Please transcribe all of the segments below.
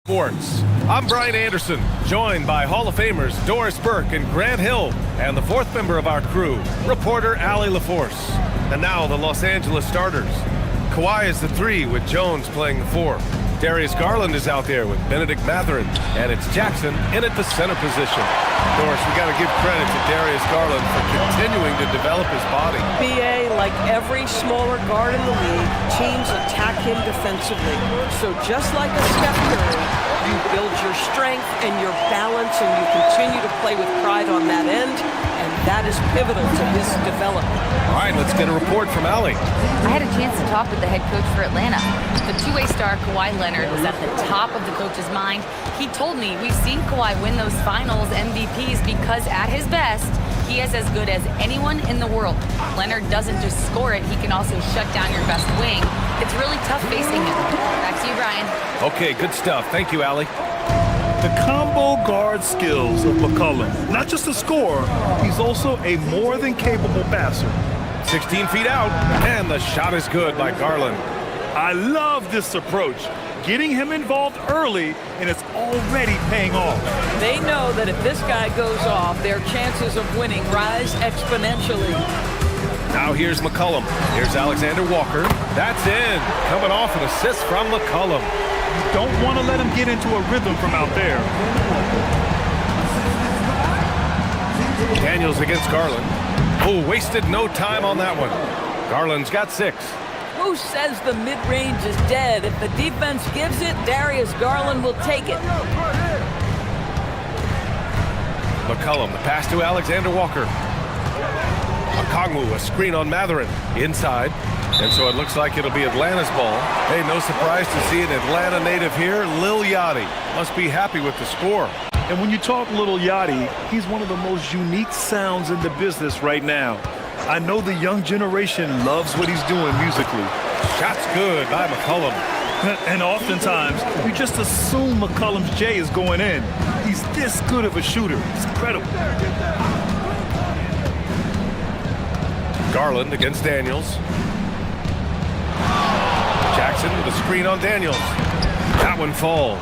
Sports. I'm Brian Anderson, joined by Hall of Famers Doris Burke and Grant Hill, and the fourth member of our crew, reporter Allie LaForce. And now the Los Angeles starters. Kawhi is the 3 with Jones playing the 4. Darius Garland is out there with Benedict Mathurin, and it's Jackson in at the center position. Doris, we got to give credit to Darius Garland for continuing to develop his body. BA, like every smaller guard in the league, teams attack him defensively. So just like a Steph Curry, you build your strength and your balance, and you continue to play with pride on that end, and that is pivotal to his development. All right, let's get a report from Allie. I had a chance to talk with the head coach for Atlanta. The two-way star Kawhi Leonard was at the top of the coach's mind. He told me we've seen Kawhi win those finals MVPs because at his best, he is as good as anyone in the world. Leonard doesn't just score it, he can also shut down your best wing. It's really tough facing him. Back to you, Brian. Okay, good stuff. Thank you, Allie. The combo guard skills of McCollum. Not just a scorer, he's also a more than capable passer. 16 feet out, and the shot is good by Garland. I love this approach. Getting him involved early, and it's already paying off. They know that if this guy goes off, their chances of winning rise exponentially. Now here's McCollum. Here's Alexander Walker. That's in. Coming off an assist from McCollum. Don't want to let him get into a rhythm from out there. Daniels against Garland. Oh, wasted no time on that one. Garland's got 6. Who says the mid-range is dead? If the defense gives it, Darius Garland will take it. McCollum, the pass to Alexander Walker. Okongwu, a screen on Mathurin. Inside. And so it looks like it'll be Atlanta's ball. Hey, no surprise to see an Atlanta native here, Lil Yachty. Must be happy with the score. And when you talk Lil Yachty, he's one of the most unique sounds in the business right now. I know the young generation loves what he's doing musically. Shot's good by McCollum. And oftentimes, you just assume McCollum's J is going in. He's this good of a shooter. It's incredible. Garland against Daniels. Jackson with a screen on Daniels. That one falls.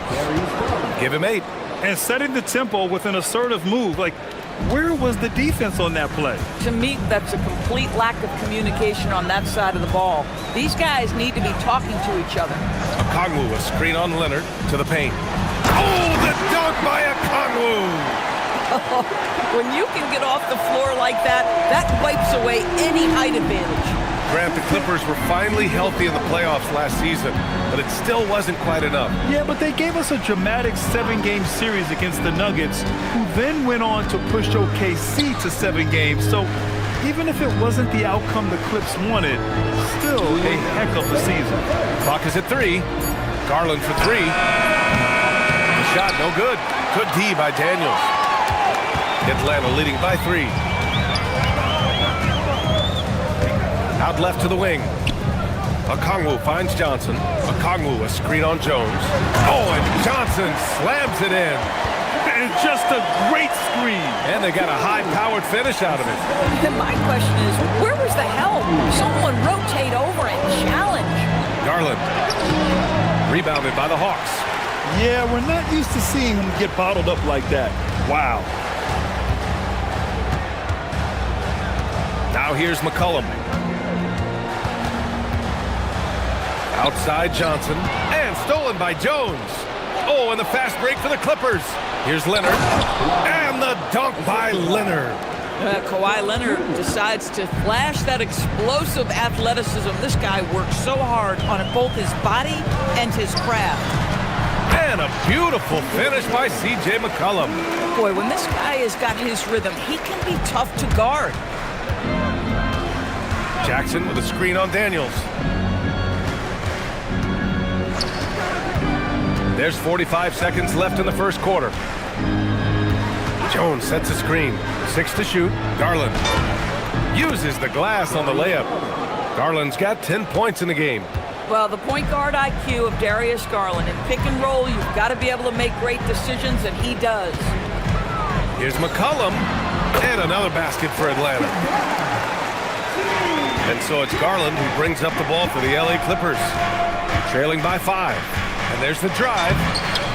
Give him 8. And setting the tempo with an assertive move. Like, where was the defense on that play? To me, that's a complete lack of communication on that side of the ball. These guys need to be talking to each other. Okongwu, a screen on Leonard to the paint. Oh, the dunk by Okongwu! When you can get off the floor like that, that wipes away any height advantage. Grant, the Clippers were finally healthy in the playoffs last season, but it still wasn't quite enough. Yeah, but they gave us a dramatic 7-game series against the Nuggets, who then went on to push OKC to 7 games. So even if it wasn't the outcome the Clips wanted, still a heck of a season. Clock is at 3. Garland for 3. The shot no good. Good D by Daniels. Atlanta leading by 3. Out left to the wing. Okongwu finds Johnson. Okongwu, a screen on Jones. Oh, and Johnson slams it in. And just a great screen. And they got a high-powered finish out of it. Then my question is, where was the help? Someone rotate over and challenge. Garland. Rebounded by the Hawks. Yeah, we're not used to seeing him get bottled up like that. Wow. Now here's McCollum. Outside Johnson, and stolen by Jones. Oh, and the fast break for the Clippers. Here's Leonard, and the dunk by Leonard. Kawhi Leonard decides to flash that explosive athleticism. This guy works so hard on both his body and his craft. And a beautiful finish by C.J. McCollum. Boy, when this guy has got his rhythm, he can be tough to guard. Jackson with a screen on Daniels. There's 45 seconds left in the first quarter. Jones sets a screen. 6 to shoot. Garland uses the glass on the layup. Garland's got 10 points in the game. Well, the point guard IQ of Darius Garland. In pick and roll, you've got to be able to make great decisions, and he does. Here's McCollum, and another basket for Atlanta. And so it's Garland who brings up the ball for the LA Clippers. Trailing by 5. And there's the drive.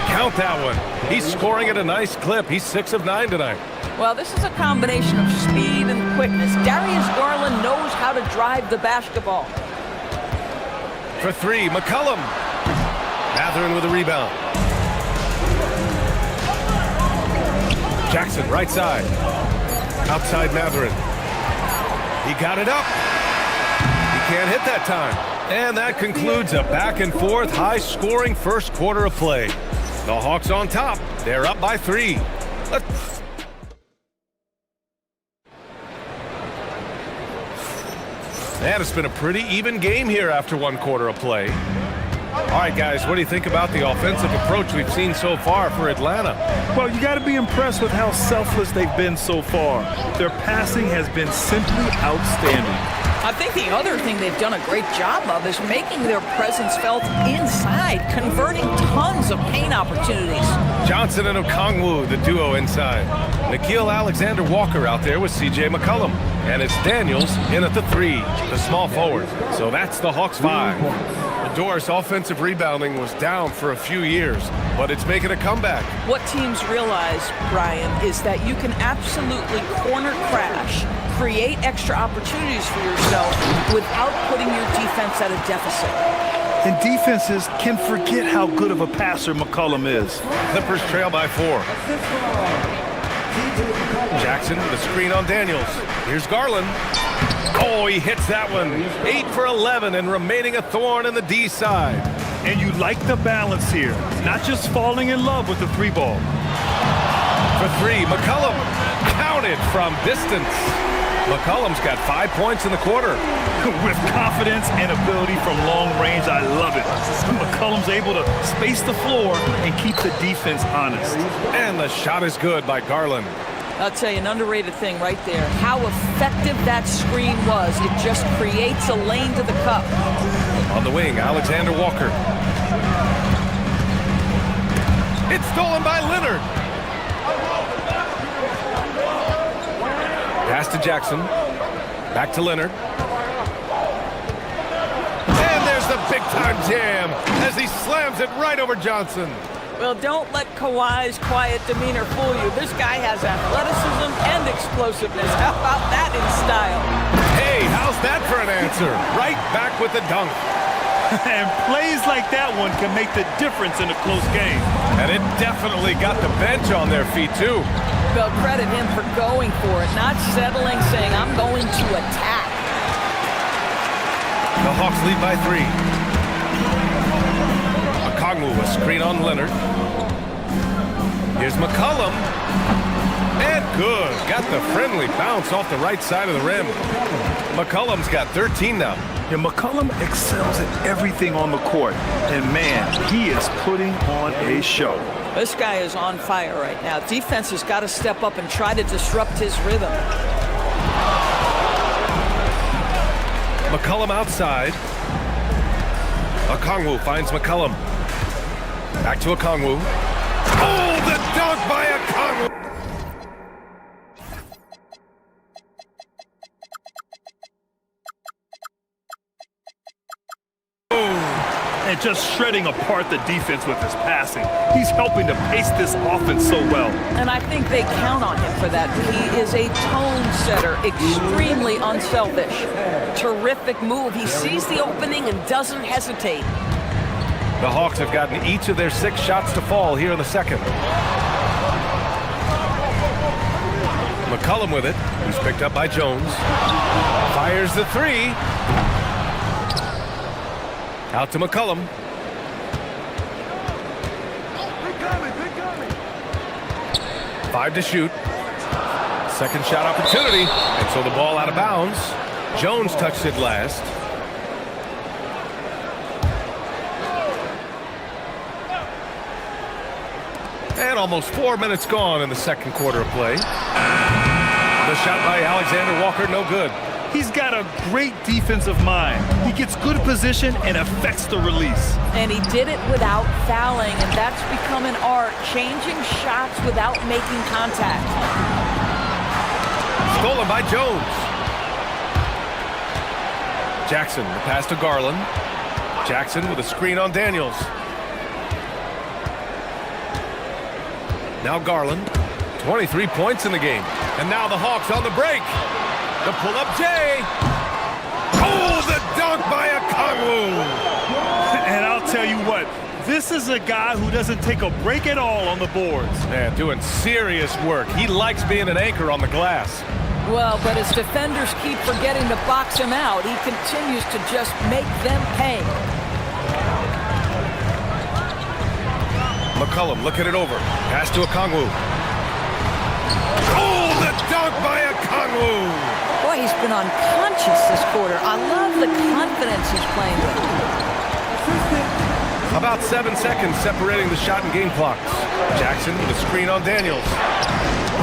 Count that one. He's scoring at a nice clip. He's 6 of 9 tonight. Well, this is a combination of speed and quickness. Darius Garland knows how to drive the basketball. For 3, McCollum. Matherin with a rebound. Jackson, right side. Outside Matherin. He got it up. He can't hit that time. And that concludes a back-and-forth, high-scoring first quarter of play. The Hawks on top. They're up by 3. And it's been a pretty even game here after 1 quarter of play. All right, guys, what do you think about the offensive approach we've seen so far for Atlanta? Well, you got to be impressed with how selfless they've been so far. Their passing has been simply outstanding. I think the other thing they've done a great job of is making their presence felt inside, converting tons of paint opportunities. Johnson and Okongwu, the duo inside. Nikhil Alexander-Walker out there with C.J. McCollum. And it's Daniels in at the 3, the small forward. So that's the Hawks 5. Doris' offensive rebounding was down for a few years, but it's making a comeback. What teams realize, Brian, is that you can absolutely corner crash, create extra opportunities for yourself without putting your defense at a deficit. And defenses can forget how good of a passer McCollum is. Clippers trail by 4. Jackson with a screen on Daniels. Here's Garland. Oh, he hits that one. 8 for 11 and remaining a thorn in the D side. And you like the balance here. Not just falling in love with the 3 ball. For 3, McCollum. Counted from distance. McCollum's got 5 points in the quarter. With confidence and ability from long range, I love it. McCollum's able to space the floor and keep the defense honest. And the shot is good by Garland. I'll tell you, an underrated thing right there. How effective that screen was. It just creates a lane to the cup. On the wing, Alexander Walker. It's stolen by Leonard. Pass to Jackson. Back to Leonard. And there's the big-time jam as he slams it right over Johnson. Well, don't let Kawhi's quiet demeanor fool you. This guy has athleticism and explosiveness. How about that in style? Hey, how's that for an answer? Right back with the dunk. And plays like that one can make the difference in a close game. And it definitely got the bench on their feet, too. Well, credit him for going for it, not settling, saying, I'm going to attack. The Hawks lead by 3. Okongwu, a screen on Leonard. Here's McCollum. And good. Got the friendly bounce off the right side of the rim. McCollum's got 13 now. Yeah, McCollum excels at everything on the court. And man, he is putting on a show. This guy is on fire right now. Defense has got to step up and try to disrupt his rhythm. McCollum outside. Okongwu finds McCollum. Back to Okongwu. Oh, the dunk by Okongwu! And just shredding apart the defense with his passing. He's helping to pace this offense so well. And I think they count on him for that. He is a tone setter, extremely unselfish. Terrific move. He sees the opening and doesn't hesitate. The Hawks have gotten each of their 6 shots to fall here in the second. McCollum with it. He's picked up by Jones. Fires the 3. Out to McCollum. Five to shoot. Second shot opportunity. And so the ball out of bounds. Jones touched it last. And almost 4 minutes gone in the second quarter of play. The shot by Alexander Walker, no good. He's got a great defensive mind. He gets good position and affects the release. And he did it without fouling, and that's become an art, changing shots without making contact. Stolen by Jones. Jackson, the pass to Garland. Jackson with a screen on Daniels. Now Garland, 23 points in the game. And now the Hawks on the break. The pull-up Jay. Oh, the dunk by Okongwu. And I'll tell you what, this is a guy who doesn't take a break at all on the boards. Man, doing serious work. He likes being an anchor on the glass. Well, but as defenders keep forgetting to box him out, he continues to just make them pay. McCollum looking it over. Pass to Okongwu. Oh, the dunk by Okongwu. Boy, he's been unconscious this quarter. I love the confidence he's playing with. About 7 seconds separating the shot and game clocks. Jackson with a screen on Daniels.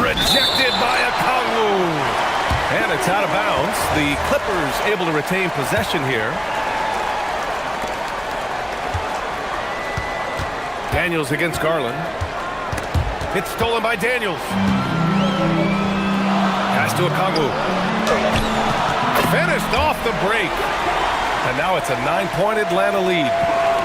Rejected by Okongwu. And it's out of bounds. The Clippers able to retain possession here. Daniels against Garland. It's stolen by Daniels. Pass to Okongwu. Finished off the break. And now it's a 9-point Atlanta lead.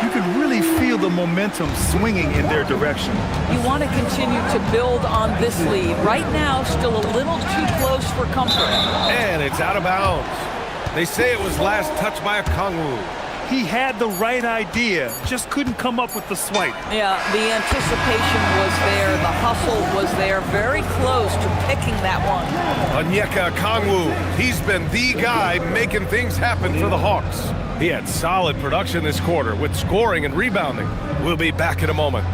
You can really feel the momentum swinging in their direction. You want to continue to build on this lead. Right now, still a little too close for comfort. And it's out of bounds. They say it was last touched by Okongwu. He had the right idea, just couldn't come up with the swipe. Yeah, the anticipation was there. The hustle was there. Very close to picking that one. Onyeka Okongwu, he's been the guy making things happen for the Hawks. He had solid production this quarter with scoring and rebounding. We'll be back in a moment.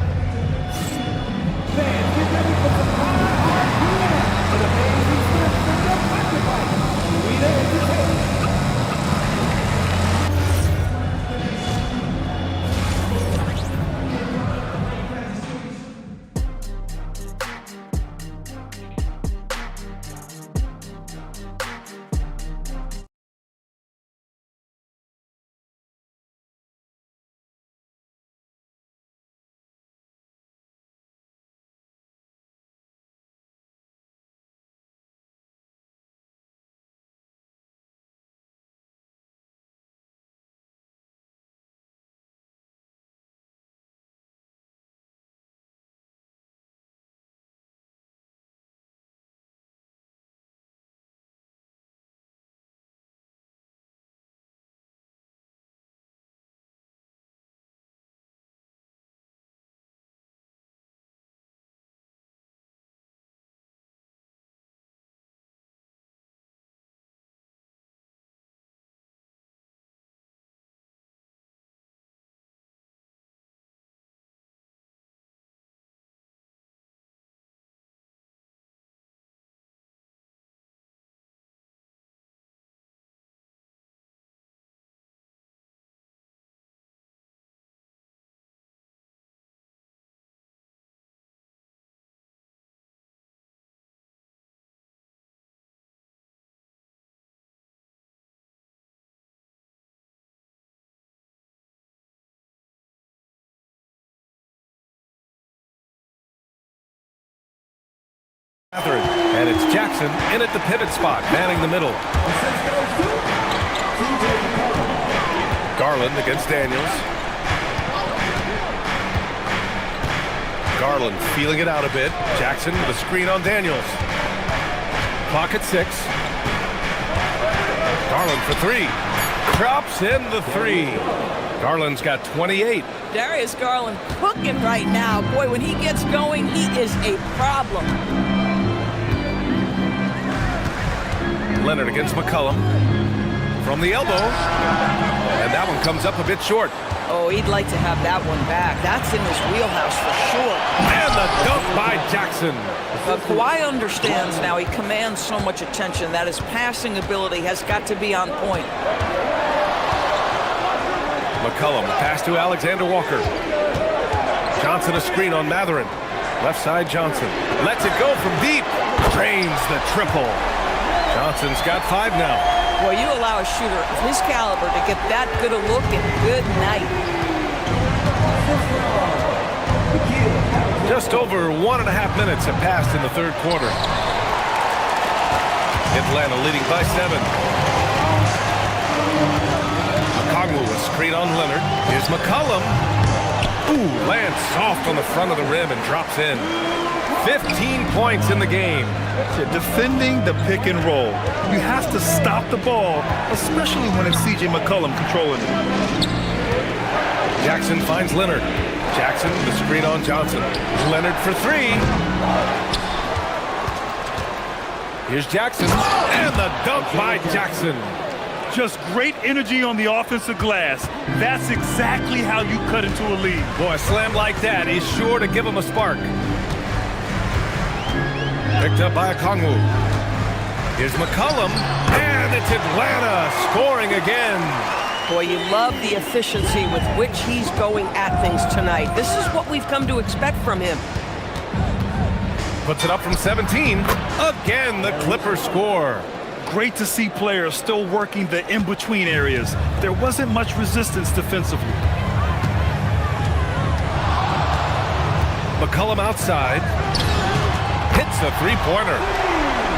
And it's Jackson in at the pivot spot, manning the middle. Garland against Daniels. Garland feeling it out a bit. Jackson with a screen on Daniels. Clock at 6. Garland for 3. Drops in the 3. Garland's got 28. Darius Garland cooking right now. Boy, when he gets going, he is a problem. Leonard against McCollum. From the elbow. And that one comes up a bit short. Oh, he'd like to have that one back. That's in his wheelhouse for sure. And the dunk by Jackson. Kawhi understands now. He commands so much attention that his passing ability has got to be on point. McCollum, pass to Alexander Walker. Johnson a screen on Matherin. Left side Johnson. Lets it go from deep. Drains the triple. Johnson's got 5 now. Well, you allow a shooter of his caliber to get that good a look and good night. Just over 1.5 minutes have passed in the third quarter. Atlanta leading by 7. Okongwu a screen on Leonard. Here's McCollum. Ooh, lands soft on the front of the rim and drops in. 15 points in the game. Defending the pick and roll. You have to stop the ball, especially when it's C.J. McCollum controlling it. Jackson finds Leonard. Jackson, the screen on Johnson. Leonard for three. Here's Jackson, and the dunk by Jackson. Just great energy on the offensive glass. That's exactly how you cut into a lead. Boy, a slam like that is sure to give him a spark. Picked up by Okongwu. Here's McCollum, and it's Atlanta scoring again. Boy, you love the efficiency with which he's going at things tonight. This is what we've come to expect from him. Puts it up from 17. Again, the Clippers score. Great to see players still working the in-between areas. There wasn't much resistance defensively. McCollum outside. Hits the three-pointer.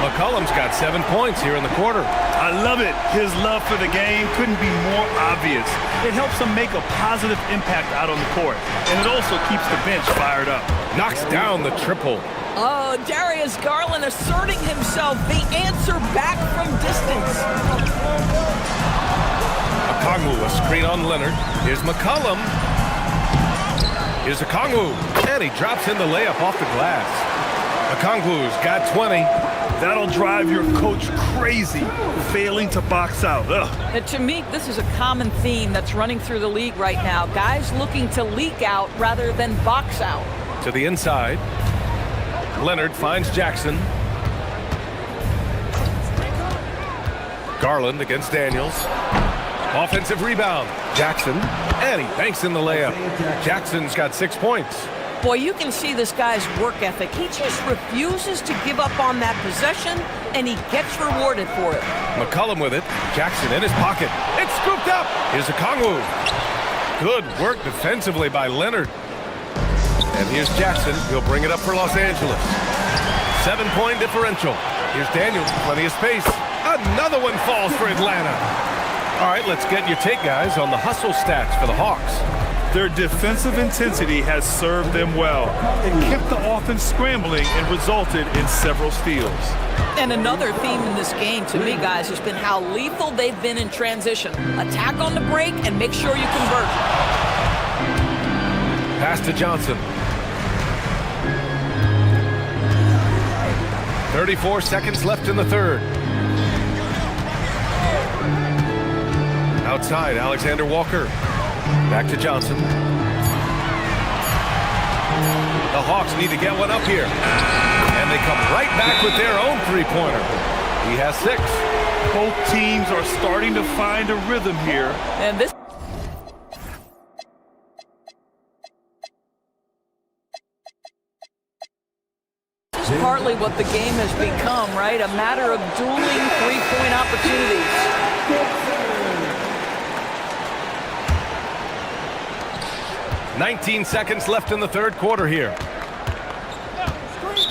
McCollum's got 7 points here in the quarter. I love it. His love for the game couldn't be more obvious. It helps him make a positive impact out on the court, and it also keeps the bench fired up. Knocks down the triple. Oh, Darius Garland asserting himself, the answer back from distance. Okongwu, a screen on Leonard. Here's McCollum. Here's Okongwu, and he drops in the layup off the glass. Okongwu's got 20. That'll drive your coach crazy, failing to box out. Ugh. And to me, this is a common theme that's running through the league right now. Guys looking to leak out rather than box out. To the inside. Leonard finds Jackson. Garland against Daniels. Offensive rebound. Jackson, and he banks in the layup. Jackson's got 6 points. Boy, you can see this guy's work ethic. He just refuses to give up on that possession, and he gets rewarded for it. McCollum with it. Jackson in his pocket. It's scooped up. Here's Okongwu. Good work defensively by Leonard. And here's Jackson. He'll bring it up for Los Angeles. 7-point differential. Here's Daniels. Plenty of space. Another one falls for Atlanta. All right, let's get your take, guys, on the hustle stats for the Hawks. Their defensive intensity has served them well. It kept the offense scrambling and resulted in several steals. And another theme in this game, to me, guys, has been how lethal they've been in transition. Attack on the break and make sure you convert. Pass to Johnson. 34 seconds left in the third. Outside, Alexander Walker. Back to Johnson. The Hawks need to get one up here. And they come right back with their own three-pointer. He has 6. Both teams are starting to find a rhythm here. And this is partly what the game has become, right? A matter of dueling three-point opportunities. 19 seconds left in the third quarter here.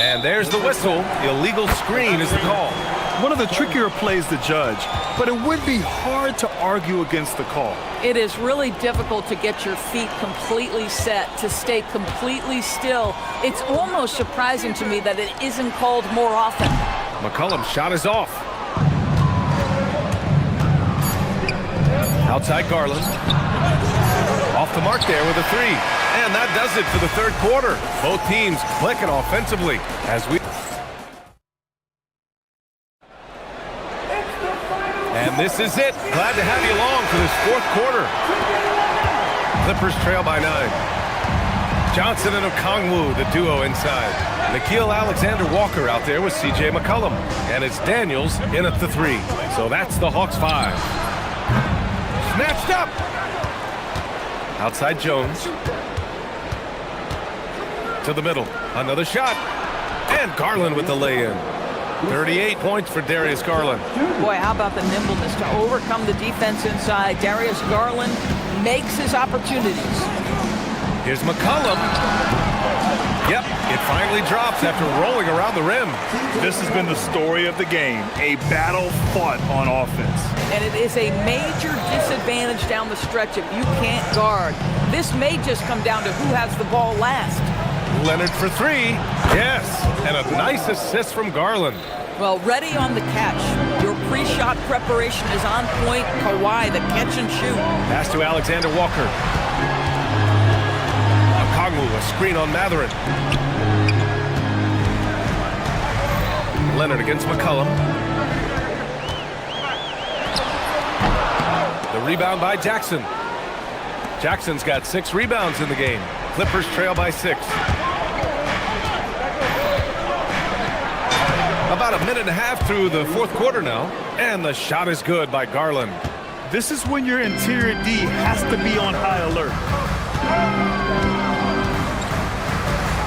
And there's the whistle. Illegal screen is the call. One of the trickier plays to judge, but it would be hard to argue against the call. It is really difficult to get your feet completely set, to stay completely still. It's almost surprising to me that it isn't called more often. McCollum's shot is off. Outside Garland. Off the mark there with a three. And that does it for the third quarter. Both teams clicking offensively as we... And this is it. Glad to have you along for this fourth quarter. Clippers trail by 9. Johnson and Okongwu, the duo inside. Nickeil Alexander-Walker out there with C.J. McCollum. And it's Daniels in at the 3. So that's the Hawks 5. Snatched up. Outside Jones. To the middle. Another shot. And Garland with the lay-in. 38 points for Darius Garland. Boy, how about the nimbleness to overcome the defense inside. Darius Garland makes his opportunities. Here's McCollum. Yep, it finally drops after rolling around the rim. This has been the story of the game, a battle fought on offense. And it is a major disadvantage down the stretch if you can't guard. This may just come down to who has the ball last. Leonard for three. Yes, and a nice assist from Garland. Well, ready on the catch. Your pre-shot preparation is on point. Kawhi, the catch and shoot. Pass to Alexander Walker. Okongwu, a screen on Matherin. Leonard against McCollum. The rebound by Jackson. Jackson's got 6 rebounds in the game. Clippers trail by 6. About a minute and a half through the fourth quarter now, and the shot is good by Garland. This is when your interior D has to be on high alert.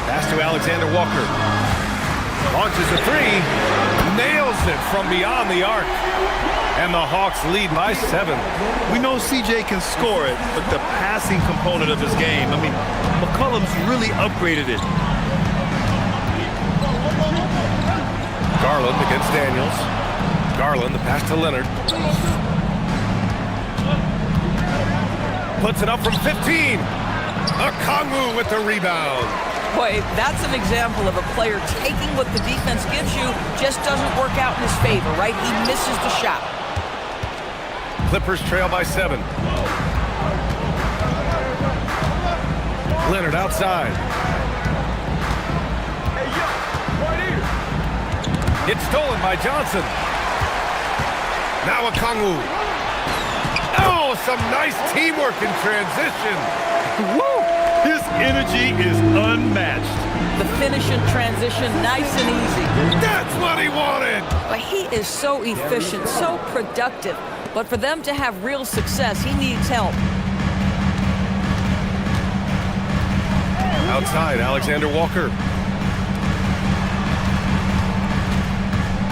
Pass to Alexander Walker. Launches a three, nails it from beyond the arc. And the Hawks lead by 7. We know CJ can score it, but the passing component of his game, I mean, McCollum's really upgraded it. Garland against Daniels. Garland, the pass to Leonard. Puts it up from 15. Okongwu with the rebound. Boy, that's an example of a player taking what the defense gives you, just doesn't work out in his favor, right? He misses the shot. Clippers trail by 7. Leonard outside. It's stolen by Johnson. Now Okongwu. Oh, some nice teamwork in transition. Woo! His energy is unmatched. The finish in transition, nice and easy. That's what he wanted. But he is so efficient, so productive. But for them to have real success, he needs help. Outside, Alexander Walker.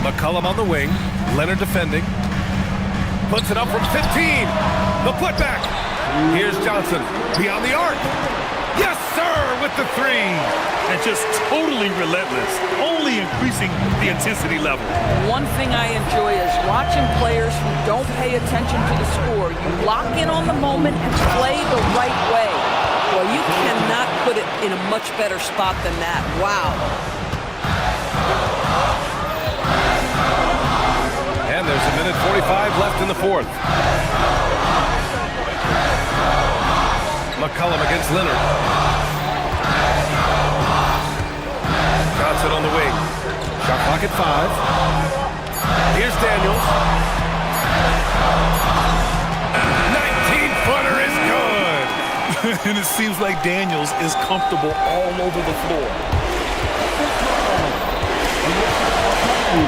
McCollum on the wing. Leonard defending. Puts it up from 15. The putback. Here's Johnson. Beyond the arc. Yes, sir, with the three. And just totally relentless, only increasing the intensity level. One thing I enjoy is watching players who don't pay attention to the score. You lock in on the moment and play the right way. Well, you cannot put it in a much better spot than that. Wow. And there's a minute 45 left in the fourth. McCollum against Leonard. Johnson on the wing. Shot clock at 5. Here's Daniels. 19-footer is good. And it seems like Daniels is comfortable all over the floor.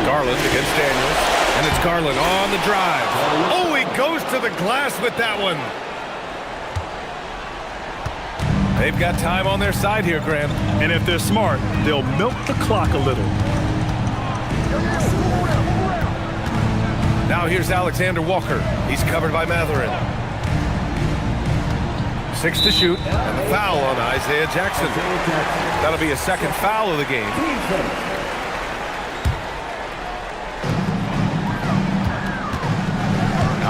Garland against Daniels. And it's Garland on the drive. Oh, he goes to the glass with that one. They've got time on their side here, Graham. And if they're smart, they'll milk the clock a little. Now here's Alexander Walker. He's covered by Matherin. 6 to shoot, and the foul on Isaiah Jackson. That'll be a second foul of the game.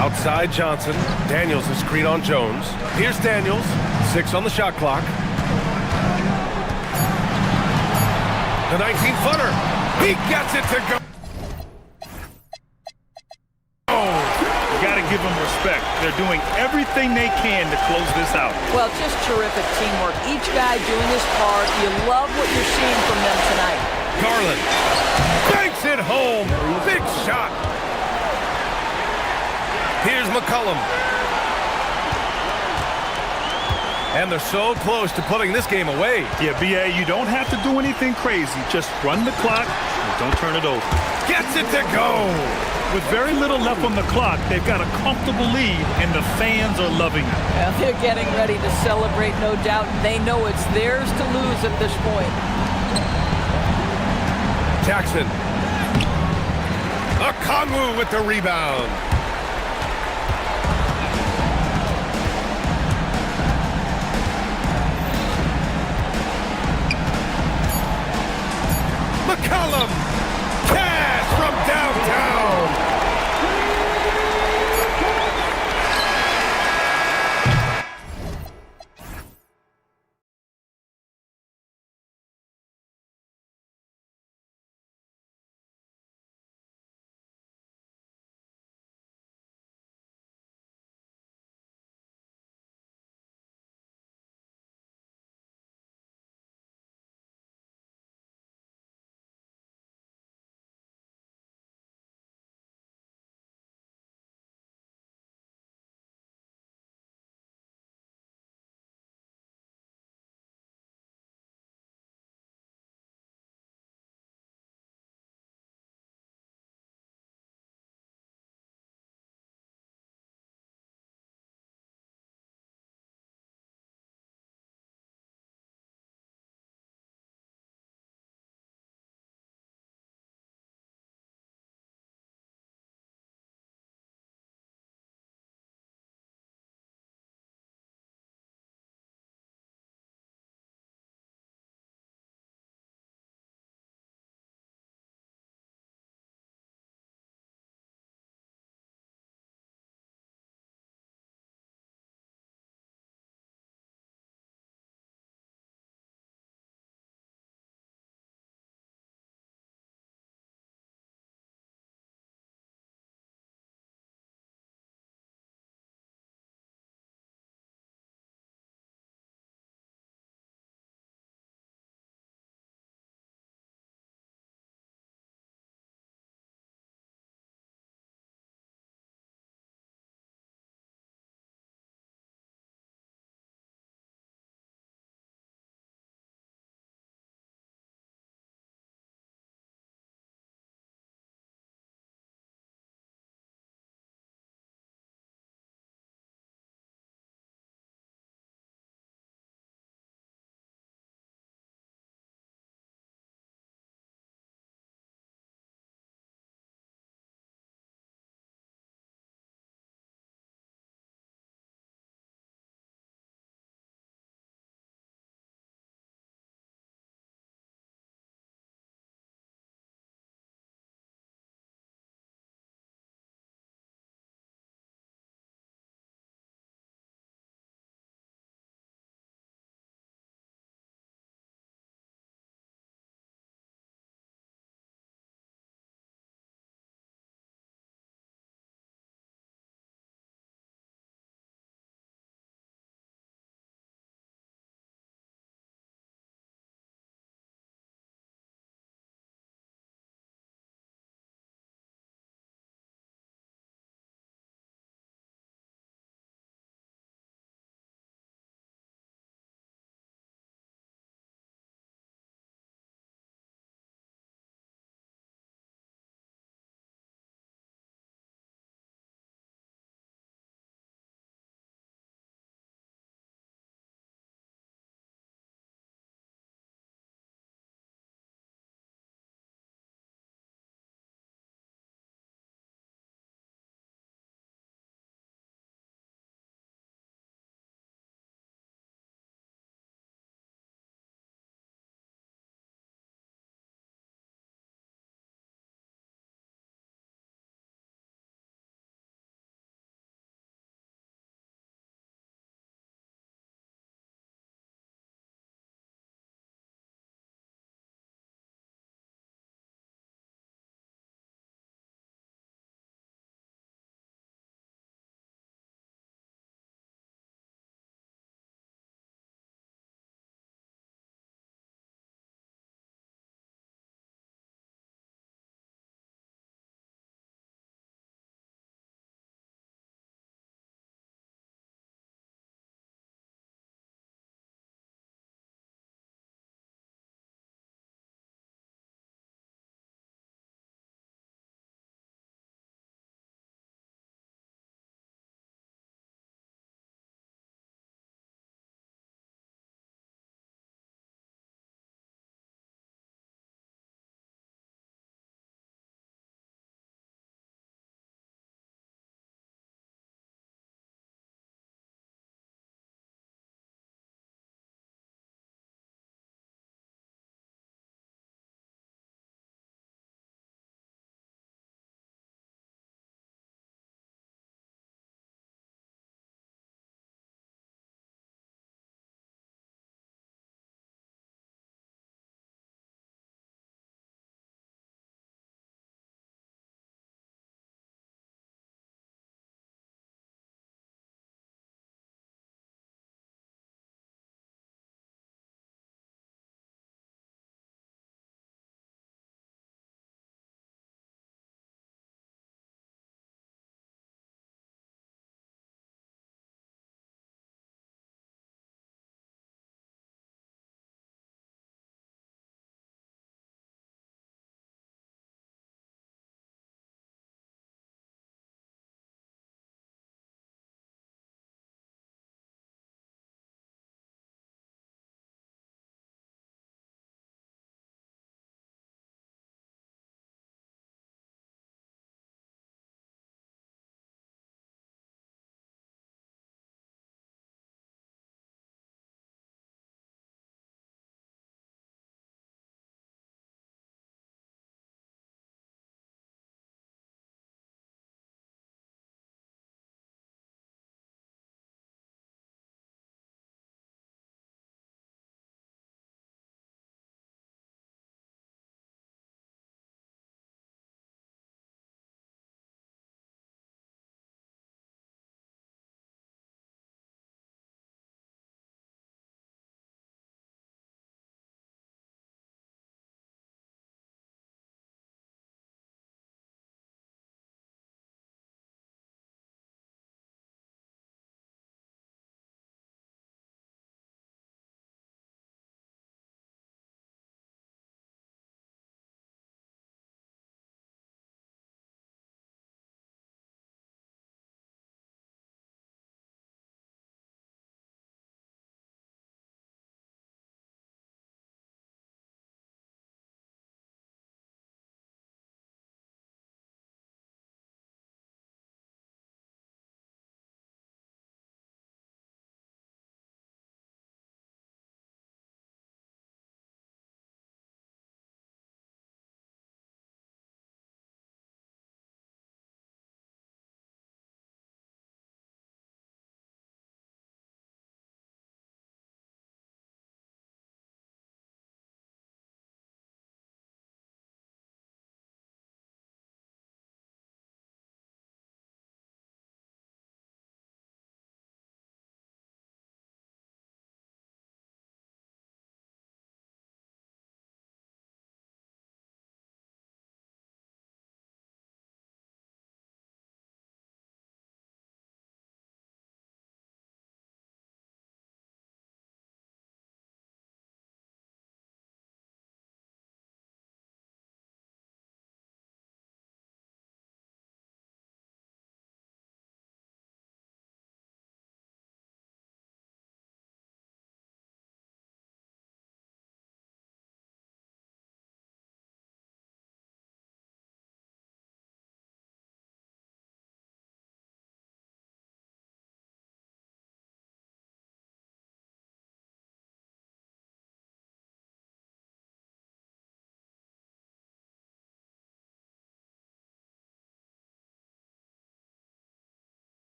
Outside Johnson. Daniels a screen on Jones. Here's Daniels. 6 on the shot clock. The 19-footer. He gets it to go. You got to give them respect. They're doing everything they can to close this out. Well, just terrific teamwork. Each guy doing his part. You love what you're seeing from them tonight. Garland banks it home. Big shot. Here's McCollum. And they're so close to putting this game away. Yeah, B.A., you don't have to do anything crazy. Just run the clock and don't turn it over. Gets it to go. With very little left on the clock, they've got a comfortable lead, and the fans are loving it. Well, they're getting ready to celebrate, no doubt. They know it's theirs to lose at this point. Jackson. Okongwu with the rebound. McCollum! Cash from downtown!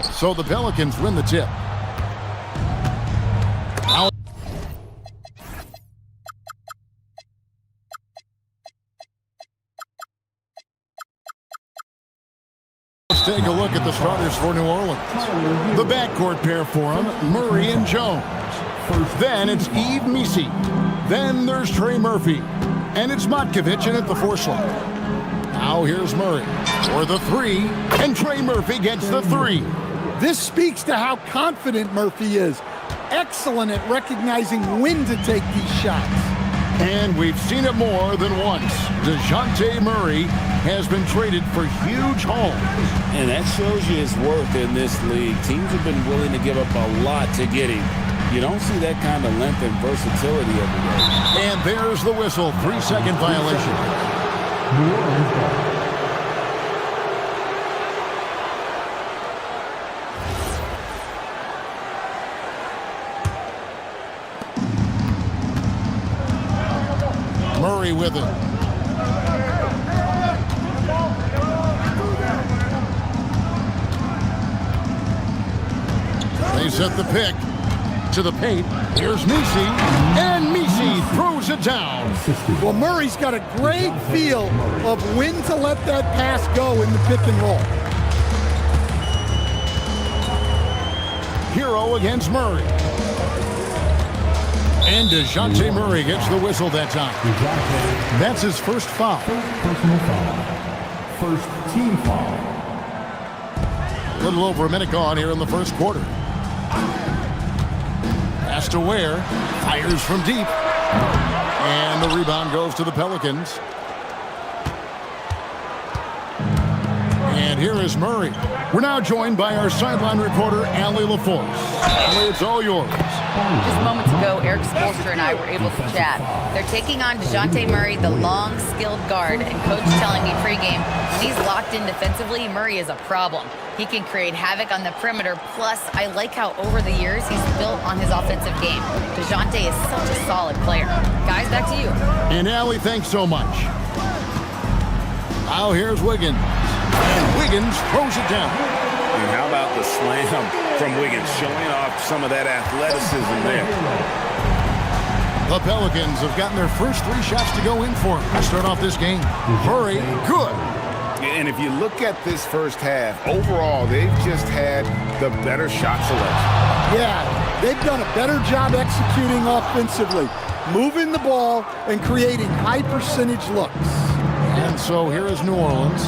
So the Pelicans win the tip. Now let's take a look at the starters for New Orleans. The backcourt pair for them, Murray and Jones. Then it's Yves Missi. Then there's Trey Murphy. And it's Matkovic in at the 4 slot. Now here's Murray for the 3, and Trey Murphy gets the 3. This speaks to how confident Murphy is. Excellent at recognizing when to take these shots. And we've seen it more than once. DeJounte Murray has been traded for huge hauls. And that shows you his worth in this league. Teams have been willing to give up a lot to get him. You don't see that kind of length and versatility every day. And there's the whistle, 3-second violation. Murray with it. They set the pick to the paint. Here's Missi, and Missi throws it down. Well, Murray's got a great feel of when to let that pass go in the pick and roll. Hero against Murray. And DeJounte Murray gets the whistle that time. That's his first foul. Personal foul. First team foul. A little over a minute gone here in the first quarter. Pass to Ware. Fires from deep. And the rebound goes to the Pelicans. And here is Murray. We're now joined by our sideline reporter, Allie LaForce. Allie, it's all yours. Just moments ago, Eric Spoelstra and I were able to chat. They're taking on DeJounte Murray, the long, skilled guard, and coach telling me pregame, when he's locked in defensively, Murray is a problem. He can create havoc on the perimeter, plus I like how over the years he's built on his offensive game. DeJounte is such a solid player. Guys, back to you. And Allie, thanks so much. Now here's Wiggins. And Wiggins throws it down. And how about the slam from Wiggins, showing off some of that athleticism there. The Pelicans have gotten their first 3 shots to go in for them to start off this game. Murray, good. And if you look at this first half, overall, they've just had the better shot selection. Yeah, they've done a better job executing offensively, moving the ball and creating high percentage looks. And so here is New Orleans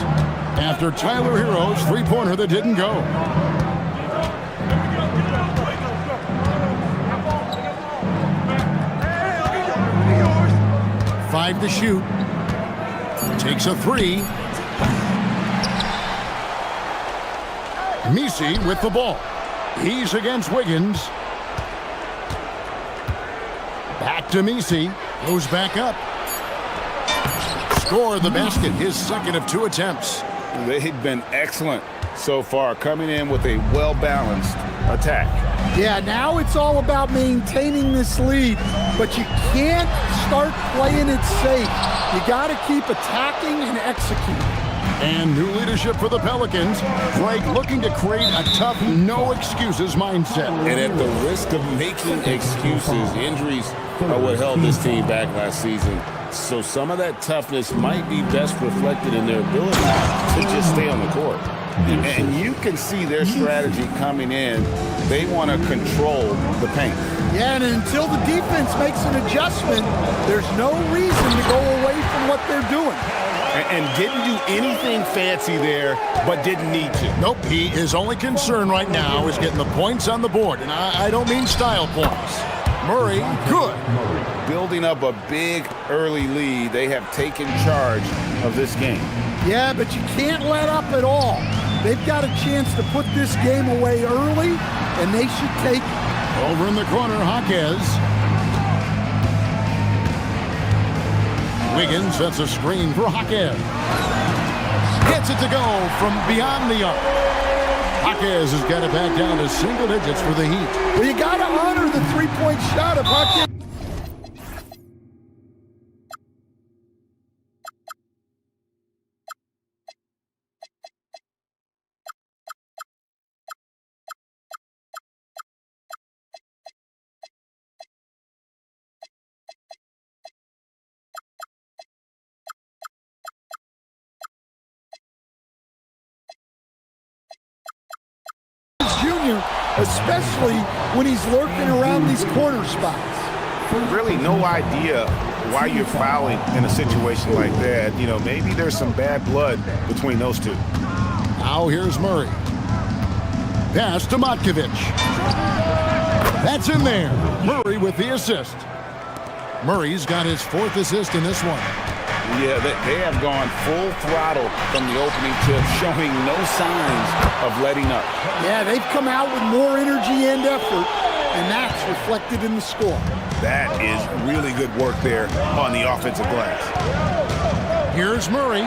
after Tyler Hero's 3-pointer that didn't go. Five to shoot. Takes a 3. Missi with the ball. He's against Wiggins. Back to Missi. Goes back up. Score the basket, his second of 2 attempts. They've been excellent so far, coming in with a well-balanced attack. Yeah, now it's all about maintaining this lead, but you can't start playing it safe. You got to keep attacking and executing. And new leadership for the Pelicans. Drake looking to create a tough, no-excuses mindset. And at the risk of making excuses, injuries are what held this team back last season. So some of that toughness might be best reflected in their ability to just stay on the court. And you can see their strategy coming in. They want to control the paint. Yeah, and until the defense makes an adjustment, there's no reason to go away from what they're doing. And didn't do anything fancy there, but didn't need to. Nope, his only concern right now is getting the points on the board. And I don't mean style points. Murray, good. Building up a big early lead, they have taken charge of this game. Yeah, but you can't let up at all. They've got a chance to put this game away early, and they should take it. Over in the corner, Jaquez. Wiggins sets a screen for Jaquez. Gets it to go from beyond the arc. Jaquez has got it back down to single digits for the Heat. Well, you got to honor the three-point shot of Jaquez. especially when he's lurking around these corner spots. Really no idea why you're fouling in a situation like that. You know, maybe there's some bad blood between those two. Now here's Murray. Pass to Matkovic. That's in there. Murray with the assist. Murray's got his 4th assist in this one. Yeah, they have gone full throttle from the opening tip, showing no signs of letting up. Yeah, they've come out with more energy and effort, and that's reflected in the score. That is really good work there on the offensive glass. Here's Murray.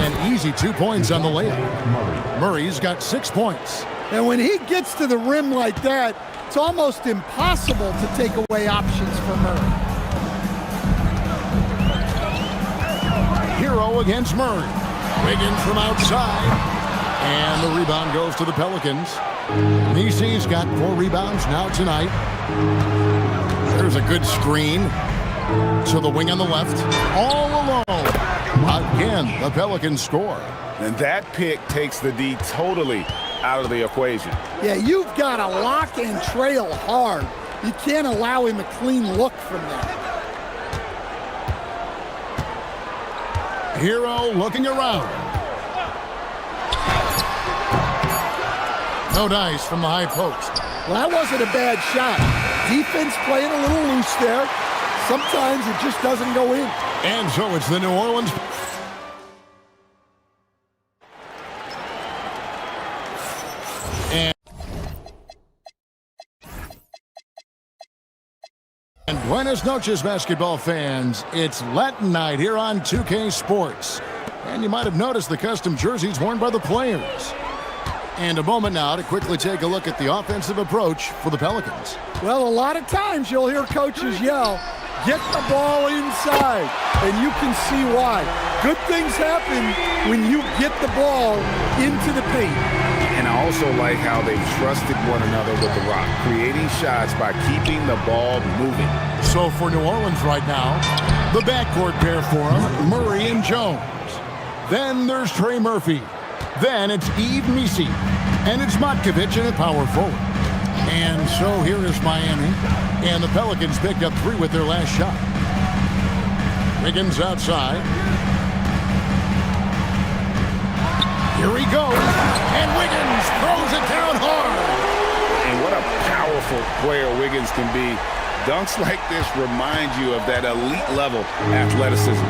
An easy 2 points on the layup. Murray's got 6 points. And when he gets to the rim like that, it's almost impossible to take away options for Murray. Hero against Murray. Wiggins from outside. And the rebound goes to the Pelicans. Nisi's got 4 rebounds now tonight. There's a good screen to the wing on the left. All alone. Again, the Pelicans score. And that pick takes the D totally out of the equation. Yeah, you've got to lock and trail hard. You can't allow him a clean look from there. Hero looking around. No dice from the high post. Well, that wasn't a bad shot. Defense playing a little loose there. Sometimes it just doesn't go in. And so it's the New Orleans. And buenas noches, basketball fans. It's Latin night here on 2K Sports. And you might have noticed the custom jerseys worn by the players. And a moment now to quickly take a look at the offensive approach for the Pelicans. Well, a lot of times you'll hear coaches yell, get the ball inside, and you can see why. Good things happen when you get the ball into the paint. And I also like how they trusted one another with the rock, creating shots by keeping the ball moving. So for New Orleans right now, the backcourt pair for them, Murray and Jones. Then there's Trey Murphy. Then it's eBasketball. And it's Matkovic in at power forward. And so here is Miami. And the Pelicans picked up 3 with their last shot. Wiggins outside. Here he goes. And Wiggins throws it down hard. And what a powerful player Wiggins can be. Dunks like this remind you of that elite level athleticism.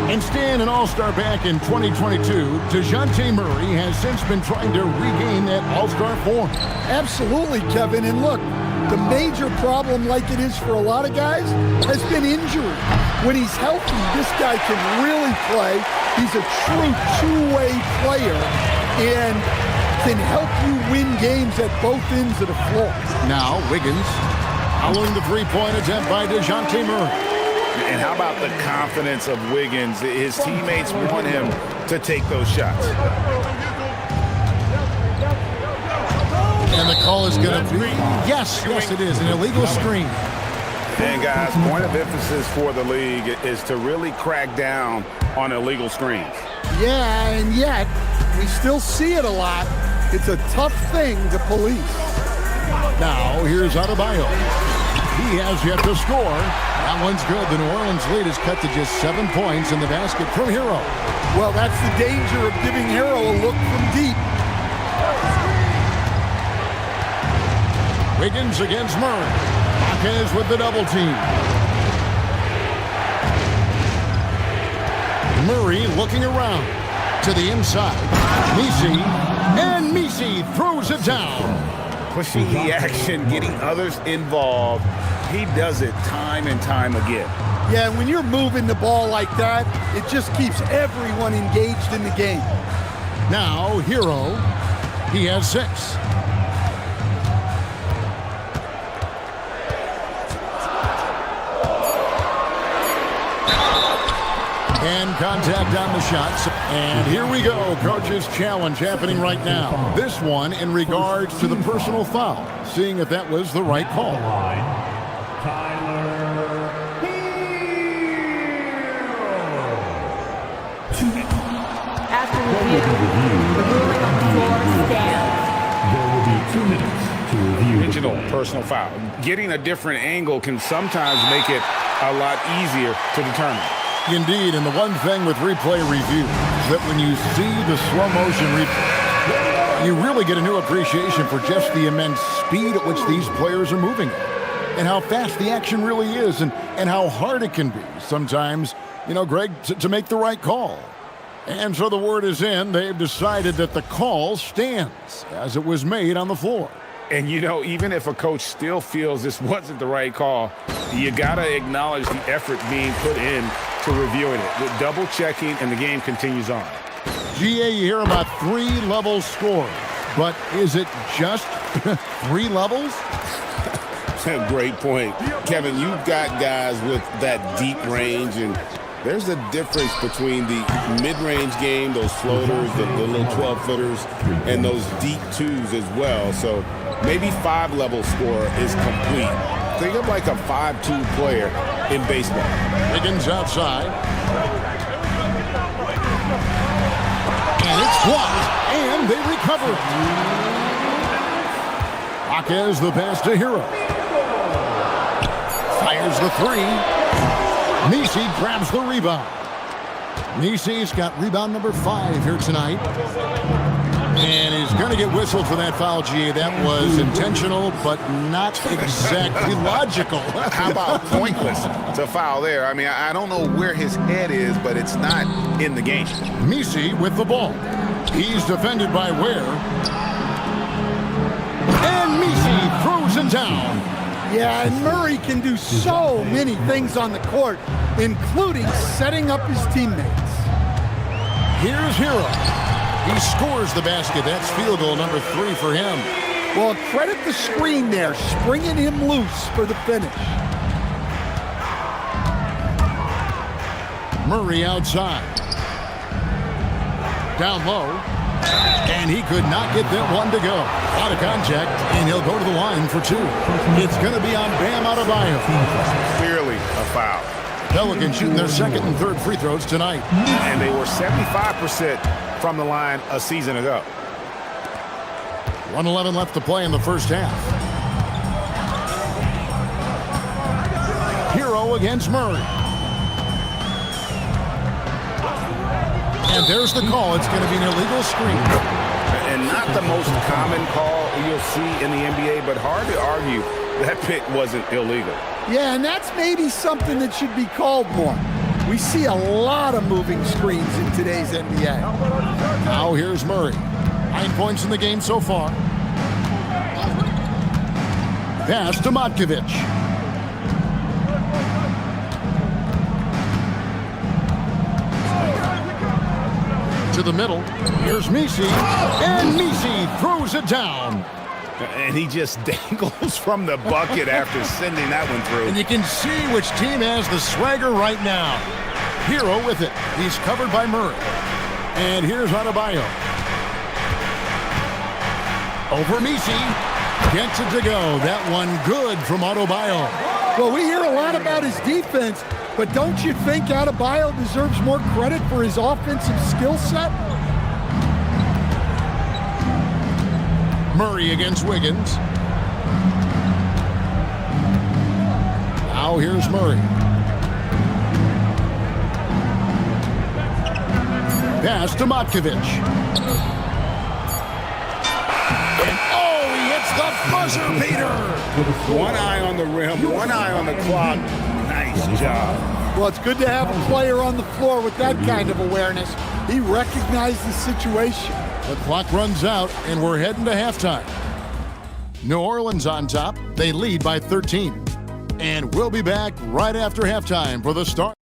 And staying an all-star back in 2022, DeJounte Murray has since been trying to regain that all-star form. Absolutely, Kevin. And look, the major problem, like it is for a lot of guys, has been injury. When he's healthy, this guy can really play. He's a true two-way player and can help you win games at both ends of the floor. Now, Wiggins following the three-point attempt by DeJounte Murray. And how about the confidence of Wiggins? His teammates want him to take those shots. And the call is going to be, yes, it is, an illegal screen. And guys, point of emphasis for the league is to really crack down on illegal screens. Yeah, and yet, we still see it a lot. It's a tough thing to police. Now, here's Adebayo. He has yet to score. That one's good. The New Orleans lead is cut to just 7 points in the basket from Hero. Well, that's the danger of giving Hero a look from deep. Wiggins against Murray. Marquez with the double team. Murray looking around to the inside. Messi, and Messi throws it down. Pushing the action, getting others involved. He does it time and time again. Yeah, when you're moving the ball like that, it just keeps everyone engaged in the game. Now, Hero, he has 6. And contact on the shots. And here we go. Coach's challenge happening right now. This one in regards to the personal foul. Seeing if that was the right call. After review, the ruling on the floor stands. There will be 2 minutes to review. Intentional personal foul. Getting a different angle can sometimes make it a lot easier to determine. Indeed, and the one thing with replay review is that when you see the slow motion replay, you really get a new appreciation for just the immense speed at which these players are moving and how fast the action really is and how hard it can be sometimes, you know, Greg, to make the right call. And so the word is in. They've decided that the call stands as it was made on the floor. And, you know, even if a coach still feels this wasn't the right call, you got to acknowledge the effort being put in to reviewing it. With double checking, and the game continues on. GA, you hear about 3-level score, but is it just 3 levels? Great point. Kevin, you've got guys with that deep range, and there's a difference between the mid-range game, those floaters, the little 12-footers, and those deep twos as well. So maybe 5-level score is complete. Think of like a 5-2 player in baseball. Wiggins outside. And it's blocked, and they recover. Jaquez the pass to Hero. Fires the 3. Nisi grabs the rebound. Nisi's got rebound number 5 here tonight. And he's going to get whistled for that foul, GA. That was intentional, but not exactly logical. How about pointless to foul there? I mean, I don't know where his head is, but it's not in the game. Nisi with the ball. He's defended by Ware. And Nisi throws it down. Yeah, and Murray can do so many things on the court, including setting up his teammates. Here's Hero. He scores the basket. That's field goal number 3 for him. Well, credit the screen there, springing him loose for the finish. Murray outside. Down low. And he could not get that one to go. Out of contact, and he'll go to the line for 2. It's going to be on Bam Adebayo. Clearly a foul. Pelicans shooting their second and third free throws tonight. And they were 75% from the line a season ago. 1:11 left to play in the first half. Hero against Murray. And there's the call. It's going to be an illegal screen. And not the most common call you'll see in the NBA, but hard to argue that pick wasn't illegal. Yeah, and that's maybe something that should be called more. We see a lot of moving screens in today's NBA. Now here's Murray. 9 points in the game so far. Pass to Matkovic. To the middle. Here's Misi. And Misi throws it down. And he just dangles from the bucket after sending that one through. And you can see which team has the swagger right now. Hero with it. He's covered by Murray. And here's Adebayo. Over Misi. Gets it to go. That one good from Adebayo. Well, we hear a lot about his defense, but don't you think Adebayo deserves more credit for his offensive skill set? Murray against Wiggins. Now here's Murray. Pass to Matkovic. And oh, he hits the buzzer beater. One eye on the rim, one eye on the clock. Nice job. Well, it's good to have a player on the floor with that kind of awareness. He recognized the situation. The clock runs out, and we're heading to halftime. New Orleans on top. They lead by 13. And we'll be back right after halftime for the start.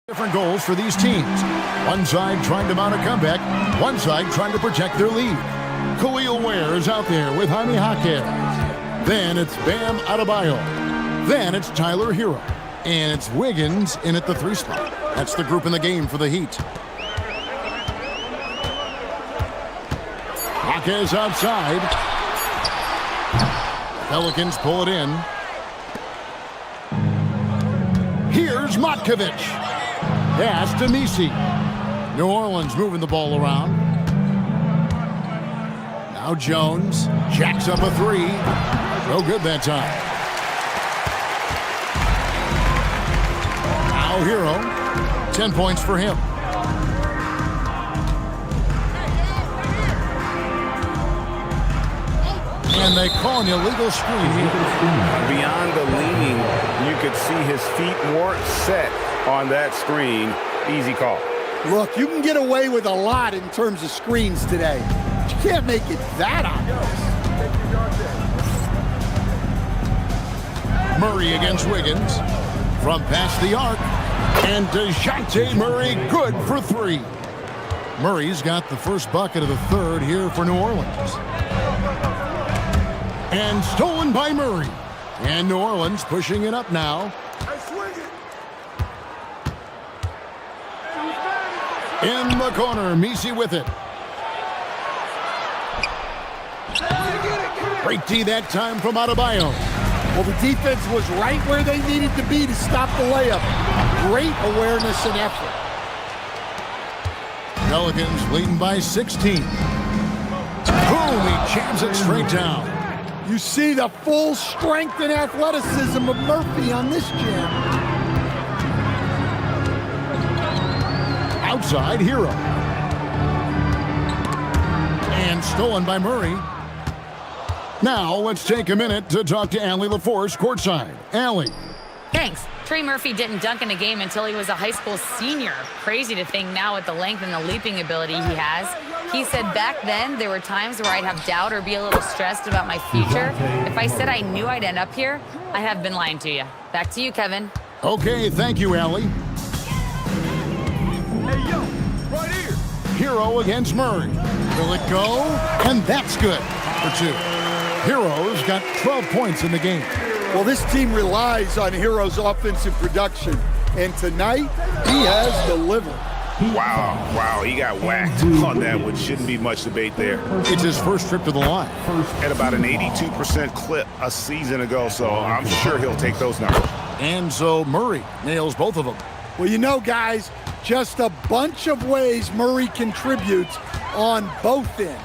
Different goals for these teams. One side trying to mount a comeback, one side trying to protect their lead. Khalil Ware is out there with eHockey. Then it's Bam Adebayo. Then it's Tyler Hero. And it's Wiggins in at the 3 spot. That's the group in the game for the Heat. Hockey is outside. Pelicans pull it in. Here's Matkovic. Pass to Misi. New Orleans moving the ball around. Now Jones jacks up a 3. No good that time. Now Hero. 10 points for him. And they call an illegal screen. Beyond the leaning, you could see his feet weren't set on that screen. Easy call. Look, you can get away with a lot in terms of screens today. But you can't make it that obvious. Murray against Wiggins. From past the arc. And DeJounte Murray good for 3. Murray's got the first bucket of the third here for New Orleans. And stolen by Murray. And New Orleans pushing it up now. In the corner, Misi with it. Great D that time from Adebayo. Well, the defense was right where they needed to be to stop the layup. Great awareness and effort. Pelicans leading by 16. Boom, he jams it straight down. You see the full strength and athleticism of Murphy on this jam. Outside, Hero. And stolen by Murray. Now, let's take a minute to talk to Allie LaForce courtside. Allie. Thanks. Trey Murphy didn't dunk in a game until he was a high school senior. Crazy to think now with the length and the leaping ability he has. He said back then there were times where I'd have doubt or be a little stressed about my future. If I said I knew I'd end up here, I have been lying to you. Back to you, Kevin. Okay, thank you, Allie. Hey, yo, right here. Hero against Murray. Will it go? And that's good for 2. Hero's got 12 points in the game. Well, this team relies on Hero's offensive production, and tonight he has delivered. Wow, he got whacked on that, which shouldn't be much debate there. It's his first trip to the line. At about an 82% clip a season ago, so I'm sure he'll take those numbers. And so Murray nails both of them. Well, you know, guys, just a bunch of ways Murray contributes on both ends.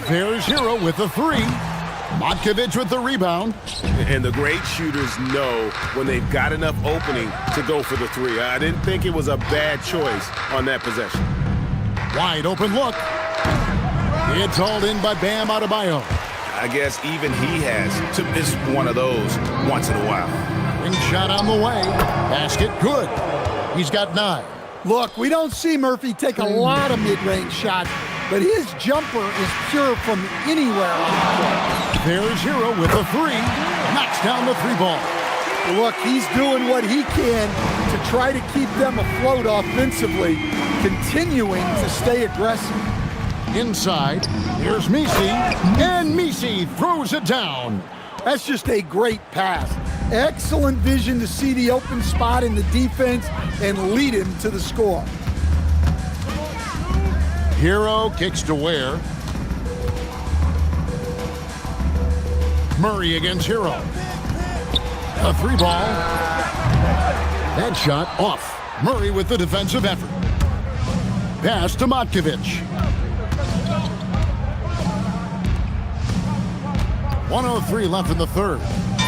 There's Hero with the 3. Matkovic with the rebound. And the great shooters know when they've got enough opening to go for the 3. I didn't think it was a bad choice on that possession. Wide open look. It's hauled in by Bam Adebayo. I guess even he has to miss one of those once in a while. Ring shot on the way. Basket good. He's got 9. Look, we don't see Murphy take a lot of mid-range shots, but his jumper is pure from anywhere on the court. There's Hero with a 3. Knocks down the 3 ball. Look, he's doing what he can to try to keep them afloat offensively, continuing to stay aggressive. Inside, here's Misi, and Misi throws it down. That's just a great pass. Excellent vision to see the open spot in the defense and lead him to the score. Hero kicks to Ware. Murray against Hero. A 3 ball. That shot off. Murray with the defensive effort. Pass to Matkovic. 1:03 left in the third.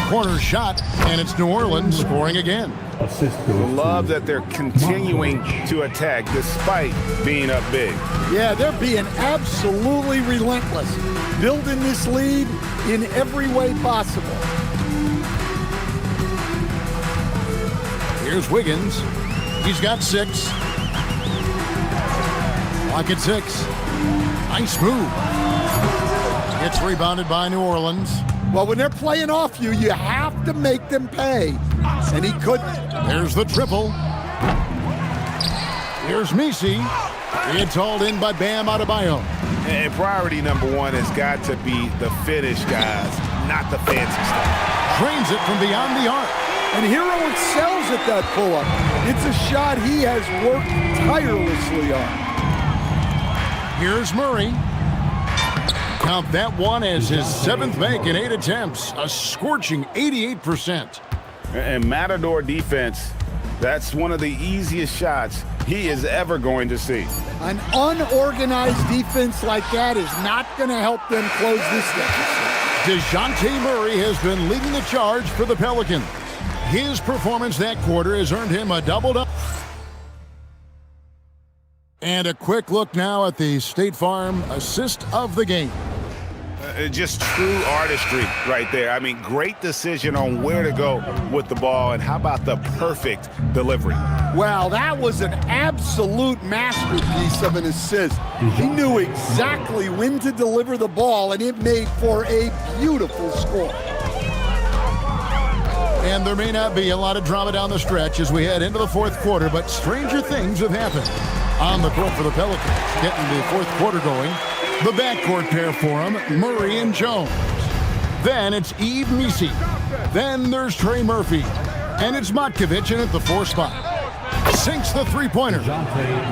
Corner shot, and it's New Orleans scoring again. Love that they're continuing to attack despite being up big. Yeah, they're being absolutely relentless, building this lead in every way possible. Here's Wiggins. He's got 6. Lock at 6. Nice move. It's rebounded by New Orleans. Well, when they're playing off you, you have to make them pay. And he couldn't. There's the triple. Here's Misi. It's hauled in by Bam Adebayo. And priority number one has got to be the finish, guys, not the fancy stuff. Drains it from beyond the arc. And Hero excels at that pull-up. It's a shot he has worked tirelessly on. Here's Murray. Count that one as his 7th make in 8 attempts. A scorching 88%. And Matador defense, that's one of the easiest shots he is ever going to see. An unorganized defense like that is not going to help them close this deficit. DeJounte Murray has been leading the charge for the Pelicans. His performance that quarter has earned him a double-double. And a quick look now at the State Farm assist of the game. Just true artistry right there. I mean, great decision on where to go with the ball, and how about the perfect delivery? Wow, that was an absolute masterpiece of an assist. He knew exactly when to deliver the ball, and it made for a beautiful score. And there may not be a lot of drama down the stretch as we head into the 4th quarter, but stranger things have happened. On the court for the Pelicans, getting the 4th quarter going. The backcourt pair for him, Murray and Jones. Then it's Yves Misi. Then there's Trey Murphy. And it's Matkovic in at the 4 spot. Sinks the three-pointer.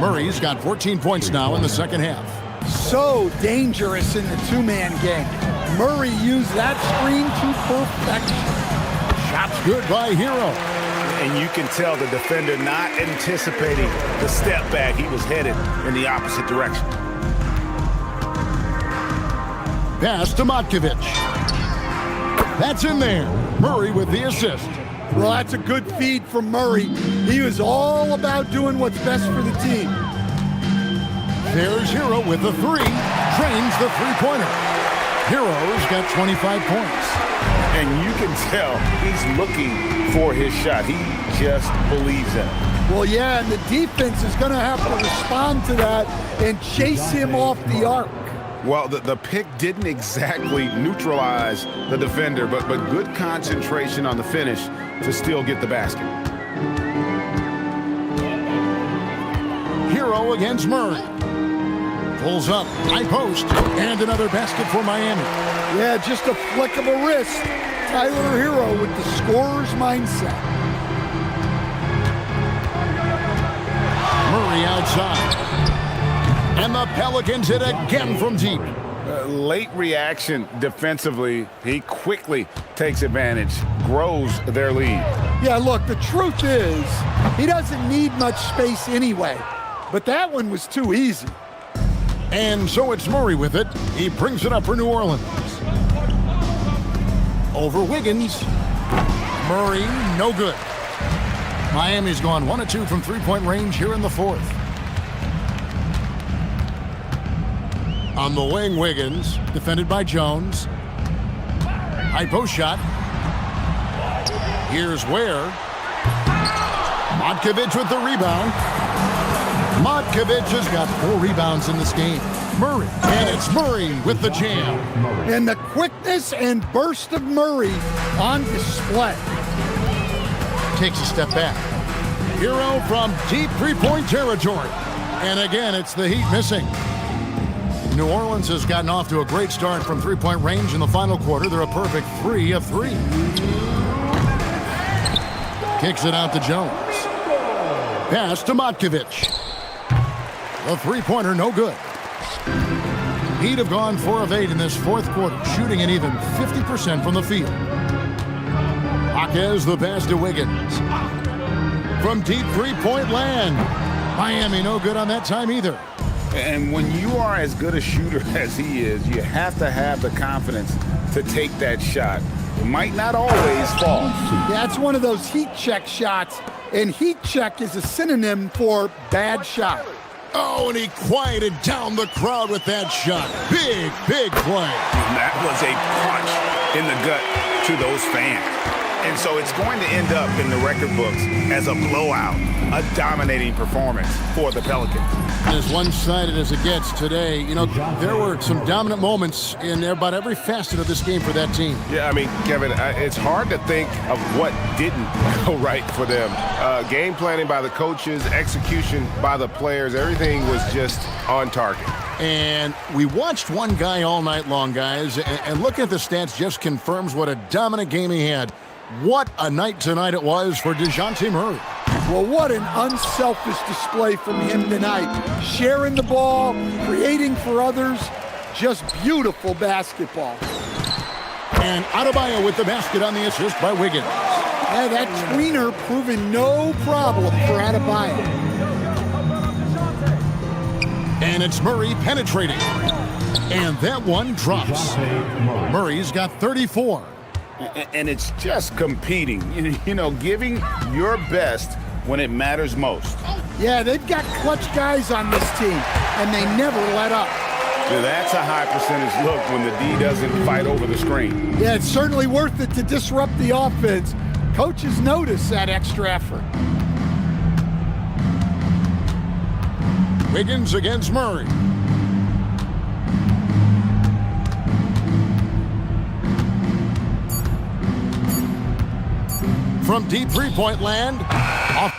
Murray's got 14 points now in the second half. So dangerous in the two-man game. Murray used that screen to perfection. Shot's good by Hero. And you can tell the defender not anticipating the step back. He was headed in the opposite direction. Pass to Matkovic. That's in there. Murray with the assist. Well, that's a good feed from Murray. He was all about doing what's best for the team. There's Hero with the 3. Drains the three-pointer. Hero's got 25 points. And you can tell he's looking for his shot. He just believes in it. Well, yeah, and the defense is going to have to respond to that and chase him off the arc. Well, the pick didn't exactly neutralize the defender, but good concentration on the finish to still get the basket. Hero against Murray. Pulls up, high post, and another basket for Miami. Yeah, just a flick of a wrist. Tyler Hero with the scorer's mindset. Murray outside. And the Pelicans hit again from deep. Late reaction defensively. He quickly takes advantage, grows their lead. Yeah, look, the truth is, he doesn't need much space anyway. But that one was too easy. And so it's Murray with it. He brings it up for New Orleans. Over Wiggins. Murray, no good. Miami's gone 1 of 2 from three-point range here in the 4th. On the wing, Wiggins, defended by Jones. High post shot. Here's Ware. Matkovic with the rebound. Matkovic has got 4 rebounds in this game. Murray, and it's Murray with the jam. And the quickness and burst of Murray on display. Takes a step back. Hero from deep three-point territory. And again, it's the Heat missing. New Orleans has gotten off to a great start from three-point range in the final quarter. They're a perfect 3 of 3. Kicks it out to Jones. Pass to Matkovic. The three-pointer, no good. Heat have gone 4 of 8 in this 4th quarter, shooting an even 50% from the field. Jaquez the pass to Wiggins. From deep three-point land. Miami no good on that time either. And when you are as good a shooter as he is, you have to have the confidence to take that shot. It might not always fall. That's one of those heat check shots, and heat check is a synonym for bad shot. Oh, and he quieted down the crowd with that shot. Big, big play. That was a punch in the gut to those fans. And so it's going to end up in the record books as a blowout, a dominating performance for the Pelicans. As one-sided as it gets today, you know, there were some dominant moments in about every facet of this game for that team. Yeah, I mean, Kevin, it's hard to think of what didn't go right for them. Game planning by the coaches, execution by the players, everything was just on target. And we watched one guy all night long, guys, and looking at the stats just confirms what a dominant game he had. What a night tonight it was for DeJounte Murray. Well, what an unselfish display from him tonight. Sharing the ball, creating for others, just beautiful basketball. And Adebayo with the basket on the assist by Wiggins. Yeah, that tweener proving no problem for Adebayo. And it's Murray penetrating. And that one drops. Murray's got 34. And it's just competing, you know, giving your best when it matters most. Yeah, they've got clutch guys on this team, and they never let up. Yeah, that's a high percentage look when the D doesn't fight over the screen. Yeah, it's certainly worth it to disrupt the offense. Coaches notice that extra effort. Wiggins against Murray. From deep three-point land, off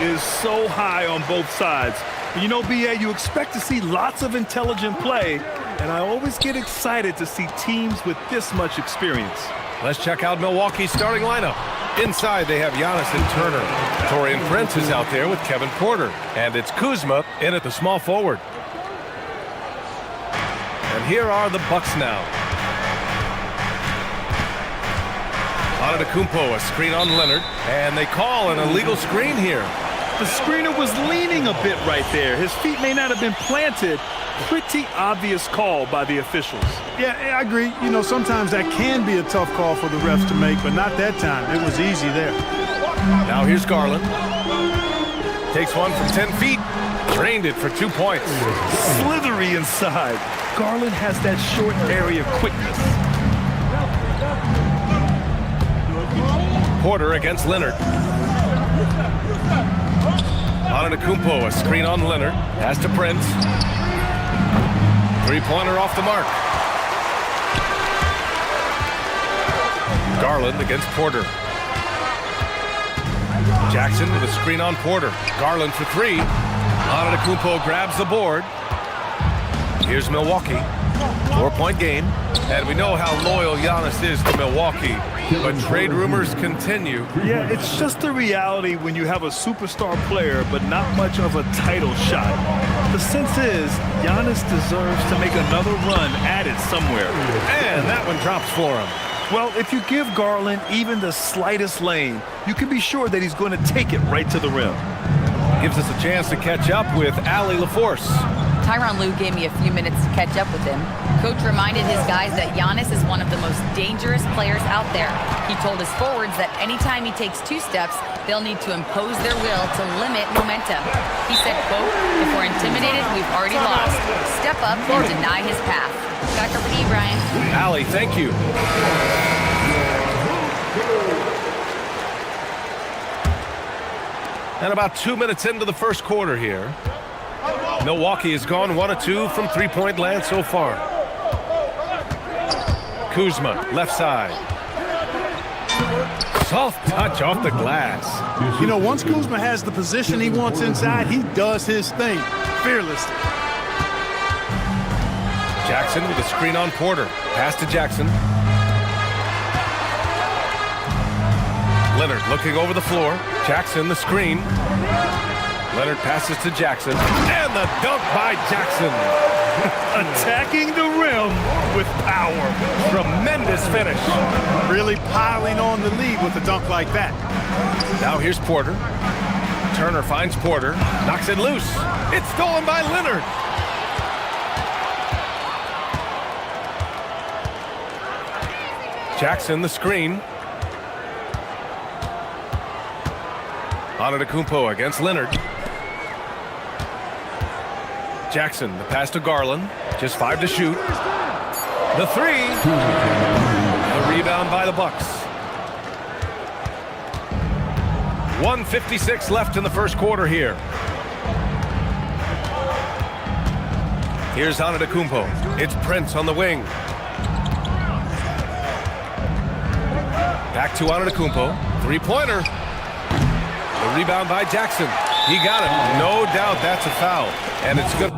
is so high on both sides. And you know, BA, you expect to see lots of intelligent play, and I always get excited to see teams with this much experience. Let's check out Milwaukee's starting lineup. Inside, they have Giannis and Turner. Torian Prince is out there with Kevin Porter. And it's Kuzma in at the small forward. And here are the Bucks now. Antetokounmpo, a screen on Leonard. And they call an illegal screen here. The screener was leaning a bit right there. His feet may not have been planted. Pretty obvious call by the officials. Yeah, I agree. You know, sometimes that can be a tough call for the refs to make, but not that time. It was easy there. Now here's Garland. Takes one from 10 feet. Drained it for 2 points. Slithery inside. Garland has that short area quickness. Porter against Leonard. Antetokounmpo, a screen on Leonard. Pass to Prince. Three-pointer off the mark. Garland against Porter. Jackson with a screen on Porter. Garland for three. Antetokounmpo grabs the board. Here's Milwaukee. 4-point game. And we know how loyal Giannis is to Milwaukee. But trade rumors continue. Yeah, it's just the reality when you have a superstar player, but not much of a title shot. The sense is, Giannis deserves to make another run at it somewhere. And that one drops for him. Well, if you give Garland even the slightest lane, you can be sure that he's going to take it right to the rim. Gives us a chance to catch up with Allie LaForce. Tyronn Lue gave me a few minutes to catch up with him. Coach reminded his guys that Giannis is one of the most dangerous players out there. He told his forwards that anytime he takes 2 steps, they'll need to impose their will to limit momentum. He said, quote, "If we're intimidated, we've already lost. Step up and deny his path." Back over to you, Brian. Allie, thank you. And about 2 minutes into the first quarter here. Milwaukee has gone 1 of 2 from three-point land so far. Kuzma, left side. Soft touch off the glass. You know, once Kuzma has the position he wants inside, he does his thing fearlessly. Jackson with a screen on Porter. Pass to Jackson. Leonard looking over the floor. Jackson the screen. Leonard passes to Jackson. And the dunk by Jackson. Attacking the rim with power. Tremendous finish. Really piling on the lead with a dunk like that. Now here's Porter. Turner finds Porter. Knocks it loose. It's stolen by Leonard. Jackson the screen. Antetokounmpo against Leonard. Jackson, the pass to Garland. Just 5 to shoot. The three. The rebound by the Bucks. 1:56 left in the first quarter here. Here's Antetokounmpo. It's Prince on the wing. Back to Antetokounmpo. Three-pointer. The rebound by Jackson. He got it. No doubt that's a foul. And it's good.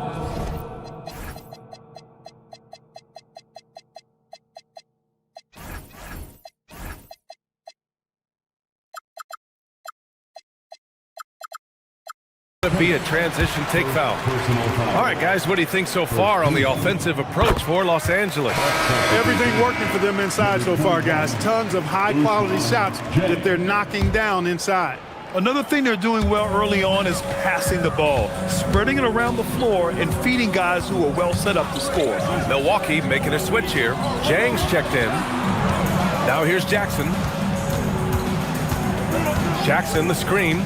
Be a transition take foul. All right, guys, what do you think so far on the offensive approach for Los Angeles? Everything working for them inside so far, guys. Tons of high-quality shots that they're knocking down inside. Another thing they're doing well early on is passing the ball, spreading it around the floor and feeding guys who are well set up to score. Milwaukee making a switch here. Jang's checked in. Now here's Jackson. Jackson, the screen.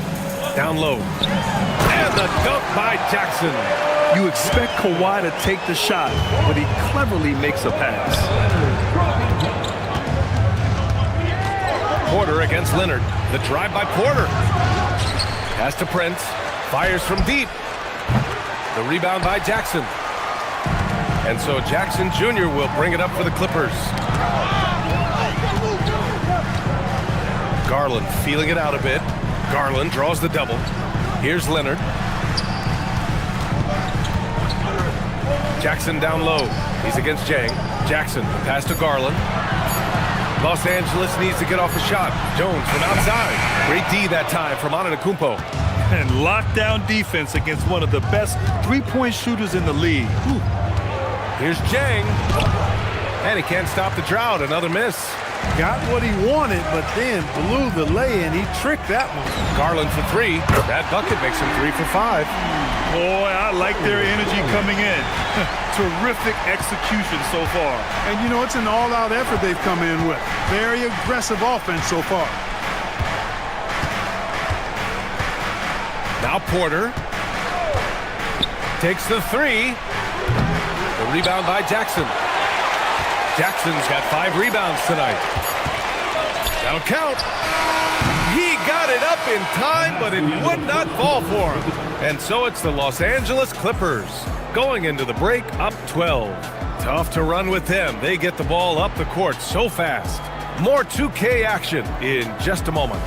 Down low. And the dunk by Jackson. You expect Kawhi to take the shot, but he cleverly makes a pass. Porter against Leonard. The drive by Porter. Pass to Prince. Fires from deep. The rebound by Jackson. And so Jackson Jr. will bring it up for the Clippers. Garland feeling it out a bit. Garland draws the double. Here's Leonard. Jackson down low. He's against Jang. Jackson, pass to Garland. Los Angeles needs to get off a shot. Jones from outside. Great D that time from Antetokounmpo. And lockdown defense against one of the best three-point shooters in the league. Whew. Here's Jang. And he can't stop the drought. Another miss. Got what he wanted, but then blew the lay-in. He tricked that one. Garland for three. That bucket makes him 3 for 5. Boy, I like their energy coming in. Terrific execution so far. And, you know, it's an all-out effort they've come in with. Very aggressive offense so far. Now Porter takes the three. The rebound by Jackson. Jackson's got 5 rebounds tonight. That'll count. He got it up in time, but it would not fall for him. And so it's the Los Angeles Clippers going into the break up 12. Tough to run with them. They get the ball up the court so fast. More 2K action in just a moment.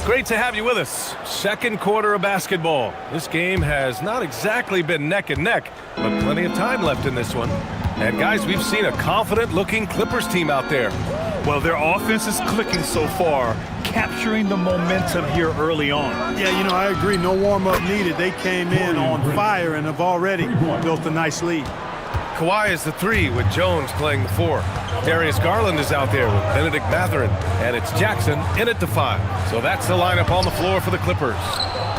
Great to have you with us. Second quarter of basketball. This game has not exactly been neck and neck, but plenty of time left in this one. And guys, we've seen a confident-looking Clippers team out there. Well, their offense is clicking so far, capturing the momentum here early on. Yeah, you know, I agree. No warm-up needed. They came in on fire and have already built a nice lead. Kawhi is the 3 with Jones playing the 4. Darius Garland is out there with Benedict Mathurin, and it's Jackson in at the 5. So that's the lineup on the floor for the Clippers.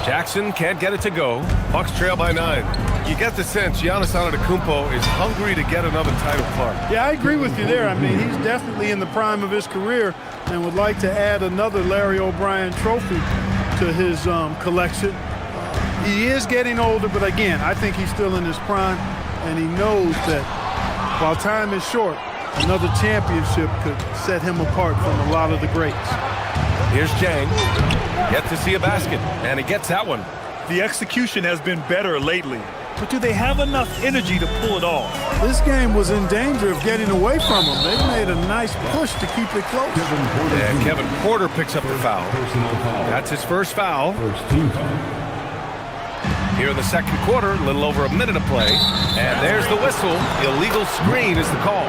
Jackson can't get it to go. Bucks trail by 9. You get the sense Giannis Antetokounmpo is hungry to get another title card. Yeah, I agree with you there. I mean, he's definitely in the prime of his career and would like to add another Larry O'Brien trophy to his collection. He is getting older, but again, I think he's still in his prime. And he knows that while time is short, another championship could set him apart from a lot of the greats. Here's Jang. Gets to see a basket, and he gets that one. The execution has been better lately, but do they have enough energy to pull it off? This game was in danger of getting away from them. They made a nice push to keep it close. And Kevin Porter picks up the foul. That's his first foul. Here in the second quarter, a little over a minute of play. And there's the whistle. Illegal screen is the call.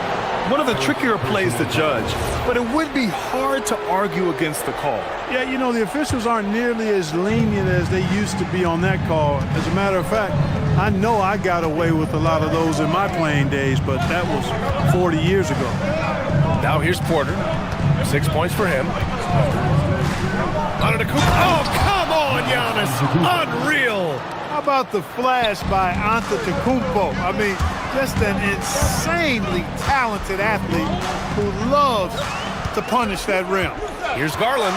One of the trickier plays to judge, but it would be hard to argue against the call. Yeah, you know, the officials aren't nearly as lenient as they used to be on that call. As a matter of fact, I know I got away with a lot of those in my playing days, but that was 40 years ago. Now here's Porter. 6 points for him. Oh, come on, Giannis. Unreal. How about the flash by Antetokounmpo? I mean, just an insanely talented athlete who loves to punish that rim. Here's Garland.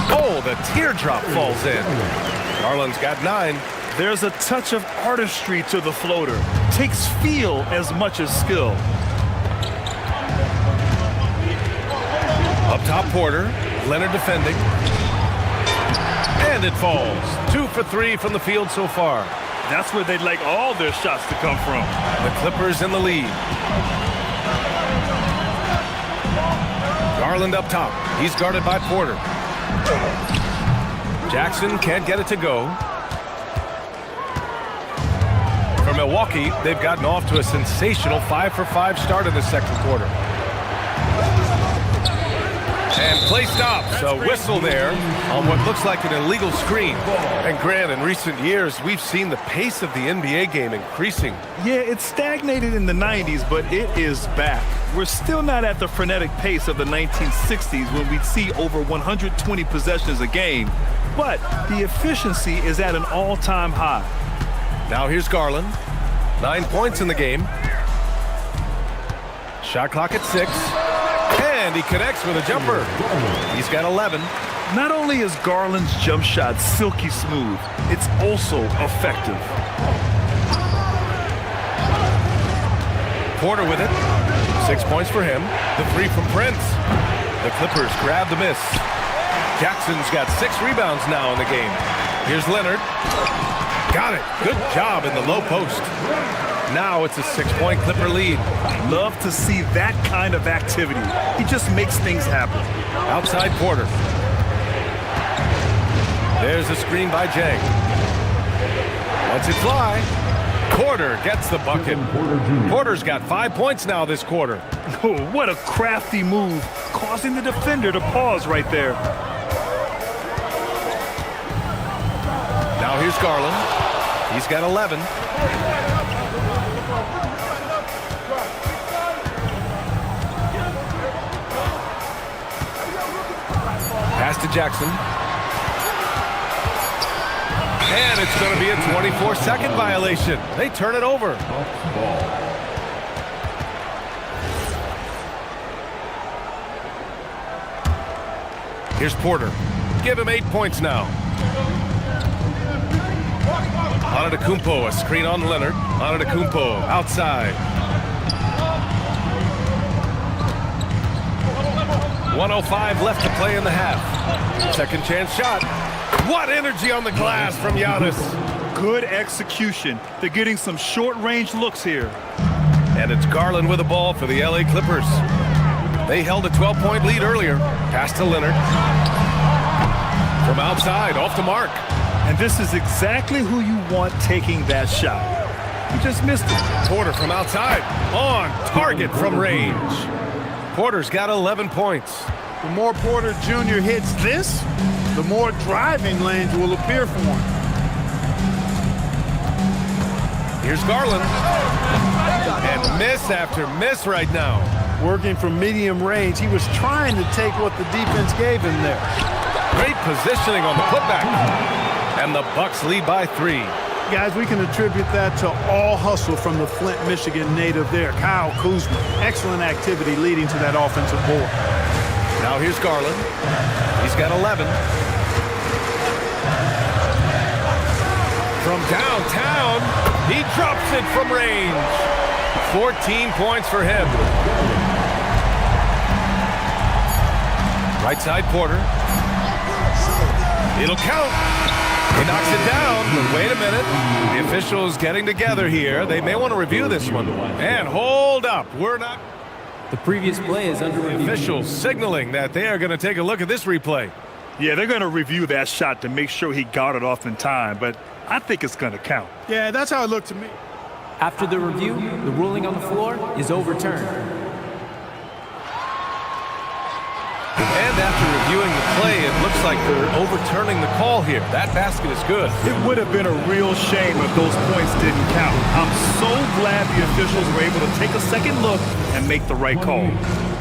Oh, the teardrop falls in. Garland's got 9. There's a touch of artistry to the floater. Takes feel as much as skill. Up top, Porter. Leonard defending. And it falls. 2 for 3 from the field so far. That's where they'd like all their shots to come from. The Clippers in the lead. Garland up top. He's guarded by Porter. Jackson can't get it to go. For Milwaukee, they've gotten off to a sensational 5 for 5 start in the second quarter. And play stops. A whistle there on what looks like an illegal screen. And Grant, in recent years, we've seen the pace of the NBA game increasing. Yeah, it stagnated in the 90s, but it is back. We're still not at the frenetic pace of the 1960s when we'd see over 120 possessions a game. But the efficiency is at an all-time high. Now here's Garland. 9 points in the game. Shot clock at 6. And he connects with a jumper. He's got 11. Not only is Garland's jump shot silky smooth, it's also effective. Porter with it. 6 points for him. The 3 from Prince. The Clippers grab the miss. Jackson's got 6 rebounds now in the game. Here's Leonard. Got it. Good job in the low post. Now it's a 6-point Clipper lead. Love to see that kind of activity. He just makes things happen. Outside Porter. There's a screen by Jang. Lets it fly. Porter gets the bucket. Porter's got 5 points now this quarter. Oh, what a crafty move, causing the defender to pause right there. Now here's Garland. He's got 11. Pass to Jackson. And it's going to be a 24-second violation. They turn it over. Here's Porter. Give him 8 points now. Antetokounmpo, a screen on Leonard. Antetokounmpo outside. 1:05 left to play in the half. Second chance shot. What energy on the glass from Giannis. Good execution. They're getting some short-range looks here. And it's Garland with the ball for the LA Clippers. They held a 12-point lead earlier. Pass to Leonard. From outside, off the mark. And this is exactly who you want taking that shot. He just missed it. Porter from outside. On target from range. Porter's got 11 points. The more Porter Jr. hits this, the more driving lanes will appear for him. Here's Garland. And miss after miss right now. Working from medium range, he was trying to take what the defense gave him there. Great positioning on the putback. And the Bucks lead by 3. Guys, we can attribute that to all hustle from the Flint, Michigan native there, Kyle Kuzma. Excellent activity leading to that offensive board. Now here's Garland. He's got 11. From downtown, he drops it from range. 14 points for him. Right side Porter. It'll count. He knocks it down, but wait a minute. The officials getting together here. They may want to review this one. And hold up. We're not. The previous play is under review. Officials signaling that they are going to take a look at this replay. Yeah, they're going to review that shot to make sure he got it off in time, but I think it's going to count. Yeah, that's how it looked to me. After the review, the ruling on the floor is overturned. And after reviewing the play, it looks like they're overturning the call here. That basket is good. It would have been a real shame if those points didn't count. I'm so glad the officials were able to take a second look and make the right call.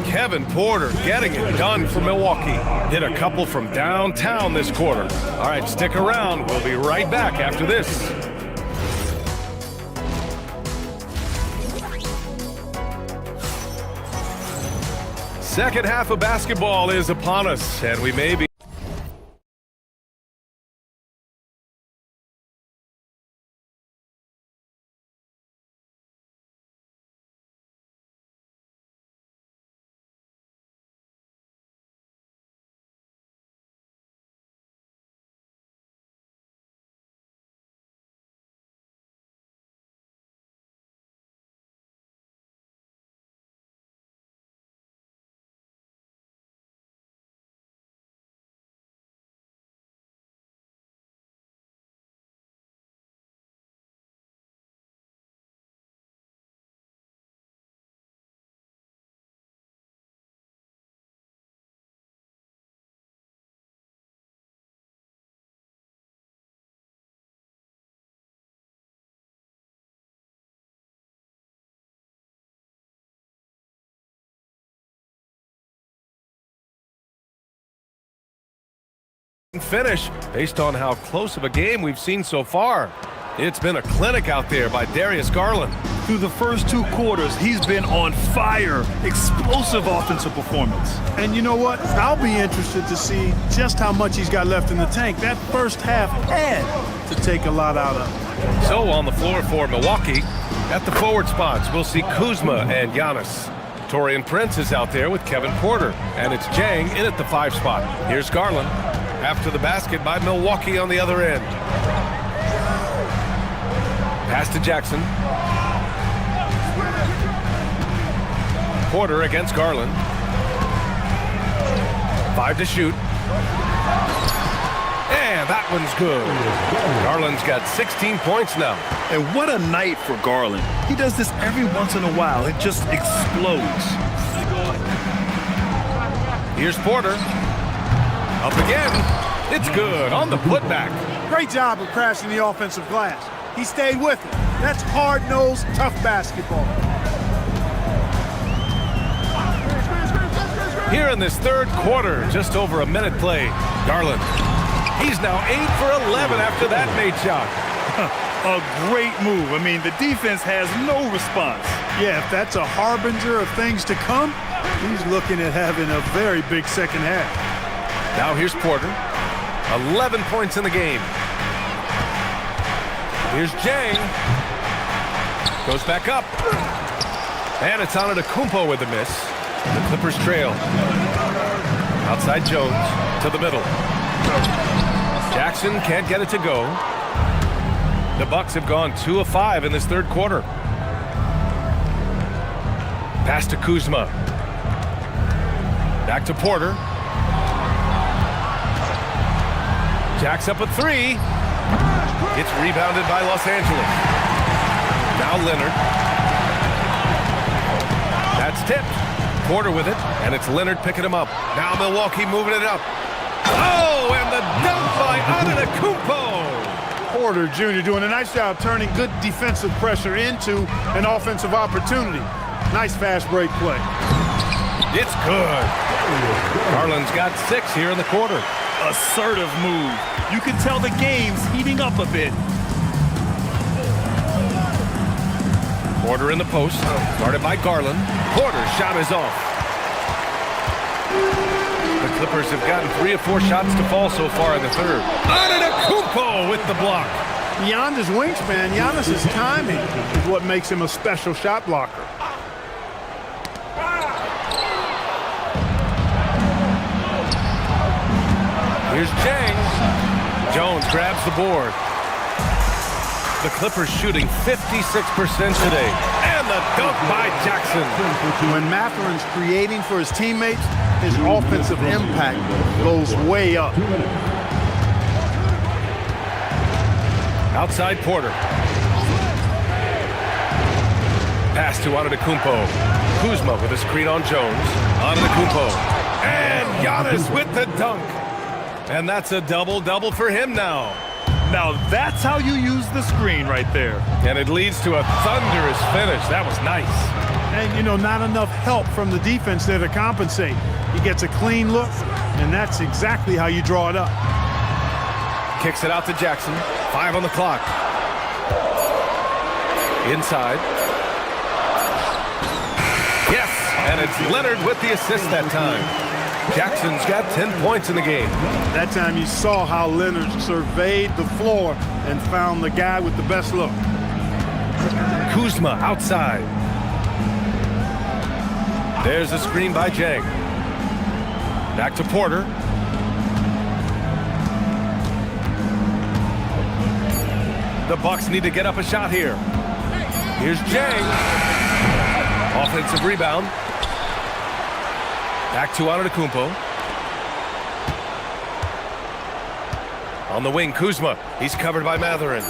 Kevin Porter getting it done for Milwaukee. Hit a couple from downtown this quarter. All right, stick around. We'll be right back after this. Second half of basketball is upon us, and we may be finish based on how close of a game we've seen so far. It's been a clinic out there by Darius Garland. Through the first 2 quarters, he's been on fire. Explosive offensive performance. And you know what? I'll be interested to see just how much he's got left in the tank. That first half had to take a lot out of him. So on the floor for Milwaukee, at the forward spots, we'll see Kuzma and Giannis. Taurean Prince is out there with Kevin Porter, and it's Jang in at the 5 spot. Here's Garland after the basket by Milwaukee on the other end. Pass to Jackson. Porter against Garland. 5 to shoot. And that one's good. Garland's got 16 points now. And what a night for Garland. He does this every once in a while. It just explodes. Here's Porter. Up again. It's good on the putback. Great job of crashing the offensive glass. He stayed with it. That's hard-nosed, tough basketball. Here in this third quarter, just over a minute played. Garland. He's now 8 for 11 after that made shot. A great move. I mean, the defense has no response. Yeah, if that's a harbinger of things to come, he's looking at having a very big second half. Now here's Porter. 11 points in the game. Here's Jang. Goes back up. And it's on to Kumpo with the miss. The Clippers trail. Outside Jones to the middle. Jackson can't get it to go. The Bucks have gone 2 of 5 in this third quarter. Pass to Kuzma. Back to Porter. Jacks up a 3. It's rebounded by Los Angeles. Now Leonard. That's tipped. Porter with it, and it's Leonard picking him up. Now Milwaukee moving it up. Oh, and the dunk by Antetokounmpo. Porter Jr. doing a nice job turning good defensive pressure into an offensive opportunity. Nice fast break play. It's good. Garland's got 6 here in the quarter. Assertive move. You can tell the game's heating up a bit. Porter in the post, guarded by Garland. Porter's shot is off. The Clippers have gotten 3 or 4 shots to fall so far in the third. Antetokounmpo with the block. Beyond his wingspan, Giannis's timing is what makes him a special shot blocker. Here's Jang. Jones grabs the board. The Clippers shooting 56% today. And the dunk by Jackson. When Matherin's creating for his teammates, his offensive impact goes way up. Outside Porter. Pass to Antetokounmpo. Kuzma with a screen on Jones. Antetokounmpo. And Giannis with the dunk. And that's a double-double for him now. Now that's how you use the screen right there. And it leads to a thunderous finish. That was nice. And, you know, not enough help from the defense there to compensate. He gets a clean look, and that's exactly how you draw it up. Kicks it out to Jackson. 5 on the clock. Inside. Yes, and it's Leonard with the assist that time. Jackson's got 10 points in the game. That time you saw how Leonard surveyed the floor and found the guy with the best look. Kuzma outside. There's a screen by Jang. Back to Porter. The Bucks need to get up a shot here. Here's Jang. Offensive rebound. Back to Antetokounmpo. On the wing, Kuzma. He's covered by Matherin.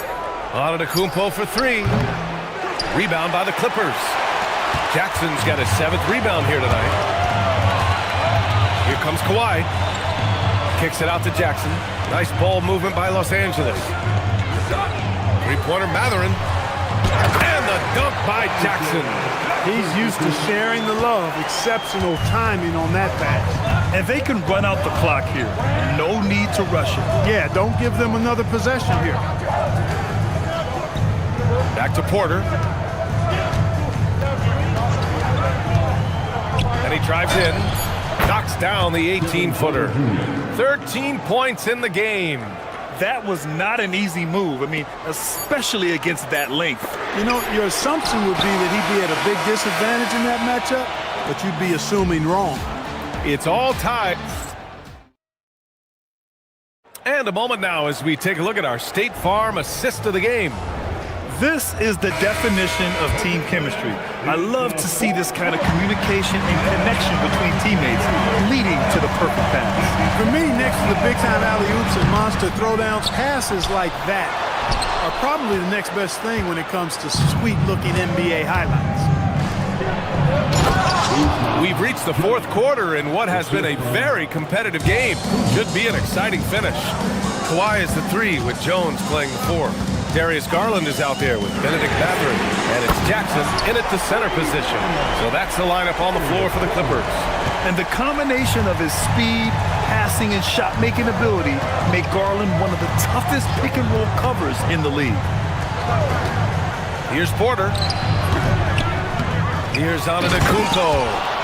Antetokounmpo for 3. Rebound by the Clippers. Jackson's got his 7th rebound here tonight. Here comes Kawhi. Kicks it out to Jackson. Nice ball movement by Los Angeles. Three-pointer Matherin. And the dunk by Jackson. He's used to sharing the love. Exceptional timing on that pass. And they can run out the clock here. No need to rush it. Yeah, don't give them another possession here. Back to Porter. And he drives in. Knocks down the 18-footer. 13 points in the game. That was not an easy move. I mean, especially against that length. You know, your assumption would be that he'd be at a big disadvantage in that matchup, but you'd be assuming wrong. It's all tied. And a moment now as we take a look at our State Farm assist of the game. This is the definition of team chemistry. I love to see this kind of communication and connection between teammates leading to the perfect pass. For me, next to the big-time alley-oops and monster throwdowns, passes like that are probably the next best thing when it comes to sweet-looking NBA highlights. We've reached the fourth quarter in what has been a very competitive game. Should be an exciting finish. Kawhi is the 3 with Jones playing the 4. Darius Garland is out there with Benedict Mathurin, and it's Jackson in at the center position. So that's the lineup on the floor for the Clippers. And the combination of his speed, passing, and shot-making ability make Garland one of the toughest pick-and-roll covers in the league. Here's Porter. Here's Antetokounmpo.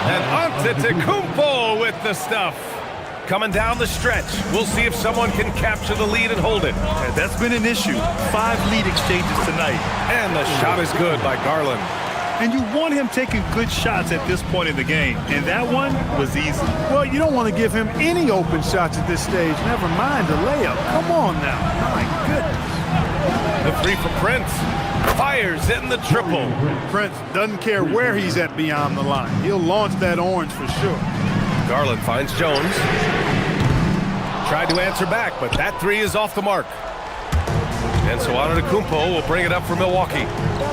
And Antetokounmpo with the stuff. Coming down the stretch. We'll see if someone can capture the lead and hold it. And that's been an issue. 5 lead exchanges tonight. And the shot is good by Garland. And you want him taking good shots at this point in the game. And that one was easy. Well, you don't want to give him any open shots at this stage. Never mind a layup. Come on now. My goodness. The 3 for Prince. Fires in the triple. Prince doesn't care where he's at beyond the line. He'll launch that orange for sure. Garland finds Jones. Tried to answer back, but that 3 is off the mark. And so Antetokounmpo will bring it up for Milwaukee.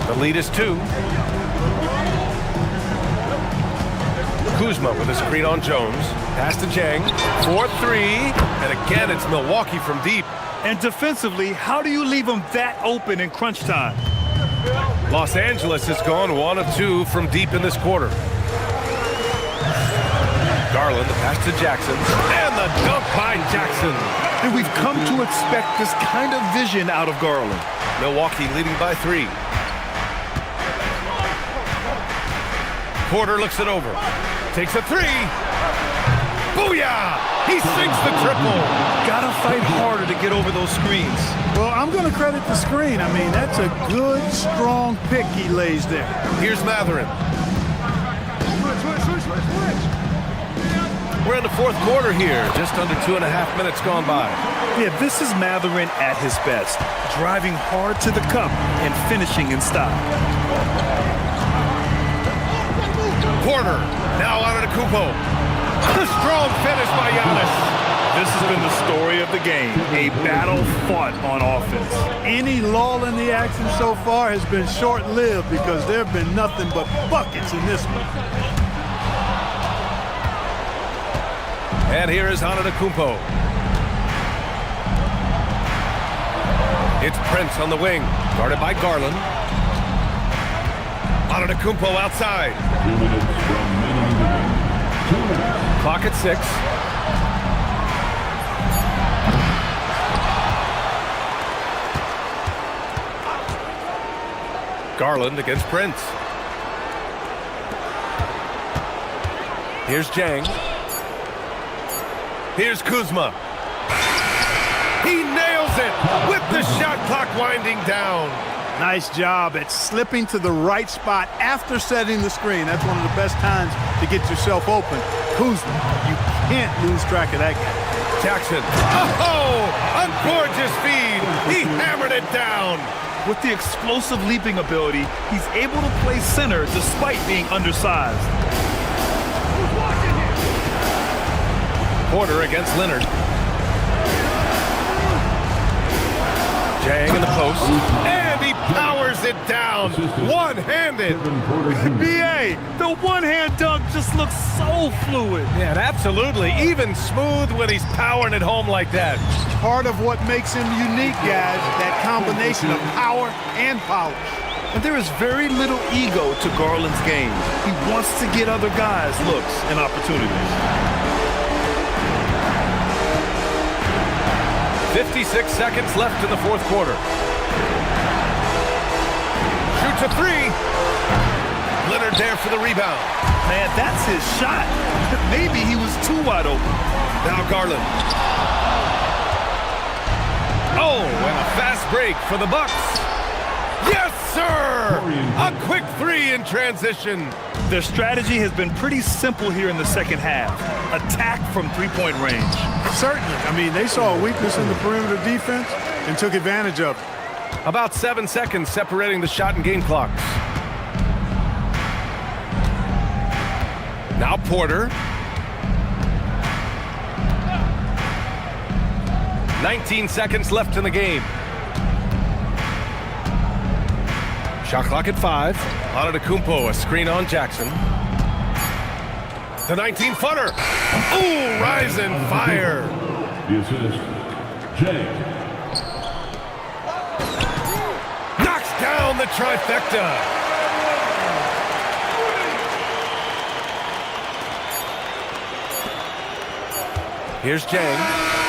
The lead is 2. Kuzma with a screen on Jones. Pass to Jang. 4-3. And again, it's Milwaukee from deep. And defensively, how do you leave them that open in crunch time? Los Angeles has gone 1 of 2 from deep in this quarter. Garland, the pass to Jackson, and the dunk by Jackson. And we've come to expect this kind of vision out of Garland. Milwaukee leading by 3. Porter looks it over. Takes a 3. Booyah! He sinks the triple. Gotta fight harder to get over those screens. Well, I'm going to credit the screen. I mean, that's a good, strong pick he lays there. Here's Mathurin. We're in the fourth quarter here, just under 2.5 minutes gone by. Yeah, this is Mathurin at his best, driving hard to the cup and finishing in style. Porter, now out of the Antetokounmpo. The strong finish by Giannis. This has been the story of the game, a battle fought on offense. Any lull in the action so far has been short-lived because there have been nothing but buckets in this one. And here is Antetokounmpo. It's Prince on the wing, guarded by Garland. Antetokounmpo outside. Clock at 6. Garland against Prince. Here's Jang. Here's Kuzma. He nails it with the shot clock winding down. Nice job at slipping to the right spot after setting the screen. That's one of the best times to get yourself open. Kuzma, you can't lose track of that guy. Jackson. Oh, a gorgeous feed. He hammered it down. With the explosive leaping ability, he's able to play center despite being undersized. Porter against Leonard. Jang in the post. And he powers it down. One-handed. BA, the one-hand dunk just looks so fluid. Yeah, absolutely. Even smooth when he's powering it home like that. Part of what makes him unique, guys, that combination of power and polish. And there is very little ego to Garland's game. He wants to get other guys looks and opportunities. 56 seconds left in the fourth quarter. Shoots a 3. Leonard there for the rebound. Man, that's his shot. Maybe he was too wide open. Now Garland. Oh, and a fast break for the Bucks. Yes, sir! A quick 3 in transition. Their strategy has been pretty simple here in the second half. Attack from three-point range. Certainly. I mean, they saw a weakness in the perimeter defense and took advantage of it. About 7 seconds separating the shot and game clocks. Now Porter. 19 seconds left in the game. Shot clock at 5. Antetokounmpo, a screen on Jackson. The 19-footer. Ooh, rise and fire. The assist, Jay. Knocks down the trifecta. Here's Jang.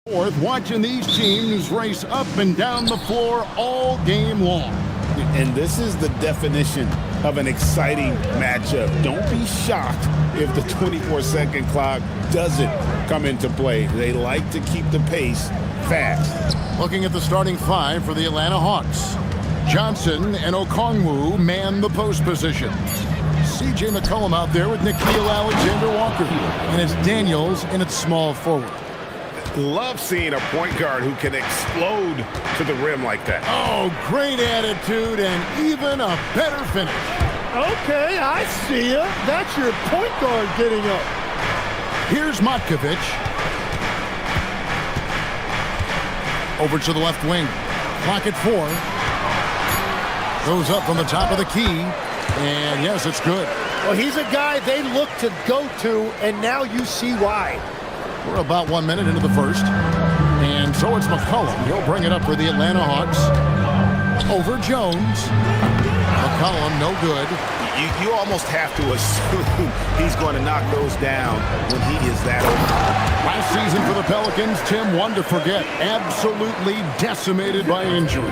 Fourth, watching these teams race up and down the floor all game long. And this is the definition of an exciting matchup. Don't be shocked if the 24-second clock doesn't come into play. They like to keep the pace fast. Looking at the starting five for the Atlanta Hawks. Johnson and Okongwu man the post position. C.J. McCollum out there with Nickeil Alexander-Walker. And it's Daniels in its small forward. Love seeing a point guard who can explode to the rim like that. Oh, great attitude and even a better finish. Okay, I see ya. That's your point guard getting up. Here's Matkovic. Over to the left wing. Clock at 4. Goes up from the top of the key. And yes, it's good. Well, he's a guy they look to go to, and now you see why. We're about 1 minute into the first. And so it's McCollum. He'll bring it up for the Atlanta Hawks. Over Jones. McCollum, no good. You almost have to assume he's going to knock those down when he is that open. Last season for the Pelicans, Tim, one to forget. Absolutely decimated by injury.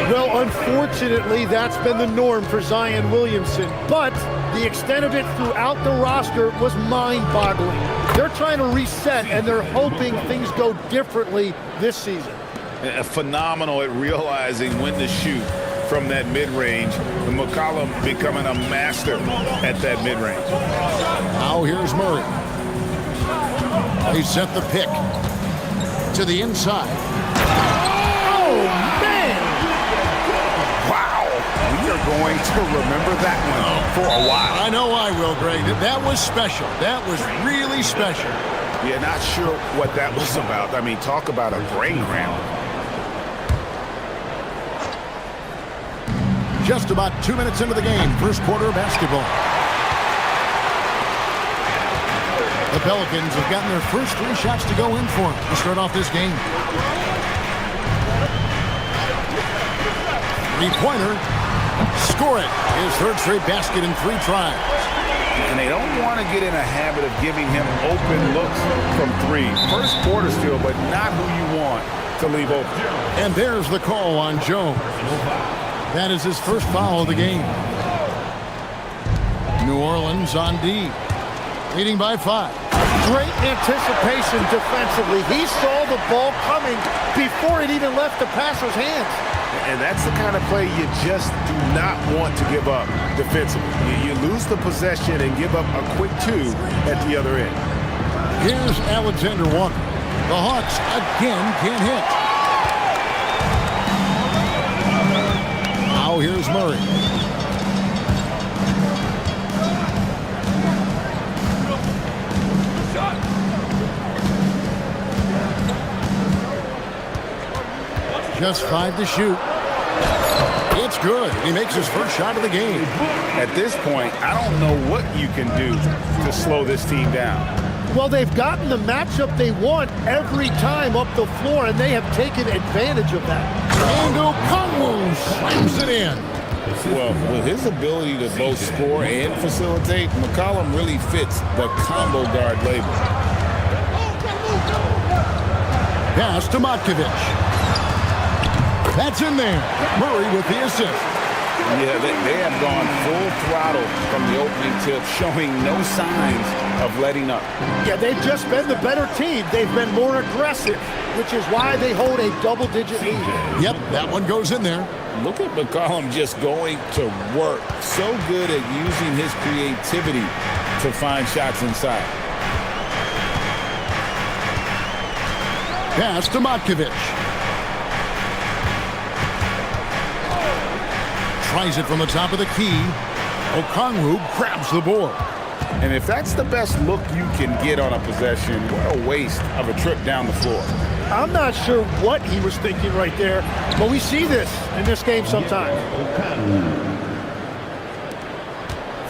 Well, unfortunately, that's been the norm for Zion Williamson. But the extent of it throughout the roster was mind-boggling. They're trying to reset, and they're hoping things go differently this season. Phenomenal at realizing when to shoot from that mid-range. McCollum becoming a master at that mid-range. Now here's Murray. They set the pick to the inside. Oh, man! Wow! We are going to remember that one for a while. I know I will, Greg. That was special. That was really special. Yeah, not sure what that was about. I mean, talk about a brain cramp. Just about 2 minutes into the game, first quarter of basketball. The Pelicans have gotten their first 3 shots to go in for them to start off this game. Three-pointer. Score it. His third straight basket in 3 tries. And they don't want to get in a habit of giving him open looks from 3. First quarter still, but not who you want to leave open. And there's the call on Jones. That is his first foul of the game. New Orleans on D. Leading by 5. Great anticipation defensively. He saw the ball coming before it even left the passer's hands. And that's the kind of play you just do not want to give up defensively. You lose the possession and give up a quick 2 at the other end. Here's Alexander Walker. The Hawks again can't hit. Now here's Murray. Just 5 to shoot. It's good. He makes his first shot of the game. At this point, I don't know what you can do to slow this team down. Well, they've gotten the matchup they want every time up the floor, and they have taken advantage of that. And Okongwu slams it in. Well, with his ability to both score and facilitate, McCollum really fits the combo guard label. Pass to Matkovic. That's in there. Murray with the assist. Yeah, they have gone full throttle from the opening tip, showing no signs of letting up. Yeah, they've just been the better team. They've been more aggressive, which is why they hold a double-digit lead. Yep, that one goes in there. Look at McCollum just going to work. So good at using his creativity to find shots inside. Pass to Matkovic. Tries it from the top of the key. Okongwu grabs the board. And if that's the best look you can get on a possession, what a waste of a trip down the floor. I'm not sure what he was thinking right there, but we see this in this game sometimes.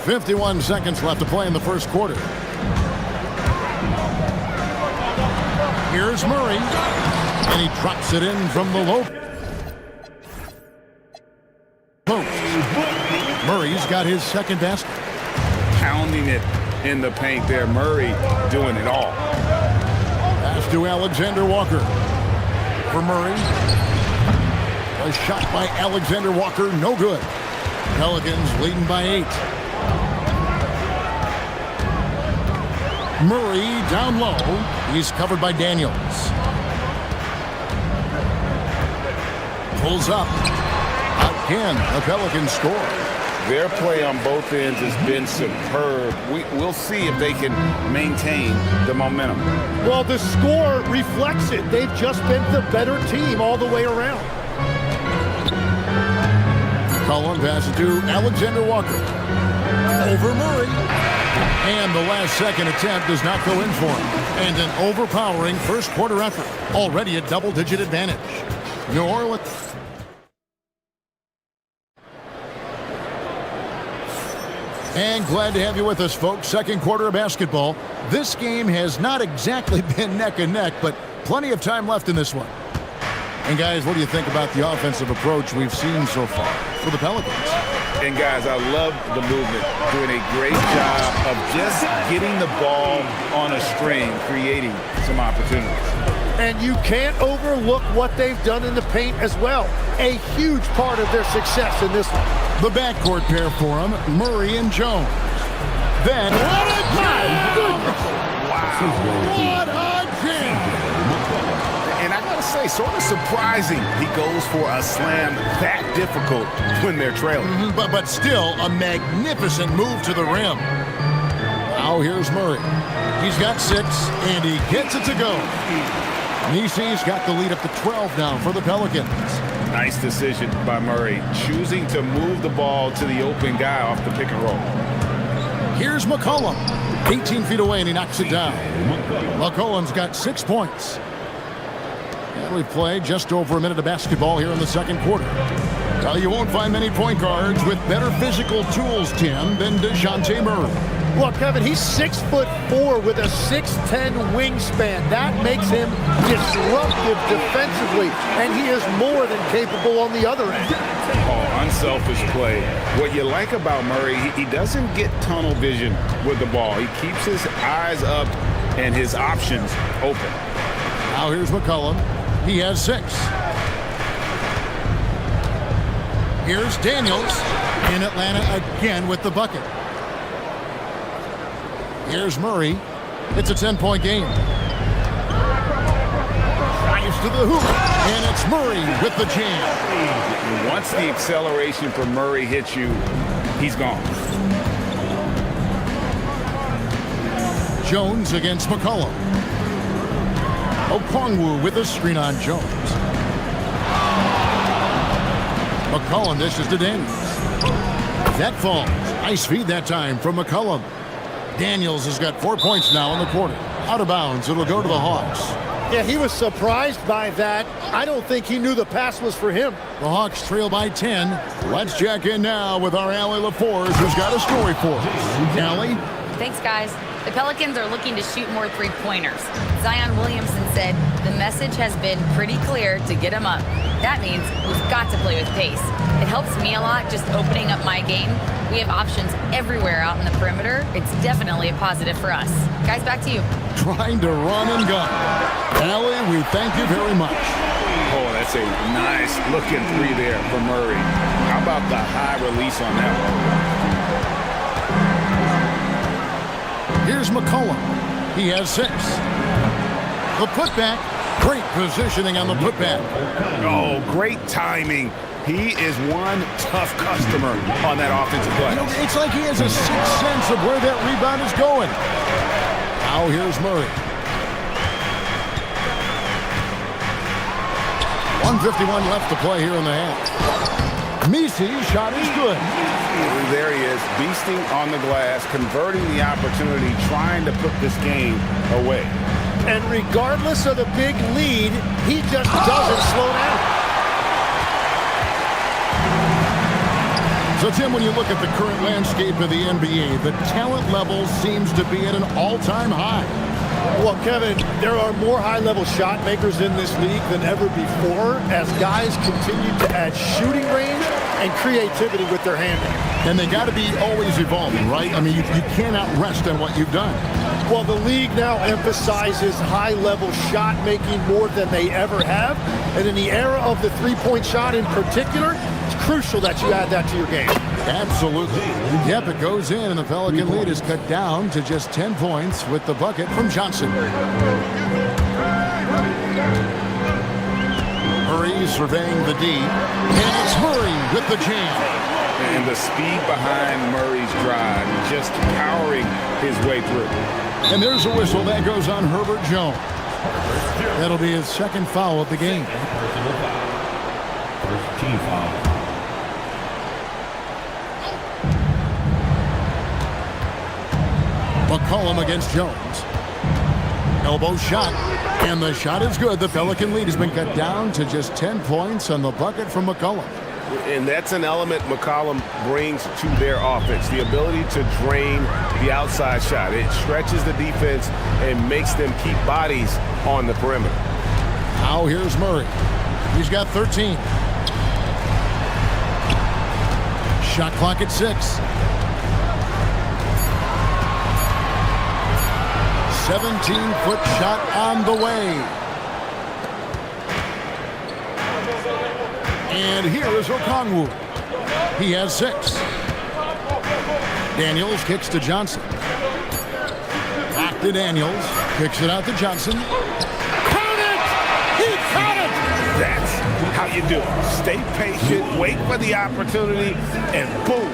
51 seconds left to play in the first quarter. Here's Murray. And he drops it in from the low post. Murray's got his second basket. Pounding it in the paint there. Murray doing it all. Pass to Alexander Walker. For Murray. A shot by Alexander Walker, no good. Pelicans leading by 8. Murray down low. He's covered by Daniels. Pulls up. Again, the Pelicans score. Their play on both ends has been superb. We'll see if they can maintain the momentum. Well, the score reflects it. They've just been the better team all the way around. Cullen passes to Alexander Walker. Over Murray. And the last second attempt does not go in for him. And an overpowering first quarter effort. Already a double-digit advantage. New Orleans. And glad to have you with us, folks. Second quarter of basketball. This game has not exactly been neck and neck, but plenty of time left in this one. And guys, what do you think about the offensive approach we've seen so far for the Pelicans? And guys, I love the movement. Doing a great job of just getting the ball on a string, creating some opportunities. And you can't overlook what they've done in the paint as well. A huge part of their success in this one. The backcourt pair for him, Murray and Jones. Then, what a jam! What a jam! And I gotta say, sort of surprising he goes for a slam that difficult when they're trailing. But still, a magnificent move to the rim. Now here's Murray. He's got 6, and he gets it to go. Nisi's got the lead up to 12 now for the Pelicans. Nice decision by Murray, choosing to move the ball to the open guy off the pick and roll. Here's McCollum, 18 feet away, and he knocks it down. McCollum's got 6 points. And we've played just over a minute of basketball here in the second quarter. Now, you won't find many point guards with better physical tools, Tim, than DeJounte Murray. Well, Kevin, he's 6'4" with a 6'10" wingspan. That makes him disruptive defensively, and he is more than capable on the other end. Oh, unselfish play. What you like about Murray, he doesn't get tunnel vision with the ball. He keeps his eyes up and his options open. Now here's McCollum. He has 6. Here's Daniels in Atlanta again with the bucket. Here's Murray. It's a 10-point game. Drives to the hoop, and it's Murray with the jam. Once the acceleration for Murray hits you, he's gone. Jones against McCollum. Okongwu with a screen on Jones. McCollum dishes to Daniels. That falls. Nice feed that time from McCollum. Daniels has got 4 points now in the quarter. Out of bounds, it'll go to the Hawks. Yeah, he was surprised by that. I don't think he knew the pass was for him. The Hawks trail by 10. Let's check in now with our Allie LaForce, who's got a story for us. Allie? Thanks, guys. The Pelicans are looking to shoot more three-pointers. Zion Williamson said the message has been pretty clear to get him up. That means we've got to play with pace. It helps me a lot just opening up my game. We have options everywhere out in the perimeter. It's definitely a positive for us. Guys, back to you. Trying to run and gun. Allie, we thank you very much. Oh, that's a nice looking 3 there for Murray. How about the high release on that one? Here's McCollum. He has 6. The putback. Great positioning on the putback. Oh, great timing. He is one tough customer on that offensive play. It's like he has a sixth sense of where that rebound is going. Now here's Murray. 1:51 left to play here in the half. Nisi's shot is good. There he is, beasting on the glass, converting the opportunity, trying to put this game away. And regardless of the big lead, he just doesn't slow down. So, Tim, when you look at the current landscape of the NBA, the talent level seems to be at an all-time high. Well, Kevin, there are more high-level shot makers in this league than ever before as guys continue to add shooting range and creativity with their handling. And they got to be always evolving, right? I mean, you cannot rest on what you've done. Well, the league now emphasizes high-level shot making more than they ever have. And in the era of the three-point shot in particular, it's crucial that you add that to your game. Absolutely. Yep, it goes in, and the Pelican lead is cut down to just 10 points with the bucket from Johnson. Murray surveying the D, and it's Murray with the jam. And the speed behind Murray's drive, just powering his way through. And there's a whistle that goes on Herbert Jones. That'll be his second foul of the game. First team foul. McCollum against Jones. Elbow shot, and the shot is good. The Pelican lead has been cut down to just 10 points on the bucket from McCollum. And that's an element McCollum brings to their offense, the ability to drain the outside shot. It stretches the defense and makes them keep bodies on the perimeter. Now here's Murray. He's got 13. Shot clock at 6. 17-foot shot on the way. And here is Okongwu. He has 6. Daniels kicks to Johnson. Back to Daniels. Kicks it out to Johnson. Count it! He caught it! That's how you do it. Stay patient, wait for the opportunity, and boom.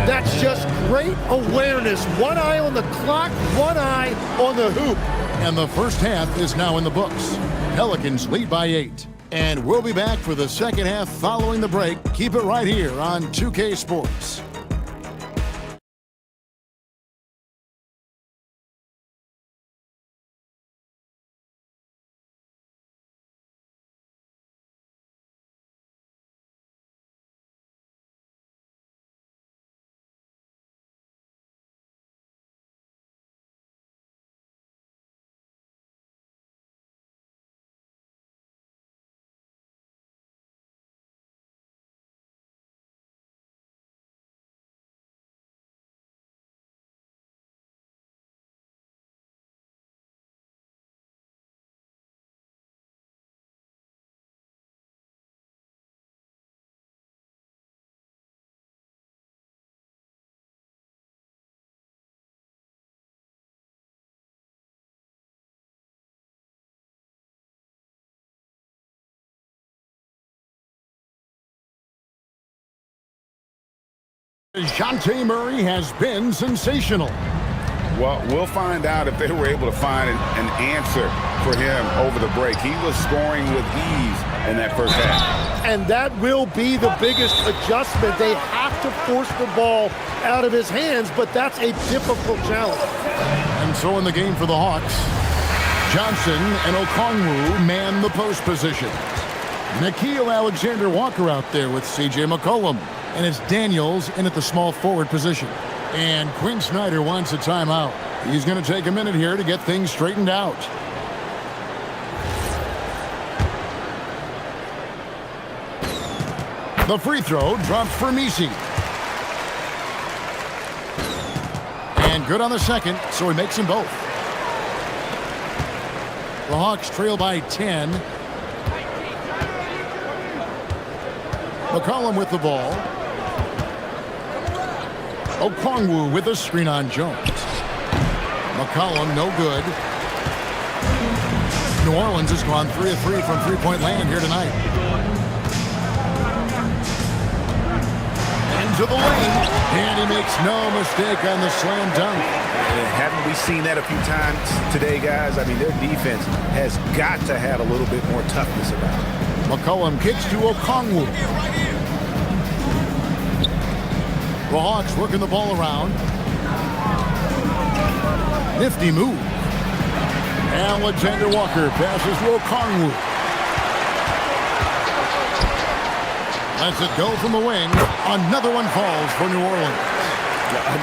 That's just great awareness. One eye on the clock, one eye on the hoop. And the first half is now in the books. Pelicans lead by 8. And we'll be back for the second half following the break. Keep it right here on 2K Sports. DeJounte Murray has been sensational. Well, we'll find out if they were able to find an answer for him over the break. He was scoring with ease in that first half. And that will be the biggest adjustment. They have to force the ball out of his hands, but that's a difficult challenge. And so in the game for the Hawks, Johnson and Okongwu man the post position. Nickeil Alexander-Walker out there with C.J. McCollum. And it's Daniels in at the small forward position. And Quinn Snyder wants a timeout. He's going to take a minute here to get things straightened out. The free throw drops for Misi. And good on the second, so he makes them both. The Hawks trail by 10. McCollum with the ball. Okongwu with a screen on Jones. McCollum, no good. New Orleans has gone 3 of 3 from three-point land here tonight. Into the lane, and he makes no mistake on the slam dunk. And haven't we seen that a few times today, guys? I mean, their defense has got to have a little bit more toughness about it. McCollum kicks to Okongwu. The Hawks working the ball around. Nifty move. Alexander Walker passes to Okongwu. Lets it go from the wing. Another one falls for New Orleans.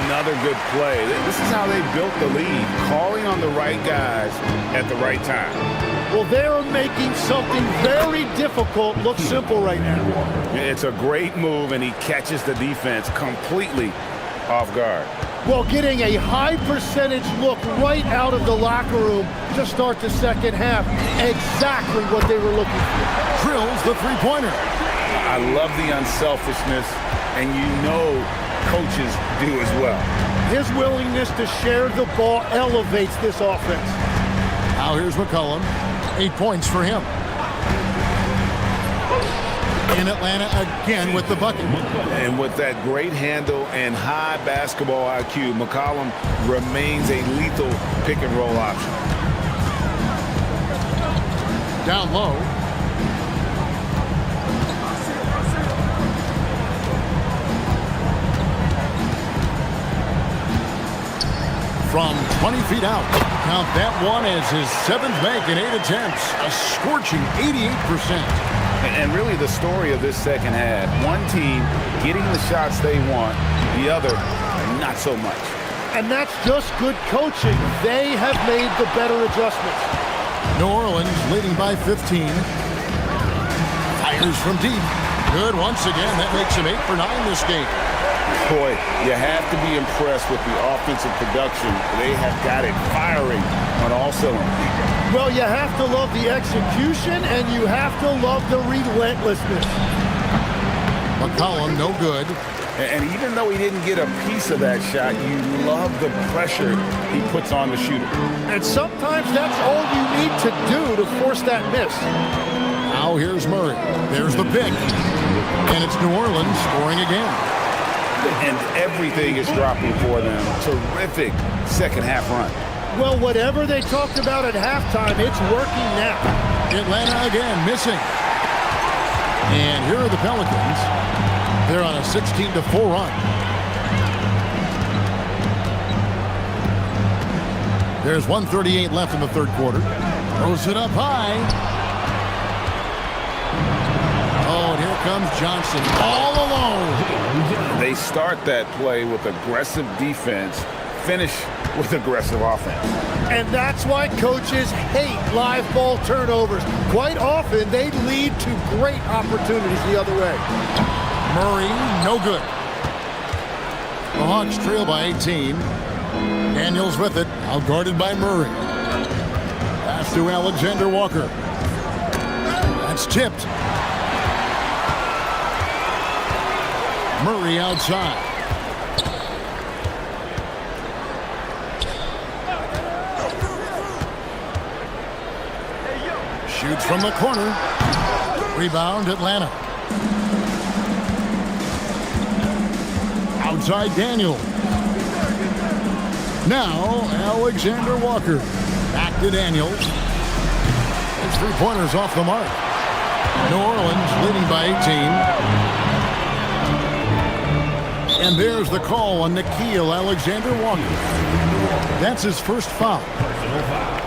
Another good play. This is how they built the lead, calling on the right guys at the right time. Well, they're making something very difficult look simple right now. It's a great move, and he catches the defense completely off guard. Well, getting a high percentage look right out of the locker room to start the second half. Exactly what they were looking for. Drills the three-pointer. I love the unselfishness, and you know coaches do as well. His willingness to share the ball elevates this offense. Now here's McCollum. 8 points for him. In Atlanta again with the bucket. And with that great handle and high basketball IQ, McCollum remains a lethal pick-and-roll option. Down low. From 20 feet out. Count that one as his 7th make in 8 attempts. A scorching 88%. And really the story of this second half, one team getting the shots they want, the other not so much. And that's just good coaching. They have made the better adjustments. New Orleans leading by 15. Fires from deep. Good once again. That makes him 8 for 9 this game. Boy, you have to be impressed with the offensive production. They have got it firing on all cylinders. Well, you have to love the execution, and you have to love the relentlessness. McCollum, no good. And even though he didn't get a piece of that shot, you love the pressure he puts on the shooter. And sometimes that's all you need to do to force that miss. Now here's Murray. There's the pick. And it's New Orleans scoring again. And everything is dropping for them. Terrific second half run. Well, whatever they talked about at halftime, it's working now. Atlanta again missing. And here are the Pelicans. They're on a 16-4 run. There's 1:38 left in the third quarter. Throws it up high. Oh, and here comes Johnson all alone. They start that play with aggressive defense, finish with aggressive offense. And that's why coaches hate live ball turnovers. Quite often, they lead to great opportunities the other way. Murray, no good. The Hawks trail by 18. Daniels with it, outguarded by Murray. Pass to Alexander Walker. That's tipped. Murray outside. Shoots from the corner. Rebound, Atlanta. Outside Daniel. Now Alexander Walker. Back to Daniels. His three-pointers off the mark. New Orleans leading by 18. And there's the call on Nickeil Alexander-Walker. That's his first foul. Personal foul.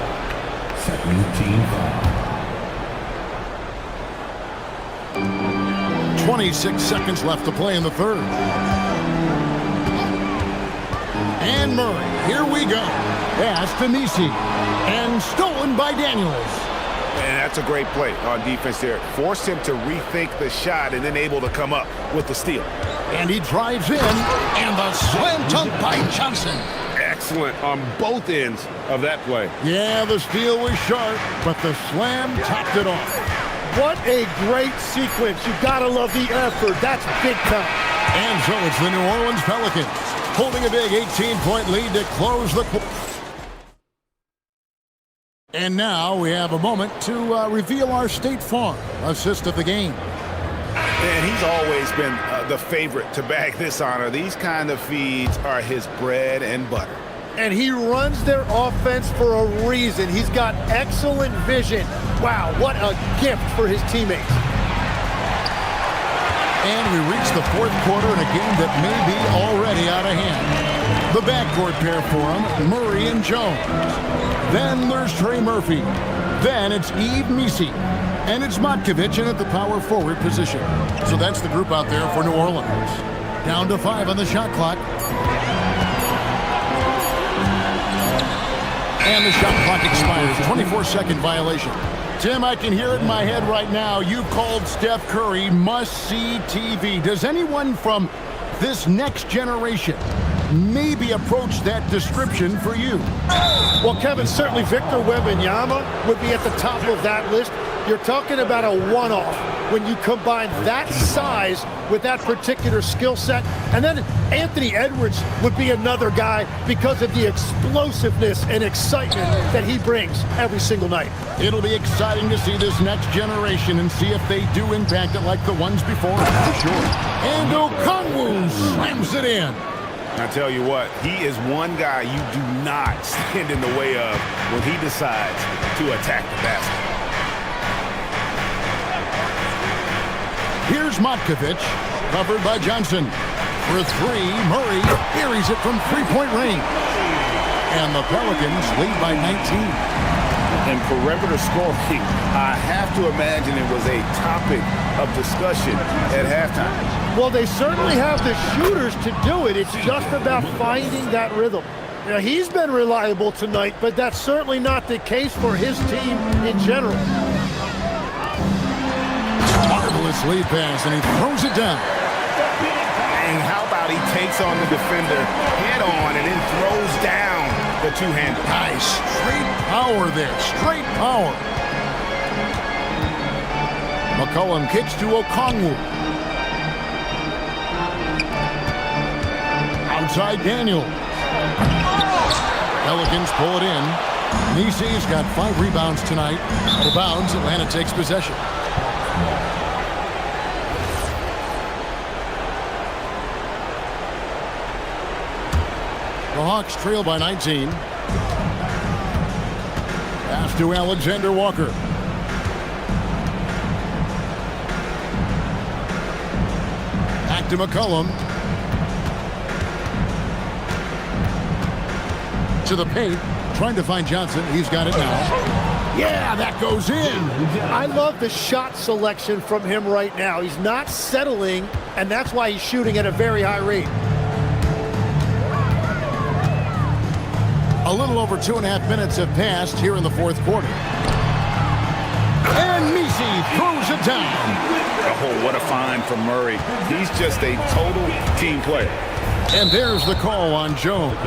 Second team foul. 26 seconds left to play in the third. And Murray, here we go. Pass to Nisi. And stolen by Daniels. And that's a great play on defense there. Forced him to rethink the shot and then able to come up with the steal. And he drives in. And the slam dunk by Johnson. Excellent on both ends of that play. Yeah, the steal was sharp, but the slam topped it off. What a great sequence. You gotta love the effort. That's big time. And so it's the New Orleans Pelicans holding a big 18-point lead to close the quarter. And now we have a moment to reveal our State Farm assist of the game. And he's always been the favorite to bag this honor. These kind of feeds are his bread and butter. And he runs their offense for a reason. He's got excellent vision. Wow, what a gift for his teammates. And we reach the fourth quarter in a game that may be already out of hand. The backcourt pair for him, Murray and Jones. Then there's Trey Murphy. Then it's Misi. And it's Matkovic in at the power forward position. So that's the group out there for New Orleans. Down to 5 on the shot clock. And the shot clock expires. 24-second violation. Tim, I can hear it in my head right now. You called Steph Curry must-see TV. Does anyone from this next generation maybe approach that description for you? Well, Kevin, certainly Victor Wembanyama would be at the top of that list. You're talking about a one-off when you combine that size with that particular skill set. And then Anthony Edwards would be another guy because of the explosiveness and excitement that he brings every single night. It'll be exciting to see this next generation and see if they do impact it like the ones before, for sure. And Okongwu slams it in. I tell you what, he is one guy you do not stand in the way of when he decides to attack the basket. Here's Matkovic, covered by Johnson. For three, Murray buries it from three-point range. And the Pelicans lead by 19. And perimeter scoring, I have to imagine it was a topic of discussion at halftime. Well, they certainly have the shooters to do it. It's just about finding that rhythm. Now, he's been reliable tonight, but that's certainly not the case for his team in general. Marvelous lead pass, and he throws it down. And how about he takes on the defender head on and then throws down the two-hander. Nice. Straight power there. Straight power. McCollum kicks to Okongwu. Outside Daniel. Pelicans pull it in. Nisi's got 5 rebounds tonight. Out of bounds, Atlanta takes possession. The Hawks trail by 19. Pass to Alexander Walker. Back to McCollum. To the paint, trying to find Johnson. He's got it now. Yeah, that goes in. I love the shot selection from him right now. He's not settling, and that's why he's shooting at a very high rate. A little over 2.5 minutes have passed here in the fourth quarter. And Nisi throws it down. Oh, what a find from Murray. He's just a total team player. And there's the call on Jones.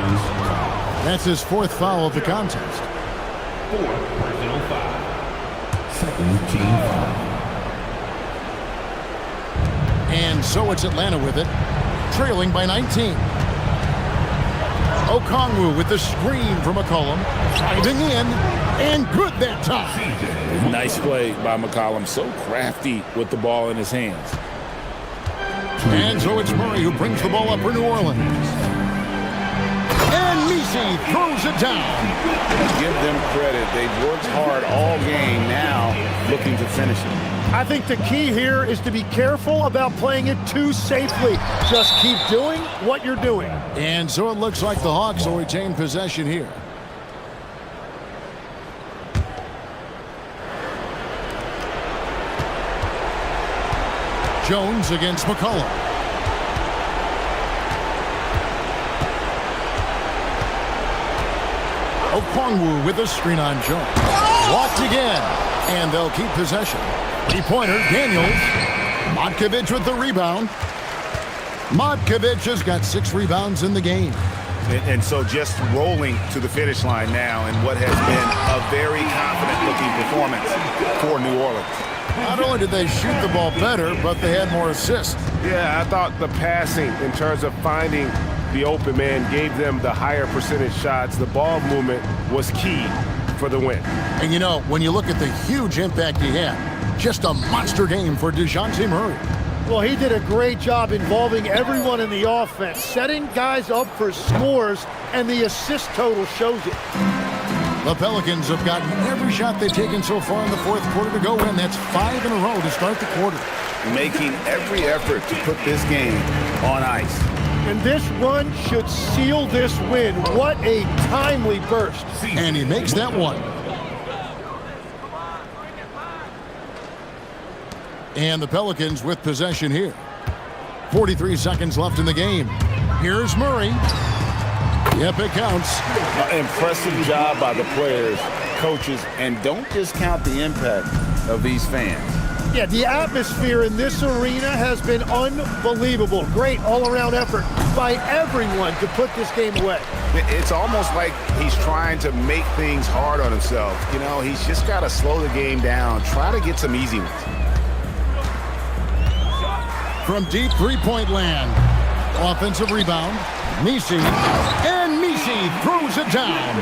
That's his 4th foul of the contest. 4 personal foul. Second team foul. And so it's Atlanta with it, trailing by 19. Okongwu with the screen from McCollum, driving in, and good that time. Nice play by McCollum, so crafty with the ball in his hands. And so it's Murray who brings the ball up for New Orleans. And Nisi throws it down. Give them credit. They've worked hard all game, now looking to finish it. I think the key here is to be careful about playing it too safely. Just keep doing what you're doing. And so it looks like the Hawks will retain possession here. Jones against McCollum. Okongwu with a screen on Jones. Blocked again, and they'll keep possession. Three-pointer, Daniels. Matkovic with the rebound. Matkovic has got 6 rebounds in the game. And so just rolling to the finish line now in what has been a very confident-looking performance for New Orleans. Not only did they shoot the ball better, but they had more assists. Yeah, I thought the passing in terms of finding the open man gave them the higher percentage shots. The ball movement was key for the win. And you know, when you look at the huge impact he had, just a monster game for DeJounte Murray. Well, he did a great job involving everyone in the offense, setting guys up for scores, and the assist total shows it. The Pelicans have gotten every shot they've taken so far in the fourth quarter to go in. That's 5 in a row to start the quarter. Making every effort to put this game on ice. And this run should seal this win. What a timely burst. And he makes that one. And the Pelicans with possession here. 43 seconds left in the game. Here's Murray. Yep, it counts. Impressive job by the players, coaches, and don't discount the impact of these fans. Yeah, the atmosphere in this arena has been unbelievable. Great all-around effort by everyone to put this game away. It's almost like he's trying to make things hard on himself. You know, he's just got to slow the game down, try to get some easy ones. From deep three-point land, offensive rebound, Misi, and Misi throws it down.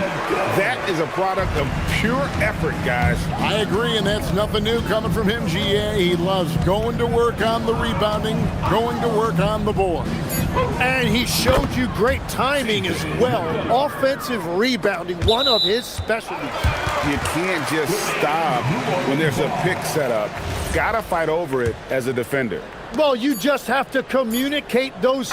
That is a product of pure effort, guys. I agree, and that's nothing new coming from him, GA. He loves going to work on the rebounding, going to work on the board. And he showed you great timing as well. Offensive rebounding, one of his specialties. You can't just stop when there's a pick set up. Gotta fight over it as a defender. Well, you just have to communicate those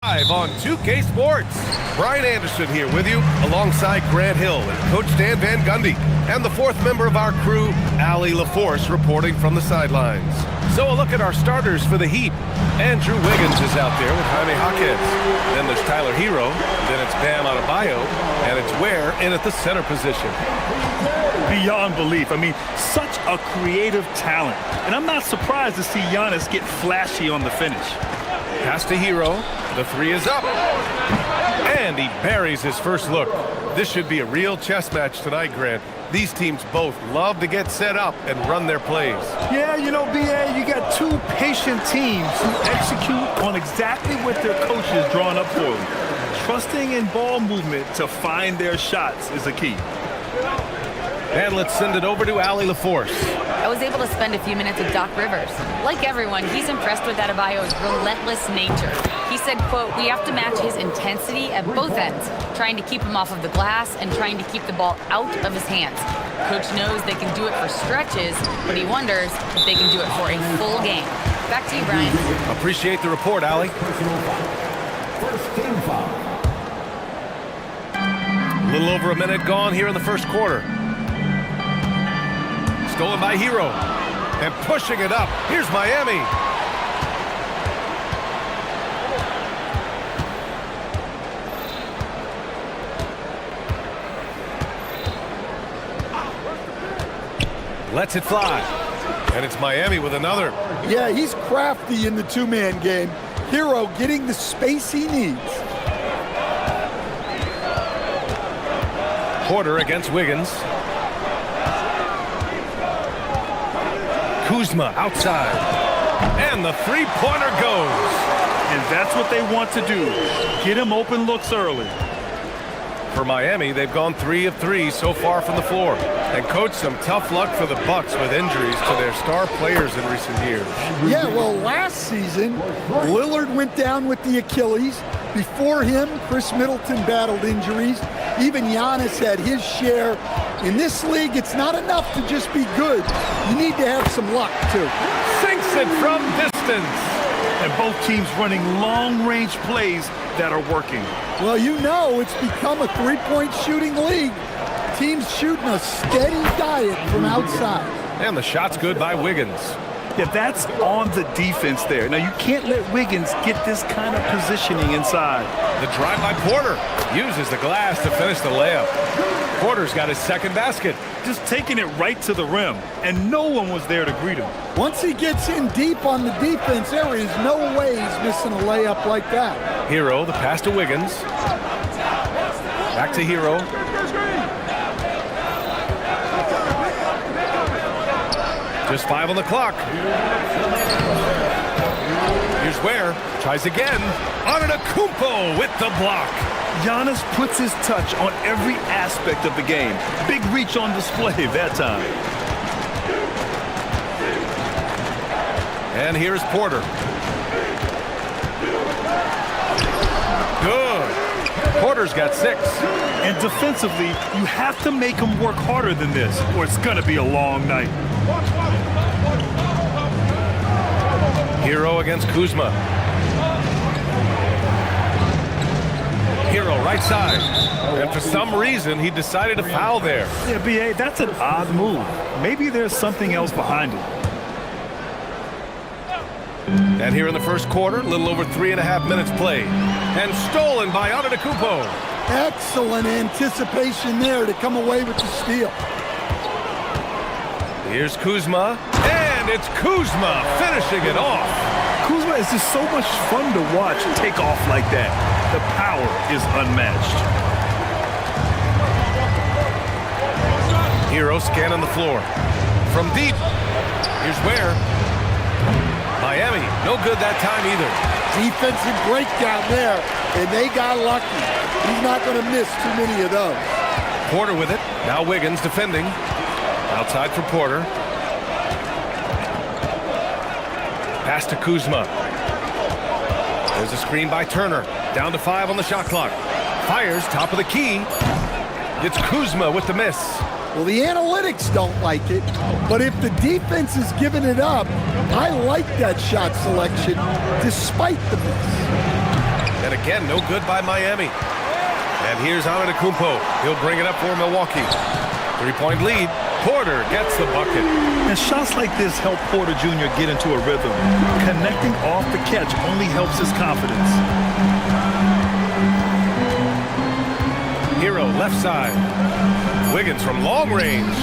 Live on 2K Sports. Brian Anderson here with you alongside Grant Hill and Coach Dan Van Gundy and the fourth member of our crew, Allie LaForce, reporting from the sidelines. So a look at our starters for the Heat. Andrew Wiggins is out there with Jaime Jaquez. Then there's Tyler Hero. Then it's Bam Adebayo. And it's Ware in at the center position. Beyond belief. I mean, such a creative talent. And I'm not surprised to see Giannis get flashy on the finish. Pass to Hero. The three is up. And he buries his first look. This should be a real chess match tonight, Grant. These teams both love to get set up and run their plays. Yeah, you know, B.A., you got two patient teams who execute on exactly what their coach is drawing up for them. Trusting in ball movement to find their shots is the key. And let's send it over to Allie LaForce. I was able to spend a few minutes with Doc Rivers. Like everyone, he's impressed with Adebayo's relentless nature. He said, quote, "We have to match his intensity at both ends, trying to keep him off of the glass and trying to keep the ball out of his hands. Coach knows they can do it for stretches, but he wonders if they can do it for a full game." Back to you, Brian. Appreciate the report, Allie. First team foul. A little over a minute gone here in the first quarter. Stolen by Hero. And pushing it up. Here's Miami. Lets it fly. And it's Miami with another. Yeah, he's crafty in the two-man game. Hero getting the space he needs. Porter against Wiggins. Kuzma outside. And the three-pointer goes. And that's what they want to do. Get him open looks early. For Miami, they've gone 3 of 3 so far from the floor. And coach, some tough luck for the Bucks with injuries to their star players in recent years. Yeah, well, last season, Lillard went down with the Achilles. Before him, Chris Middleton battled injuries. Even Giannis had his share. In this league, it's not enough to just be good. You need to have some luck, too. Sinks it from distance. And both teams running long-range plays that are working. Well, you know it's become a three-point shooting league. Teams shooting a steady diet from outside. And the shot's good by Wiggins. Yeah, that's on the defense there. Now, you can't let Wiggins get this kind of positioning inside. The drive by Porter. Uses the glass to finish the layup. Porter's got his second basket. Just taking it right to the rim, and no one was there to greet him. Once he gets in deep on the defense, there is no way he's missing a layup like that. Hero, the pass to Wiggins. Back to Hero. Just 5 on the clock. Here's Ware. Tries again. Antetokounmpo with the block. Giannis puts his touch on every aspect of the game. Big reach on display that time. And here's Porter. Good. Porter's got 6. And defensively, you have to make him work harder than this, or it's going to be a long night. Hero against Kuzma. Hero right side. And for some reason, he decided to foul there. Yeah, B.A., that's an odd move. Maybe there's something else behind it. And here in the first quarter, a little over 3.5 minutes played. And stolen by Antetokounmpo. Excellent anticipation there to come away with the steal. Here's Kuzma. And it's Kuzma finishing it off. Kuzma is just so much fun to watch take off like that. The power is unmatched. Hero scanning the floor. From deep. Here's Ware. Miami, no good that time either. Defensive breakdown there, and they got lucky. He's not going to miss too many of those. Porter with it. Now Wiggins defending. Outside for Porter. Pass to Kuzma. There's a screen by Turner. Down to 5 on the shot clock. Fires, top of the key. It's Kuzma with the miss. Well, the analytics don't like it, but if the defense is giving it up, I like that shot selection despite the miss. And again, no good by Miami. And here's Antetokounmpo. He'll bring it up for Milwaukee. 3-point lead. Porter gets the bucket. And shots like this help Porter Jr. get into a rhythm. Connecting off the catch only helps his confidence. Hero left side. Wiggins from long range.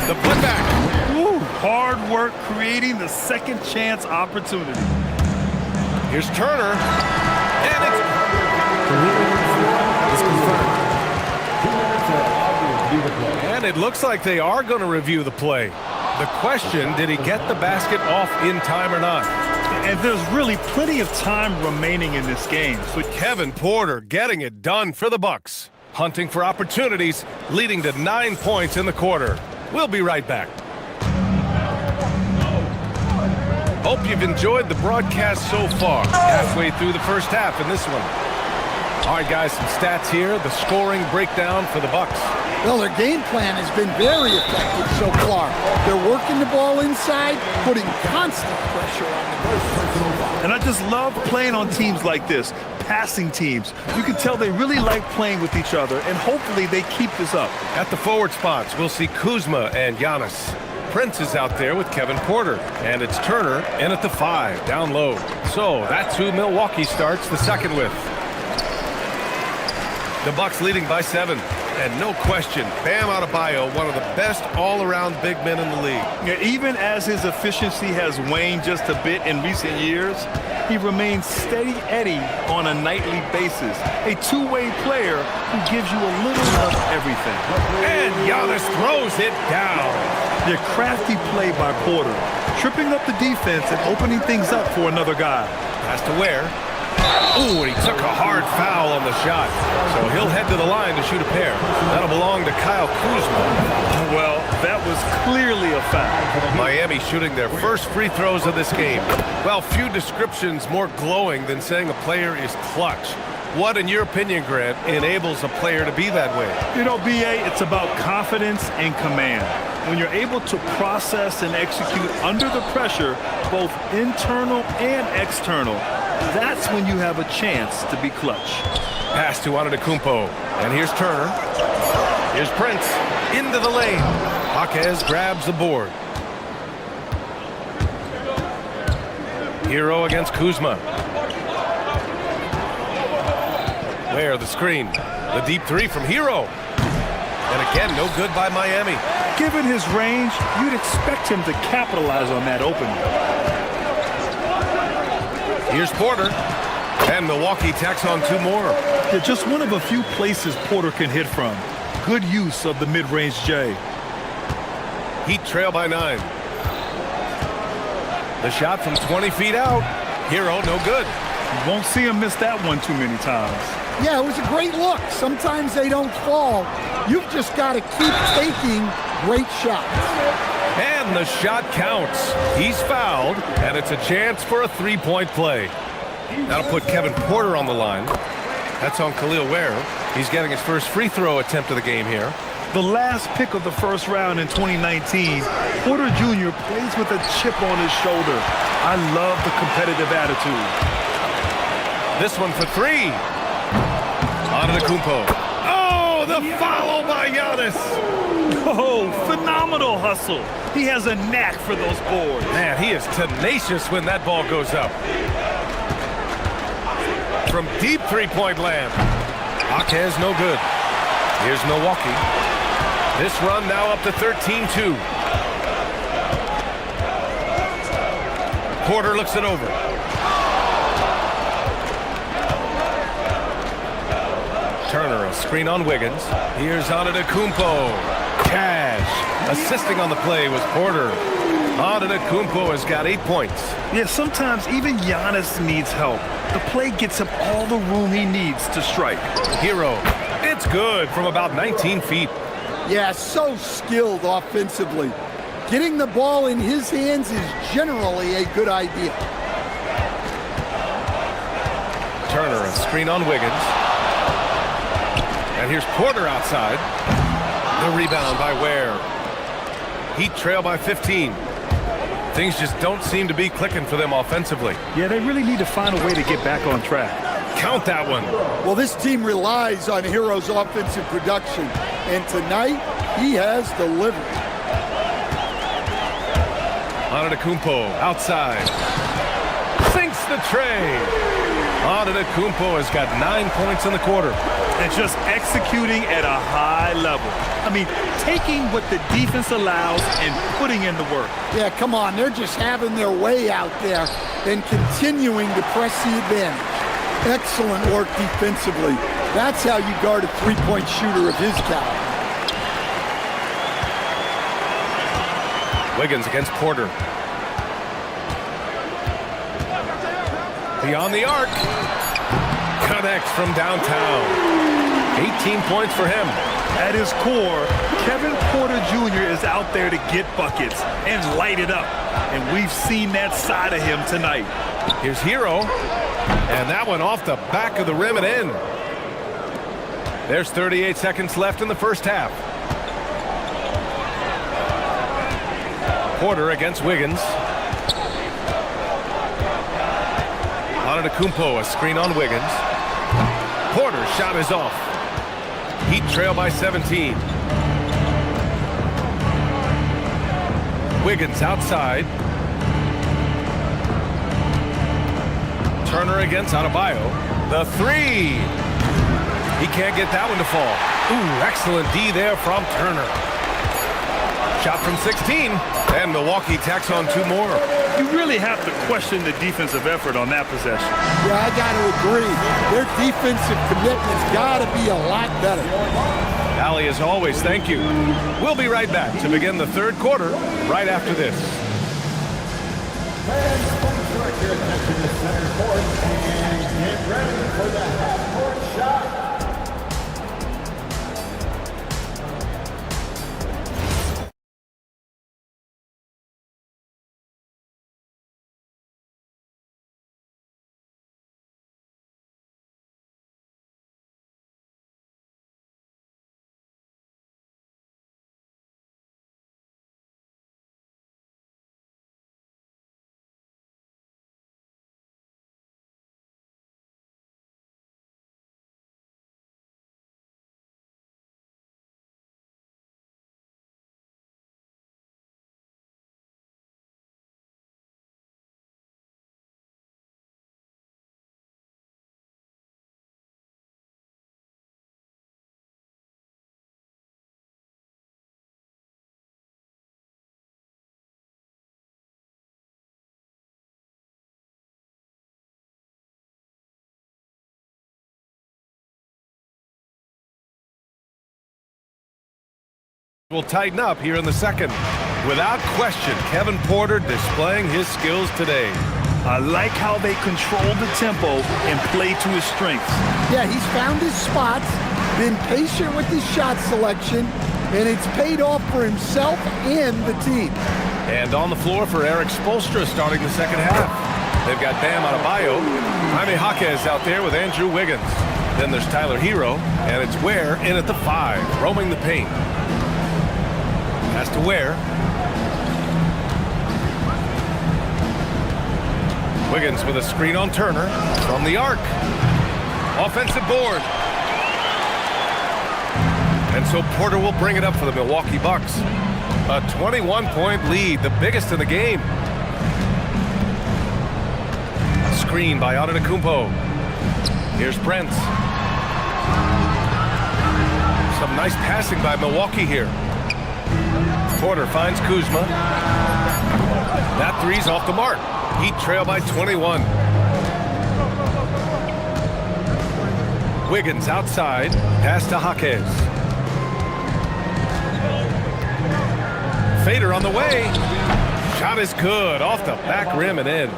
The putback. Woo, hard work creating the second chance opportunity. Here's Turner. And it's and it looks like they are going to review the play. The question, did he get the basket off in time or not? And there's really plenty of time remaining in this game. But Kevin Porter getting it done for the Bucks. Hunting for opportunities, leading to 9 points in the quarter. We'll be right back. Hope you've enjoyed the broadcast so far. Halfway through the first half in this one. All right, guys, some stats here. The scoring breakdown for the Bucks. Well, their game plan has been very effective so far. They're working the ball inside, putting constant pressure on the person. And I just love playing on teams like this, passing teams. You can tell they really like playing with each other, and hopefully they keep this up. At the forward spots, we'll see Kuzma and Giannis. Prince is out there with Kevin Porter, and it's Turner in at the 5, down low. So that's who Milwaukee starts the second with. The Bucks leading by 7. And no question, Bam Adebayo, one of the best all-around big men in the league. Yeah, even as his efficiency has waned just a bit in recent years, he remains steady Eddie on a nightly basis. A two-way player who gives you a little of everything. And Giannis throws it down. The crafty play by Porter, tripping up the defense and opening things up for another guy. Pass to Ware. Ooh, and he took a hard foul on the shot. So he'll head to the line to shoot a pair. That'll belong to Kyle Kuzma. Well, that was clearly a foul. Miami shooting their first free throws of this game. Well, few descriptions more glowing than saying a player is clutch. What, in your opinion, Grant, enables a player to be that way? You know, B.A., it's about confidence and command. When you're able to process and execute under the pressure, both internal and external, that's when you have a chance to be clutch. Pass to Antetokounmpo. And here's Turner. Here's Prince. Into the lane. Jaquez grabs the board. Hero against Kuzma. Where the screen. The deep 3 from Hero. And again, no good by Miami. Given his range, you'd expect him to capitalize on that opening. Here's Porter. And Milwaukee tacks on 2 more. Yeah, just one of a few places Porter can hit from. Good use of the mid-range J. Heat trail by 9. The shot from 20 feet out. Hero, no good. You won't see him miss that one too many times. Yeah, it was a great look. Sometimes they don't fall. You've just got to keep taking great shots. And the shot counts. He's fouled, and it's a chance for a 3-point play. That'll put Kevin Porter on the line. That's on Khalil Ware. He's getting his first free throw attempt of the game here. The last pick of the first round in 2019, Porter Jr. plays with a chip on his shoulder. I love the competitive attitude. This one for 3. Antetokounmpo. Oh, the foul by Giannis. Oh, phenomenal hustle. He has a knack for those boards. Man, he is tenacious when that ball goes up. From deep 3-point land. Jaquez no good. Here's Milwaukee. This run now up to 13-2. Porter looks it over. Turner, a screen on Wiggins. Here's Antetokounmpo. Cash. Assisting on the play was Porter. Antetokounmpo has got 8 points. Yeah, sometimes even Giannis needs help. The play gets him all the room he needs to strike. Hero. It's good from about 19 feet. Yeah, so skilled offensively. Getting the ball in his hands is generally a good idea. Turner, a screen on Wiggins. And here's Porter outside. The rebound by Ware. Heat trail by 15. Things just don't seem to be clicking for them offensively. Yeah, they really need to find a way to get back on track. count that one. Well, this team relies on Hero's offensive production, and tonight he has delivered. Antetokounmpo outside. Sinks the tray. Antetokounmpo has got 9 points in the quarter. And just executing at a high level. I mean, taking what the defense allows and putting in the work. Yeah, come on. They're just having their way out there and continuing to press the advantage. Excellent work defensively. That's how you guard a three-point shooter of his caliber. Wiggins against Porter. Beyond the arc. Connects from downtown. 18 points for him. At his core, Kevin Porter Jr. is out there to get buckets and light it up. And we've seen that side of him tonight. Here's Hero. And that one off the back of the rim and in. There's 38 seconds left in the first half. Porter against Wiggins. Antetokounmpo, a screen on Wiggins. Porter's shot is off. Heat trail by 17. Wiggins outside. Turner against Adebayo. The three. He can't get that one to fall. Ooh, excellent D there from Turner. Shot from 16. And Milwaukee tacks on 2 more. You really have to question the defensive effort on that possession. Yeah, I got to agree. Their defensive commitment's got to be a lot better. Allie, as always, thank you. We'll be right back to begin the third quarter right after this. Fans, please direct your attention to center court and get ready for the half-court shot. Will tighten up here in the second. Without question, Kevin Porter displaying his skills today. I like how they control the tempo and play to his strengths. Yeah, he's found his spots, been patient with his shot selection, and it's paid off for himself and the team. And on the floor for Eric Spoelstra starting the second half. They've got Bam Adebayo. Jaime Jaquez out there with Andrew Wiggins. Then there's Tyler Hero, and it's Ware in at the 5, roaming the paint. Has to Ware. Wiggins with a screen on Turner from the arc. Offensive board. And so Porter will bring it up for the Milwaukee Bucks. A 21-point lead, the biggest in the game. Screen by Antetokounmpo. Here's Brent. Some nice passing by Milwaukee here. Porter finds Kuzma. That three's off the mark. Heat trail by 21. Wiggins outside. Pass to Jaquez. Fader on the way. Shot is good. Off the back rim and in.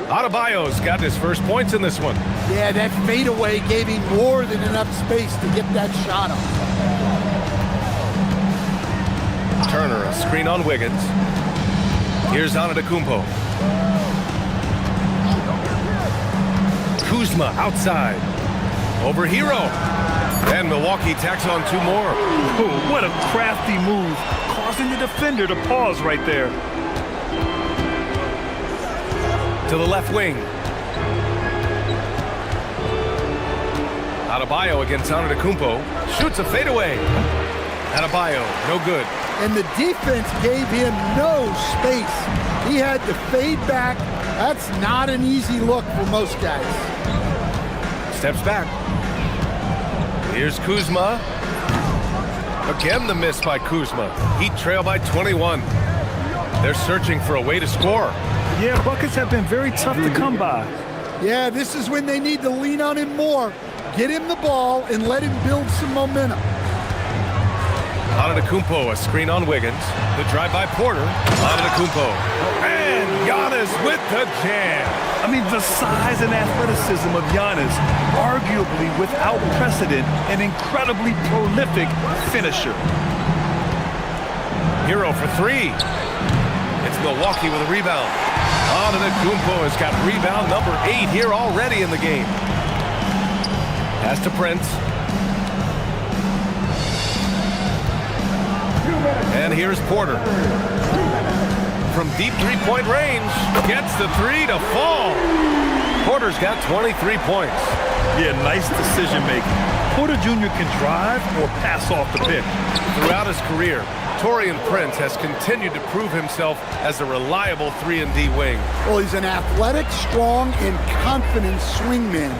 Adebayo's got his first points in this one. Yeah, that fadeaway gave him more than enough space to get that shot off. Turner, a screen on Wiggins. Here's Antetokounmpo. Kuzma outside. Over Hero. And Milwaukee tacks on 2 more. Oh, what a crafty move, causing the defender to pause right there. To the left wing. Adebayo against Antetokounmpo. Shoots a fadeaway. Adebayo, no good. And the defense gave him no space. He had to fade back. That's not an easy look for most guys. Steps back. Here's Kuzma. Again the miss by Kuzma. Heat trail by 21. They're searching for a way to score. Yeah, buckets have been very tough to come by. Yeah, this is when they need to lean on him more. Get him the ball and let him build some momentum. Antetokounmpo, a screen on Wiggins. The drive by Porter. Antetokounmpo. And Giannis with the jam. I mean, the size and athleticism of Giannis, arguably without precedent, an incredibly prolific finisher. Hero for three. It's Milwaukee with a rebound. Antetokounmpo has got rebound number 8 here already in the game. Pass to Prince. And here's Porter. From deep three-point range, gets the three to fall. Porter's got 23 points. Yeah, nice decision-making. Porter Jr. can drive or pass off the pick. Throughout his career, Taurean Prince has continued to prove himself as a reliable 3-and-D wing. Well, he's an athletic, strong, and confident swingman.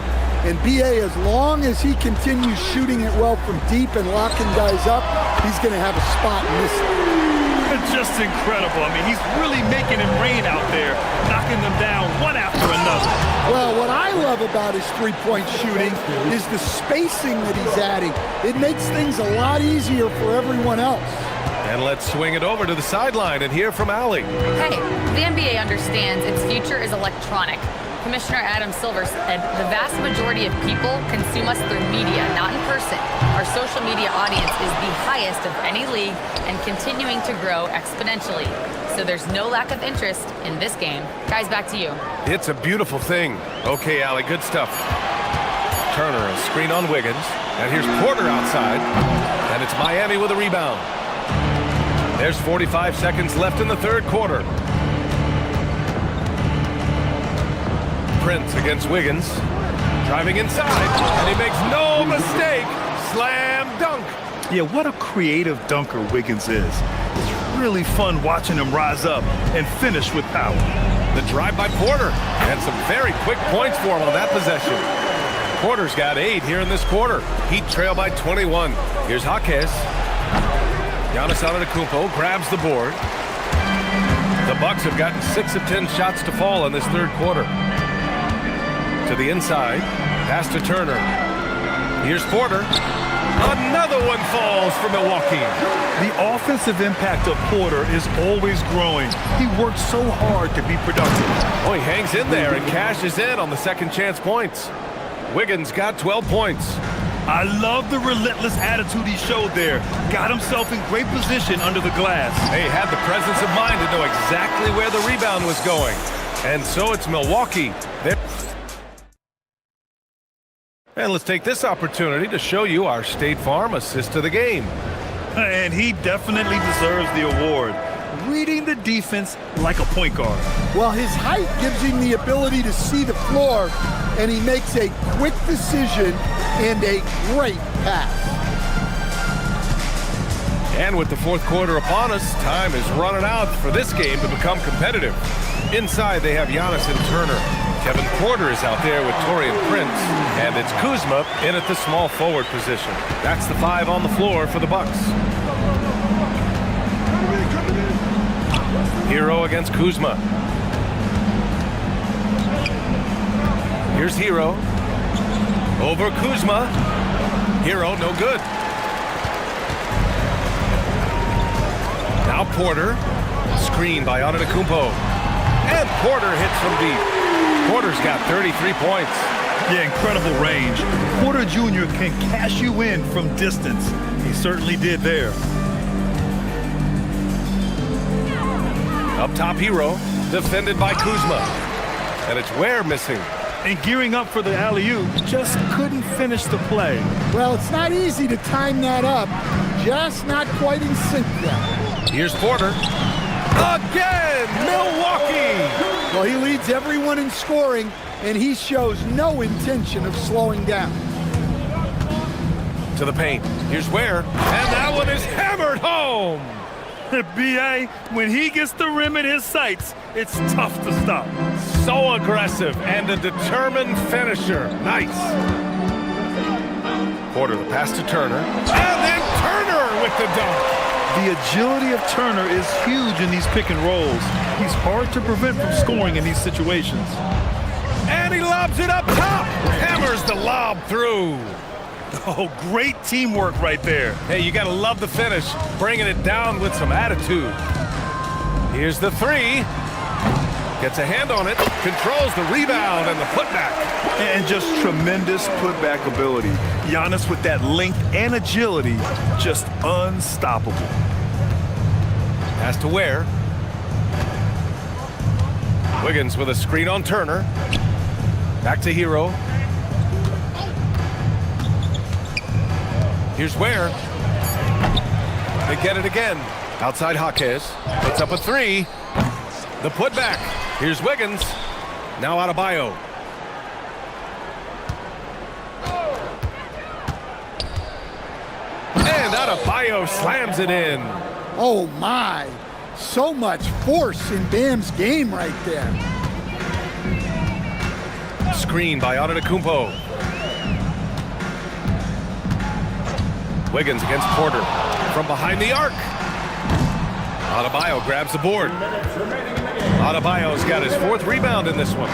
And B.A., as long as he continues shooting it well from deep and locking guys up, he's going to have a spot in this league. It's just incredible. I mean, he's really making it rain out there, knocking them down one after another. Well, what I love about his three-point shooting is the spacing that he's adding. It makes things a lot easier for everyone else. And let's swing it over to the sideline and hear from Allie. Hey, the NBA understands its future is electronic. Commissioner Adam Silver said the vast majority of people consume us through media, not in person. Our social media audience is the highest of any league and continuing to grow exponentially. So there's no lack of interest in this game. Guys, back to you. It's a beautiful thing. Okay, Allie, good stuff. Turner, a screen on Wiggins. And here's Porter outside. And it's Miami with a rebound. There's 45 seconds left in the third quarter. Prince against Wiggins. Driving inside, and he makes no mistake. Slam dunk. Yeah, what a creative dunker Wiggins is. It's really fun watching him rise up and finish with power. The drive by Porter, and some very quick points for him on that possession. Porter's got 8 here in this quarter. Heat trail by 21. Here's Jaquez. Giannis Antetokounmpo grabs the board. The Bucks have gotten 6 of 10 shots to fall in this third quarter. To the inside, pass to Turner. Here's Porter. Another one falls for Milwaukee. The offensive impact of Porter is always growing. He works so hard to be productive. Oh, he hangs in there and cashes in on the second chance points. Wiggins got 12 points. I love the relentless attitude he showed there. Got himself in great position under the glass. He had the presence of mind to know exactly where the rebound was going. And so it's Milwaukee. And let's take this opportunity to show you our State Farm assist to the game. And he definitely deserves the award. Reading the defense like a point guard. Well, his height gives him the ability to see the floor, and he makes a quick decision and a great pass. And with the fourth quarter upon us, time is running out for this game to become competitive. Inside, they have Giannis and Turner. Kevin Porter is out there with Taurean Prince, and it's Kuzma in at the small forward position. That's the 5 on the floor for the Bucks. Hero against Kuzma. Here's Hero. Over Kuzma. Hero, no good. Now Porter. Screen by Antetokounmpo. And Porter hits from deep. Porter's got 33 points. Yeah, incredible range. Porter Jr. can cash you in from distance. He certainly did there. Up top, Hero, defended by Kuzma. And it's Ware missing. And gearing up for the alley-oop, just couldn't finish the play. Well, it's not easy to time that up. Just not quite in sync yet. Here's Porter. Again, Milwaukee! Well, he leads everyone in scoring, and he shows no intention of slowing down. To the paint. Here's where. And that one is hammered home. B.A., when he gets the rim in his sights, it's tough to stop. So aggressive and a determined finisher. Nice. Porter, the pass to Turner. And then Turner with the dunk. The agility of Turner is huge in these pick and rolls. He's hard to prevent from scoring in these situations. And he lobs it up top. Hammers the lob through. Oh, great teamwork right there. Hey, you gotta love the finish. Bringing it down with some attitude. Here's the three. Gets a hand on it. Controls the rebound and the putback. And just tremendous putback ability. Giannis with that length and agility, just unstoppable. Pass to Ware. Wiggins with a screen on Turner. Back to Hero. Here's Ware. They get it again. Outside Jaquez. Puts up a three. The putback. Here's Wiggins. Now Adebayo. And Adebayo slams it in. Oh my, so much force in Bam's game right there. Screen by Antetokounmpo. Wiggins against Porter from behind the arc. Adebayo grabs the board. Adebayo's got his fourth rebound in this one.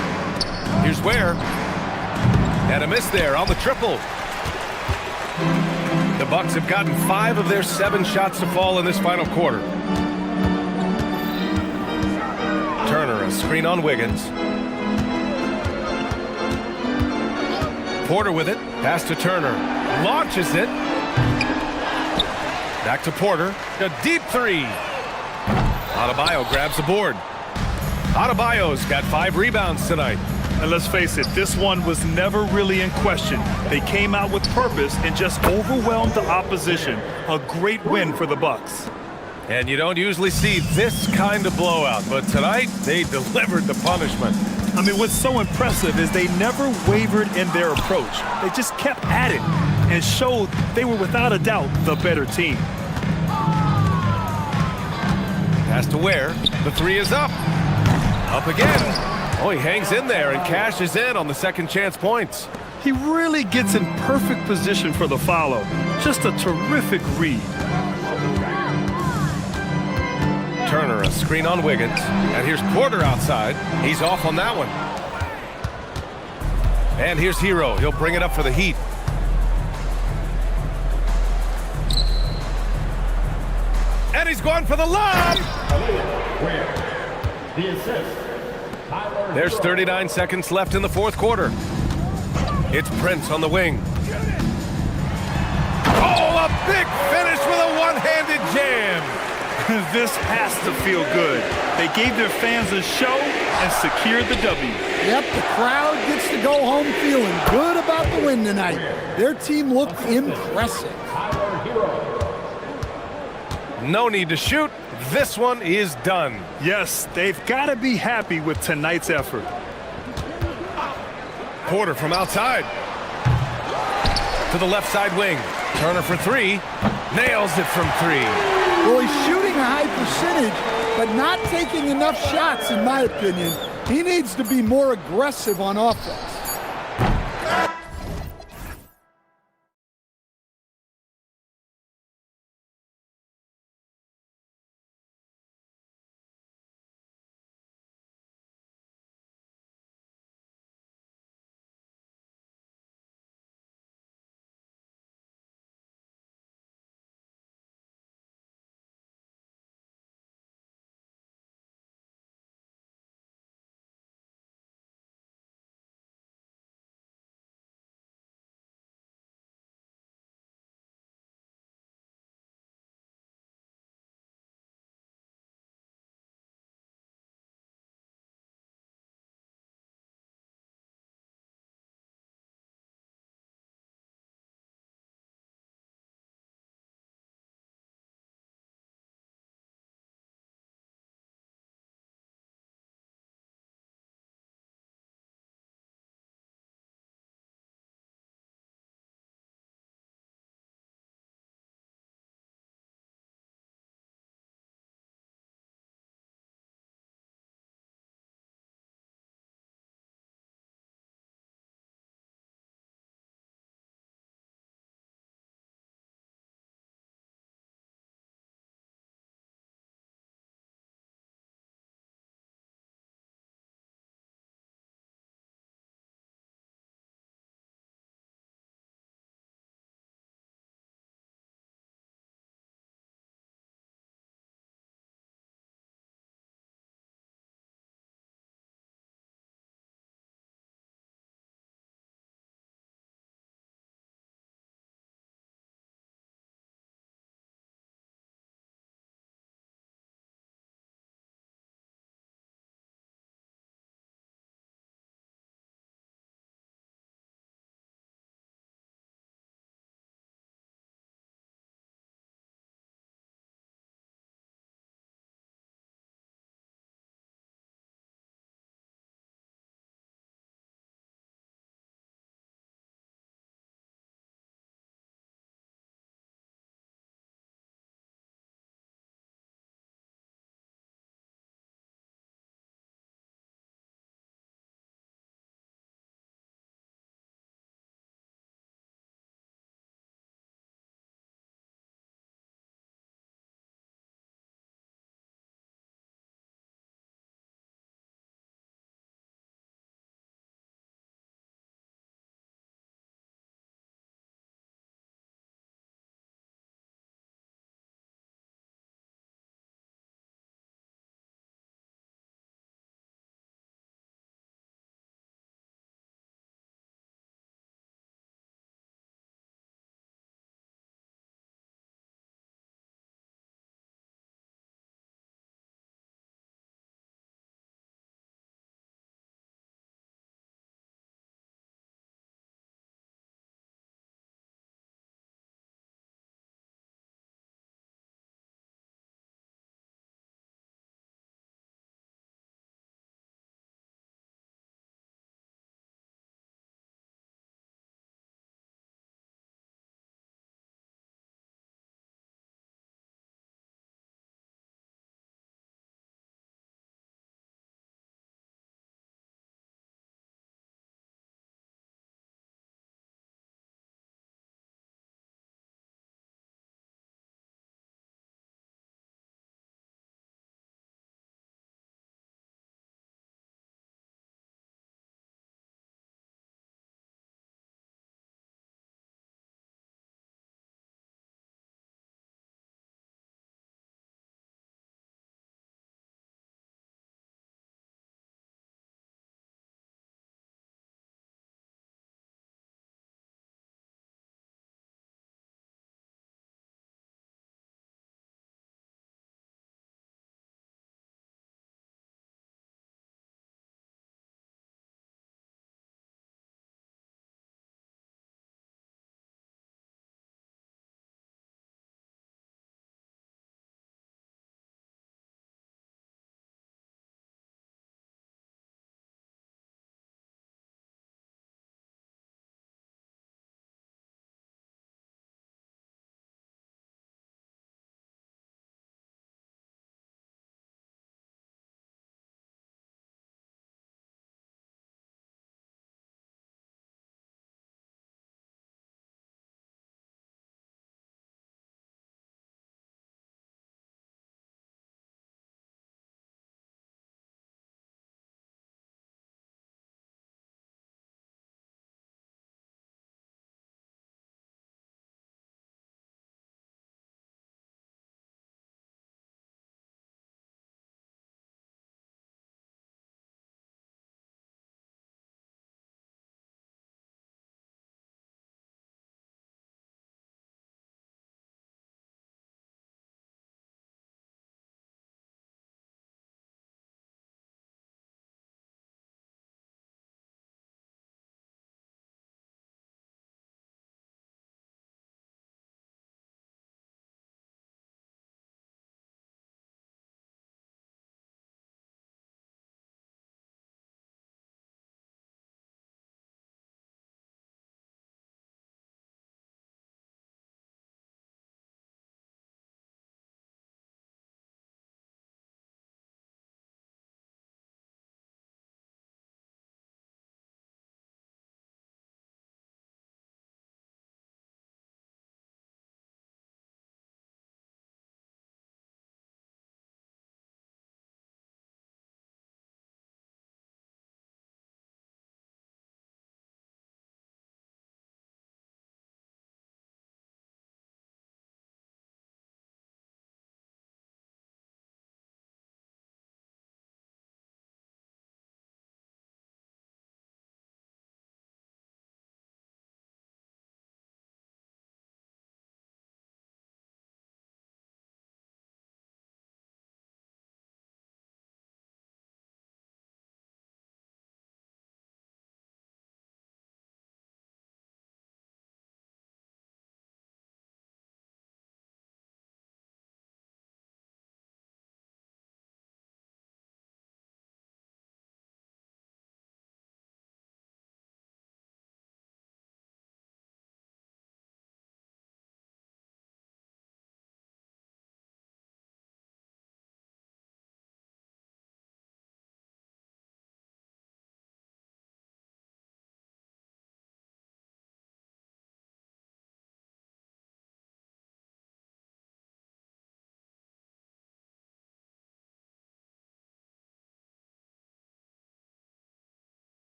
Here's Ware. And a miss there on the triple. The Bucks have gotten 5 of their 7 shots to fall in this final quarter. Turner, a screen on Wiggins. Porter with it. Pass to Turner. Launches it. Back to Porter. A deep three. Adebayo grabs the board. Adebayo's got 5 rebounds tonight. And let's face it, this one was never really in question. They came out with purpose and just overwhelmed the opposition. A great win for the Bucks. And you don't usually see this kind of blowout, but tonight they delivered the punishment. I mean, what's so impressive is they never wavered in their approach. They just kept at it and showed they were without a doubt the better team. Pass to Ware. The three is up. Up again. Oh, he hangs in there and cashes in on the second chance points. He really gets in perfect position for the follow. Just a terrific read. Turner, a screen on Wiggins. And here's Porter outside. He's off on that one. And here's Hero. He'll bring it up for the Heat. And he's going for the lob. There's 39 seconds left in the fourth quarter. It's Prince on the wing. Oh, a big finish with a one-handed jam. This has to feel good. They gave their fans a show and secured the W. Yep, the crowd gets to go home feeling good about the win tonight. Their team looked impressive. No need to shoot. This one is done. Yes, they've got to be happy with tonight's effort. Porter from outside. To the left side wing. Turner for three. Nails it from 3. Well, he's shooting a high percentage, but not taking enough shots, in my opinion. He needs to be more aggressive on offense.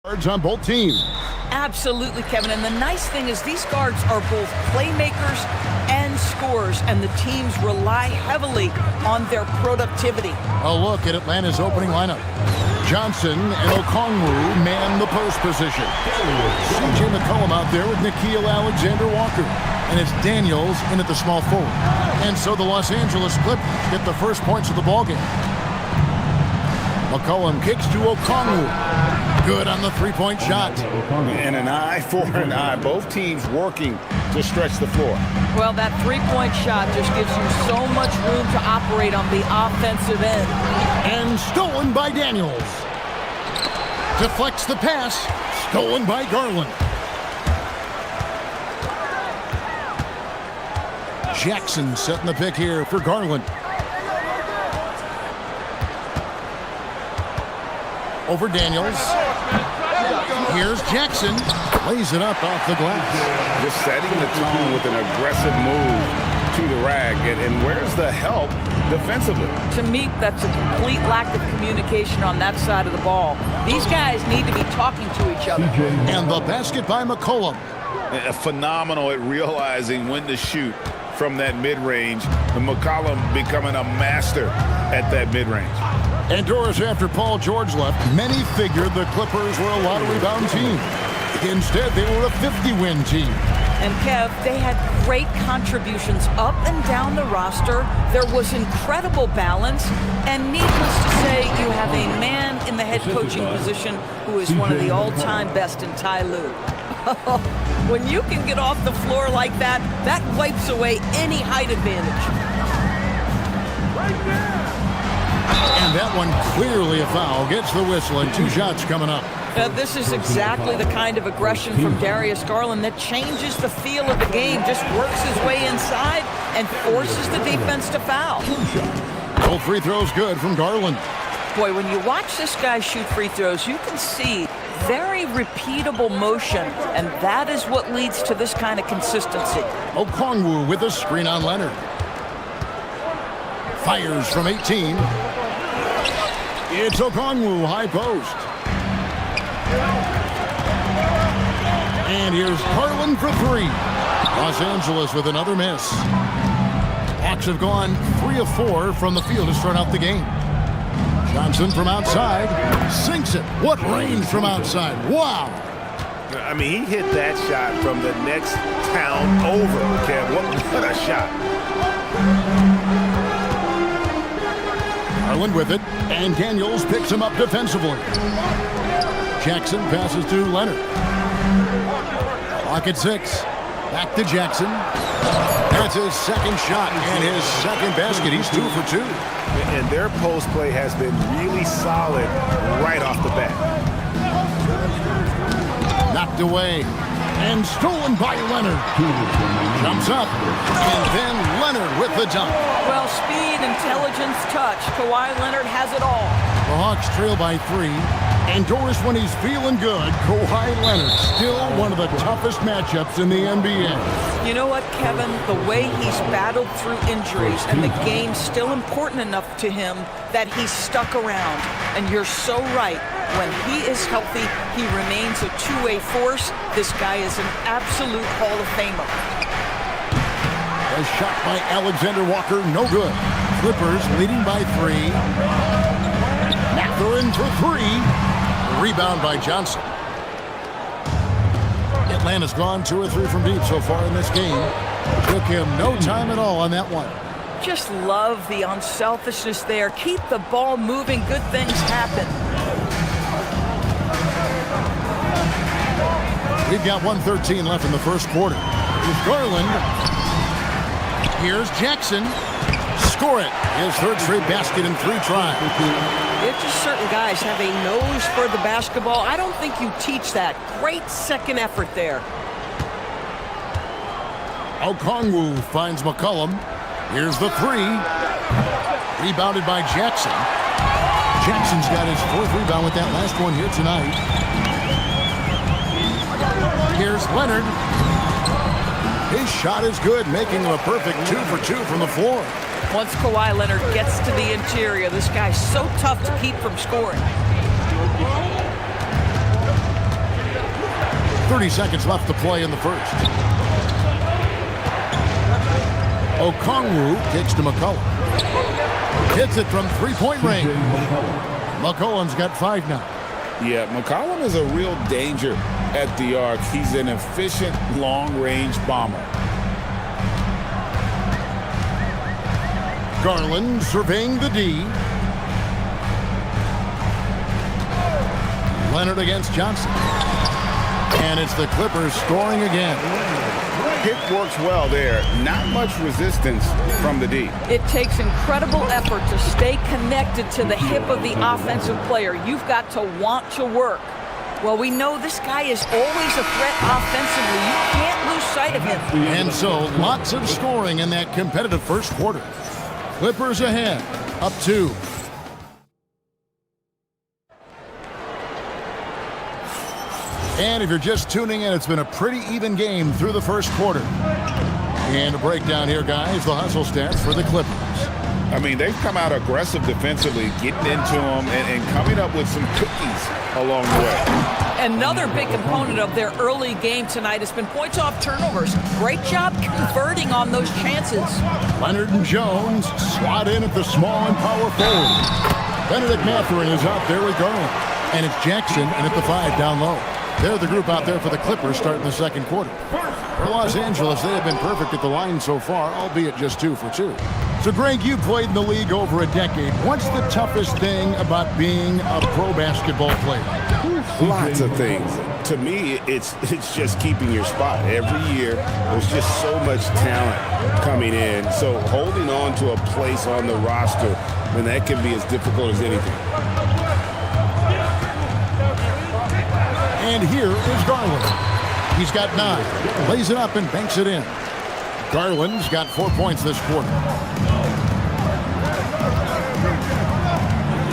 Guards on both teams. Absolutely, Kevin. And the nice thing is these guards are both playmakers and scorers, and the teams rely heavily on their productivity. A look at Atlanta's opening lineup. Johnson and Okongwu man the post position. C.J. McCollum out there with Nikhil Alexander-Walker. And it's Daniels in at the small forward. And so the Los Angeles Clippers get the first points of the ballgame. McCollum kicks to Okongwu. Good on the three-point shot. And an eye for an eye. Both teams working to stretch the floor. Well, that three-point shot just gives you so much room to operate on the offensive end. And stolen by Daniels. Deflects the pass. Stolen by Garland. Jackson setting the pick here for Garland. Over Daniels. Here's Jackson. Lays it up off the glass. Just setting the tone with an aggressive move to the rack. And where's the help defensively? To me, that's a complete lack of communication on that side of the ball. These guys need to be talking to each other. And the basket by McCollum. Phenomenal at realizing when to shoot from that mid-range. And McCollum becoming a master at that mid-range. And Doris, after Paul George left, many figured the Clippers were a lottery rebound team. Instead, they were a 50-win team. And Kev, they had great contributions up and down the roster. There was incredible balance. And needless to say, you have a man in the head coaching position who is one of the all-time best in Ty Lue. When you can get off the floor like that, that wipes away any height advantage. And that one clearly a foul. Gets the whistle and 2 shots coming up. This is exactly the kind of aggression from Darius Garland that changes the feel of the game, just works his way inside and forces the defense to foul. Both free throws good from Garland. Boy, when you watch this guy shoot free throws, you can see very repeatable motion, and that is what leads to this kind of consistency. Okongwu with a screen on Leonard. Fires from 18. It's Okongwu, high post. And here's Garland for 3. Los Angeles with another miss. Hawks have gone 3 of 4 from the field to start out the game. Johnson from outside. Sinks it. What range from outside. Wow. I mean, he hit that shot from the next town over, Kev. What a shot. Garland with it, and Daniels picks him up defensively. Jackson passes to Leonard. Clock at 6. Back to Jackson. That's his second shot and his second basket. He's 2 for 2. And their post play has been really solid right off the bat. Knocked away and stolen by Leonard. Jumps up, and then Leonard with the dunk. Well, speed, intelligence, touch. Kawhi Leonard has it all. The Hawks trail by 3. And Doris, when he's feeling good, Kawhi Leonard, still one of the toughest matchups in the NBA. You know what, Kevin? The way he's battled through injuries and the game's still important enough to him that he's stuck around. And you're so right. When he is healthy, he remains a two-way force. This guy is an absolute Hall of Famer. A shot by Alexander-Walker, no good. Clippers leading by 3. Mathurin for 3. Rebound by Johnson. Atlanta's gone 2 or 3 from deep so far in this game. Took him no time at all on that one. Just love the unselfishness there. Keep the ball moving. Good things happen. We've got 1:13 left in the first quarter. Here's Garland. Here's Jackson. Score it. His third straight basket in 3 tries. It's just certain guys have a nose for the basketball. I don't think you teach that. Great second effort there. Okongwu finds McCollum. Here's the 3. Rebounded by Jackson. Jackson's got his 4th rebound with that last one here tonight. Here's Leonard. His shot is good, making him a perfect 2 for 2 from the floor. Once Kawhi Leonard gets to the interior, this guy's so tough to keep from scoring. 30 seconds left to play in the first. Okongwu kicks to McCollum. Hits it from three-point range. McCollum's got 5 now. Yeah, McCollum is a real danger at the arc. He's an efficient long-range bomber. Garland surveying the D. Leonard against Johnson. And it's the Clippers scoring again. Hit works well there. Not much resistance from the D. It takes incredible effort to stay connected to the hip of the offensive player. You've got to want to work. Well, we know this guy is always a threat offensively. You can't lose sight of him. And so, lots of scoring in that competitive first quarter. Clippers ahead, up 2. And if you're just tuning in, it's been a pretty even game through the first quarter. And a breakdown here, guys, the hustle stats for the Clippers. I mean, they've come out aggressive defensively, getting into them and coming up with some cookies along the way. Another big component of their early game tonight has been points off turnovers. Great job converting on those chances. Leonard and Jones slot in at the small and power forward. Benedict Mathurin is out there with Garland. And it's Jackson in at the 5 down low. They're the group out there for the Clippers starting the second quarter. For Los Angeles, they have been perfect at the line so far, albeit just 2 for 2. So, Greg, you played in the league over a decade. What's the toughest thing about being a pro basketball player? Lots of things. To me, it's just keeping your spot. Every year, there's just so much talent coming in. So holding on to a place on the roster, and that can be as difficult as anything. And here is Garland. He's got 9. Lays it up and banks it in. Garland's got 4 points this quarter.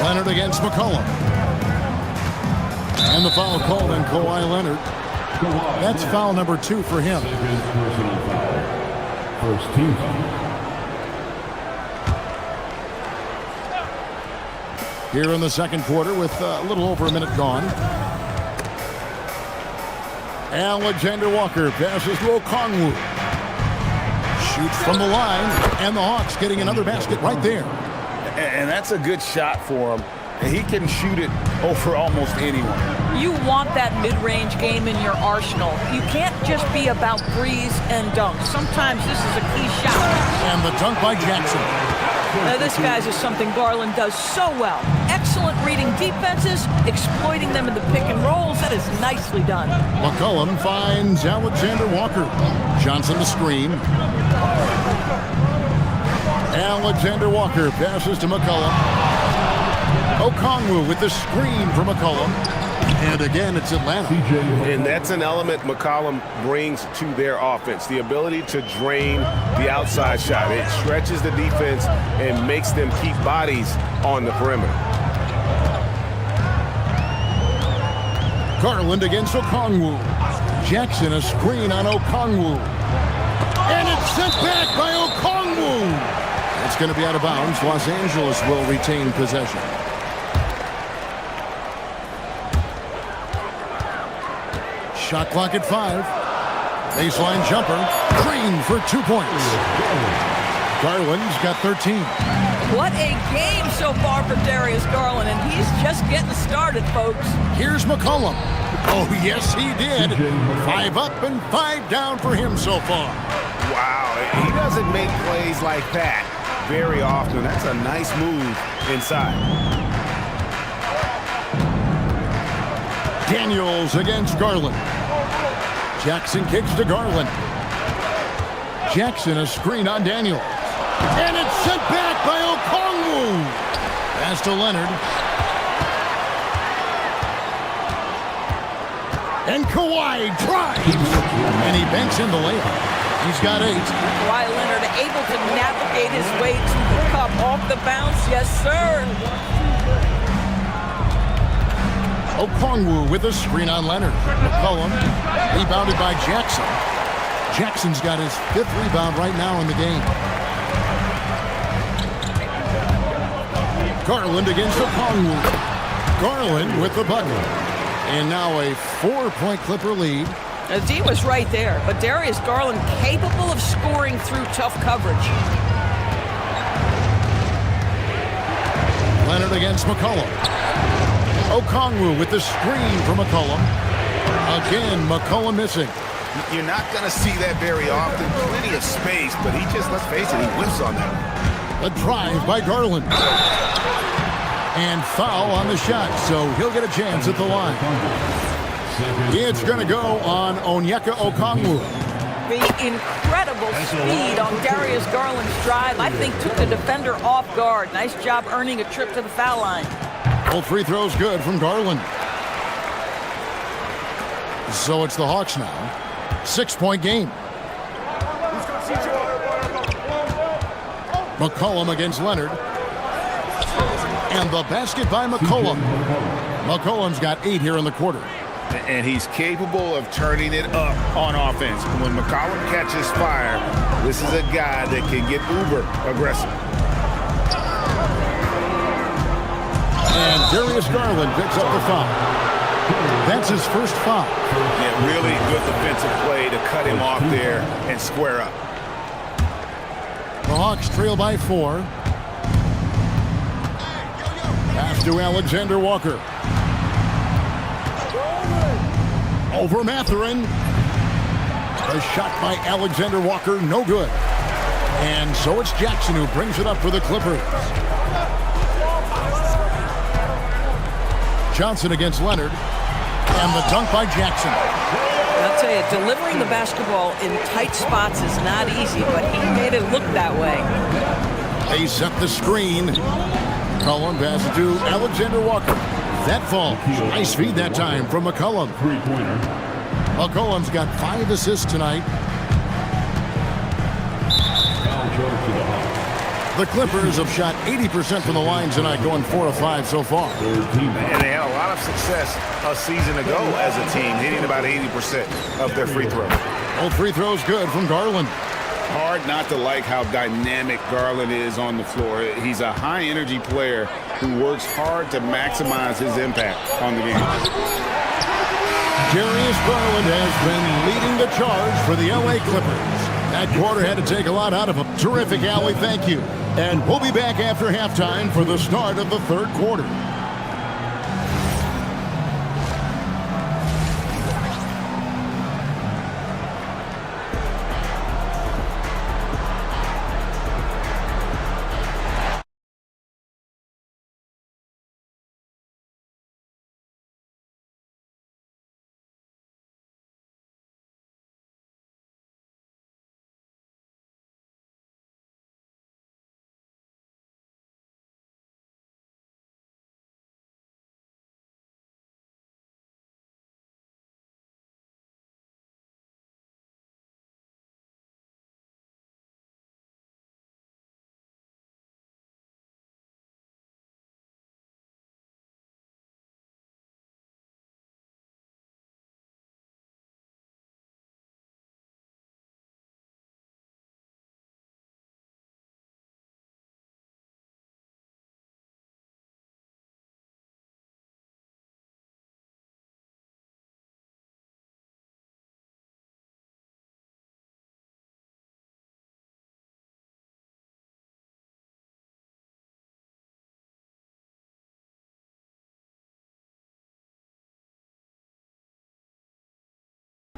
Leonard against McCollum. And the foul called on Kawhi Leonard. That's foul number 2 for him. First team. Here in the second quarter with a little over a minute gone. Alexander Walker passes to Okongwu. Shoots from the line, and the Hawks getting another basket right there. And that's a good shot for him. He can shoot it over almost anyone. You want that mid-range game in your arsenal. You can't just be about threes and dunks. Sometimes this is a key shot. And the dunk by Jackson. Now, this, guys, is something Garland does so well. Excellent reading defenses, exploiting them in the pick and rolls. That is nicely done. McCollum finds Alexander Walker. Johnson the screen. Alexander Walker passes to McCollum. Okongwu with the screen for McCollum. And again, it's Atlanta. And that's an element McCollum brings to their offense, the ability to drain the outside shot. It stretches the defense and makes them keep bodies on the perimeter. Garland against Okongwu. Jackson a screen on Okongwu. And it's sent back by Okongwu. It's going to be out of bounds. Los Angeles will retain possession. Shot clock at 5. Baseline jumper. Green for 2 points. Garland's got 13. What a game so far for Darius Garland, and he's just getting started, folks. Here's McCollum. Oh, yes, he did. 5 up and 5 down for him so far. Wow, he doesn't make plays like that very often. That's a nice move inside. Daniels against Garland. Jackson kicks to Garland. Jackson a screen on Daniels. And it's sent back by Okongwu. Pass to Leonard. And Kawhi drives. And he banks in the layup. He's got 8. Kawhi Leonard able to navigate his way to the cup off the bounce. Yes, sir. Okongwu with a screen on Leonard. McCollum rebounded by Jackson. Jackson's got his 5th rebound right now in the game. Garland against Okongwu. Garland with the bucket. And now a 4-point Clipper lead. The D was right there, but Darius Garland capable of scoring through tough coverage. Leonard against McCollum. Okongwu with the screen for McCollum. Again, McCollum missing. You're not going to see that very often. Plenty of space, but he just, let's face it, he whiffs on that one. A drive by Garland. And foul on the shot, so he'll get a chance at the line. It's going to go on Onyeka Okongwu. The incredible speed on Darius Garland's drive, I think, took the defender off guard. Nice job earning a trip to the foul line. Both free throws good from Garland. So it's the Hawks now. 6-point game. McCollum against Leonard. And the basket by McCollum. McCollum's got 8 here in the quarter. And he's capable of turning it up on offense. When McCollum catches fire, this is a guy that can get uber aggressive. And Darius Garland picks up the foul. That's his first foul. Yeah, really good defensive play to cut him off there and square up. The Hawks trail by 4. Pass to Alexander Walker. Over Mathurin. A shot by Alexander Walker, no good. And so it's Jackson who brings it up for the Clippers. Johnson against Leonard. And the dunk by Jackson. I'll tell you, delivering the basketball in tight spots is not easy, but he made it look that way. They set the screen. McCollum passes to Alexander Walker. That falls. Nice feed that time from McCollum. McCollum's got 5 assists tonight. The Clippers have shot 80% from the line tonight, going 4 of 5 so far. And they had a lot of success a season ago as a team, hitting about 80% of their free throws. Both free throws good from Garland. Hard not to like how dynamic Garland is on the floor. He's a high-energy player who works hard to maximize his impact on the game. Darius Garland has been leading the charge for the LA Clippers. That quarter had to take a lot out of him. Terrific, Allie. Thank you. And we'll be back after halftime for the start of the third quarter.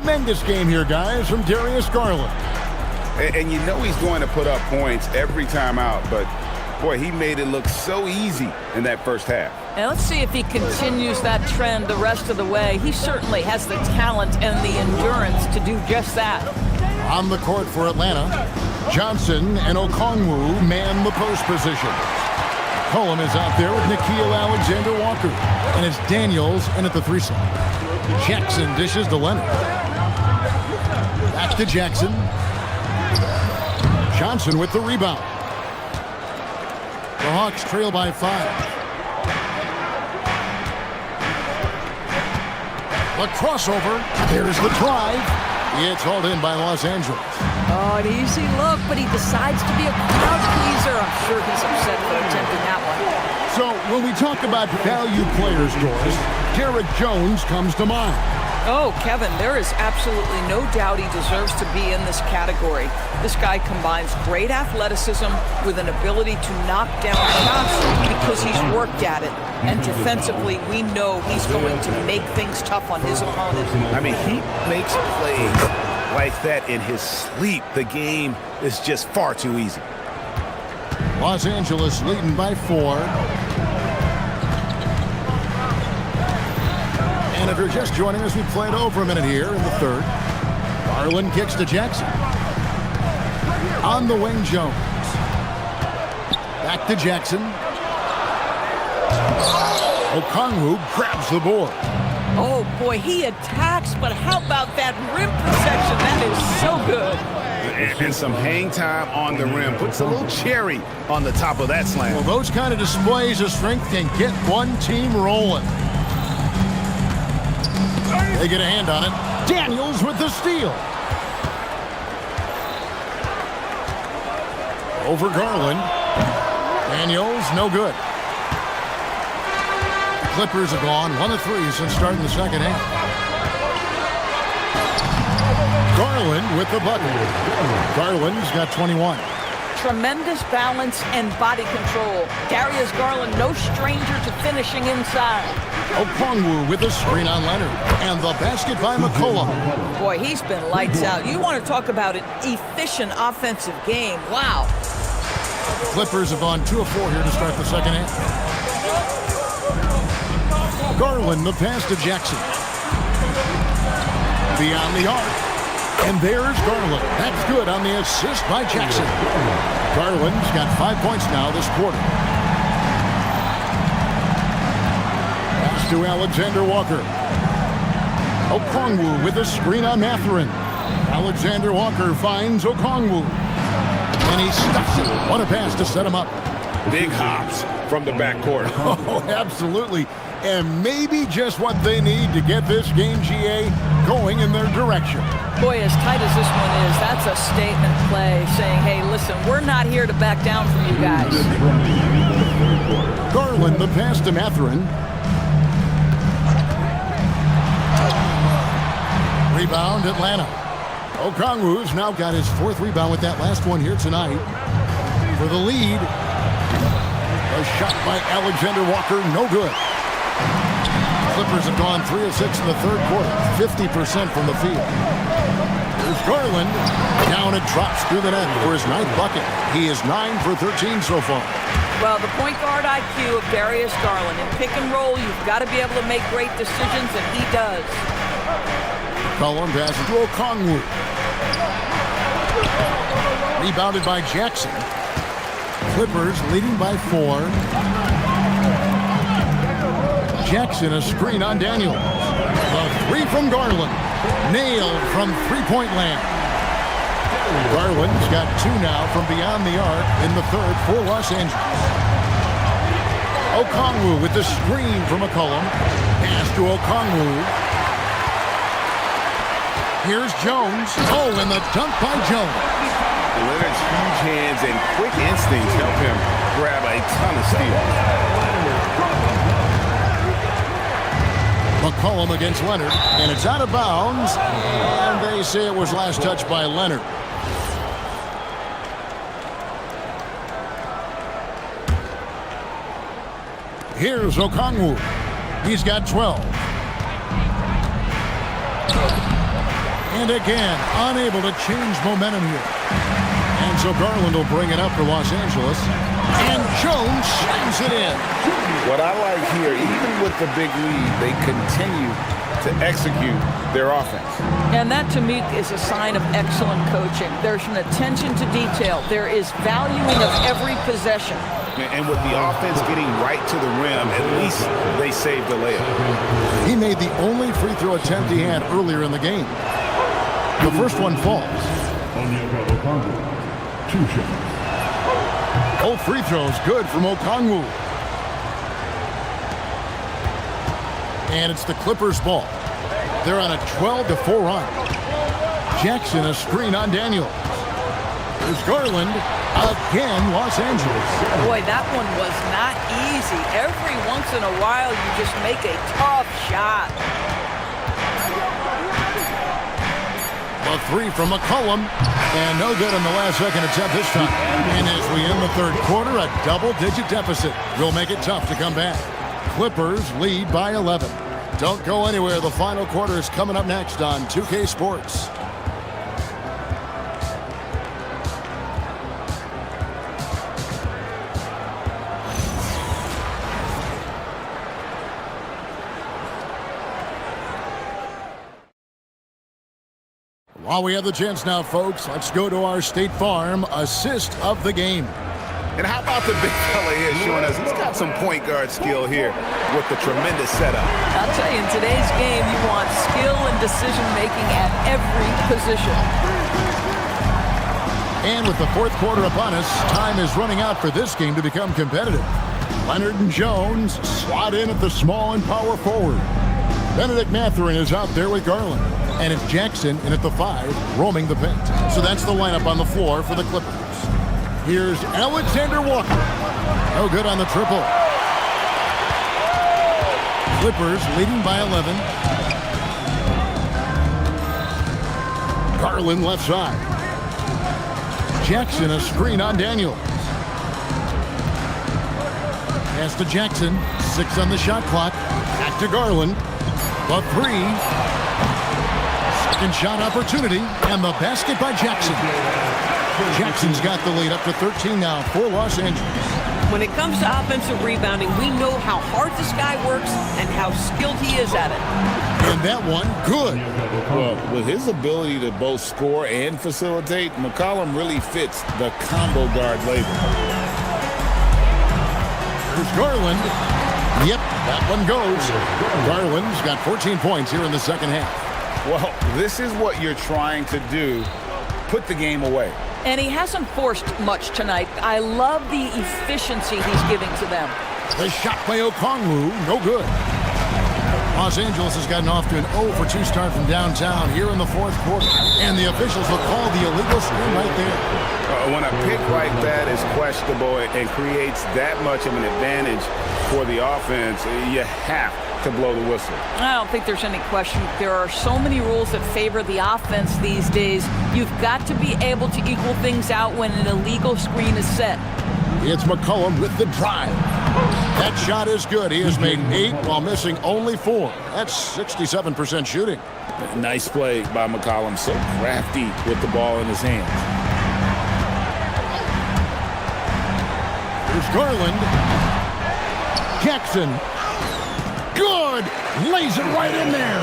Tremendous game here, guys, from Darius Garland. And you know he's going to put up points every time out, but boy, he made it look so easy in that first half. And let's see if he continues that trend the rest of the way. He certainly has the talent and the endurance to do just that. On the court for Atlanta, Johnson and Okongwu man the post position. Cullum is out there with Nickeil Alexander-Walker. And it's Daniels in at the 3-side. Jackson dishes to Leonard. Back to Jackson. Johnson with the rebound. The Hawks trail by 5. The crossover. There's the drive. It's hauled in by Los Angeles. Oh, an easy look, but he decides to be a crowd pleaser. I'm sure he's upset for attempting that one. So when we talk about value players, Doris, Derek Jones comes to mind. Oh, Kevin, there is absolutely no doubt he deserves to be in this category. This guy combines great athleticism with an ability to knock down shots because he's worked at it. And defensively, we know he's going to make things tough on his opponent. I mean, he makes plays like that in his sleep. The game is just far too easy. Los Angeles leading by 4. And if you're just joining us, we played over a minute here in the third. Garland kicks to Jackson. On the wing, Jones. Back to Jackson. Okongwu grabs the board. Oh, boy, he attacks, but how about that rim protection? That is so good. And some hang time on the rim. Puts a little cherry on the top of that slam. Well, those kind of displays of strength can get one team rolling. They get a hand on it. Daniels with the steal. Over Garland. Daniels, no good. The Clippers have gone 1 of 3 since starting the second half. Garland with the bucket. Garland's got 21. Tremendous balance and body control. Darius Garland, no stranger to finishing inside. Okongwu with a screen on Leonard. And the basket by McCollum. Boy, he's been lights out. You want to talk about an efficient offensive game. Wow. Clippers have gone 2 of 4 here to start the second half. Garland, the pass to Jackson. Beyond the arc. And there's Garland. That's good on the assist by Jackson. Garland's got 5 points now this quarter. Pass to Alexander Walker. Okongwu with a screen on Mathurin. Alexander Walker finds Okongwu. And he stuffs it. What a pass to set him up. Big hops from the backcourt. Oh, absolutely. And maybe just what they need to get this game, GA, going in their direction. Boy, as tight as this one is, that's a statement play saying, hey, listen, we're not here to back down from you guys. Garland, the pass to Mathurin. Rebound, Atlanta. Okongwu's now got his 4th rebound with that last one here tonight. For the lead. A shot by Alexander Walker, no good. Clippers have gone 3 of 6 in the third quarter, 50% from the field. There's Garland. Down it drops through the net for his 9th bucket. He is 9 for 13 so far. Well, the point guard IQ of Darius Garland. In pick and roll, you've got to be able to make great decisions, and he does. Colin passes to Okongwu. Rebounded by Jackson. Clippers leading by 4. Jackson, a screen on Daniels. The 3 from Garland. Nailed from three-point land. Garland's got 2 now from beyond the arc in the third for Los Angeles. Okongwu with the screen from McCollum. Pass to Okongwu. Here's Jones. Oh, and the dunk by Jones. Leonard's huge hands and quick instincts help him grab a ton of steals. McCollum against Leonard, and it's out of bounds, and they say it was last touched by Leonard. Here's Okongwu. He's got 12. And again, unable to change momentum here. And so Garland will bring it up for Los Angeles. And Jones slams it in. What I like here, even with the big lead, they continue to execute their offense. And that, to me, is a sign of excellent coaching. There's an attention to detail. There is valuing of every possession. And with the offense getting right to the rim, at least they saved the layup. He made the only free throw attempt he had earlier in the game. The first one falls. Both free throws good from Okongwu. And it's the Clippers' ball. They're on a 12-4 run. Jackson, a screen on Daniels. There's Garland. Again, Los Angeles. Boy, that one was not easy. Every once in a while, you just make a tough shot. A three from McCollum, and no good on the last second attempt this time. And as we end the third quarter, a double-digit deficit will make it tough to come back. Clippers lead by 11. Don't go anywhere. The final quarter is coming up next on 2K Sports. While we have the chance now, folks, let's go to our State Farm assist of the game. And how about the big fella here showing us he's got some point guard skill here with the tremendous setup. I'll tell you, in today's game, you want skill and decision-making at every position. And with the fourth quarter upon us, time is running out for this game to become competitive. Leonard and Jones slot in at the small and power forward. Benedict Mathurin is out there with Garland. And it's Jackson in at the 5, roaming the paint. So that's the lineup on the floor for the Clippers. Here's Alexander Walker. No good on the triple. Clippers leading by 11. Garland left side. Jackson a screen on Daniels. Pass to Jackson. 6 on the shot clock. Back to Garland. The 3. Second shot opportunity, and the basket by Jackson. Jackson's got the lead up to 13 now for Los Angeles. When it comes to offensive rebounding, we know how hard this guy works and how skilled he is at it. And that one, good. Well, with his ability to both score and facilitate, McCollum really fits the combo guard label. There's Garland. Yep, that one goes. Garland's got 14 points here in the second half. Well, this is what you're trying to do. Put the game away. And he hasn't forced much tonight. I love the efficiency he's giving to them. The shot by Okongwu, no good. Los Angeles has gotten off to an 0-for-2 start from downtown here in the fourth quarter. And the officials will call the illegal screen right there. When a pick like that is questionable and creates that much of an advantage for the offense, you have to blow the whistle. I don't think there's any question. There are so many rules that favor the offense these days. You've got to be able to equal things out when an illegal screen is set. It's McCollum with the drive. That shot is good. He has made 8 while missing only 4. That's 67% shooting. Nice play by McCollum. So crafty with the ball in his hands. Here's Garland. Jackson. Good! Lays it right in there.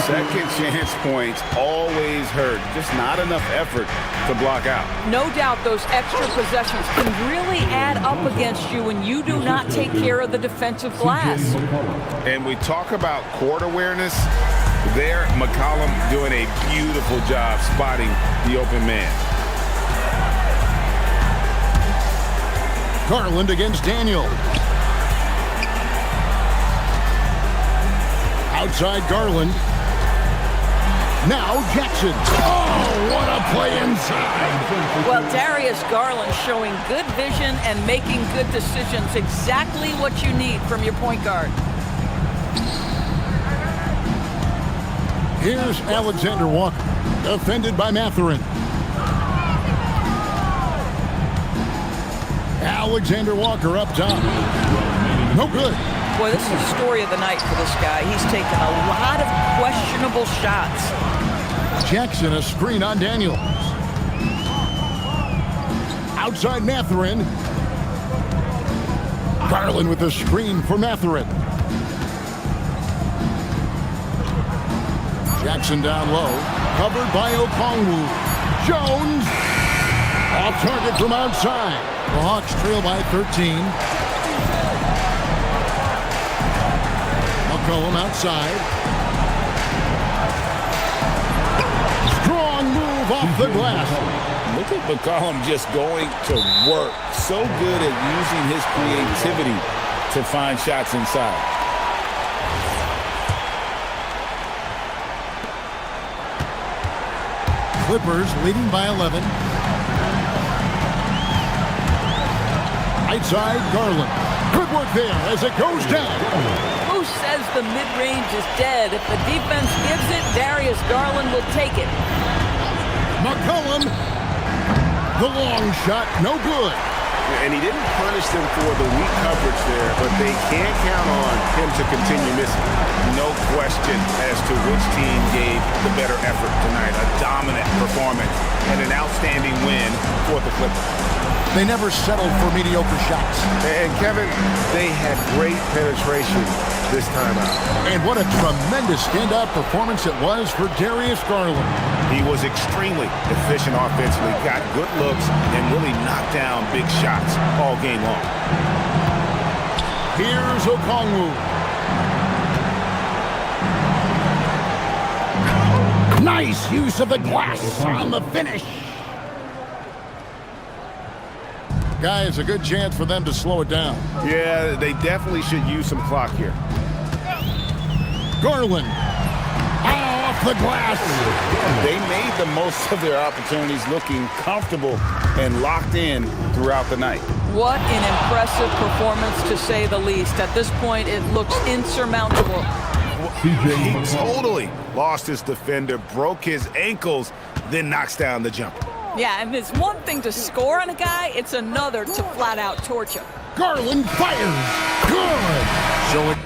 Second chance points always hurt. Just not enough effort to block out. No doubt those extra possessions can really add up against you when you do not take care of the defensive glass. And we talk about court awareness. There, McCollum doing a beautiful job spotting the open man. Garland against Daniel. Outside Garland. Now Jackson. Oh, what a play inside. Well, Darius Garland showing good vision and making good decisions. Exactly what you need from your point guard. Here's Alexander Walker. Defended by Mathurin. Alexander Walker up top. No good. Boy, this is the story of the night for this guy. He's taken a lot of questionable shots. Jackson a screen on Daniels. Outside Mathurin. Garland with a screen for Mathurin. Jackson down low. Covered by Okongwu. Jones. Off target from outside. The Hawks trail by 13. McCollum outside. Strong move off the glass. Look at McCollum just going to work. So good at using his creativity to find shots inside. Clippers leading by 11. Right side, Garland. Good work there as it goes down. Who says the mid-range is dead? If the defense gives it, Darius Garland will take it. McCollum, the long shot, no good. And he didn't punish them for the weak coverage there, but they can't count on him to continue missing. No question as to which team gave the better effort tonight. A dominant performance and an outstanding win for the Clippers. They never settled for mediocre shots. And Kevin, they had great penetration this time out. And what a tremendous standout performance it was for Darius Garland. He was extremely efficient offensively, got good looks, and really knocked down big shots all game long. Here's Okongwu. Nice use of the glass on the finish. Guys, a good chance for them to slow it down. Yeah, they definitely should use some clock here. Garland, off the glass. They made the most of their opportunities, looking comfortable and locked in throughout the night. What an impressive performance, to say the least. At this point, it looks insurmountable. He totally lost his defender, broke his ankles, then knocks down the jumper. Yeah, and it's one thing to score on a guy, it's another to flat out torch him. Garland fires. Good. So it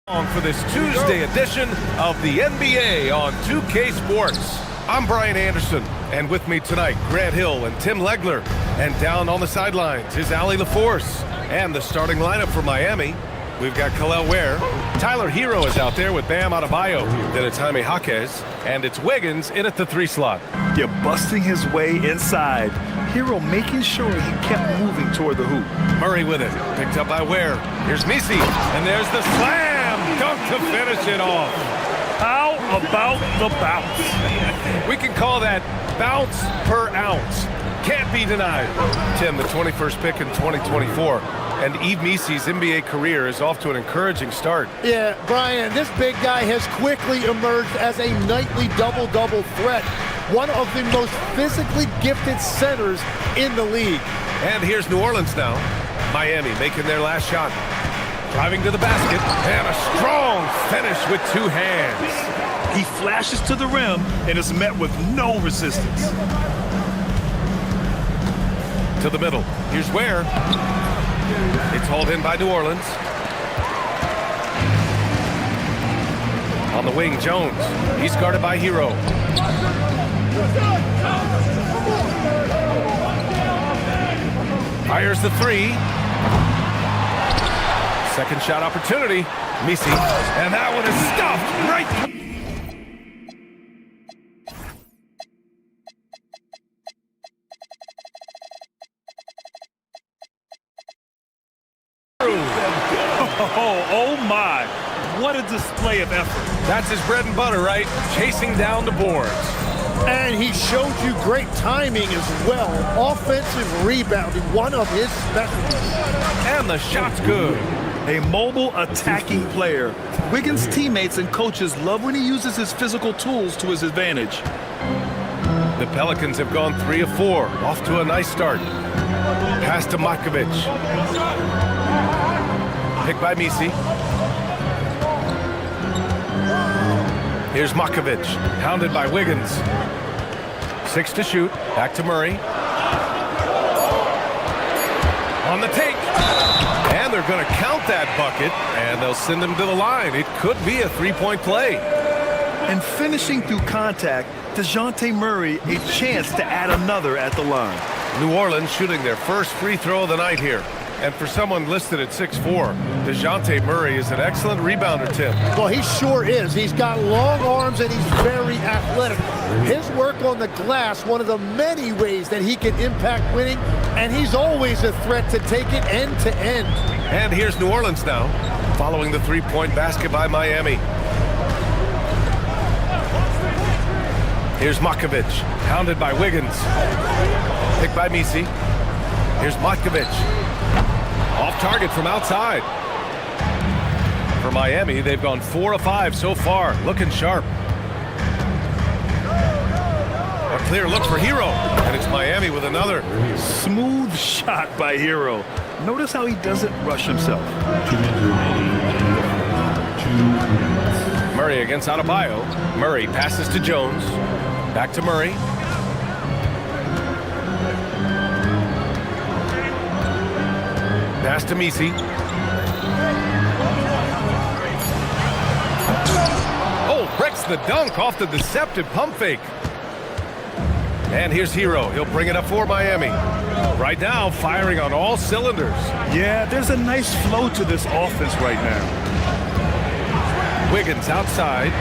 For this Tuesday edition of the NBA on 2K Sports. I'm Brian Anderson, and with me tonight, Grant Hill and Tim Legler. And down on the sidelines is Ali LaForce. And the starting lineup for Miami, we've got Khalil Ware. Tyler Hero is out there with Bam Adebayo. Then it's Jaime Jaquez, and it's Wiggins in at the 3 slot. You're busting his way inside. Hero making sure he kept moving toward the hoop. Murray with it, picked up by Ware. Here's Misi, and there's the slam! Dunk to finish it off. How about the bounce? We can call that bounce per ounce. Can't be denied. Tim, the 21st pick in 2024. And Yves Misi's NBA career is off to an encouraging start. Yeah, Brian, this big guy has quickly emerged as a nightly double-double threat. One of the most physically gifted centers in the league. And here's New Orleans now. Miami making their last shot. Driving to the basket, and a strong finish with 2 hands. He flashes to the rim and is met with no resistance. To the middle. Here's Ware. It's hauled in by New Orleans. On the wing, Jones. He's guarded by Hero. Fires the 3. Second shot opportunity. Misi. And that one is stuffed right through. Oh my. What a display of effort. That's his bread and butter, right? Chasing down the boards. And he showed you great timing as well. Offensive rebounding, one of his specialties. And the shot's good. A mobile attacking player. Wiggins' teammates and coaches love when he uses his physical tools to his advantage. The Pelicans have gone 3 of 4. Off to a nice start. Pass to Makovic. Picked by Misi. Here's Makovic, hounded by Wiggins. 6 to shoot, back to Murray. On the take, and they're gonna count that bucket, and they'll send him to the line. It could be a 3-point play. And finishing through contact, DeJounte Murray a chance to add another at the line. New Orleans shooting their first free throw of the night here. And for someone listed at 6'4", DeJounte Murray is an excellent rebounder, Tim. Well, he sure is. He's got long arms and he's very athletic. His work on the glass, one of the many ways that he can impact winning, and he's always a threat to take it end to end. And here's New Orleans now, following the 3-point basket by Miami. Here's Makovic, hounded by Wiggins. Picked by Misi. Here's Makovic. Off target from outside. For Miami, they've gone 4 of 5 so far, looking sharp. A clear look for Hero, and it's Miami with another. Smooth shot by Hero. Notice how he doesn't rush himself. Murray against Adebayo. Murray passes to Jones. Back to Murray. Pass to Misi. Oh, breaks the dunk off the deceptive pump fake. And here's Hero. He'll bring it up for Miami. Right now, firing on all cylinders. Yeah, there's a nice flow to this offense right now. Wiggins outside.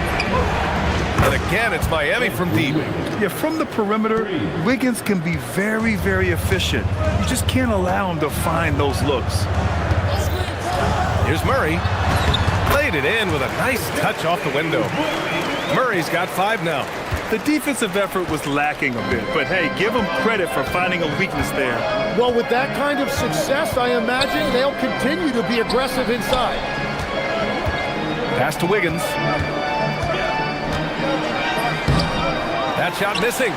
And again, it's Miami from deep. Yeah, from the perimeter, Wiggins can be very, very efficient. You just can't allow him to find those looks. Here's Murray. Played it in with a nice touch off the window. Murray's got 5 now. The defensive effort was lacking a bit, but hey, give him credit for finding a weakness there. Well, with that kind of success, I imagine they'll continue to be aggressive inside. Pass to Wiggins. That shot missing.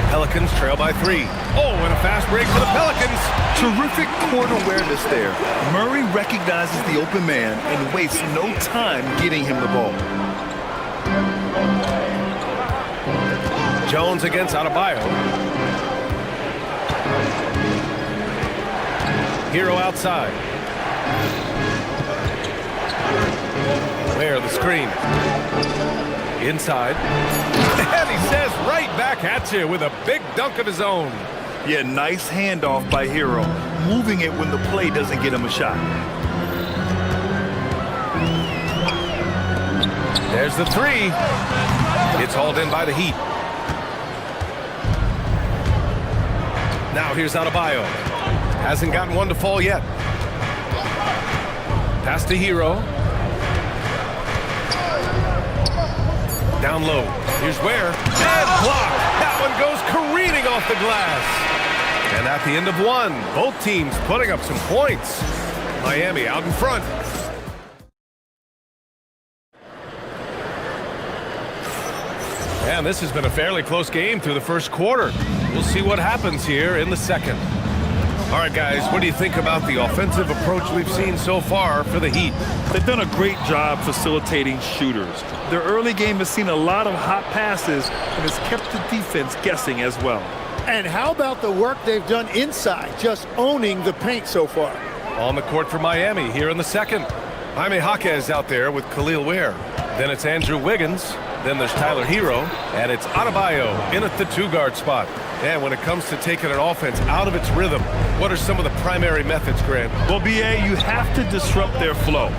Pelicans trail by 3. Oh, and a fast break for the Pelicans. Terrific court awareness there. Murray recognizes the open man and wastes no time getting him the ball. Jones against Adebayo. Hero outside. Where the screen. Inside. And he says right back at you with a big dunk of his own. Yeah, nice handoff by Hero, moving it when the play doesn't get him a shot. There's the three. It's hauled in by the Heat. Now here's Adebayo. Hasn't gotten one to fall yet. Pass to Hero. Down low. Here's Ware. And blocked. That one goes careening off the glass. And at the end of one, both teams putting up some points. Miami out in front. And this has been a fairly close game through the first quarter. We'll see what happens here in the second. All right, guys, what do you think about the offensive approach we've seen so far for the Heat? They've done a great job facilitating shooters. Their early game has seen a lot of hot passes and has kept the defense guessing as well. And how about the work they've done inside, just owning the paint so far? On the court for Miami here in the second. Jaime Jaquez out there with Khalil Ware. Then it's Andrew Wiggins. Then there's Tyler Hero. And it's Adebayo in at the two-guard spot. And when it comes to taking an offense out of its rhythm, what are some of the primary methods, Grant? Well, BA, you have to disrupt their flow.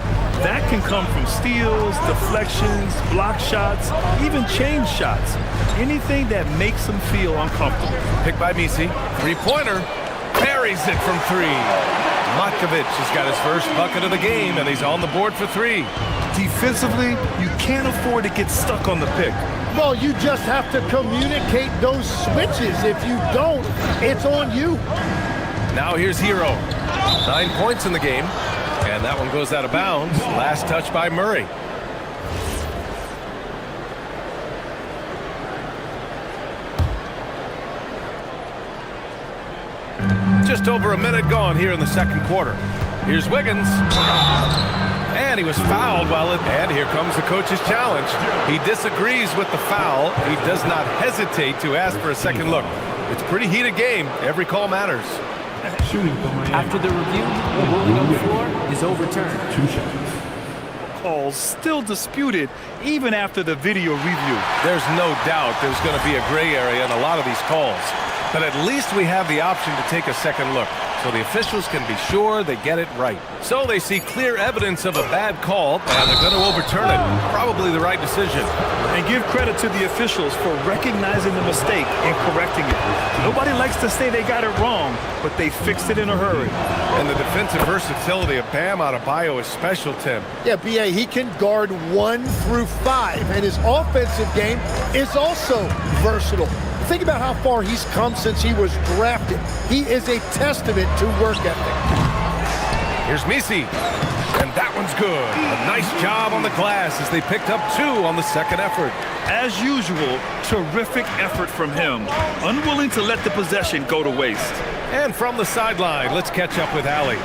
That can come from steals, deflections, block shots, even change shots. Anything that makes them feel uncomfortable. Picked by Misi. Three-pointer. Buries it from three. Matkovic has got his first bucket of the game, and he's on the board for three. Defensively, you can't afford to get stuck on the pick. Well, you just have to communicate those switches. If you don't, it's on you. Now here's Hero. 9 points in the game, and that one goes out of bounds. Last touch by Murray. Just over a minute gone here in the second quarter. Here's Wiggins. And he was fouled and here comes the coach's challenge. He disagrees with the foul. He does not hesitate to ask for a second look. It's a pretty heated game. Every call matters. After the review, the ruling on the floor is overturned. Calls still disputed even after the video review. There's no doubt there's going to be a gray area in a lot of these calls. But at least we have the option to take a second look, so the officials can be sure they get it right. So they see clear evidence of a bad call, and they're going to overturn it. Probably the right decision. And give credit to the officials for recognizing the mistake and correcting it. Nobody likes to say they got it wrong, but they fixed it in a hurry. And the defensive versatility of Bam Adebayo is special, Tim. Yeah, B.A., he can guard 1 through 5, and his offensive game is also versatile. Think about how far he's come since he was drafted. He is a testament to work ethic. Here's Misi, and that one's good. A nice job on the glass as they picked up 2 on the second effort. As usual, terrific effort from him. Unwilling to let the possession go to waste. And from the sideline, let's catch up with Allie.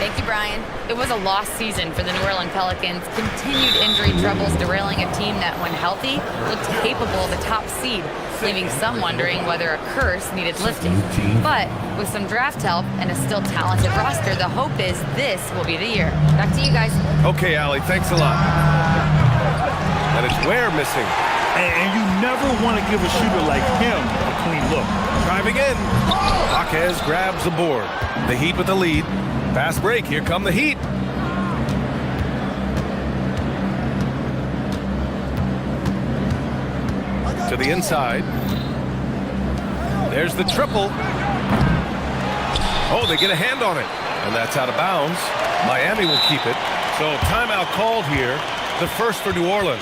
Thank you, Brian. It was a lost season for the New Orleans Pelicans. Continued injury troubles derailing a team that, when healthy, looked capable of a top seed, leaving some wondering whether a curse needed lifting. But with some draft help and a still talented roster, the hope is this will be the year. Back to you guys. Okay, Allie, thanks a lot. And it's Ware missing. And you never want to give a shooter like him a clean look. Driving in. Jaquez grabs the board. The Heat with the lead. Fast break. Here come the Heat. To the inside. There's the triple. Oh, they get a hand on it. And that's out of bounds. Miami will keep it. So timeout called here. The first for New Orleans.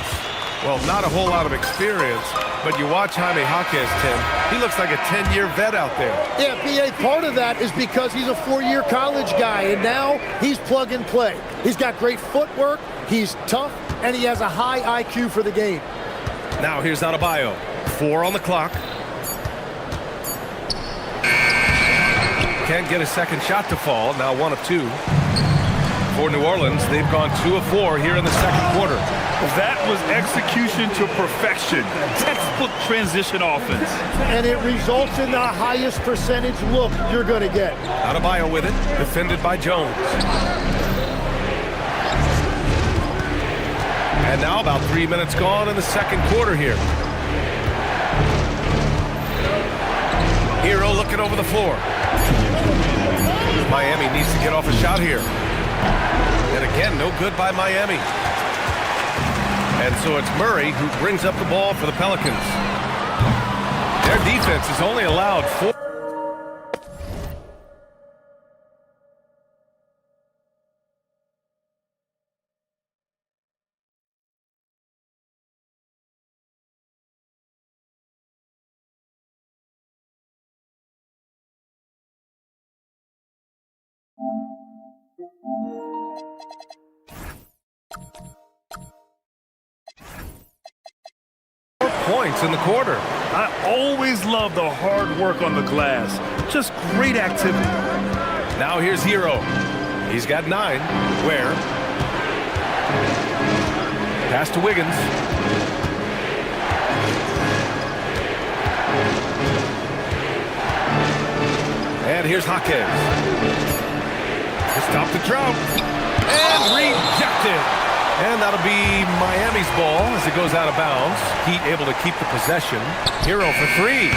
Well, not a whole lot of experience, but you watch Jaime Jaquez, Tim. He looks like a 10-year vet out there. Yeah, B.A., part of that is because he's a 4-year college guy, and now he's plug and play. He's got great footwork, he's tough, and he has a high IQ for the game. Now here's Adebayo. 4 on the clock. Can't get a second shot to fall. Now 1 of 2. For New Orleans, they've gone 2 of 4 here in the second quarter. That was execution to perfection. Textbook transition offense. And it results in the highest percentage look you're going to get. Adebayo with it, defended by Jones. And now about 3 minutes gone in the second quarter here. Hero looking over the floor. Miami needs to get off a shot here. And again, no good by Miami. And so it's Murray who brings up the ball for the Pelicans. Their defense has only allowed 4. Points in the quarter. I always love the hard work on the glass. Just great activity. Now here's Hero. He's got 9. Where? Pass to Wiggins. And here's Jaquez. Stop the drought. And rejected. And that'll be Miami's ball as it goes out of bounds. Heat able to keep the possession. Hero for 3.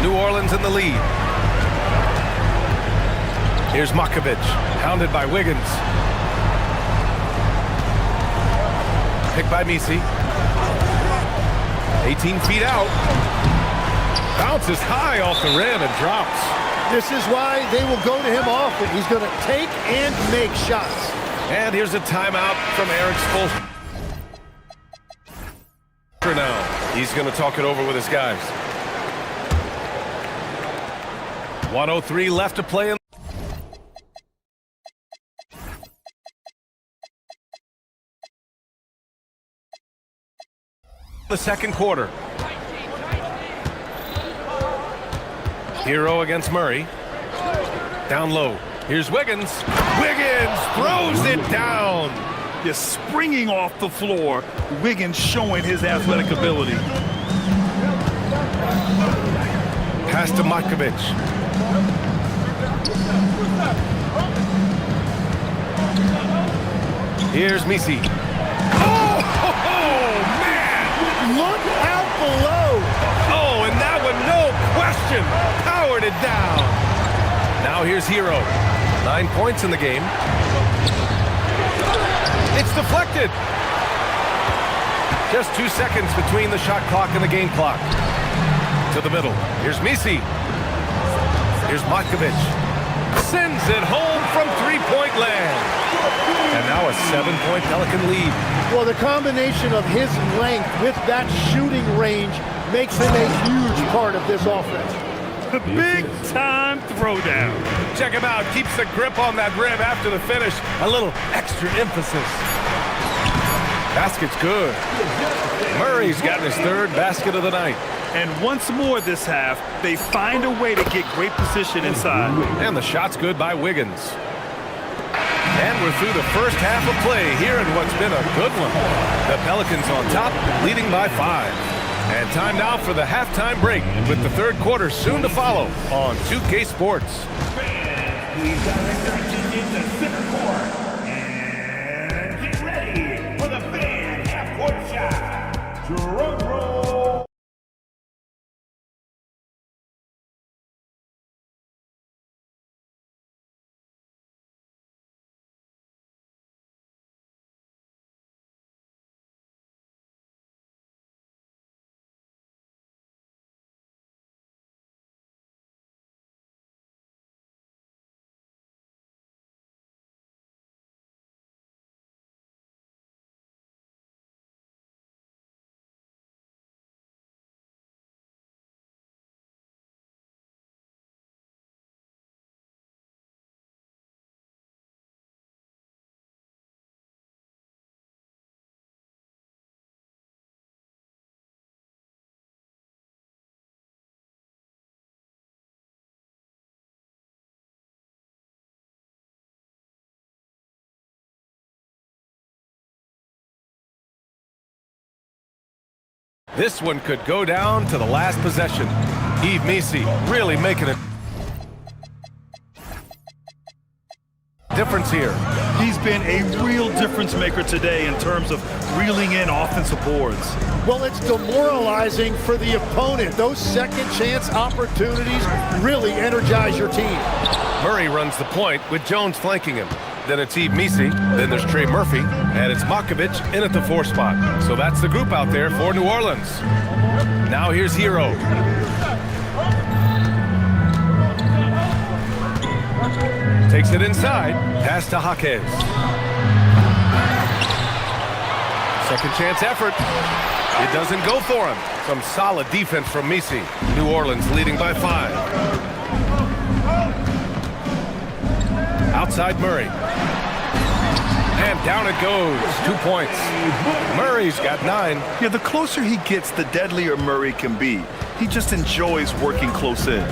New Orleans in the lead. Here's Makovic, hounded by Wiggins. Picked by Misi. 18 feet out. Bounces high off the rim and drops. This is why they will go to him often. He's going to take and make shots. And here's a timeout from Eric Spoelstra. Now, he's going to talk it over with his guys. 1:03 left to play in the second quarter. Hero against Murray. Down low. Here's Wiggins. Wiggins throws it down. Just springing off the floor. Wiggins showing his athletic ability. Pass to Makovic. Here's Misi. Oh, man! Look out below. Oh, and that one, no question, powered it down. Now here's Hero. 9 points in the game. It's deflected. Just 2 seconds between the shot clock and the game clock. To the middle. Here's Misi. Here's Makovic. Sends it home from three-point land. And now a 7-point Pelican lead. Well, the combination of his length with that shooting range makes him a huge part of this offense. The big-time throwdown. Check him out. Keeps the grip on that rim after the finish. A little extra emphasis. Basket's good. Murray's gotten his 3rd basket of the night. And once more this half, they find a way to get great position inside. And the shot's good by Wiggins. And we're through the first half of play here in what's been a good one. The Pelicans on top, leading by 5. And time now for the halftime break with the third quarter soon to follow on 2K Sports. Please direct your attention to center court. And get ready for the fan half-court shot. Drum roll. This one could go down to the last possession. Yves Misi really making it. difference here. He's been a real difference maker today in terms of reeling in offensive boards. Well, it's demoralizing for the opponent. Those second chance opportunities really energize your team. Murray runs the point with Jones flanking him. Then it's eBasketball, then there's Trey Murphy, and it's Makovich in at the 4 spot. So that's the group out there for New Orleans. Now here's Hero. Takes it inside, pass to Jaquez. Second chance effort. It doesn't go for him. Some solid defense from Misi. New Orleans leading by 5. Outside Murray. And down it goes. 2 points. Murray's got 9. Yeah, the closer he gets, the deadlier Murray can be. He just enjoys working close in.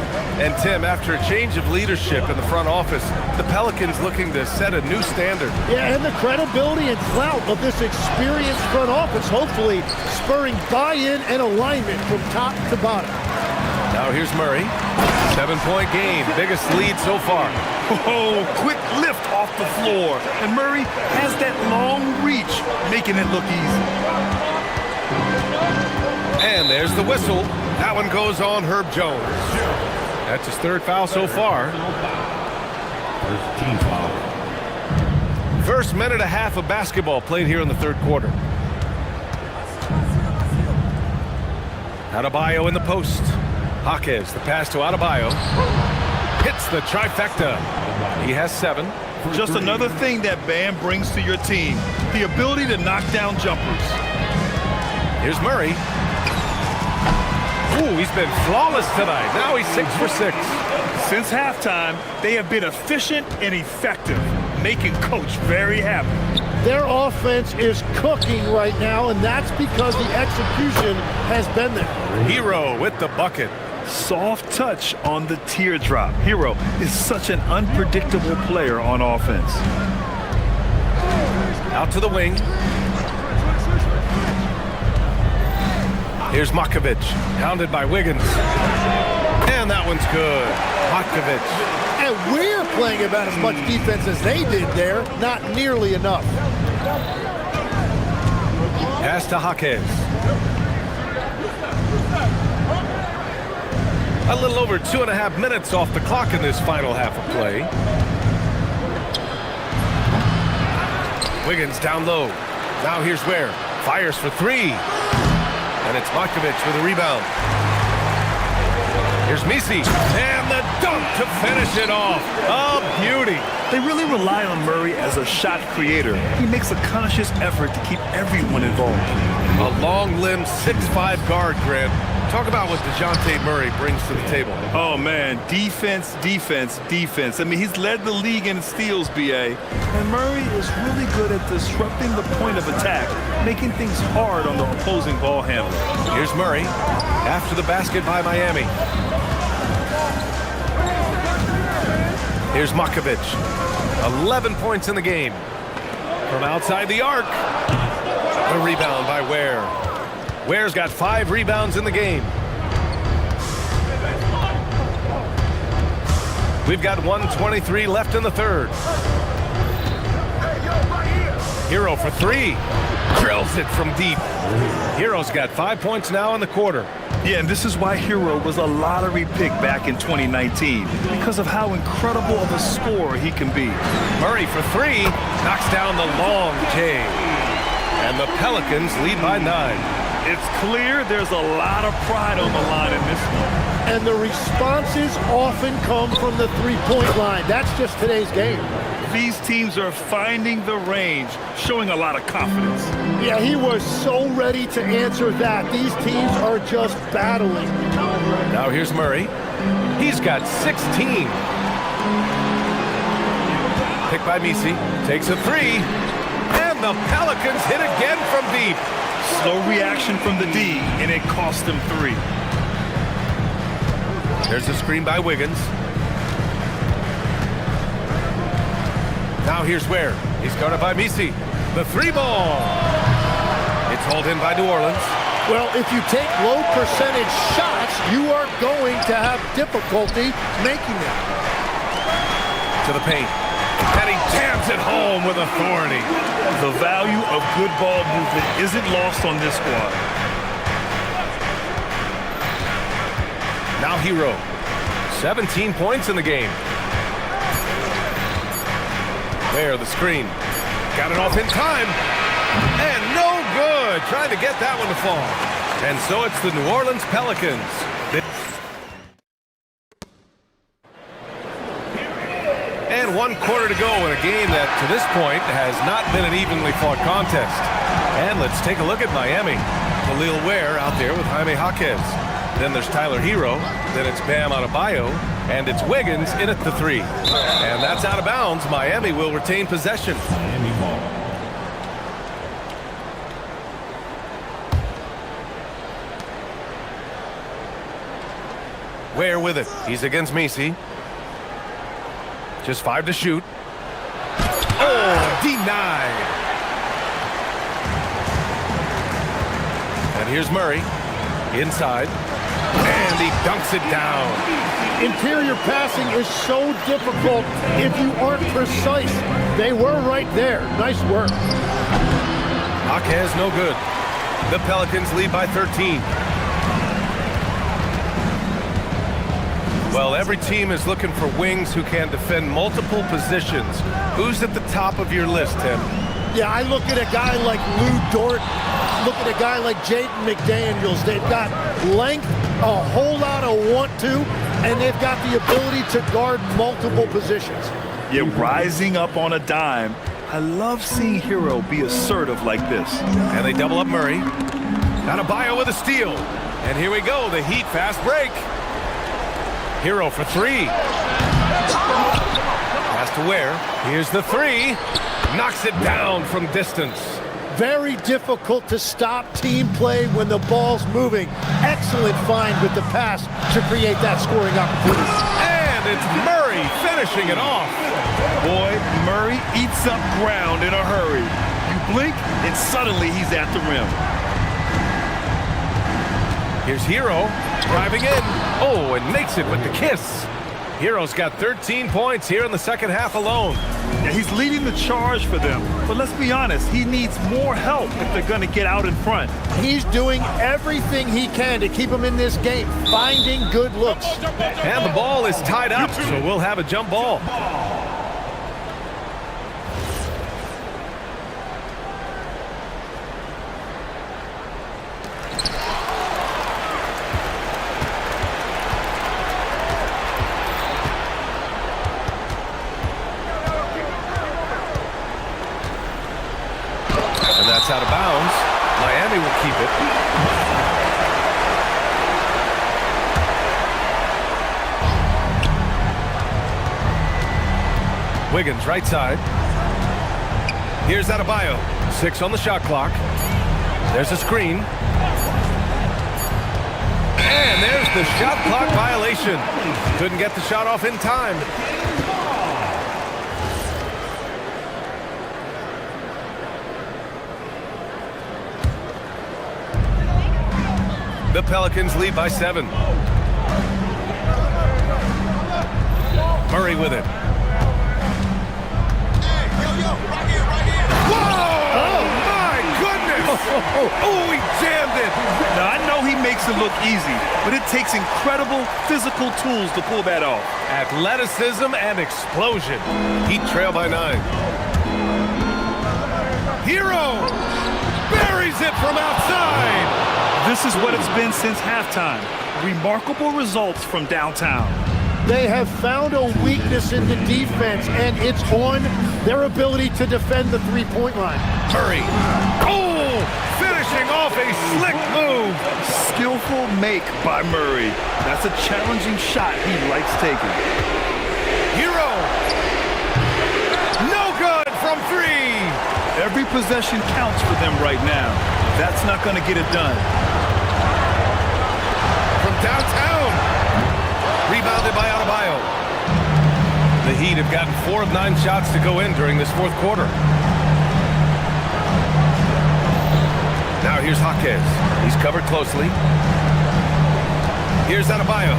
And Tim, after a change of leadership in the front office, the Pelicans looking to set a new standard. Yeah, and the credibility and clout of this experienced front office, hopefully spurring buy-in and alignment from top to bottom. Now here's Murray. 7-point game, biggest lead so far. Oh, quick lift off the floor. And Murray has that long reach, making it look easy. And there's the whistle. That one goes on Herb Jones. That's his 3rd foul so far. First minute and a half of basketball played here in the 3rd quarter. Adebayo in the post. Jaquez, the pass to Adebayo. Hits the trifecta. He has 7. Just another thing that Bam brings to your team, the ability to knock down jumpers. Here's Murray. Ooh, he's been flawless tonight. Now he's 6 for 6. Since halftime, they have been efficient and effective, making Coach very happy. Their offense is cooking right now, and that's because the execution has been there. Hero with the bucket. Soft touch on the teardrop. Hero is such an unpredictable player on offense. Out to the wing. Here's Makovich, hounded by Wiggins. And that one's good. Makovich. And we're playing about as much defense as they did there. Not nearly enough. Pass to Jaquez. A little over 2.5 minutes off the clock in this final half of play. Wiggins down low. Now here's Ware. Fires for 3. And it's Makovich with a rebound. Here's Misi. And the dunk to finish it off. A beauty. They really rely on Murray as a shot creator. He makes a conscious effort to keep everyone involved. A long-limbed 6'5" guard, Grant. Talk about what DeJounte Murray brings to the table. Oh, man. Defense, defense, defense. I mean, he's led the league in steals, B.A. And Murray is really good at disrupting the point of attack, making things hard on the opposing ball handler. Here's Murray after the basket by Miami. Here's Makovich. 11 points in the game. From outside the arc. A rebound by Ware. Ware's got 5 rebounds in the game. We've got 1:23 left in the 3rd. Hero for 3. Drills it from deep. Hero's got 5 points now in the quarter. Yeah, and this is why Hero was a lottery pick back in 2019, because of how incredible of a scorer he can be. Murray for 3. Knocks down the long J. And the Pelicans lead by 9. It's clear there's a lot of pride on the line in this one. And the responses often come from the three-point line. That's just today's game. These teams are finding the range, showing a lot of confidence. Yeah, he was so ready to answer that. These teams are just battling. Now here's Murray. He's got 16. Picked by Misi. Takes a 3. And the Pelicans hit again from deep. Slow reaction from the D, and it cost them 3. There's a screen by Wiggins. Now here's Ware. He's guarded by Misi. The 3 ball. It's hauled in by New Orleans. Well, if you take low percentage shots, you are going to have difficulty making them. To the paint. And he jams it home with authority. The value of good ball movement isn't lost on this squad. Now Hero. 17 points in the game. There, the screen. Got it off in time. And no good. Trying to get that one to fall. And so it's the New Orleans Pelicans. And 1 quarter to go in a game that, to this point, has not been an evenly fought contest. And let's take a look at Miami. Khalil Ware out there with Jaime Jaquez. Then there's Tyler Hero. Then it's Bam Adebayo. And it's Wiggins in at the 3. And that's out of bounds. Miami will retain possession. Miami ball. Ware with it. He's against Messi. Just 5 to shoot. Oh, denied. And here's Murray. Inside. And he dunks it down. Interior passing is so difficult if you aren't precise. They were right there. Nice work. Jaquez no good. The Pelicans lead by 13. Well, every team is looking for wings who can defend multiple positions. Who's at the top of your list, Tim? Yeah, I look at a guy like Lou Dort, look at a guy like Jaden McDaniels. They've got length, a whole lot of want to, and they've got the ability to guard multiple positions. Yeah, rising up on a dime. I love seeing Hero be assertive like this. And they double up Murray. Adebayo with a steal. And here we go, the Heat fast break. Hero for 3. Pass to Ware. Here's the 3. Knocks it down from distance. Very difficult to stop team play when the ball's moving. Excellent find with the pass to create that scoring opportunity. And it's Murray finishing it off. Boy, Murray eats up ground in a hurry. You blink, and suddenly he's at the rim. Here's Hero driving in. Oh, and makes it with the kiss. Hero's got 13 points here in the second half alone. Yeah, he's leading the charge for them. But let's be honest, he needs more help if they're going to get out in front. He's doing everything he can to keep him in this game, finding good looks. And the ball is tied up, so we'll have a jump ball. Out of bounds. Miami will keep it. Wiggins right side. Here's Adebayo. 6 on the shot clock. There's a screen. And there's the shot clock violation. Couldn't get the shot off in time. The Pelicans lead by 7. Murray with it. Whoa! Oh, my goodness! Oh, he jammed it! Now, I know he makes it look easy, but it takes incredible physical tools to pull that off. Athleticism and explosion. Heat trail by 9. Hero buries it from outside! This is what it's been since halftime. Remarkable results from downtown. They have found a weakness in the defense, and it's on their ability to defend the three-point line. Murray. Oh! Finishing off a slick move. Skillful make by Murray. That's a challenging shot he likes taking. Hero. No good from 3. Every possession counts for them right now. That's not going to get it done. From downtown. Rebounded by Adebayo. The Heat have gotten 4 of 9 shots to go in during this fourth quarter. Now here's Jaquez. He's covered closely. Here's Adebayo.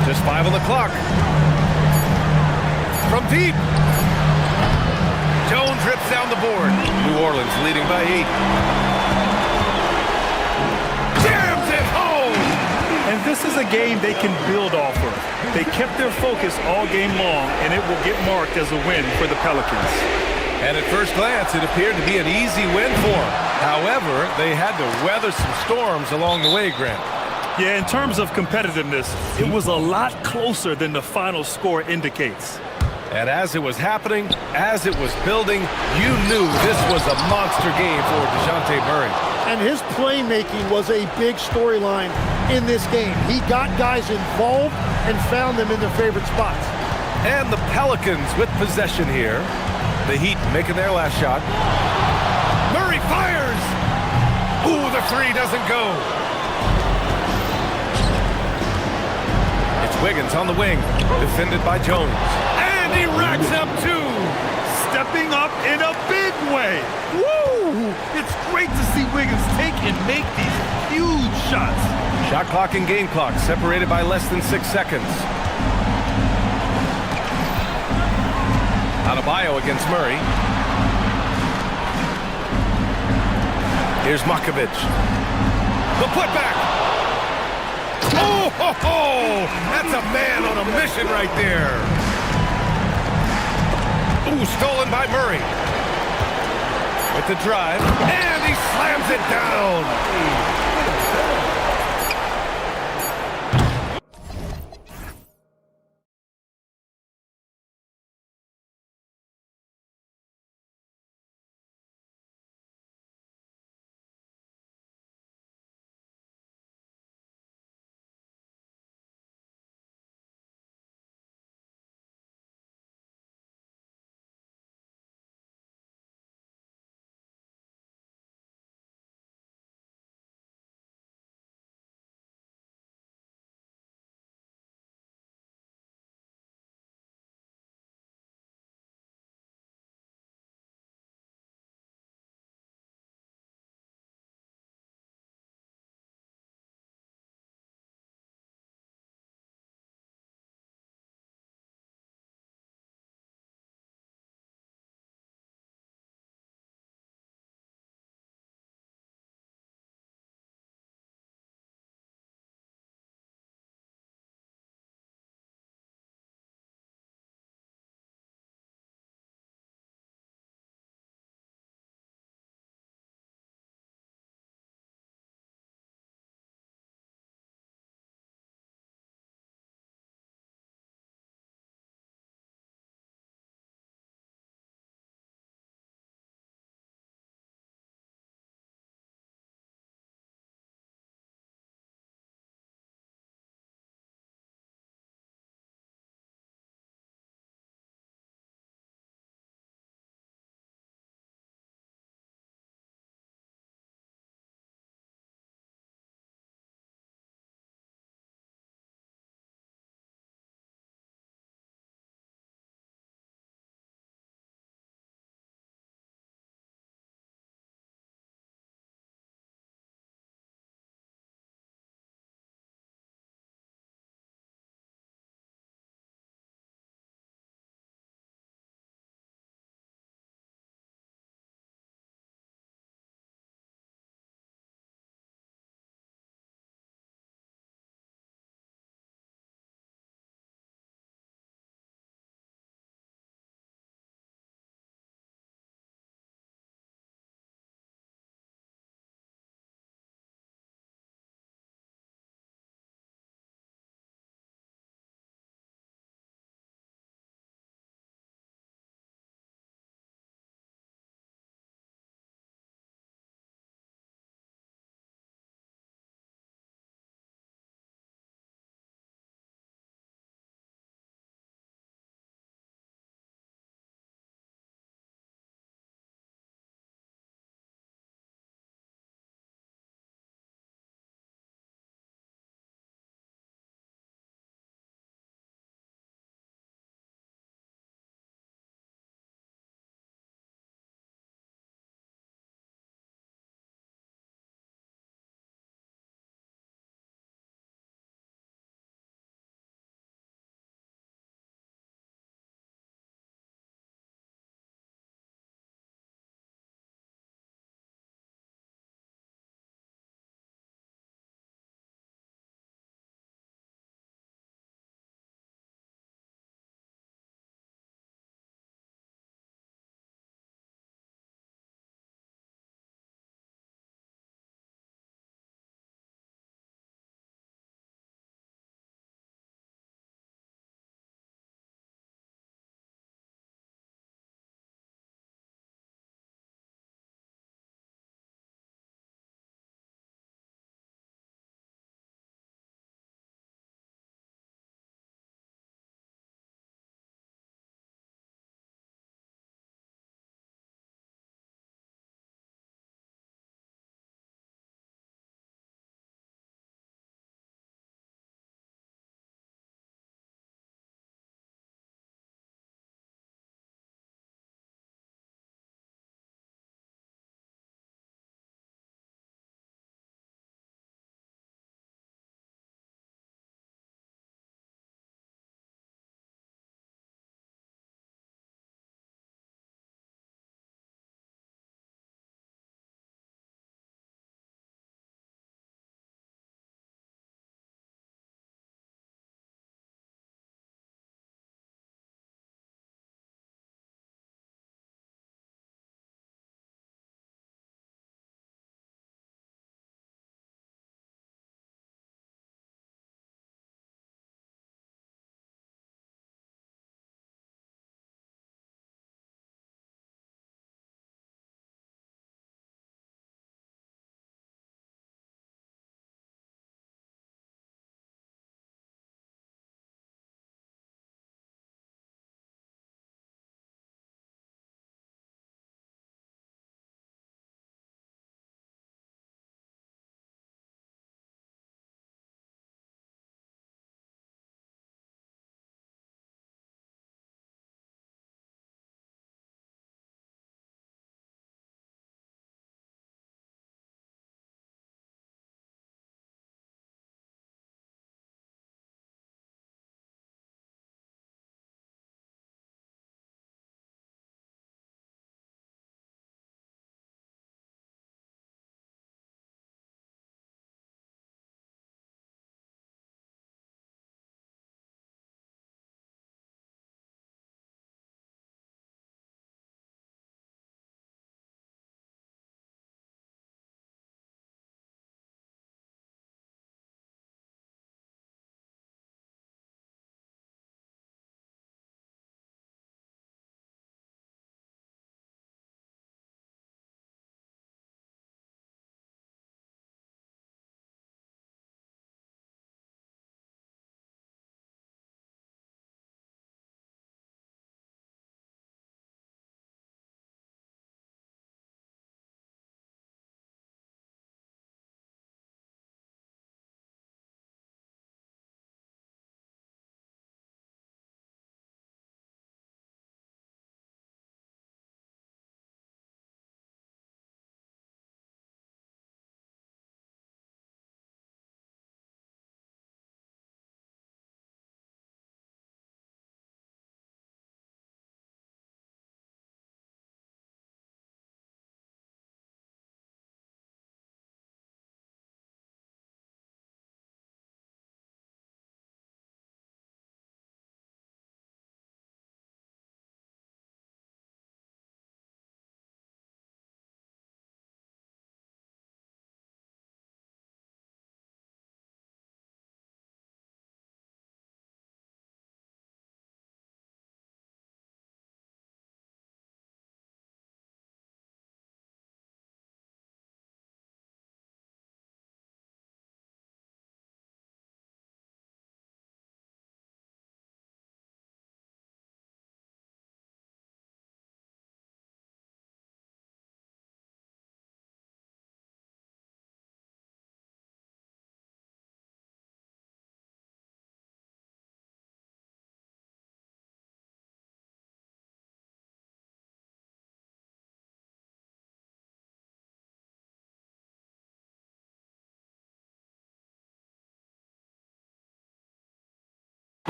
Just 5 on the clock. from deep. Jones rips down the board. New Orleans leading by 8. Jams it home! And this is a game they can build off of. They kept their focus all game long, and it will get marked as a win for the Pelicans. And at first glance, it appeared to be an easy win for them. However, they had to weather some storms along the way, Grant. Yeah, in terms of competitiveness, it was a lot closer than the final score indicates. And as it was happening, as it was building, you knew this was a monster game for DeJounte Murray. And his playmaking was a big storyline in this game. He got guys involved and found them in their favorite spots. And the Pelicans with possession here. The Heat making their last shot. Murray fires! Ooh, the three doesn't go. It's Wiggins on the wing, defended by Jones. And he racks up 2. Stepping up in a big way. Woo! It's great to see Wiggins take and make these huge shots. Shot clock and game clock separated by less than 6 seconds. Adebayo against Murray. Here's Makovic. The putback. Oh, ho, ho! That's a man on a mission right there. Ooh, stolen by Murray. With the drive, and he slams it down.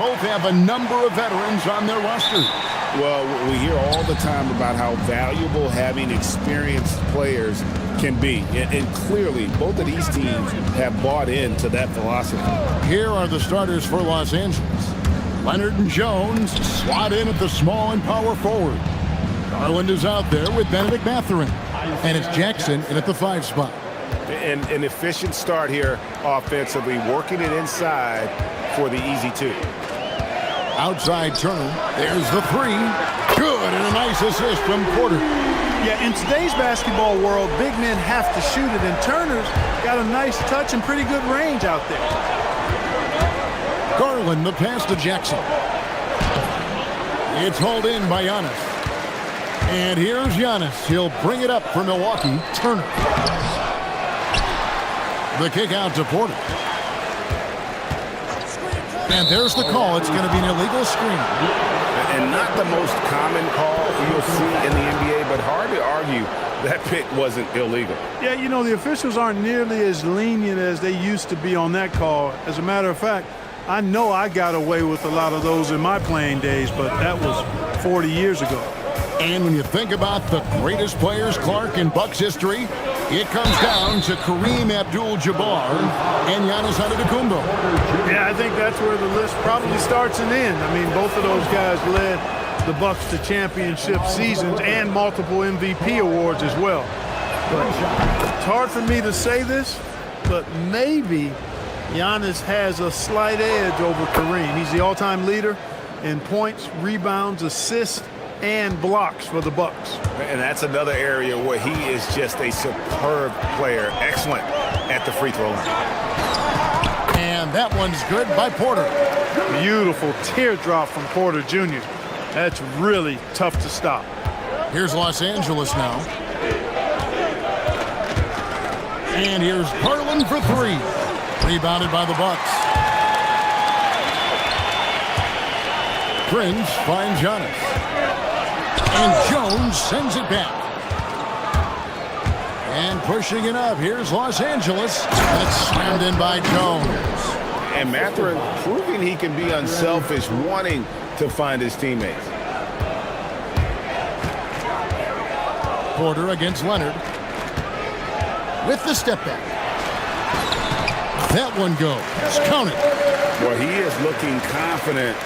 Both have a number of veterans on their roster. Well, we hear all the time about how valuable having experienced players can be. And clearly, both of these teams have bought into that philosophy. Here are the starters for Los Angeles. Leonard and Jones slot in at the small and power forward. Garland is out there with Benedict Mathurin. And it's Jackson in at the 5 spot. And an efficient start here offensively, working it inside for the easy 2. Outside Turner. There's the 3. Good, and a nice assist from Porter. Yeah, in today's basketball world, big men have to shoot it, and Turner's got a nice touch and pretty good range out there. Garland, the pass to Jackson. It's hauled in by Giannis. And here's Giannis. He'll bring it up for Milwaukee. Turner. The kick out to Porter. And there's the call. It's going to be an illegal screen. And not the most common call you'll see in the NBA, but hard to argue that pick wasn't illegal. Yeah, you know, the officials aren't nearly as lenient as they used to be on that call. As a matter of fact, I know I got away with a lot of those in my playing days, but that was 40 years ago. And when you think about the greatest players, Clark, in Bucks history, it comes down to Kareem Abdul-Jabbar and Giannis Antetokounmpo. Yeah, I think that's where the list probably starts and ends. I mean, both of those guys led the Bucks to championship seasons and multiple MVP awards as well. But it's hard for me to say this, but maybe Giannis has a slight edge over Kareem. He's the all-time leader in points, rebounds, assists, and blocks for the Bucks. And that's another area where he is just a superb player. Excellent at the free throw line. And that one's good by Porter. Beautiful teardrop from Porter Jr. That's really tough to stop. Here's Los Angeles now. And here's Garland for 3. Rebounded by the Bucks. Prince finds Giannis. And Jones sends it back. And pushing it up, here's Los Angeles. And it's slammed in by Jones. And Mathurin proving he can be unselfish, wanting to find his teammates. Porter against Leonard. With the step back. That one goes. Count it. Well, he is looking confident.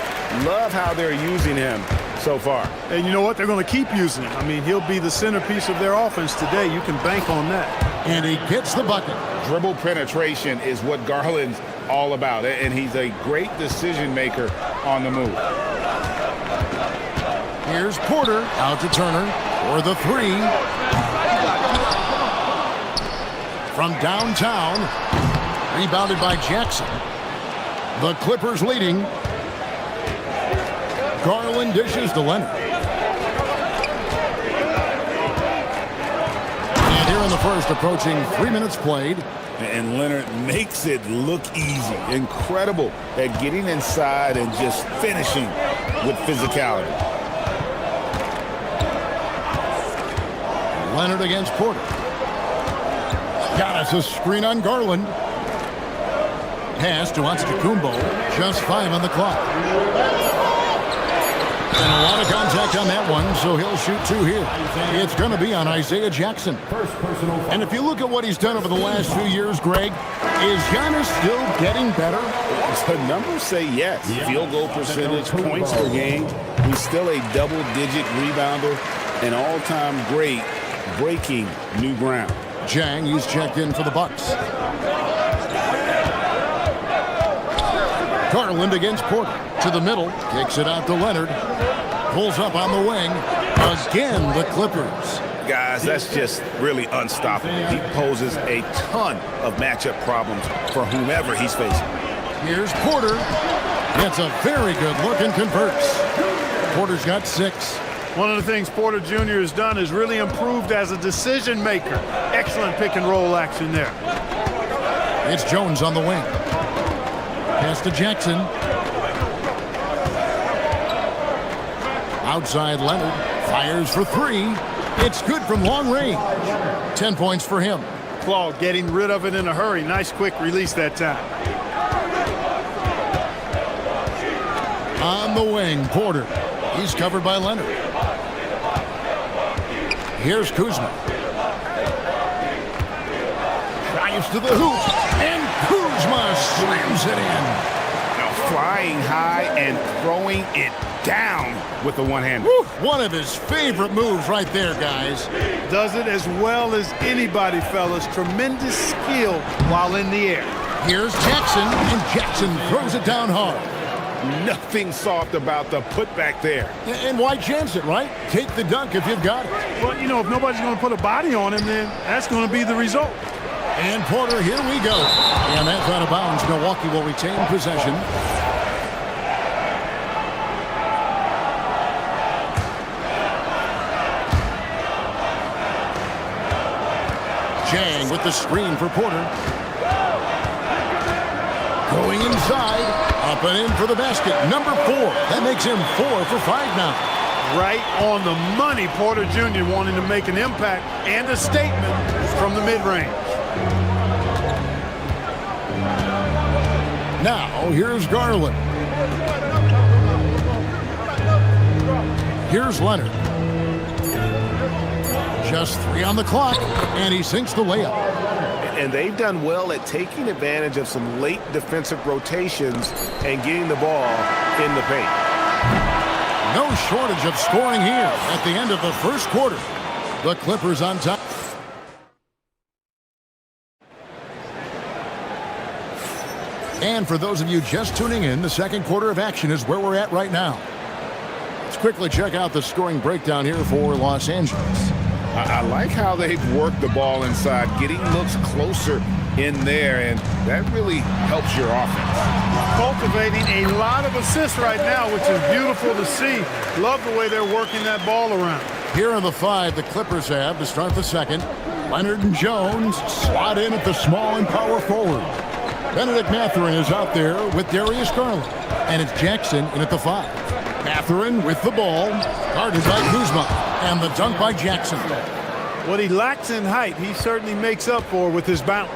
Love how they're using him so far. And you know what? They're going to keep using him. I mean, he'll be the centerpiece of their offense today. You can bank on that. And he gets the bucket. Dribble penetration is what Garland's all about, and he's a great decision maker on the move. Here's Porter out to Turner for the 3. From downtown, rebounded by Jackson. The Clippers leading. Garland dishes to Leonard. And here in the first, approaching 3 minutes played. And Leonard makes it look easy. Incredible at getting inside and just finishing with physicality. Leonard against Porter. Got us a screen on Garland. Pass to Antetokounmpo. Just 5 on the clock. And a lot of contact on that one, so he'll shoot 2 here. It's going to be on Isaiah Jackson. And if you look at what he's done over the last few years, Greg, is Giannis still getting better? The numbers say yes. Field goal percentage, points per game. He's still a double-digit rebounder, an all-time great, breaking new ground. Jang, he's checked in for the Bucks. Garland against Porter. To the middle. Kicks it out to Leonard. Pulls up on the wing. Again, the Clippers. Guys, that's just really unstoppable. He poses a ton of matchup problems for whomever he's facing. Here's Porter. Gets a very good look and converts. Porter's got 6. One of the things Porter Jr. has done is really improved as a decision maker. Excellent pick and roll action there. It's Jones on the wing. Pass to Jackson. Outside Leonard. Fires for 3. It's good from long range. 10 points for him. Claude getting rid of it in a hurry. Nice quick release that time. On the wing, Porter. He's covered by Leonard. Here's Kuzma. Drives to the hoop, and Kuzma slams it in. Now flying high and throwing it down with the one-hander. One of his favorite moves right there, guys. Does it as well as anybody, fellas. Tremendous skill while in the air. Here's Jackson, and Jackson throws it down hard. Nothing soft about the putback there. And why chance it, right? Take the dunk if you've got it. Well, you know, if nobody's going to put a body on him, then that's going to be the result. And Porter, here we go. And that's out of bounds. Milwaukee will retain possession. Jang with the screen for Porter. Going inside. Up and in for the basket. Number 4. That makes him 4 for 5 now. Right on the money. Porter Jr. wanting to make an impact and a statement from the mid-range. Now, here's Garland. Here's Leonard. Just 3 on the clock, and he sinks the layup. And they've done well at taking advantage of some late defensive rotations and getting the ball in the paint. No shortage of scoring here at the end of the first quarter. The Clippers on top. And for those of you just tuning in, the second quarter of action is where we're at right now. Let's quickly check out the scoring breakdown here for Los Angeles. I like how they've worked the ball inside, getting looks closer in there, and that really helps your offense. Cultivating a lot of assists right now, which is beautiful to see. Love the way they're working that ball around. Here are the 5 the Clippers have to start the second. Leonard and Jones slot in at the small and power forward. Benedict Mathurin is out there with Darius Garland. And it's Jackson in at the 5. Mathurin with the ball, guarded by Kuzma. And the dunk by Jackson. What he lacks in height, he certainly makes up for with his bounce.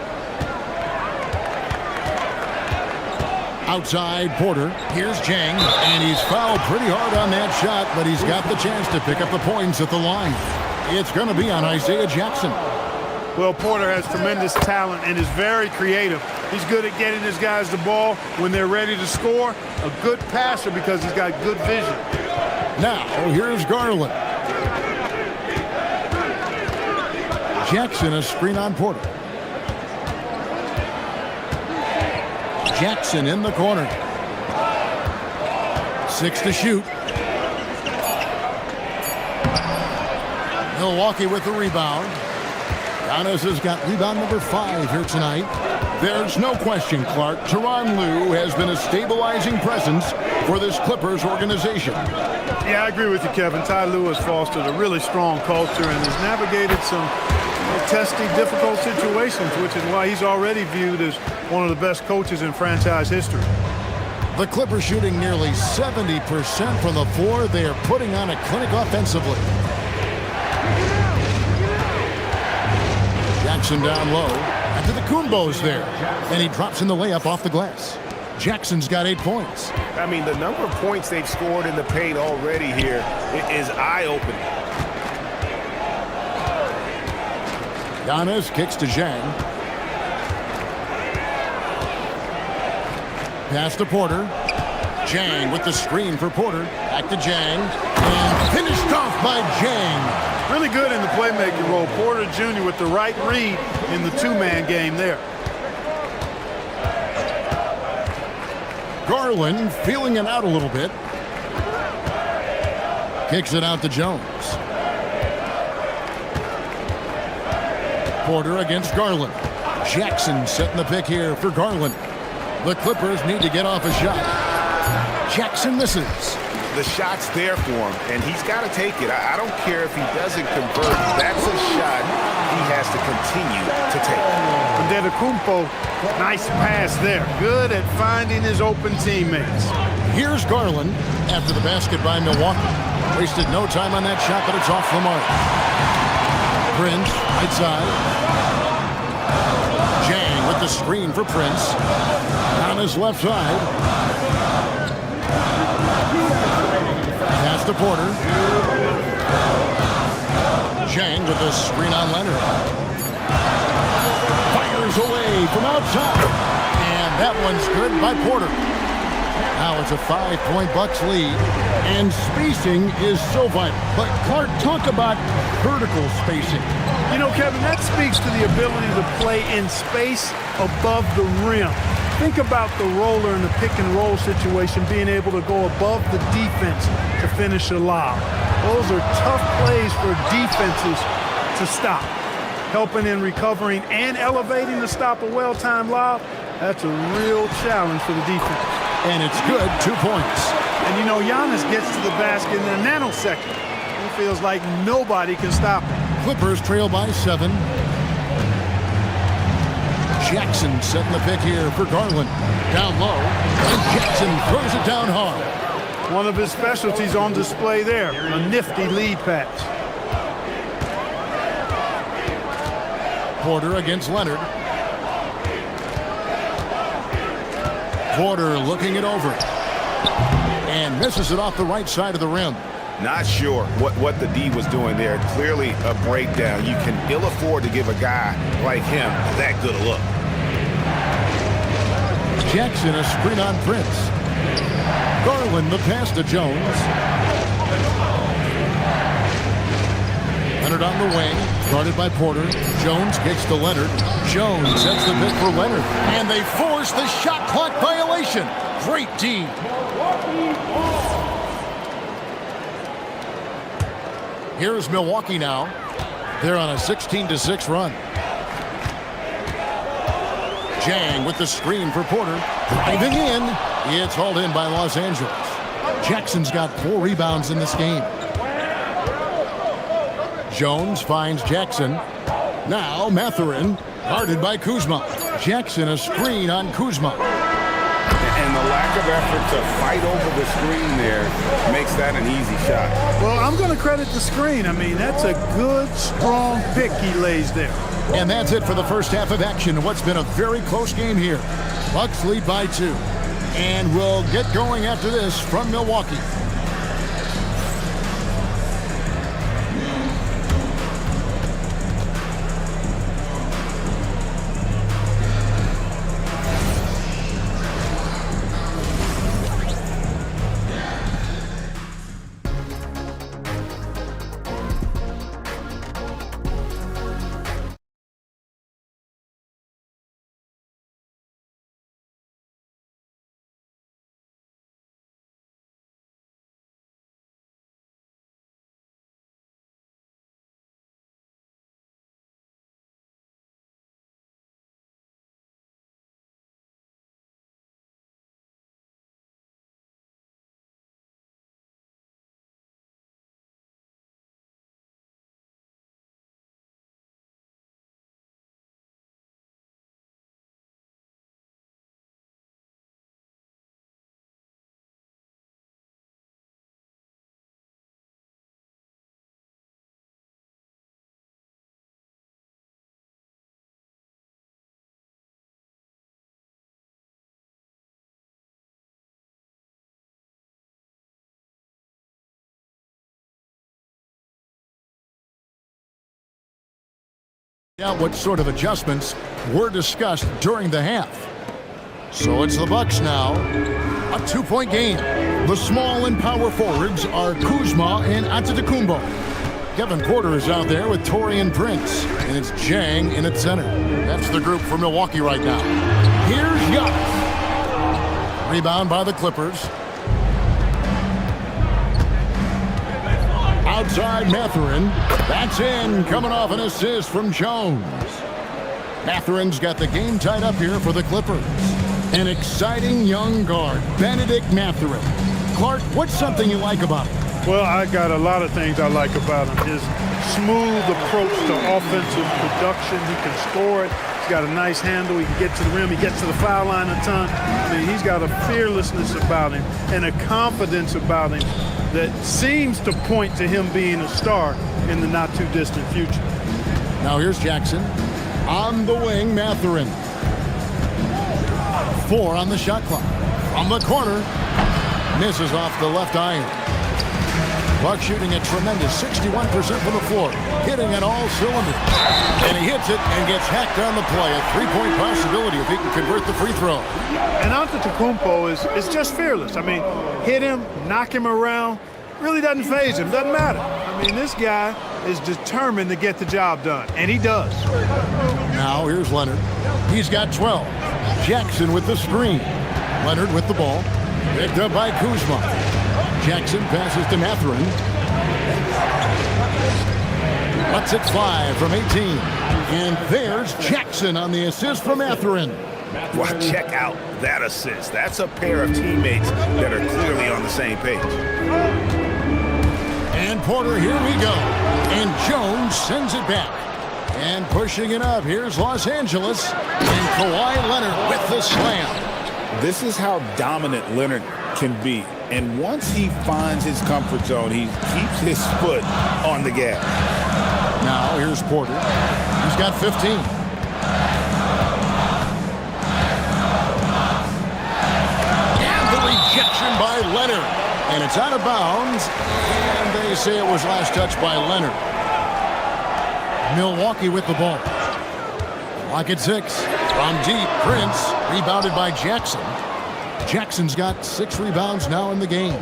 Outside Porter. Here's Jang. And he's fouled pretty hard on that shot, but he's got the chance to pick up the points at the line. It's going to be on Isaiah Jackson. Well, Porter has tremendous talent and is very creative. He's good at getting his guys the ball when they're ready to score. A good passer because he's got good vision. Now, here's Garland. Jackson, a screen on Porter. Jackson in the corner. 6 to shoot. Milwaukee with the rebound. Giannis has got rebound number 5 here tonight. There's no question, Clark. Tyronn Lue has been a stabilizing presence for this Clippers organization. Yeah, I agree with you, Kevin. Ty Lue has fostered a really strong culture and has navigated some testy, difficult situations, which is why he's already viewed as one of the best coaches in franchise history. The Clippers shooting nearly 70% from the floor. They are putting on a clinic offensively. Jackson down low. After the Kumbos there. And he drops in the layup off the glass. Jackson's got 8 points. I mean, the number of points they've scored in the paint already here is eye-opening. Giannis kicks to Zhang. Pass to Porter. Zhang with the screen for Porter. Back to Zhang. And finished off by Zhang. Really good in the playmaking role. Porter Jr. with the right read in the 2-man game there. Garland feeling it out a little bit. Kicks it out to Jones. Porter against Garland. Jackson setting the pick here for Garland. The Clippers need to get off a shot. Jackson misses. The shot's there for him, and he's got to take it. I don't care if he doesn't convert. That's a shot he has to continue to take. Antetokounmpo, nice pass there. Good at finding his open teammates. Here's Garland after the basket by Milwaukee. Wasted no time on that shot, but it's off the mark. Prince, right side. Zhang with the screen for Prince. On his left side. Pass to Porter. Zhang with the screen on Leonard. Fires away from outside. And that one's good by Porter. Now it's a 5-point Bucks lead. And spacing is so vital. But Clark, talk about vertical spacing. You know, Kevin, that speaks to the ability to play in space above the rim. Think about the roller in the pick and roll situation, being able to go above the defense to finish a lob. Those are tough plays for defenses to stop. Helping in recovering and elevating to stop a well-timed lob, that's a real challenge for the defense. And it's good, 2 points. And you know, Giannis gets to the basket in a nanosecond. He feels like nobody can stop him. Clippers trail by 7. Jackson setting the pick here for Garland. Down low, and Jackson throws it down hard. One of his specialties on display there, a nifty lead pass. Porter against Leonard. Porter looking it over. And misses it off the right side of the rim. Not sure what the D was doing there. Clearly a breakdown. You can ill afford to give a guy like him that good a look. Jackson a screen on Prince. Garland the pass to Jones. Leonard on the wing, guarded by Porter. Jones kicks to Leonard. Jones sets the pick for Leonard. And they force the shot clock violation. Great D. Here's Milwaukee now. They're on a 16-6 run. Zhang with the screen for Porter. Driving in. It's hauled in by Los Angeles. Jackson's got 4 rebounds in this game. Jones finds Jackson. Now Mathurin, guarded by Kuzma. Jackson a screen on Kuzma. And the lack of effort to fight over the screen there makes that an easy shot. Well, I'm going to credit the screen. I mean, that's a good, strong pick he lays there. And that's it for the first half of action. What's been a very close game here. Bucks lead by 2. And we'll get going after this from Milwaukee. Now, what sort of adjustments were discussed during the half? So it's the Bucks now. A 2-point game. The small and power forwards are Kuzma and Antetokounmpo. Kevin Porter is out there with Taurean Prince. And it's Zhang in at center. That's the group for Milwaukee right now. Here's Giannis. Rebound by the Clippers. Outside Mathurin. That's in, coming off an assist from Jones. Mathurin's got the game tied up here for the Clippers. An exciting young guard, Benedict Mathurin. Clark, what's something you like about him? Well, I got a lot of things I like about him. His smooth approach to offensive production. He can score it. He's got a nice handle. He can get to the rim. He gets to the foul line a ton. I mean, he's got a fearlessness about him and a confidence about him that seems to point to him being a star in the not-too-distant future. Now here's Jackson. On the wing, Mathurin. 4 on the shot clock. From the corner. Misses off the left iron. Buck shooting a tremendous 61% from the floor, hitting on all cylinders. And he hits it and gets hacked on the play. A three-point possibility if he can convert the free throw. And Antetokounmpo is just fearless. I mean, hit him, knock him around, really doesn't faze him, doesn't matter. I mean, this guy is determined to get the job done, and he does. Now here's Leonard. He's got 12. Jackson with the screen. Leonard with the ball. Picked up by Kuzma. Jackson passes to Mathurin. Lets it fly from 18. And there's Jackson on the assist from Mathurin. Well, check out that assist. That's a pair of teammates that are clearly on the same page. And Porter, here we go. And Jones sends it back. And pushing it up, here's Los Angeles. And Kawhi Leonard with the slam. This is how dominant Leonard can be. And once he finds his comfort zone, he keeps his foot on the gas. Now here's Porter. He's got 15. And the rejection by Leonard. And it's out of bounds. And they say it was last touched by Leonard. Milwaukee with the ball. Lock at 6. From deep, Prince. Rebounded by Jackson. Jackson's got 6 rebounds now in the game.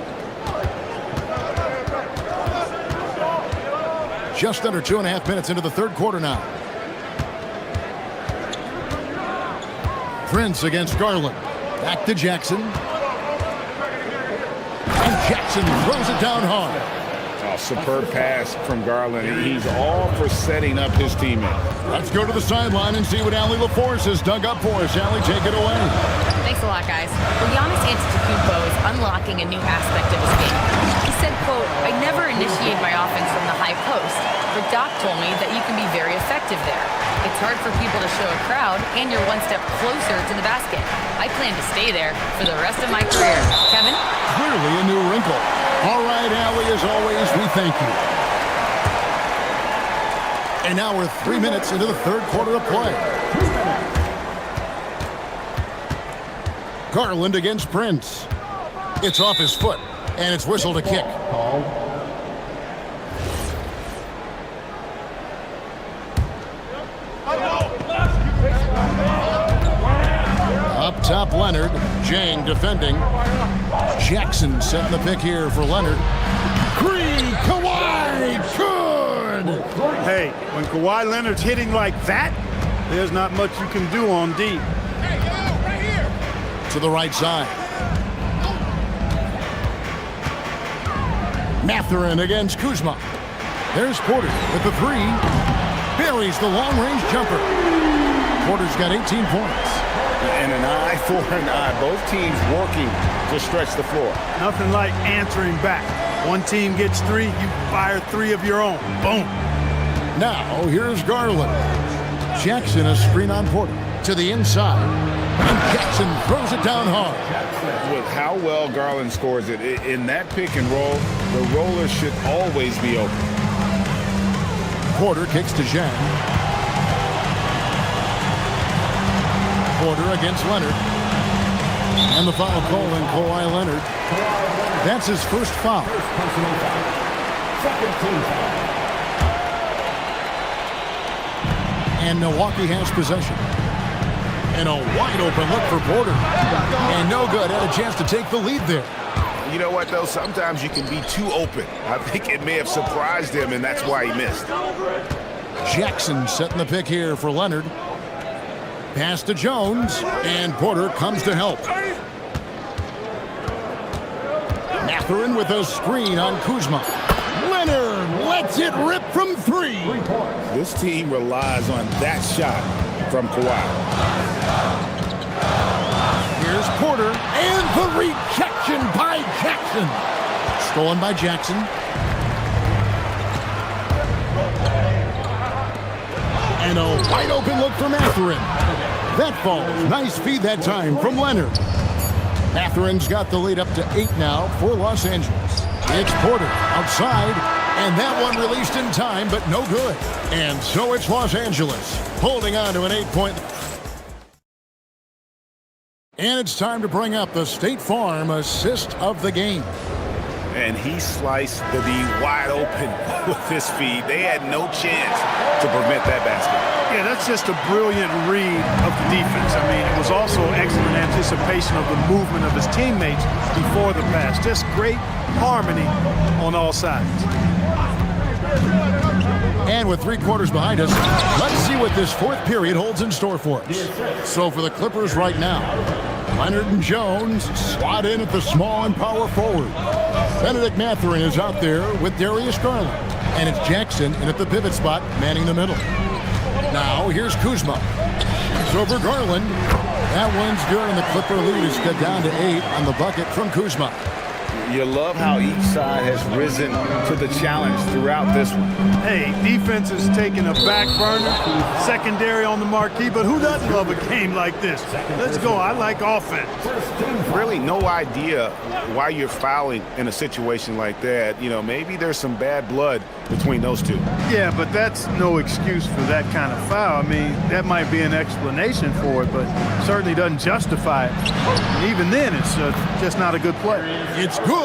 Just under 2.5 minutes into the third quarter now. Prince against Garland. Back to Jackson. And Jackson throws it down hard. Oh, superb pass from Garland. He's all for setting up his teammate. Let's go to the sideline and see what Allie LaForce has dug up for us. Allie, take it away. Thanks a lot, guys. Well, Giannis Antetokounmpo is unlocking a new aspect of his game. He said, quote, "I never initiate my offense from the high post, but Doc told me that you can be very effective there. It's hard for people to show a crowd, and you're one step closer to the basket. I plan to stay there for the rest of my career." Kevin? Clearly a new wrinkle. All right, Allie, as always, we thank you. And now we're 3 minutes into the third quarter of play. Garland against Prince. It's off his foot, and it's whistled a kick. Up top, Leonard. Jang defending. Jackson setting the pick here for Leonard. Green, Kawhi, good! Hey, when Kawhi Leonard's hitting like that, there's not much you can do on D. To the right side. Mathurin against Kuzma. There's Porter with the 3. Buries the long-range jumper. Porter's got 18 points. And an eye for an eye. Both teams working to stretch the floor. Nothing like answering back. One team gets 3, you fire 3 of your own. Boom. Now, here's Garland. Jackson a screen on Porter. To the inside. And Jackson throws it down hard. With how well Garland scores it, in that pick and roll, the roller should always be open. Porter kicks to Zhang. Porter against Leonard. And the foul call on Kawhi Leonard. That's his first foul. And Milwaukee has possession. And a wide open look for Porter. And no good. Had a chance to take the lead there. You know what, though? Sometimes you can be too open. I think it may have surprised him, and that's why he missed. Jackson setting the pick here for Leonard. Pass to Jones, and Porter comes to help. Mathurin with a screen on Kuzma. Leonard lets it rip from 3. This team relies on that shot from Kawhi. Here's Porter, and the rejection by Jackson. Stolen by Jackson. And a wide open look for Mathurin. That falls. Nice feed that time from Leonard. Mathurin's got the lead up to 8 now for Los Angeles. It's Porter outside, and that one released in time, but no good. And so it's Los Angeles holding on to an 8-point. And it's time to bring up the State Farm assist of the game. And he sliced the D wide open with his feed. They had no chance to prevent that basket. Yeah, that's just a brilliant read of the defense. I mean, it was also excellent anticipation of the movement of his teammates before the pass. Just great harmony on all sides. And with 3 quarters behind us, let's see what this fourth period holds in store for us. So for the Clippers right now, Leonard and Jones slot in at the small and power forward. Benedict Mathurin is out there with Darius Garland. And it's Jackson in at the pivot spot, manning the middle. Now here's Kuzma. It's over Garland. That one's good, and the Clipper lead is cut down to 8 on the bucket from Kuzma. You love how each side has risen to the challenge throughout this one. Hey, defense is taking a back burner, secondary on the marquee, but who doesn't love a game like this? Let's go. I like offense. Really no idea why you're fouling in a situation like that. You know, maybe there's some bad blood between those two. Yeah, but that's no excuse for that kind of foul. I mean, that might be an explanation for it, but certainly doesn't justify it. And even then, it's just not a good play. It's good.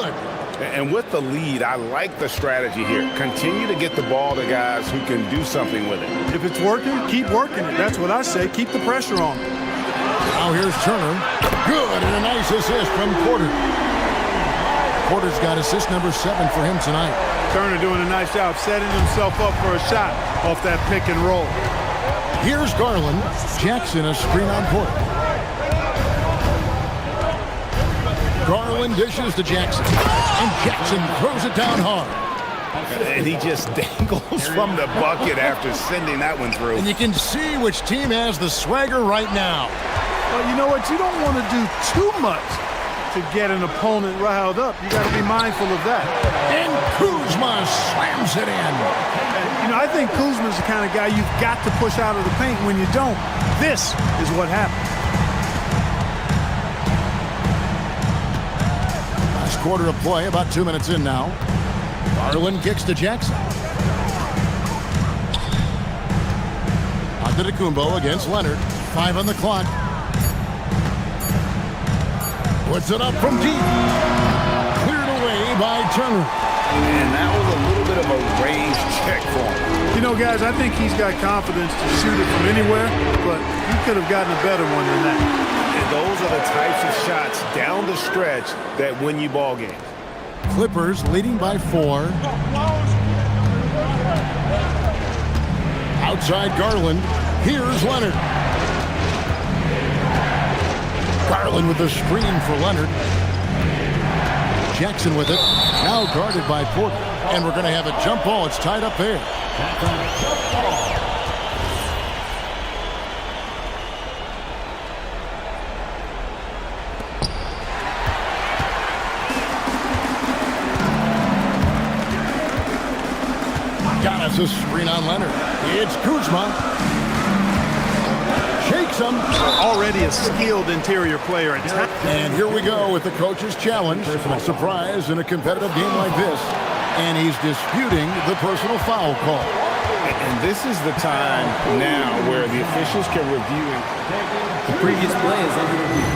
And with the lead, I like the strategy here. Continue to get the ball to guys who can do something with it. If it's working, keep working it. That's what I say. Keep the pressure on. Now here's Turner. Good, and a nice assist from Porter. Porter's got assist number 7 for him tonight. Turner doing a nice job setting himself up for a shot off that pick and roll. Here's Garland. Jackson a screen on Porter. Garland dishes to Jackson. And Jackson throws it down hard. And he just dangles from the bucket after sending that one through. And you can see which team has the swagger right now. Well, you know what? You don't want to do too much to get an opponent riled up. You got to be mindful of that. And Kuzma slams it in. And, you know, I think Kuzma's the kind of guy you've got to push out of the paint. When you don't, this is what happens. Last quarter of play, about 2 minutes in now. Garland kicks to Jackson. Antetokounmpo against Leonard. 5 on the clock. Puts it up from deep. Cleared away by Turner. And that was a little bit of a range check for him. You know, guys, I think he's got confidence to shoot it from anywhere, but he could have gotten a better one than that. And those are the types of shots down the stretch that win you ball games. Clippers leading by 4. Outside Garland. Here's Leonard. Garland with the screen for Leonard. Jackson with it. Now guarded by Porter. And we're going to have a jump ball. It's tied up there. Got us a screen on Leonard. It's Kuzma. Shakes him. Already a skilled interior player. And here we go with the coach's challenge. A surprise in a competitive game like this. And he's disputing the personal foul call. And this is the time now where the officials can review it. The previous play is under review.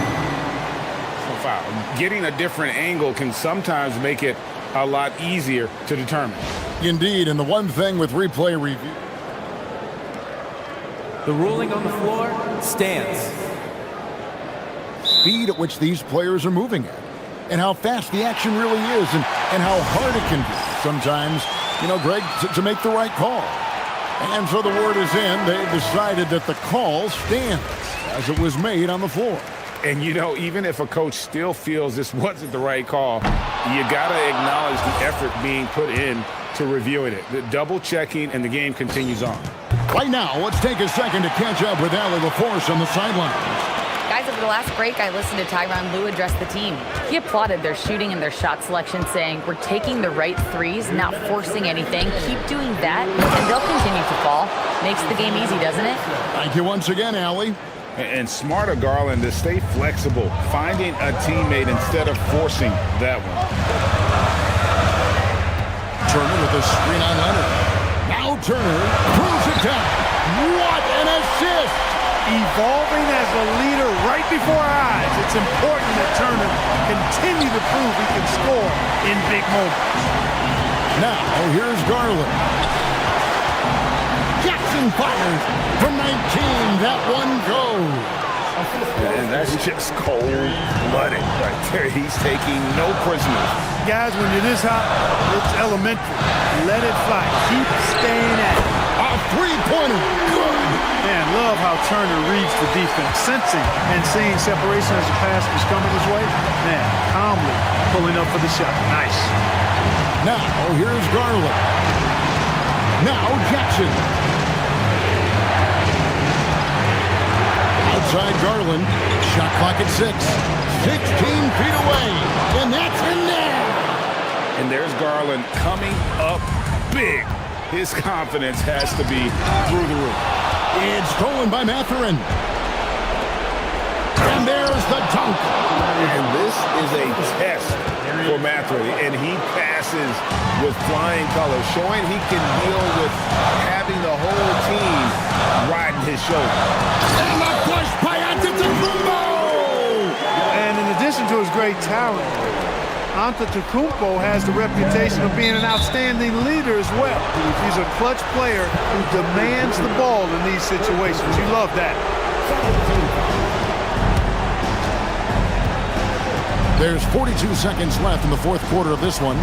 Foul. Getting a different angle can sometimes make it a lot easier to determine. Indeed, and the one thing with replay review. The ruling on the floor stands. Speed at which these players are moving at, and how fast the action really is, and how hard it can be sometimes, you know, Greg, to make the right call. And so the word is in. They've decided that the call stands as it was made on the floor. And, you know, even if a coach still feels this wasn't the right call, you got to acknowledge the effort being put in to reviewing it. The double checking, and the game continues on. Right now, let's take a second to catch up with Allie LaForce on the sideline. Guys, over the last break, I listened to Tyronn Lue address the team. He applauded their shooting and their shot selection, saying, "We're taking the right threes, not forcing anything. Keep doing that, and they'll continue to fall." Makes the game easy, doesn't it? Thank you once again, Allie. And smart of Garland to stay flexible, finding a teammate instead of forcing that one. Turner with a screen on Leonard. Now Turner pulls it down. What an assist! Evolving as a leader right right before our eyes. It's important that Turner continue to prove he can score in big moments. Now, here's Garland. Jackson fires from 19. That one goes. And that's just cold-blooded right there. He's taking no prisoners. Guys, when you're this hot, it's elementary. Let it fly. Keep staying at it. A three-pointer. Good. Man, love how Turner reads the defense, sensing and seeing separation as the pass was coming his way. Man, calmly pulling up for the shot. Nice. Now, here's Garland. Now, Jackson. Outside Garland. Shot clock at 6. 16 feet away. And that's in there. And there's Garland coming up big. His confidence has to be through the roof. It's stolen by Mathurin. And there's the dunk. And this is a test for Mathurin. And he passes with flying colors, showing he can deal with having the whole team riding his shoulder. And the push by Antetokounmpo. And in addition to his great talent, Antetokounmpo has the reputation of being an outstanding leader as well. He's a clutch player who demands the ball in these situations. You love that. There's 42 seconds left in the fourth quarter of this one.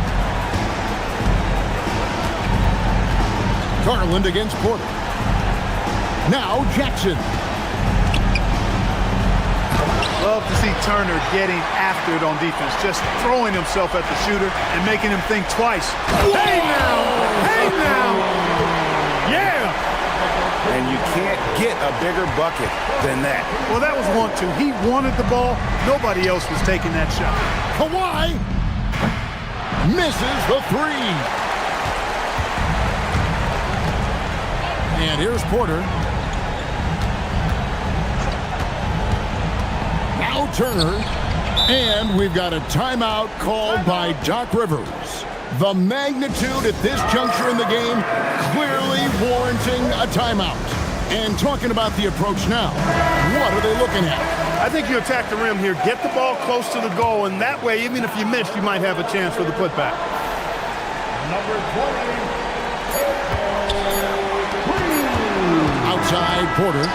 Garland against Porter. Now Jackson. Love to see Turner getting after it on defense, just throwing himself at the shooter and making him think twice. Hey now! Hey now! Yeah! And you can't get a bigger bucket than that. Well, that was 1-2. He wanted the ball. Nobody else was taking that shot. Kawhi misses the three. And here's Porter. Now Turner. And we've got a timeout called by Doc Rivers. The magnitude at this juncture in the game clearly warranting a timeout. And talking about the approach now, what are they looking at? I think you attack the rim here, get the ball close to the goal, and that way, even if you miss, you might have a chance for the putback. Number 20. Outside Porter.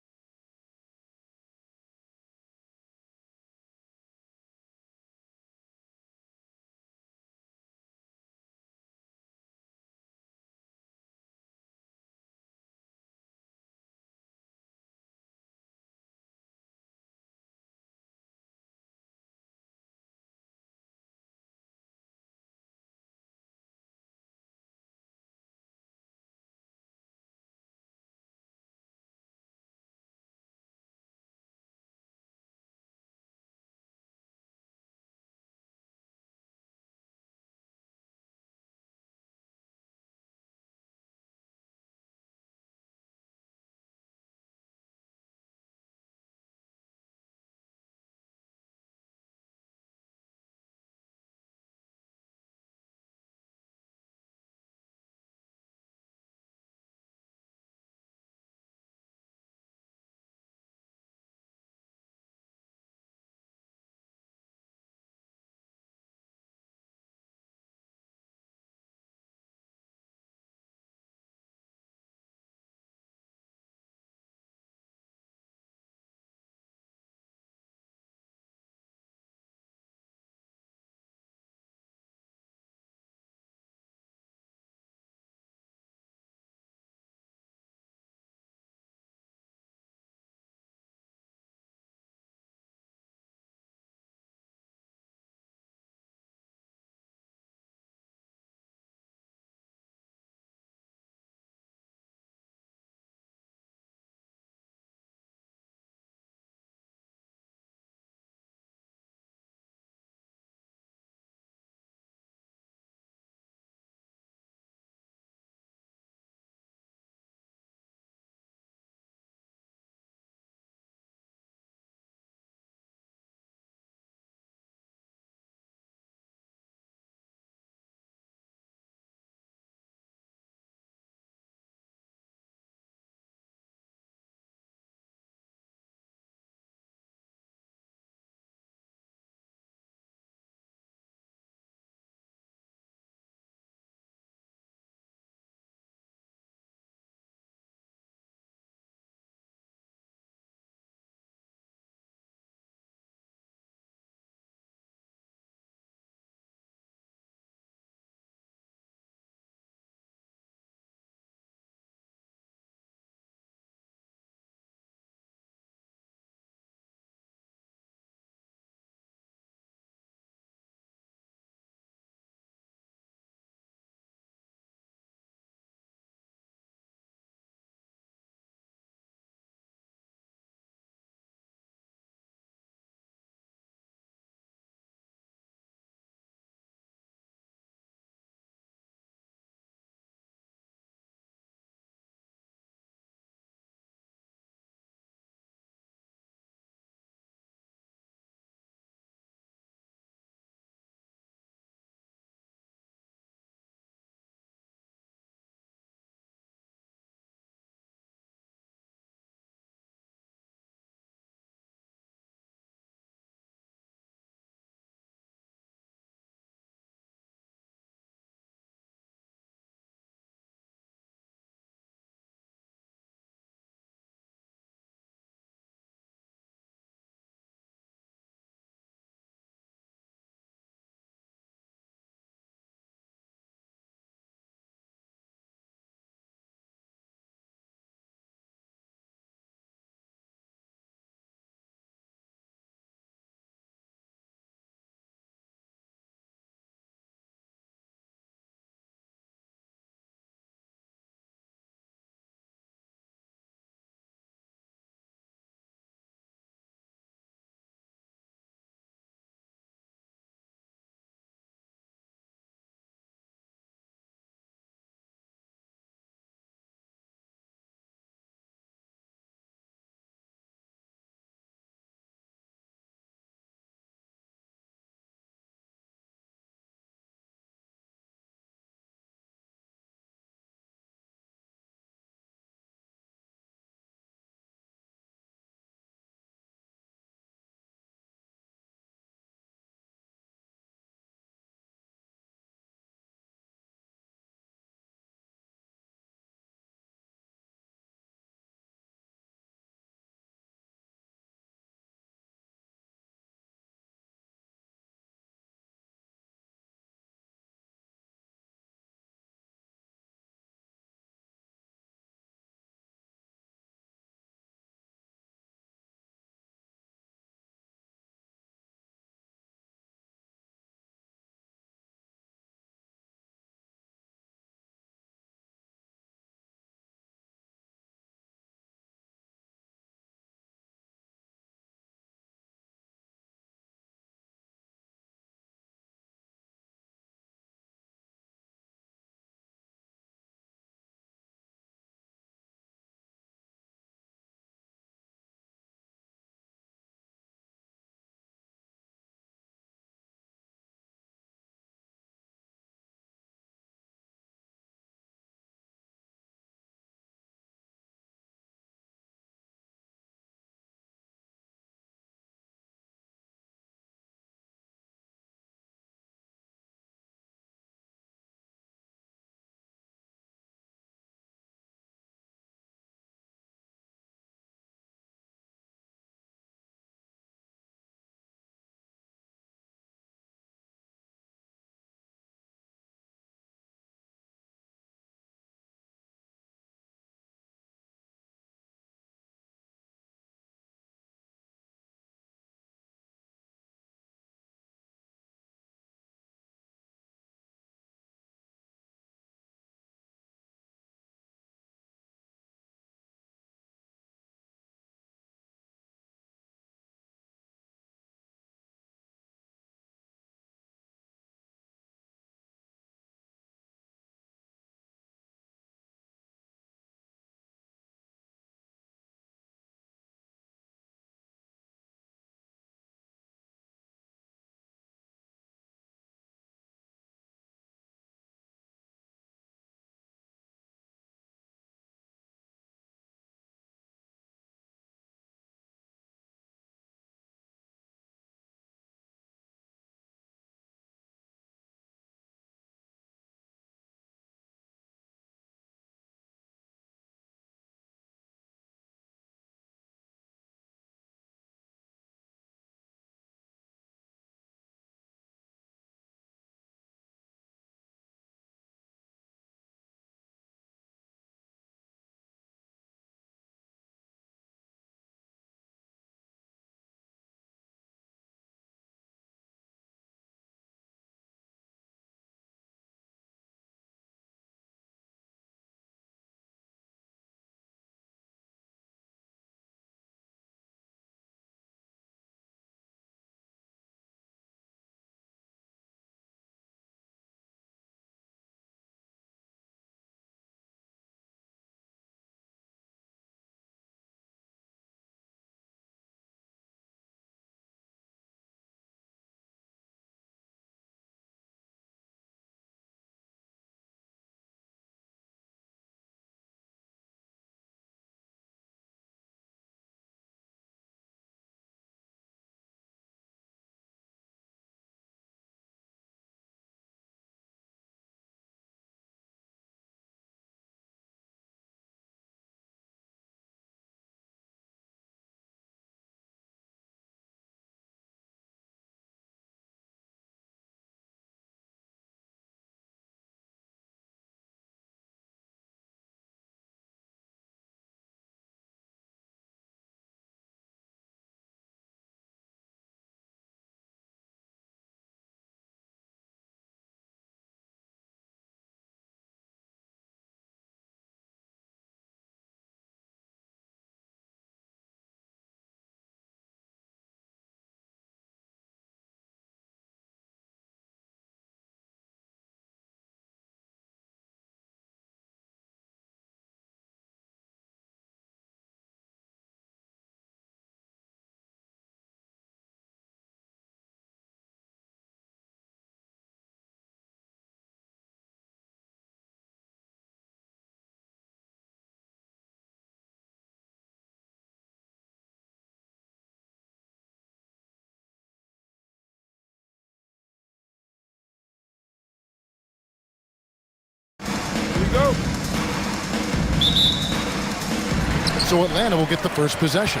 So Atlanta will get the first possession.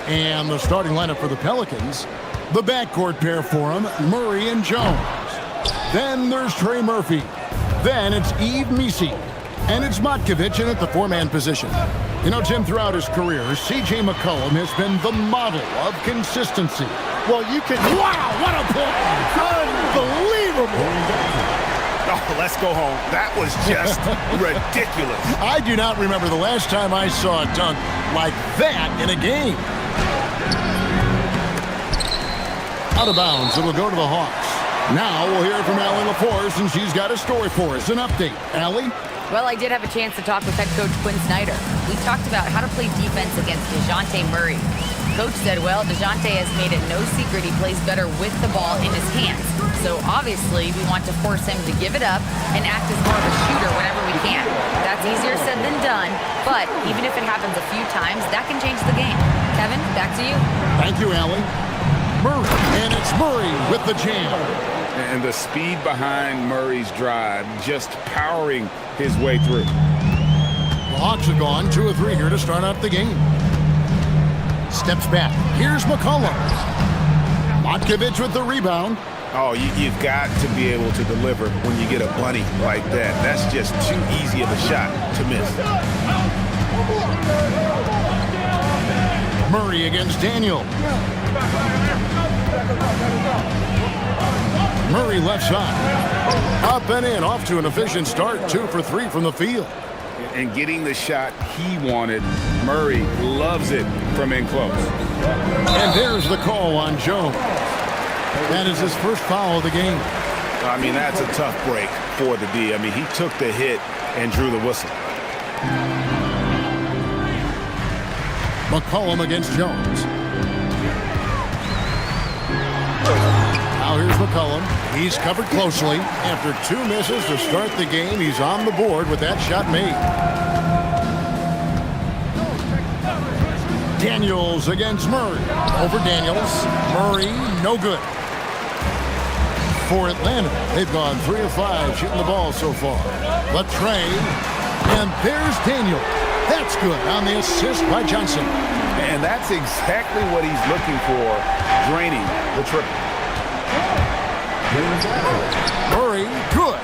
And the starting lineup for the Pelicans, the backcourt pair for them, Murray and Jones. Then there's Trey Murphy. Then it's eBasketball. And it's Matkovic in at the four-man position. You know, Jim, throughout his career, C.J. McCollum has been the model of consistency. Well, you can... Wow, what a play! Unbelievable! Oh, let's go home. That was just ridiculous. I do not remember the last time I saw a dunk like that in a game. Out of bounds, it'll go to the Hawks. Now we'll hear from Allie LaForce, and she's got a story for us. An update. Allie? Well, I did have a chance to talk with head coach Quinn Snyder. We talked about how to play defense against DeJounte Murray. Coach said, well, DeJounte has made it no secret he plays better with the ball in his hands. So obviously we want to force him to give it up and act as more of a shooter whenever we can. That's easier said than done, but even if it happens a few times, that can change the game. Kevin, back to you. Thank you, Allie. Murray, and it's Murray with the jam. And the speed behind Murray's drive, just powering his way through. The Hawks have gone 2 of 3 here to start out the game. Steps back. Here's McCollum. Matkovic with the rebound. Oh, you've got to be able to deliver when you get a bunny like that. That's just too easy of a shot to miss. Murray against Daniel. Murray left side. Up and in, off to an efficient start. 2 for 3 from the field. And getting the shot he wanted. Murray loves it from in close. And there's the call on Jones. That is his first foul of the game. I mean, that's a tough break for the D. I mean, he took the hit and drew the whistle. McCollum against Jones. Now here's McCollum. He's covered closely. After 2 misses to start the game, he's on the board with that shot made. Daniels against Murray. Over Daniels. Murray, no good. For Atlanta, they've gone 3 of 5 shooting the ball so far. Latrey, and there's Daniel. That's good on the assist by Johnson. And that's exactly what he's looking for, draining the triple. Murray, good.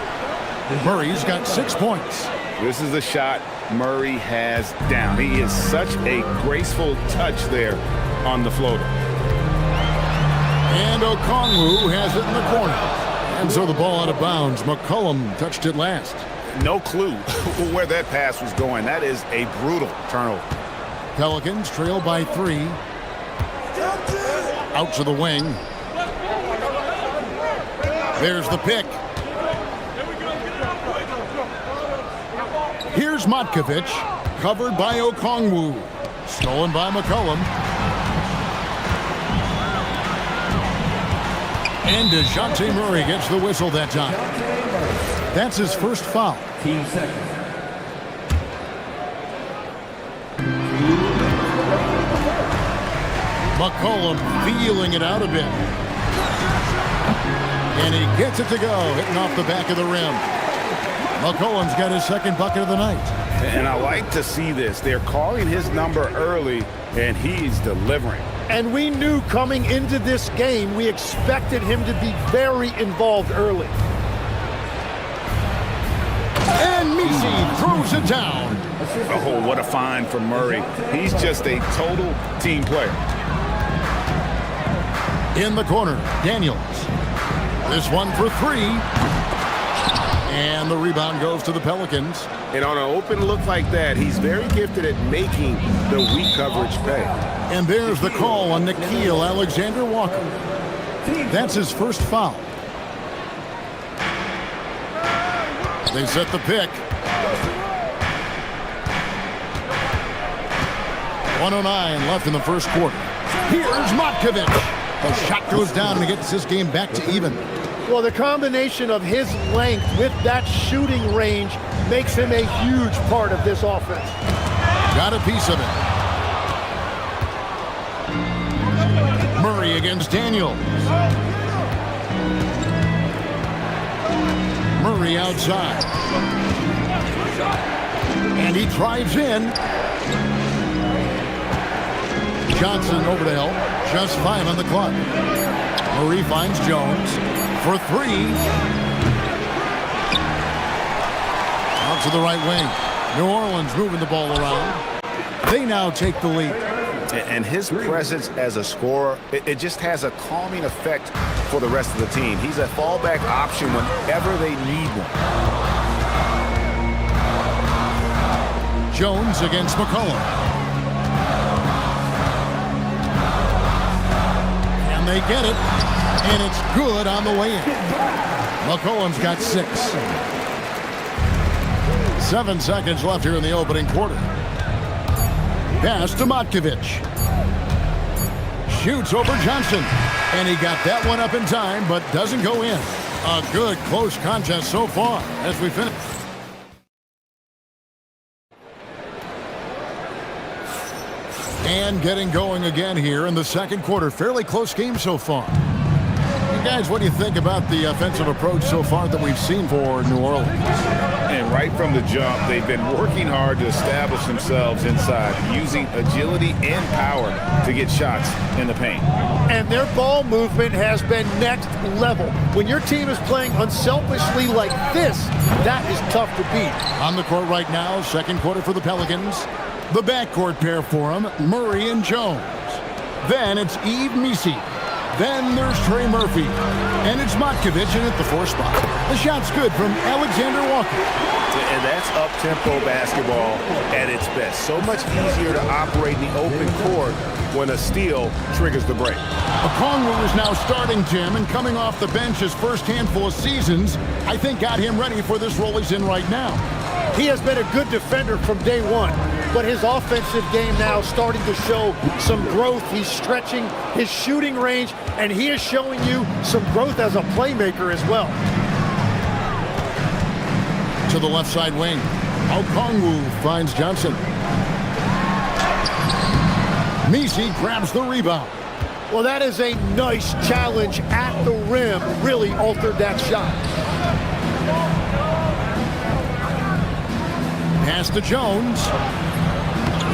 Murray's got 6 points. This is a shot Murray has down. He is such a graceful touch there on the floater. And Okongwu has it in the corner. And so the ball out of bounds. McCollum touched it last. No clue where that pass was going. That is a brutal turnover. Pelicans trail by 3. Out to the wing. There's the pick. Here's Matkovic, covered by Okongwu. Stolen by McCollum. And DeJounte Murray gets the whistle that time. That's his first foul. Team second. McCollum feeling it out a bit. And he gets it to go, hitting off the back of the rim. McCollum's got his second bucket of the night. And I like to see this. They're calling his number early, and he's delivering. And we knew coming into this game, we expected him to be very involved early. And Misi throws it down. Oh, what a find from Murray. He's just a total team player. In the corner, Daniels. This one for 3. And the rebound goes to the Pelicans. And on an open look like that, he's very gifted at making the weak coverage pay. And there's the call on Nickeil Alexander-Walker. That's his first foul. They set the pick. 1:09 left in the first quarter. Here's Matkovic. The shot goes down and he gets this game back to even. Well, the combination of his length with that shooting range makes him a huge part of this offense. Got a piece of it. Murray against Daniels. Murray outside. And he drives in. Johnson over to help. Just 5 on the clock. Murray finds Jones for 3. Out to the right wing. New Orleans moving the ball around. They now take the lead. And his presence as a scorer, it just has a calming effect for the rest of the team. He's a fallback option whenever they need one. Jones against McCollum. And they get it. And it's good on the way in. McCollum's got 6. 7 seconds left here in the opening quarter. Pass to Matkovic. Shoots over Johnson. And he got that one up in time, but doesn't go in. A good close contest so far as we finish. And getting going again here in the second quarter. Fairly close game so far. You guys, what do you think about the offensive approach so far that we've seen for New Orleans? And right from the jump, they've been working hard to establish themselves inside, using agility and power to get shots in the paint. And their ball movement has been next level. When your team is playing unselfishly like this, that is tough to beat. On the court right now, second quarter for the Pelicans. The backcourt pair for them, Murray and Jones. Then it's Misi. Then there's Trey Murphy. And it's Matkovic in at the 4 spot. The shot's good from Alexander Walker. And that's up-tempo basketball at its best. So much easier to operate in the open court when a steal triggers the break. Okongwu is now starting, Tim, and coming off the bench his first handful of seasons, I think got him ready for this role he's in right now. He has been a good defender from day one, but his offensive game now starting to show some growth. He's stretching his shooting range, and he is showing you some growth as a playmaker as well. To the left side wing, Okongwu finds Johnson. Misi grabs the rebound. Well, that is a nice challenge at the rim. Really altered that shot. Pass to Jones.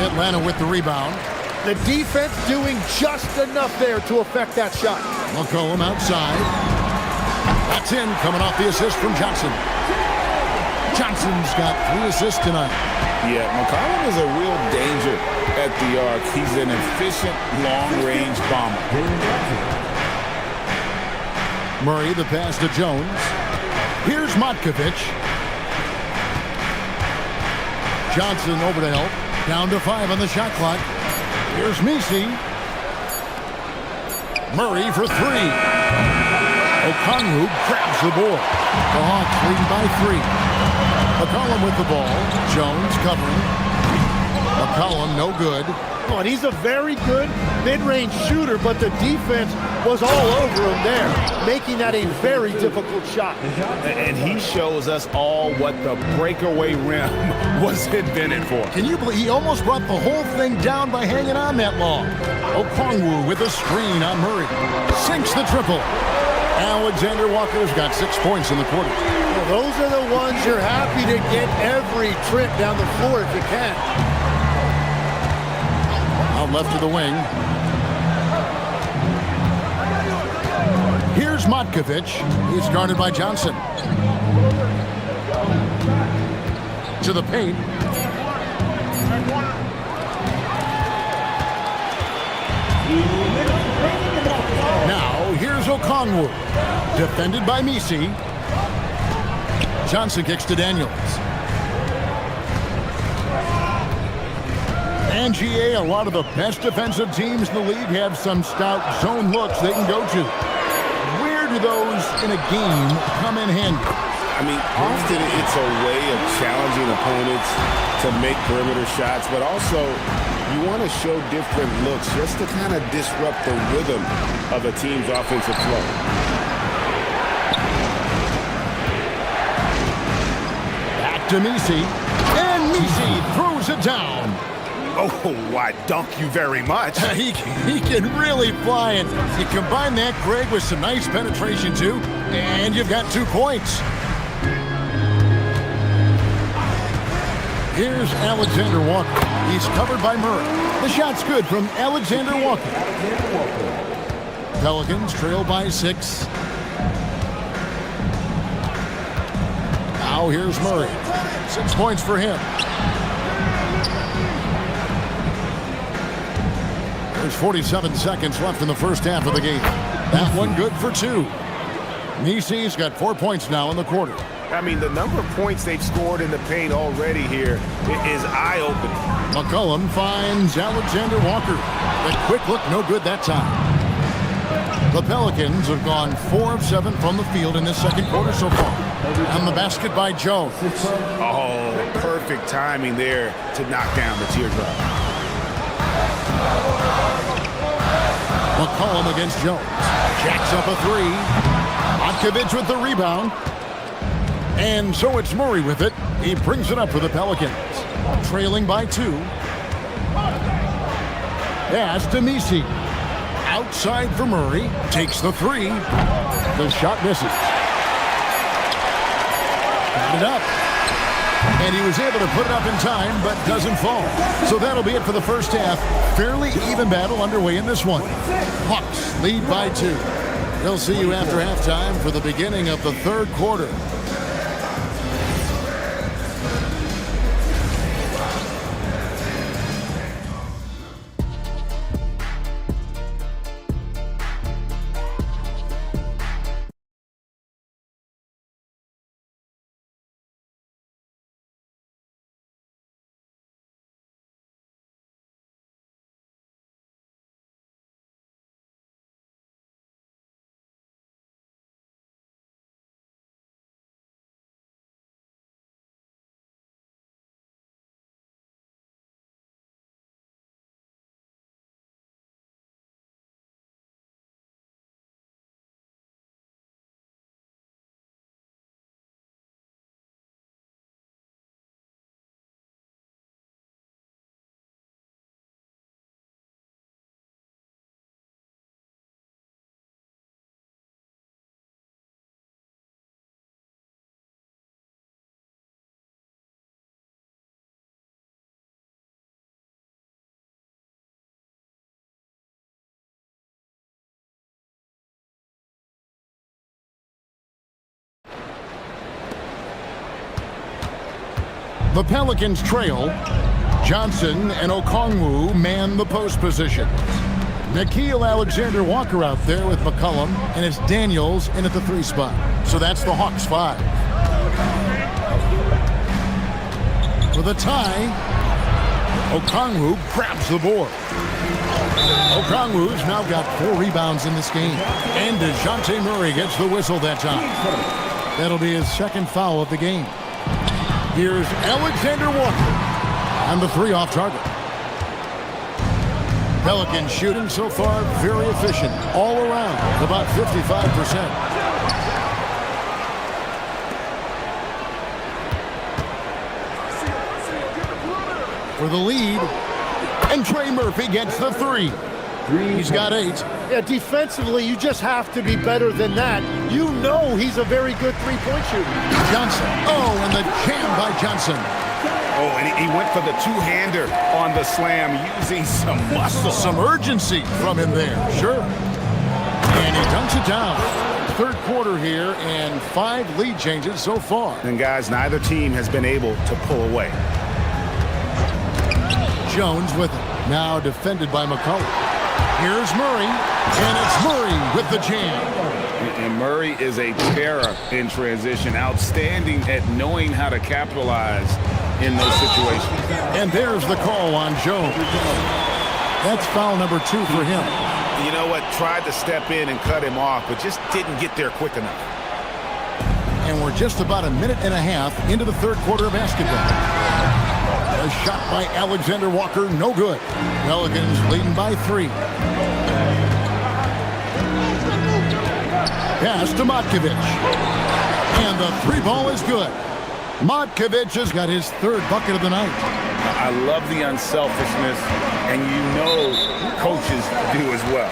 Atlanta with the rebound. The defense doing just enough there to affect that shot. McCollum outside. That's in, coming off the assist from Johnson. Johnson's got 3 assists tonight. Yeah, McCollum is a real danger at the arc. He's an efficient long-range bomber. Murray, the pass to Jones. Here's Matkovic. Johnson over to help. Down to 5 on the shot clock. Here's Misi. Murray for 3. Okongwu grabs the board. The Hawks leading by 3. McCollum with the ball. Jones covering. McCollum no good. Oh, and he's a very good mid-range shooter, but the defense was all over him there, making that a very difficult shot. And he shows us all what the breakaway rim was invented for. Can you believe he almost brought the whole thing down by hanging on that long? Okongwu with a screen on Murray. Sinks the triple. Alexander Walker's got 6 points in the quarter. Well, those are the ones you're happy to get every trip down the floor if you can. Out left to the wing. Here's Matkovic. He's guarded by Johnson. To the paint. Now, here's Okongwu. Defended by Misi. Johnson kicks to Daniels. And GA, a lot of the best defensive teams in the league have some stout zone looks they can go to. Where do those in a game come in handy? I mean, often it's a way of challenging opponents to make perimeter shots, but also you want to show different looks just to kind of disrupt the rhythm of a team's offensive flow. Back to Misi. And Misi throws it down. Oh, why, dunk you very much. He can really fly it. You combine that, Greg, with some nice penetration, too, and you've got 2 points. Here's Alexander Walker. He's covered by Murray. The shot's good from Alexander Walker. Pelicans trail by 6. Now here's Murray. 6 points for him. There's 47 seconds left in the first half of the game. That one good for 2. Nisi's got 4 points now in the quarter. I mean, the number of points they've scored in the paint already here is eye-opening. McCollum finds Alexander Walker. The quick look, no good that time. The Pelicans have gone 4 of 7 from the field in this second quarter so far. And the basket by Jones. Oh, perfect timing there to knock down the teardrop. McCollum against Jones. Jacks up a 3. Otkovich with the rebound. And so it's Murray with it. He brings it up for the Pelicans. Trailing by 2. Pass to Nisi. Outside for Murray. Takes the 3. The shot misses. Got it up. And he was able to put it up in time, but doesn't fall. So that'll be it for the first half. Fairly even battle underway in this one. Hawks lead by 2. We'll see you after halftime for the beginning of the third quarter. The Pelicans trail. Johnson and Okongwu man the post position. Nickeil Alexander Walker out there with McCollum, and it's Daniels in at the 3 spot. So that's the Hawks 5. For the tie, Okongwu grabs the board. Okongwu's now got 4 rebounds in this game. And DeJounte Murray gets the whistle that time. That'll be his second foul of the game. Here's Alexander Walker. And the 3 off target. Pelicans shooting so far very efficient. All around, about 55%. For the lead. And Trey Murphy gets the 3. He's got 8. Yeah, defensively, you just have to be better than that. You know he's a very good three-point shooter. Johnson. Oh, and the jam by Johnson. Oh, and he went for the two-hander on the slam, using some muscle. Some urgency from him there, sure. And he dunks it down. Third quarter here, and 5 lead changes so far. And guys, neither team has been able to pull away. Jones with it. Now defended by McCollum. Here's Murray, and it's Murray with the jam. And Murray is a terror in transition, outstanding at knowing how to capitalize in those situations. And there's the call on Jones. That's foul number 2 for him. You know what? Tried to step in and cut him off, but just didn't get there quick enough. And we're just about a minute and a half into the third quarter of basketball. A shot by Alexander Walker, no good. Pelicans leading by 3. Pass to Matkovich. And the 3 ball is good. Matkovich has got his 3rd bucket of the night. I love the unselfishness, and you know coaches do as well.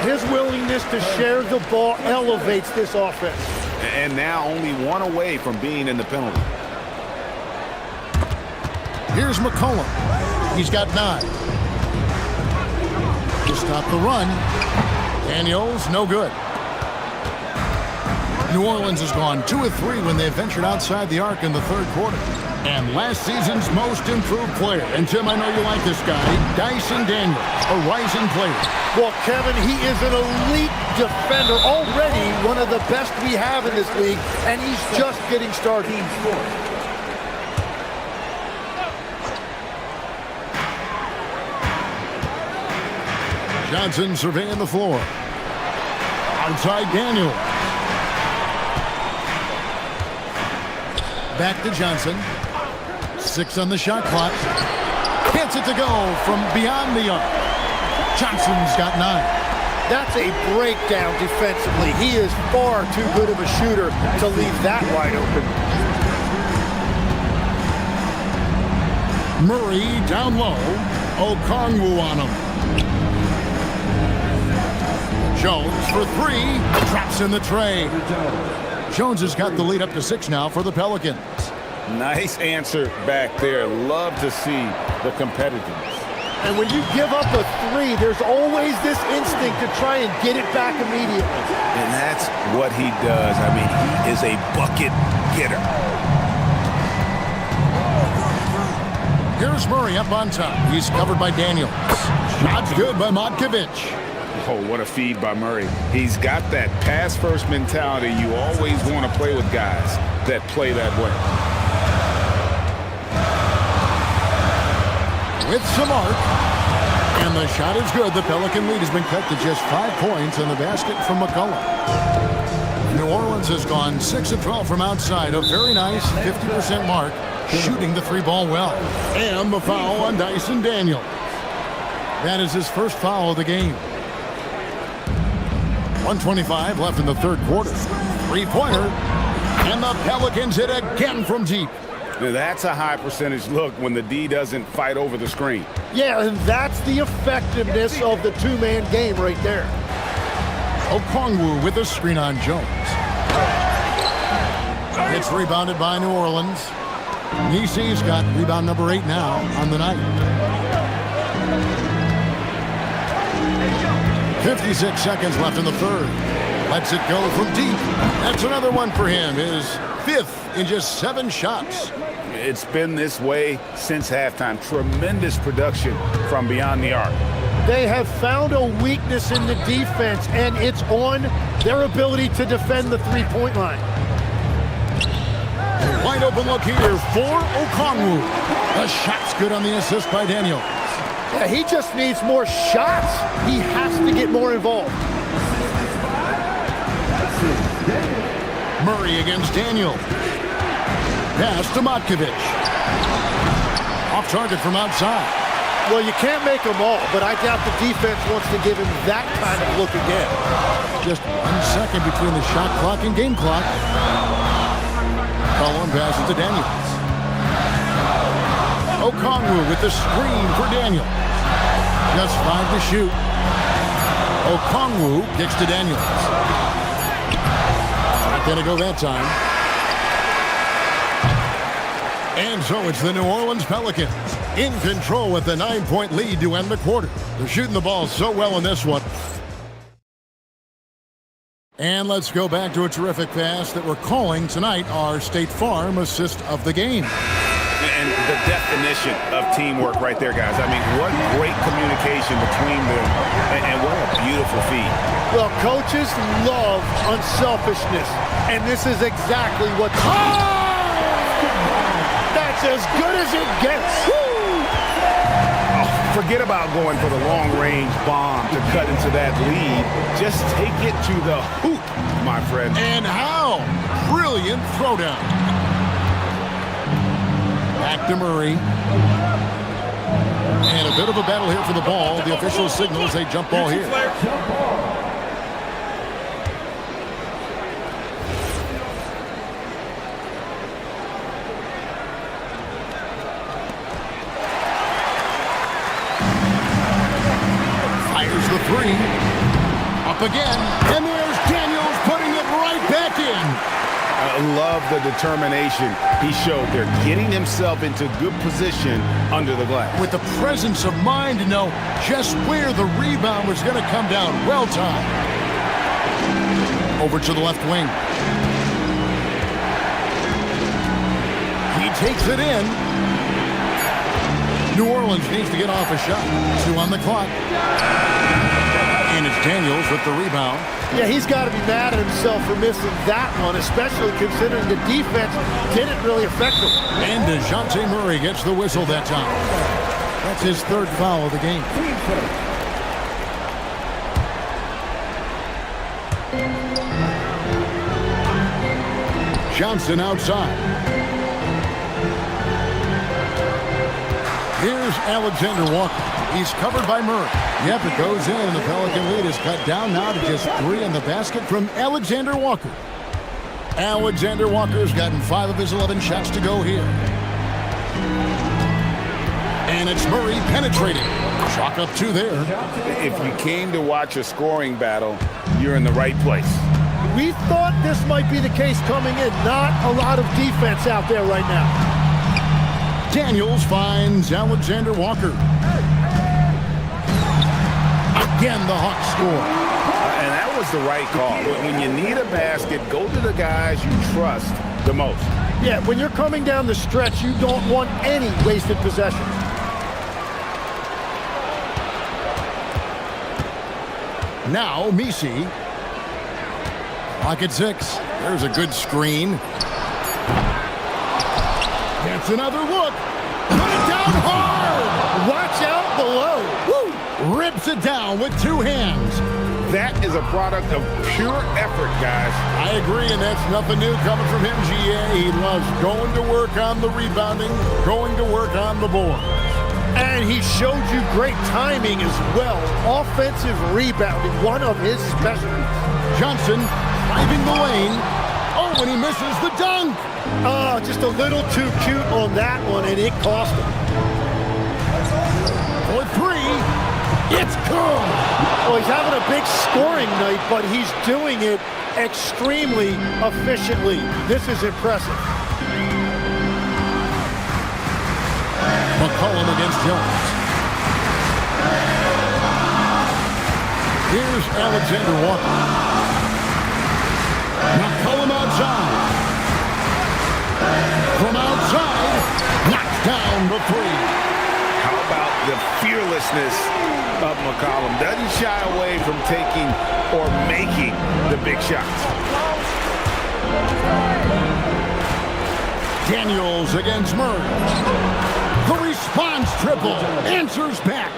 His willingness to share the ball elevates this offense. And now only 1 away from being in the penalty. Here's McCollum. He's got 9. To stop the run. Daniels, no good. New Orleans has gone 2 of 3 when they ventured outside the arc in the third quarter. And last season's most improved player, and Tim, I know you like this guy, Dyson Daniels, a rising player. Well, Kevin, he is an elite defender, already one of the best we have in this league, and he's just getting started. Johnson surveying the floor. Outside Daniel. Back to Johnson. 6 on the shot clock. Gets it to go from beyond the arc. Johnson's got 9. That's a breakdown defensively. He is far too good of a shooter to leave that wide open. Murray down low. Okongwu on him. Jones for 3. Drops in the tray. Jones has got the lead up to 6 now for the Pelicans. Nice answer back there. Love to see the competitiveness. And when you give up a 3, there's always this instinct to try and get it back immediately. And that's what he does. I mean, he is a bucket getter. Here's Murray up on top. He's covered by Daniels. Shot's good by Matkovic. Oh, what a feed by Murray. He's got that pass-first mentality. You always want to play with guys that play that way. With some arc. And the shot is good. The Pelican lead has been cut to just 5 points in the basket from McCollum. New Orleans has gone 6 of 12 from outside. A very nice 50% mark. Shooting the 3-ball well. And the foul on Dyson Daniels. That is his first foul of the game. 1:25 left in the third quarter. 3-pointer. And the Pelicans hit again from deep. Now that's a high percentage look when the D doesn't fight over the screen. Yeah, and that's the effectiveness of the 2-man game right there. Okongwu with a screen on Jones. It's rebounded by New Orleans. Nisi's got rebound number 8 now on the night. 56 seconds left in the third. Lets it go from deep. That's another one for him. His 5th in just 7 shots. It's been this way since halftime. Tremendous production from beyond the arc. They have found a weakness in the defense, and it's on their ability to defend the 3-point line. Wide open look here for Okongwu. The shot's good on the assist by Daniel. Yeah, he just needs more shots. He has to get more involved. Murray against Daniel. Pass to Matkovic. Off target from outside. Well, you can't make them all, but I doubt the defense wants to give him that kind of look again. Just 1 second between the shot clock and game clock. Colin passes to Daniels. Okongwu with the screen for Daniels. Just 5 to shoot. Okongwu kicks to Daniels. Not gonna go that time. And so it's the New Orleans Pelicans in control with the 9-point lead to end the quarter. They're shooting the ball so well in this one. And let's go back to a terrific pass that we're calling tonight our State Farm assist of the game. And the definition of teamwork right there, guys. I mean, what great communication between them, and what a beautiful feed. Well, coaches love unselfishness, and this is exactly what... That's as good as it gets. Oh, forget about going for the long-range bomb to cut into that lead. Just take it to the hoop, my friend. And how? Brilliant throwdown. Back to Murray. And a bit of a battle here for the ball. The official signals a jump ball here. Fires the 3. Up again. And there's Daniels putting it right back in. I love the determination he showed there, getting himself into good position under the glass. With the presence of mind to know just where the rebound was going to come down. Well timed. Over to the left wing. He takes it in. New Orleans needs to get off a shot. 2 on the clock. And it's Daniels with the rebound. Yeah, he's got to be mad at himself for missing that one, especially considering the defense didn't really affect him. And DeJounte Murray gets the whistle that time. That's his 3rd foul of the game. Johnson outside. Here's Alexander Walker. He's covered by Murray. Yep, it goes in, and the Pelican lead is cut down now to just 3 in the basket from Alexander Walker. Alexander Walker's gotten 5 of his 11 shots to go here. And it's Murray penetrating. Chalk up 2 there. If you came to watch a scoring battle, you're in the right place. We thought this might be the case coming in. Not a lot of defense out there right now. Daniels finds Alexander Walker. Again, the Hawks score. And that was the right call. When you need a basket, go to the guys you trust the most. Yeah, when you're coming down the stretch, you don't want any wasted possessions. Now, Misi. Clock at 6. There's a good screen. Gets another look. Put it down hard. Watch out below. Woo! Rips it down with 2 hands. That is a product of pure effort, guys. I agree, and that's nothing new coming from him, GA. He loves going to work on the rebounding, going to work on the board. And he showed you great timing as well. Offensive rebounding, one of his specialties. Johnson driving the lane. Oh, and he misses the dunk. Oh, just a little too cute on that one, and it cost him. For 3, it's good. Well, he's having a big scoring night, but he's doing it extremely efficiently. This is impressive. McCollum against Jones. Here's Alexander Walker. McCollum outside. From outside, knocked down the 3. How about the fearlessness of McCollum? Doesn't shy away from taking or making the big shots. Daniels against Murray. The response triple answers back.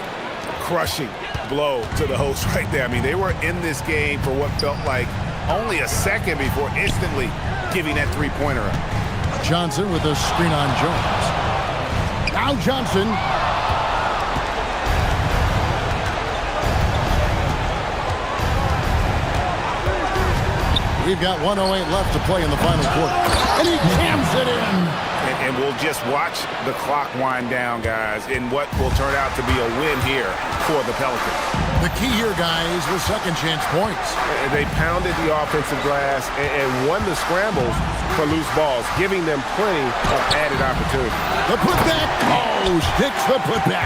Crushing blow to the host right there. I mean, they were in this game for what felt like only a second before instantly giving that 3-pointer up. Johnson with a screen on Jones. Now Johnson. We've got 1:08 left to play in the final quarter. And he jams it in. And we'll just watch the clock wind down, guys, in what will turn out to be a win here for the Pelicans. The key here, guys, was second chance points. They pounded the offensive glass and won the scrambles for loose balls, giving them plenty of added opportunity. The putback. Oh, sticks the putback.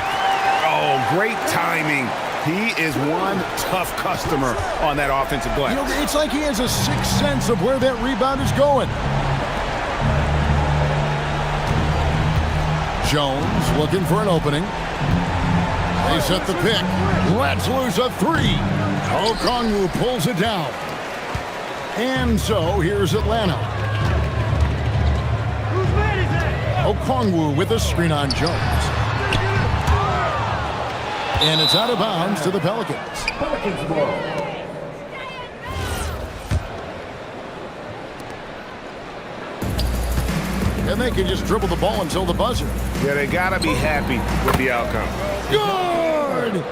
Oh, great timing. He is one tough customer on that offensive glass. You know, it's like he has a sixth sense of where that rebound is going. Jones looking for an opening. They set the pick. Let's lose a 3. Okongwu pulls it down. And so here's Atlanta. Okongwu with a screen on Jones. And it's out of bounds to the Pelicans. Pelicans ball. And they can just dribble the ball until the buzzer. Yeah, they got to be happy with the outcome. Good!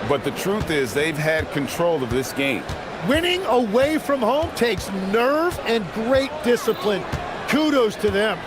But the truth is they've had control of this game. Winning away from home takes nerve and great discipline. Kudos to them.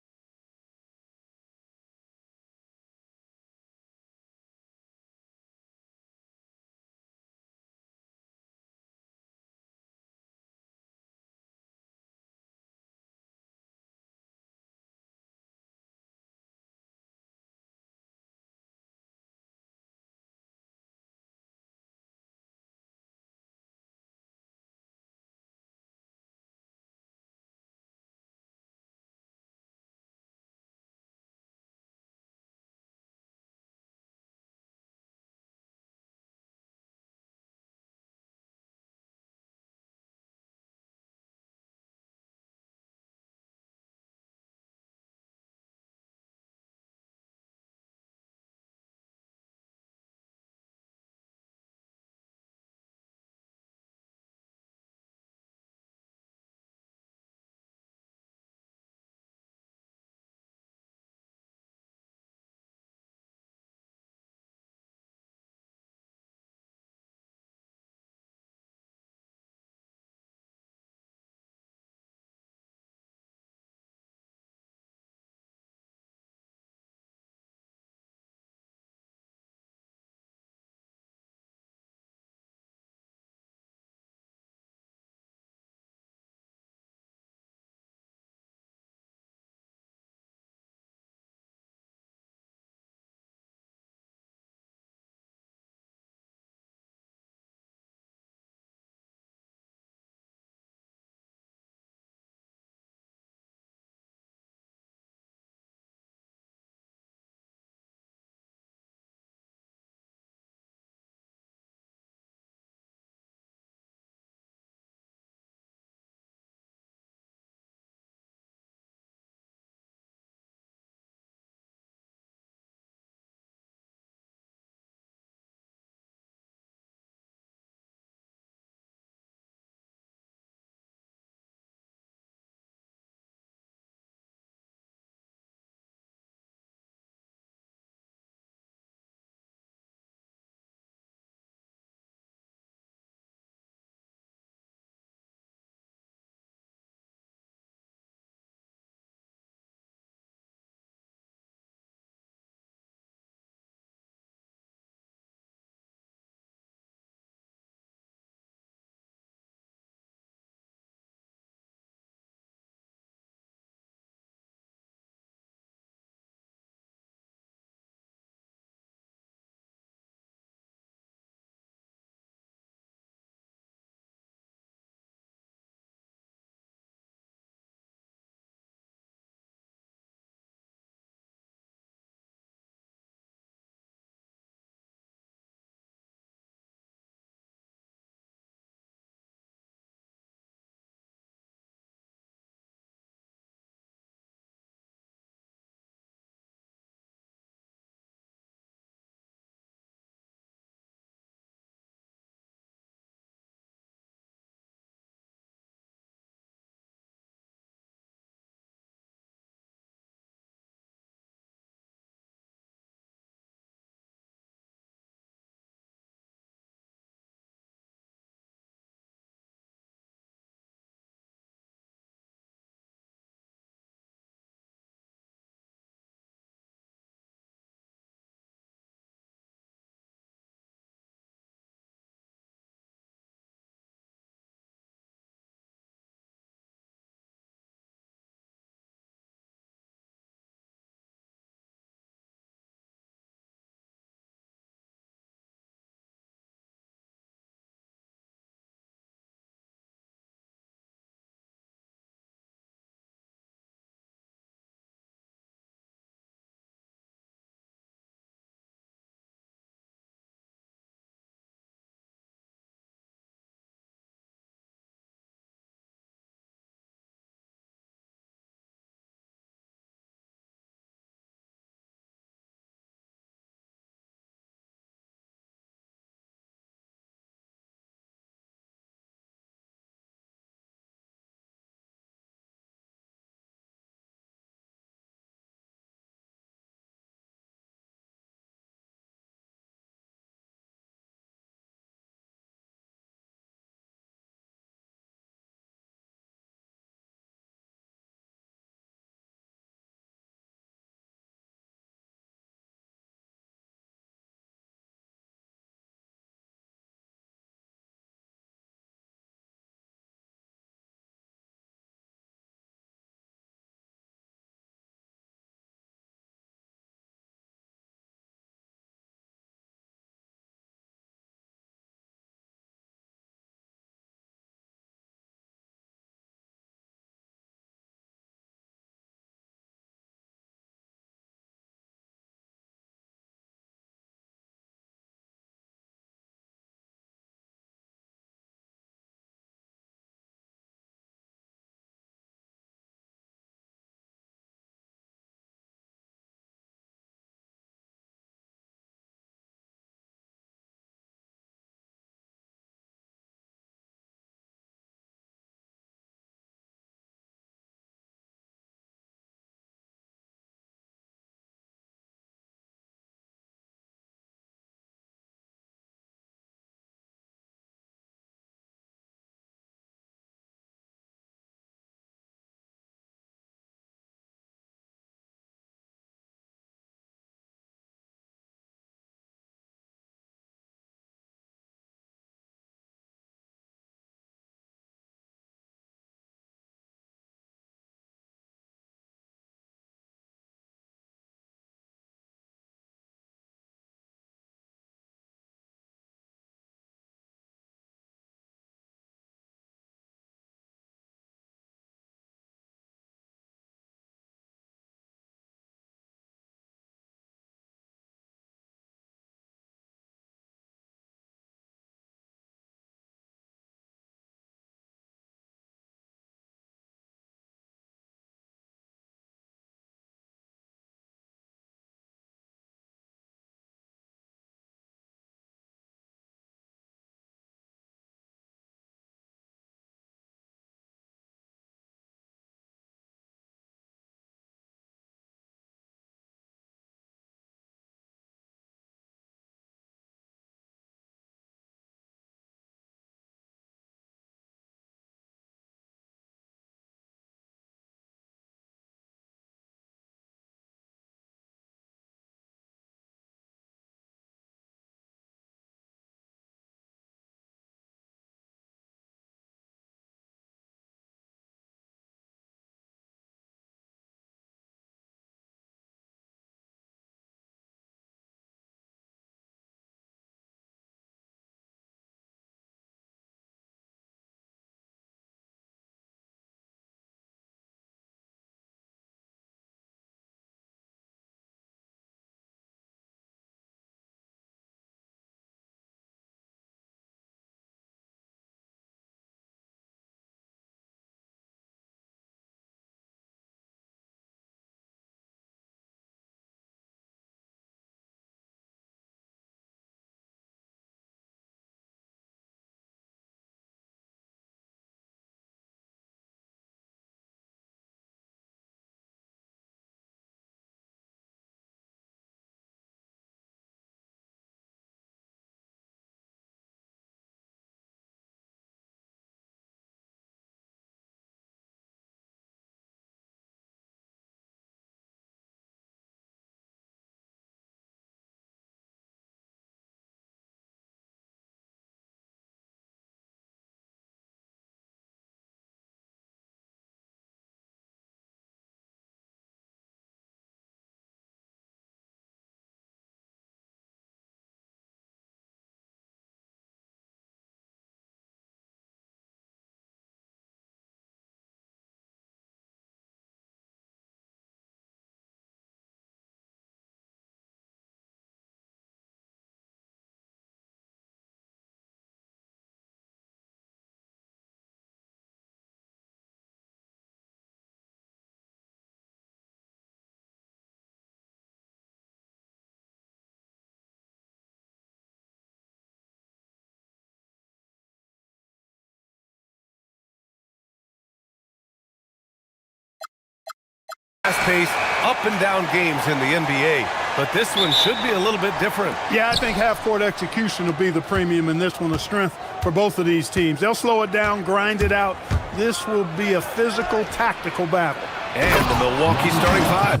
Fast-paced, up-and-down games in the NBA, but this one should be a little bit different. Yeah, I think half-court execution will be the premium in this one, the strength for both of these teams. They'll slow it down, grind it out. This will be a physical, tactical battle. And the Milwaukee starting five.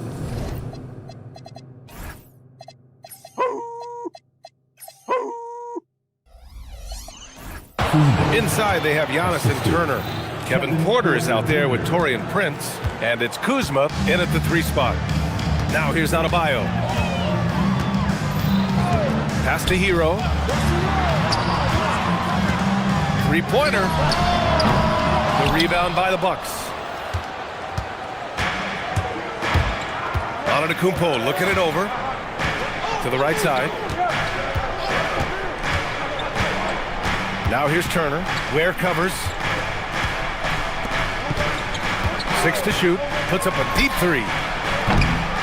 Inside, they have Giannis and Turner. Kevin Porter is out there with Taurean Prince, and it's Kuzma in at the 3 spot. Now here's Adebayo. Pass to Hero. Three-pointer. The rebound by the Bucks. Antetokounmpo looking it over to the right side. Now here's Turner. Ware covers. 6 to shoot. Puts up a deep 3.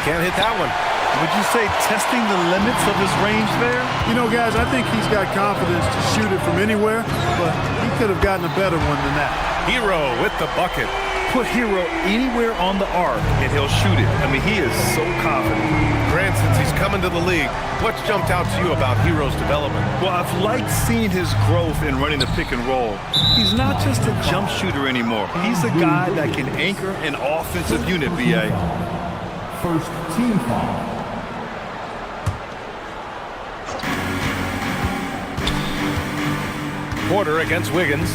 Can't hit that one. Would you say testing the limits of his range there? You know, guys, I think he's got confidence to shoot it from anywhere, but he could have gotten a better one than that. Hero with the bucket. Put Hero anywhere on the arc and he'll shoot it. I mean, he is so confident. Grant, since he's coming to the league, what's jumped out to you about Hero's development? Well, I've liked seeing his growth in running the pick and roll. He's not just a jump shooter anymore. He's a guy that can anchor an offensive unit, BA. First team foul. Porter against Wiggins.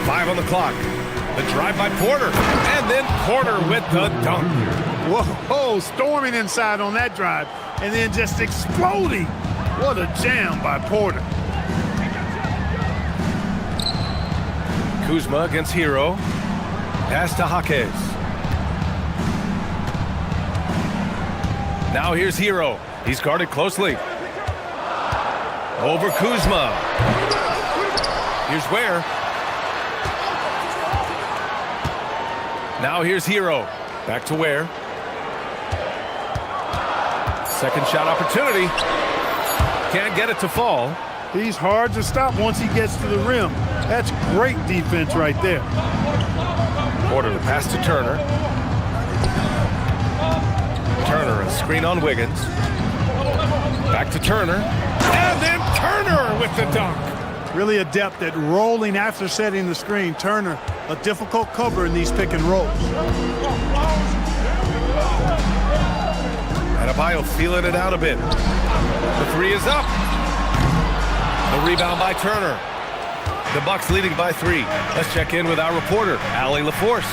5 on the clock. The drive by Porter. And then Porter with the dunk. Whoa, storming inside on that drive. And then just exploding. What a jam by Porter. Kuzma against Hero. Pass to Jaquez. Now here's Hero. He's guarded closely. Over Kuzma. Here's Ware. Now here's Hero. Back to Ware. Second shot opportunity. Can't get it to fall. He's hard to stop once he gets to the rim. That's great defense right there. Porter, the pass to Turner. Turner, a screen on Wiggins. Back to Turner. And then Turner with the dunk. Really adept at rolling after setting the screen. Turner, a difficult cover in these pick and rolls. Adebayo feeling it out a bit. The 3 is up. The rebound by Turner. The Bucks leading by 3. Let's check in with our reporter, Allie LaForce.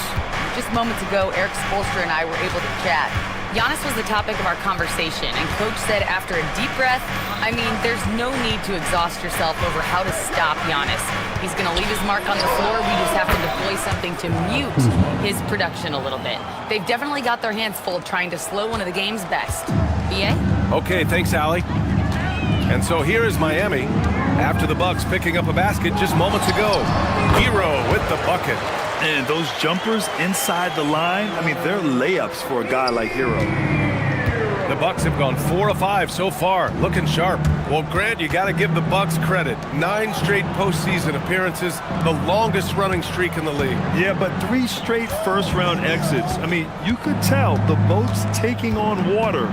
Just moments ago, Eric Spoelstra and I were able to chat. Giannis was the topic of our conversation, and Coach said after a deep breath, I mean, there's no need to exhaust yourself over how to stop Giannis. He's going to leave his mark on the floor. We just have to deploy something to mute his production a little bit. They've definitely got their hands full trying to slow one of the game's best. BA? Okay, thanks, Allie. And so here is Miami after the Bucks picking up a basket just moments ago. Hero with the bucket. And those jumpers inside the line, I mean, they're layups for a guy like Hero. The Bucks have gone 4 of 5 so far, looking sharp. Well, Grant, you got to give the Bucks credit. 9 straight postseason appearances, the longest running streak in the league. Yeah, but 3 straight first-round exits. I mean, you could tell the boat's taking on water,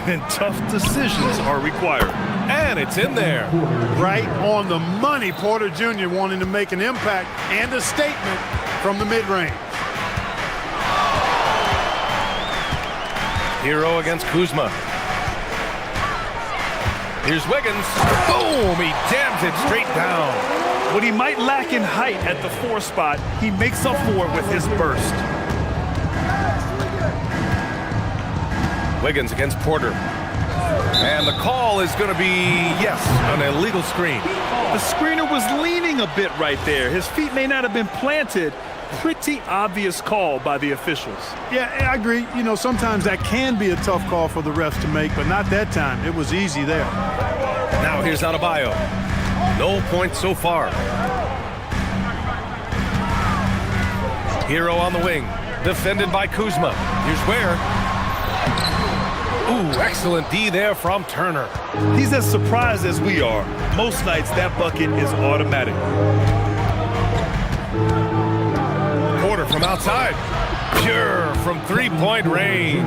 and tough decisions are required. And it's in there. Right on the money. Porter Jr. wanting to make an impact and a statement from the mid-range. Hero against Kuzma. Here's Wiggins. Boom! He jams it straight down. What he might lack in height at the 4 spot, he makes up for it with his burst. Wiggins against Porter. And the call is going to be, yes, an illegal screen. The screener was leaning a bit right there. His feet may not have been planted. Pretty obvious call by the officials. Yeah, I agree. You know, sometimes that can be a tough call for the refs to make, but not that time. It was easy there. Now here's Adebayo. No points so far. Hero on the wing. Defended by Kuzma. Here's Ware. Ooh, excellent D there from Turner. He's as surprised as we are. Most nights that bucket is automatic. Porter from outside. Pure from three-point range.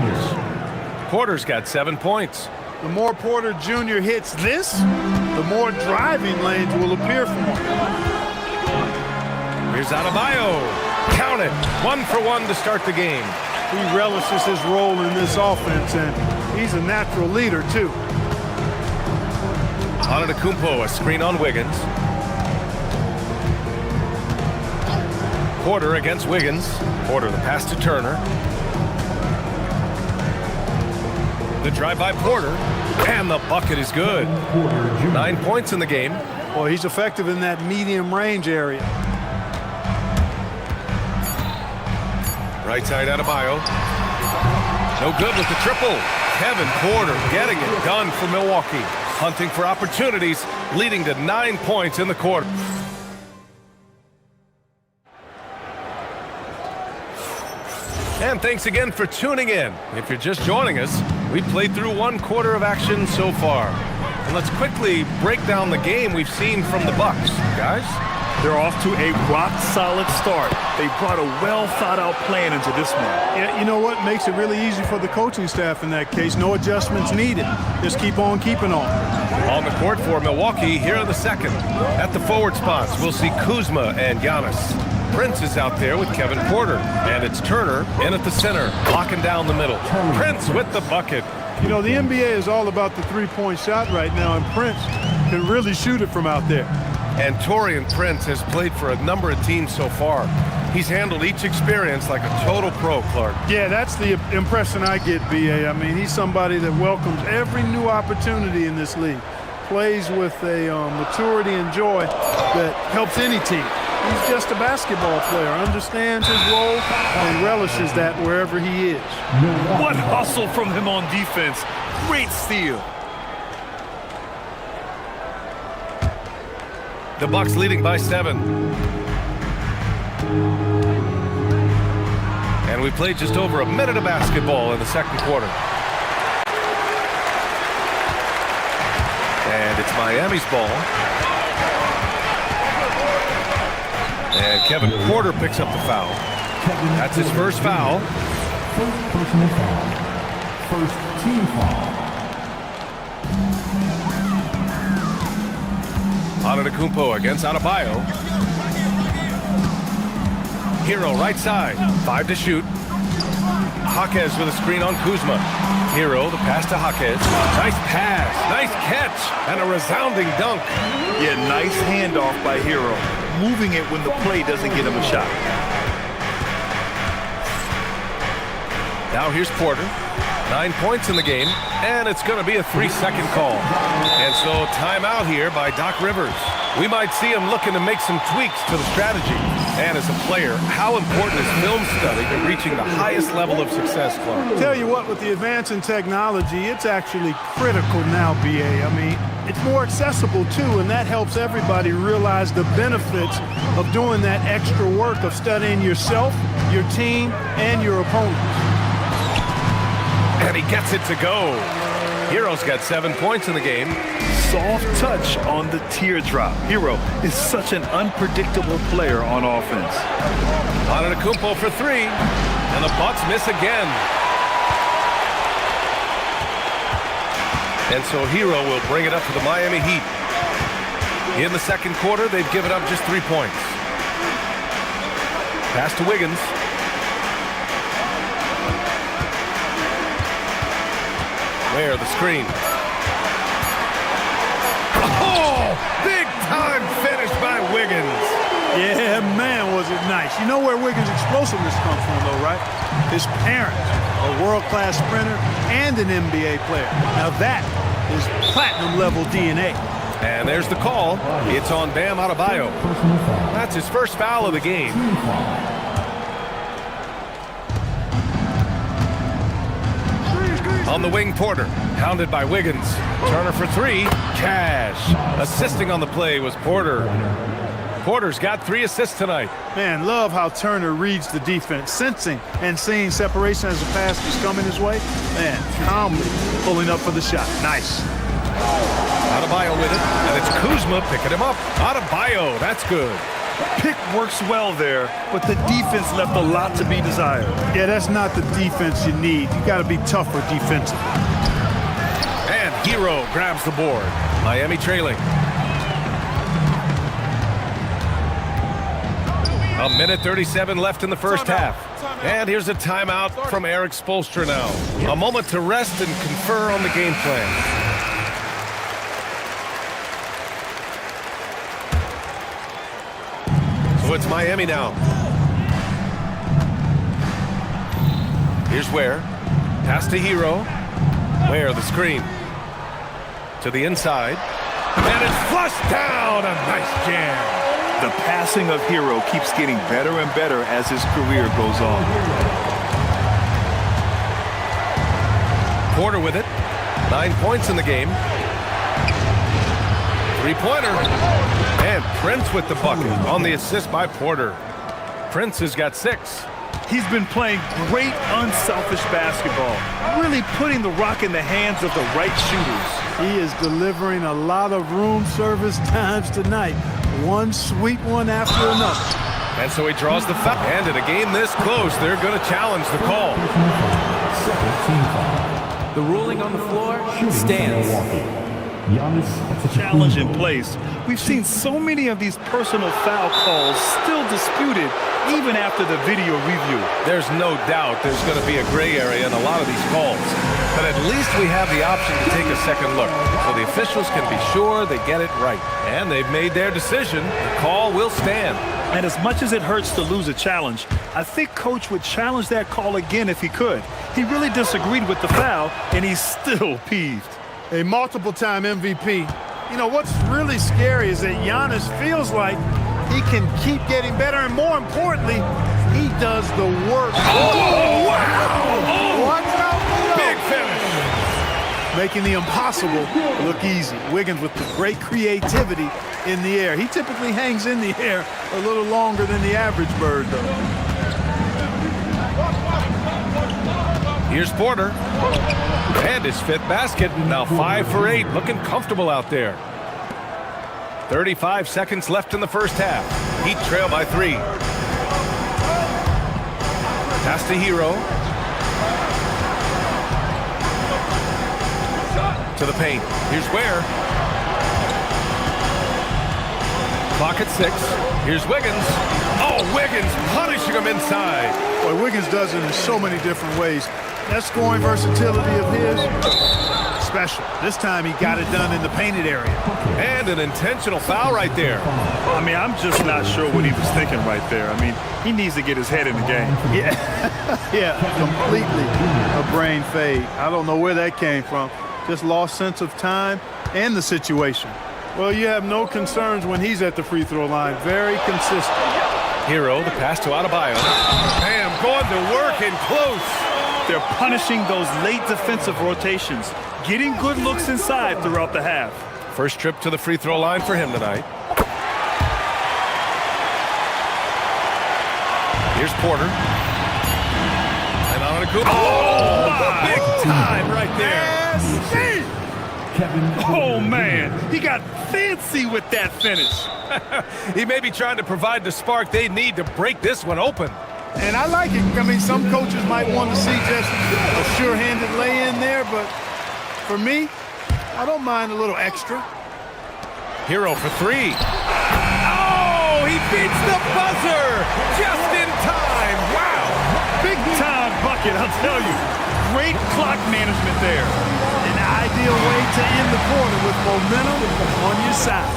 Porter's got 7 points. The more Porter Jr. hits this, the more driving lanes will appear for him. Here's Adebayo. Count it. 1 for 1 to start the game. He relishes his role in this offense, and he's a natural leader, too. Antetokounmpo, a screen on Wiggins. Porter against Wiggins. Porter, the pass to Turner. The drive by Porter, and the bucket is good. 9 points in the game. Well, he's effective in that medium range area. Right side Adebayo. No good with the triple. Kevin Porter getting it done for Milwaukee. Hunting for opportunities, leading to 9 points in the quarter. And thanks again for tuning in. If you're just joining us, we played through 1 quarter of action so far. And let's quickly break down the game we've seen from the Bucks. Guys? They're off to a rock-solid start. They brought a well-thought-out plan into this one. Yeah, you know what makes it really easy for the coaching staff in that case? No adjustments needed. Just keep on keeping on. On the court for Milwaukee here in the second. At the forward spots, we'll see Kuzma and Giannis. Prince is out there with Kevin Porter. And it's Turner in at the center, blocking down the middle. Prince with the bucket. You know, the NBA is all about the three-point shot right now, and Prince can really shoot it from out there. And Taurean Prince has played for a number of teams so far. He's handled each experience like a total pro, Clark. Yeah, that's the impression I get, B.A. I mean, he's somebody that welcomes every new opportunity in this league. Plays with a maturity and joy that helps any team. He's just a basketball player, understands his role, and relishes that wherever he is. What hustle from him on defense. Great steal. The Bucks leading by 7. And we played just over a minute of basketball in the second quarter. And it's Miami's ball. And Kevin Porter picks up the foul. That's his first foul. First personal foul. First team foul. Antetokounmpo against Adebayo. Hero right side, 5 to shoot. Jaquez with a screen on Kuzma. Hero, the pass to Jaquez. Nice pass, nice catch, and a resounding dunk. Yeah, nice handoff by Hero. Moving it when the play doesn't get him a shot. Now here's Porter. 9 points in the game, and it's going to be a 3-second call. And so timeout here by Doc Rivers. We might see him looking to make some tweaks to the strategy. And as a player, how important is film study to reaching the highest level of success, Clark? Tell you what, with the advance in technology, it's actually critical now, B.A. I mean, it's more accessible, too, and that helps everybody realize the benefits of doing that extra work of studying yourself, your team, and your opponents. And he gets it to go. Hero's got 7 points in the game. Soft touch on the teardrop. Hero is such an unpredictable player on offense. Antetokounmpo for 3, and the Bucks miss again. And so Hero will bring it up to the Miami Heat. In the second quarter, they've given up just 3 points. Pass to Wiggins. There, the screen. Oh, big time finish by Wiggins. Yeah, man, was it nice. You know where Wiggins' explosiveness comes from, though, right? His parents, a world-class sprinter and an NBA player. Now that is platinum-level DNA. And there's the call. It's on Bam Adebayo. That's his first foul of the game. On the wing, Porter, hounded by Wiggins. Turner for 3, cash. Assisting on the play was Porter. Porter's got 3 assists tonight. Man, love how Turner reads the defense, sensing and seeing separation as the pass is coming his way. Man, calmly pulling up for the shot. Nice. Adebayo with it, and it's Kuzma picking him up. Adebayo, that's good. Pick works well there, but the defense left a lot to be desired. Yeah, that's not the defense you need. You got to be tougher defensively. And Hero grabs the board. Miami trailing. A minute 37 left in the first half. And here's a timeout from Eric Spoelstra now. A moment to rest and confer on the game plan. So it's Miami now. Here's Ware. Pass to Hero. Ware, the screen. To the inside. And it's flushed down. A nice jam. The passing of Hero keeps getting better and better as his career goes on. Porter with it. 9 points in the game. Three-pointer. And Prince with the bucket on the assist by Porter. Prince has got 6. He's been playing great, unselfish basketball, really putting the rock in the hands of the right shooters. He is delivering a lot of room service times tonight. One sweet one after another. And so he draws the foul. And in a game this close, they're going to challenge the call. The ruling on the floor stands. Challenge in place. We've seen so many of these personal foul calls still disputed even after the video review. There's no doubt there's going to be a gray area in a lot of these calls. But at least we have the option to take a second look, so the officials can be sure they get it right. And they've made their decision. The call will stand. And as much as it hurts to lose a challenge, I think Coach would challenge that call again if he could. He really disagreed with the foul, and he's still peeved. A multiple-time MVP. You know, what's really scary is that Giannis feels like he can keep getting better, and more importantly, he does the work. Oh, wow! Watch out, big finish! Making the impossible look easy. Wiggins with the great creativity in the air. He typically hangs in the air a little longer than the average bird, though. Here's Porter. And his 5th basket. Now 5 for 8. Looking comfortable out there. 35 seconds left in the first half. Heat trail by 3. Pass to Hero. To the paint. Here's Ware. Clock at 6. Here's Wiggins. Oh, Wiggins punishing him inside. Boy, Wiggins does it in so many different ways. That scoring versatility of his, special. This time he got it done in the painted area. And an intentional foul right there. I mean, I'm just not sure what he was thinking right there. I mean, he needs to get his head in the game. Yeah, yeah, completely a brain fade. I don't know where that came from. Just lost sense of time and the situation. Well, you have no concerns when he's at the free throw line. Very consistent. Hero, the pass to Adebayo. Bam, going to work in close. They're punishing those late defensive rotations, getting good looks inside throughout the half. First trip to the free throw line for him tonight. Here's Porter. And on a good. Oh, big time right there. Oh, man, he got fancy with that finish. He may be trying to provide the spark they need to break this one open. And I like it. I mean, some coaches might want to see just a sure-handed lay-in there, but for me, I don't mind a little extra. Hero for 3. Oh, he beats the buzzer just in time. Wow. Big time bucket, I'll tell you. Great clock management there. An ideal way to end the quarter with momentum on your side.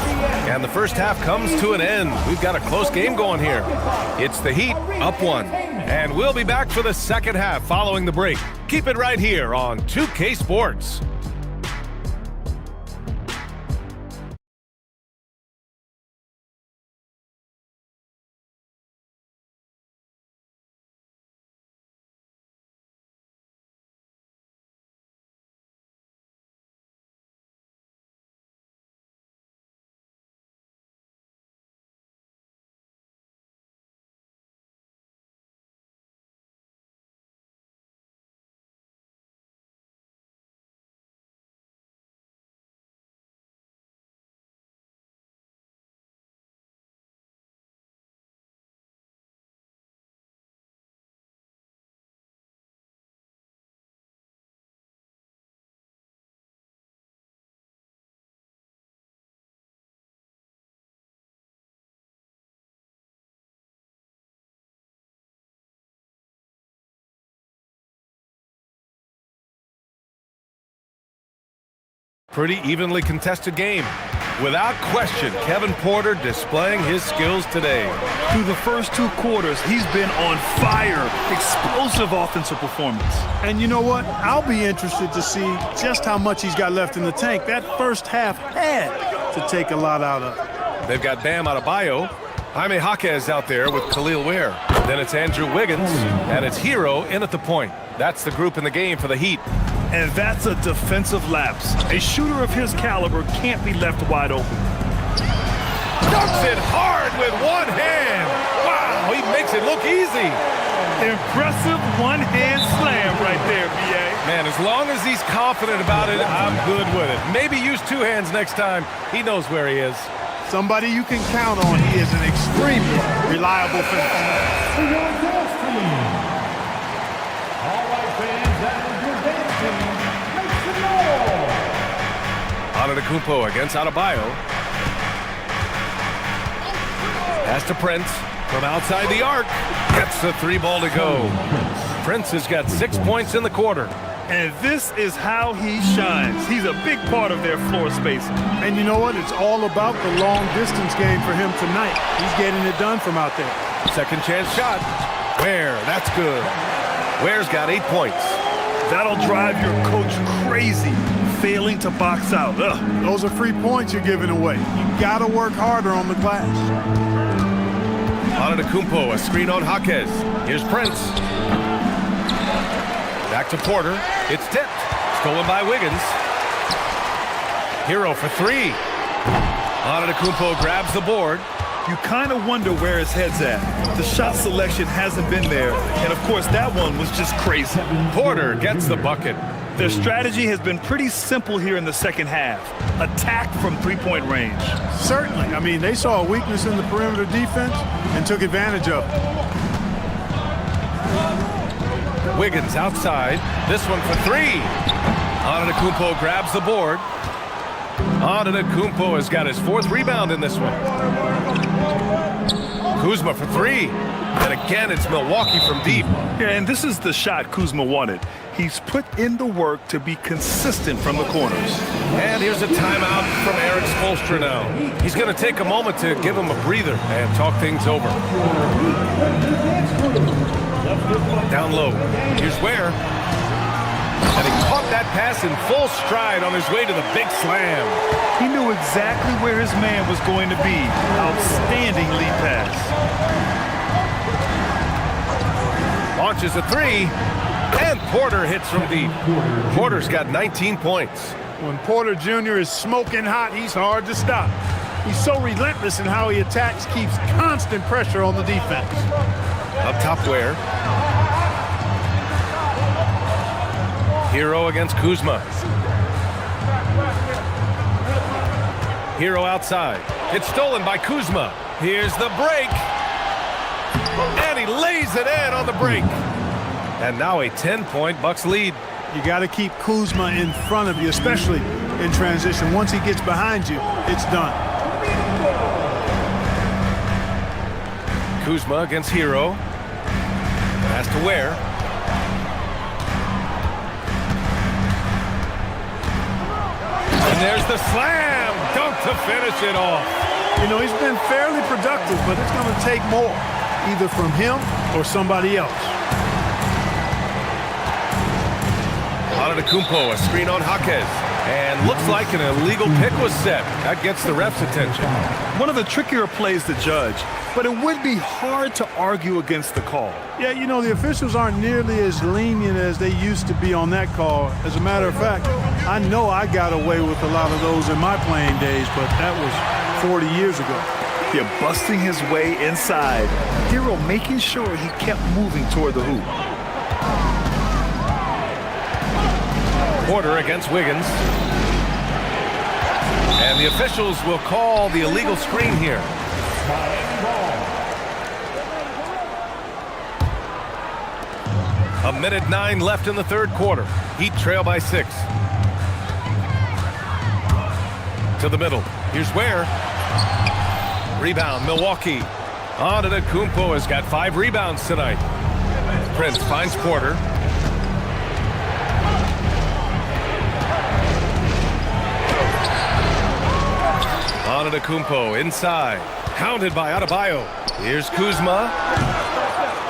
And the first half comes to an end. We've got a close game going here. It's the Heat up 1. And we'll be back for the second half following the break. Keep it right here on 2K Sports. Pretty evenly contested game. Without question, Kevin Porter displaying his skills today. Through the first 2 quarters, he's been on fire. Explosive offensive performance. And you know what? I'll be interested to see just how much he's got left in the tank. That first half had to take a lot out of it. They've got Bam Adebayo. Jaime Jaquez out there with Khalil Ware. Then it's Andrew Wiggins, and it's Hero in at the point. That's the group in the game for the Heat. And that's a defensive lapse. A shooter of his caliber can't be left wide open. Dunks it hard with one hand. Wow, he makes it look easy. Impressive one-hand slam right there, B.A. Man, as long as he's confident about it, I'm good with it. Maybe use 2 hands next time. He knows where he is. Somebody you can count on. He is an extremely reliable finisher. Antetokounmpo against Adebayo. Pass to Prince from outside the arc. Gets the 3 ball to go. Prince has got 6 points in the quarter. And this is how he shines. He's a big part of their floor spacing. And you know what? It's all about the long distance game for him tonight. He's getting it done from out there. Second chance shot. Ware, that's good. Ware's got 8 points. That'll drive your coach crazy, failing to box out. Ugh. Those are free points you're giving away. You gotta work harder on the glass. Antetokounmpo, a screen on Jaquez. Here's Prince. Back to Porter. It's tipped. Stolen by Wiggins. Hero for 3. Antetokounmpo grabs the board. You kind of wonder where his head's at. The shot selection hasn't been there. And, of course, that one was just crazy. Porter gets the bucket. Their strategy has been pretty simple here in the second half. Attack from 3-point range. Certainly. I mean, they saw a weakness in the perimeter defense and took advantage of it. Wiggins outside. This one for 3. Antetokounmpo grabs the board. Antetokounmpo has got his 4th rebound in this one. Kuzma for 3. And again, it's Milwaukee from deep. Yeah, and this is the shot Kuzma wanted. He's put in the work to be consistent from the corners. And here's a timeout from Eric Spoelstra now. He's going to take a moment to give him a breather and talk things over. Down low. Here's Ware. And he caught that pass in full stride on his way to the big slam. He knew exactly where his man was going to be. Outstanding lead pass. Launches a 3. And Porter hits from deep. Porter's got 19 points. When Porter Jr. is smoking hot, he's hard to stop. He's so relentless in how he attacks, keeps constant pressure on the defense. Up top Ware. Hero against Kuzma. Hero outside. It's stolen by Kuzma. Here's the break. And he lays it in on the break. And now a 10-point Bucks lead. You got to keep Kuzma in front of you, especially in transition. Once he gets behind you, it's done. Kuzma against Hero. Pass to Ware. And there's the slam dunk to finish it off. You know, he's been fairly productive, but it's going to take more, either from him or somebody else. Antetokounmpo, a screen on Jaquez. And looks like an illegal pick was set. That gets the ref's attention. One of the trickier plays to judge, but it would be hard to argue against the call. Yeah, you know, the officials aren't nearly as lenient as they used to be on that call. As a matter of fact, I know I got away with a lot of those in my playing days, but that was 40 years ago. Yeah, busting his way inside. Hero making sure he kept moving toward the hoop. Porter against Wiggins. And the officials will call the illegal screen here. A minute 9 left in the third quarter. Heat trail by 6. To the middle. Here's Ware. Rebound, Milwaukee. Antetokounmpo has got 5 rebounds tonight. Prince finds Porter. Antetokounmpo inside. Hounded by Adebayo. Here's Kuzma.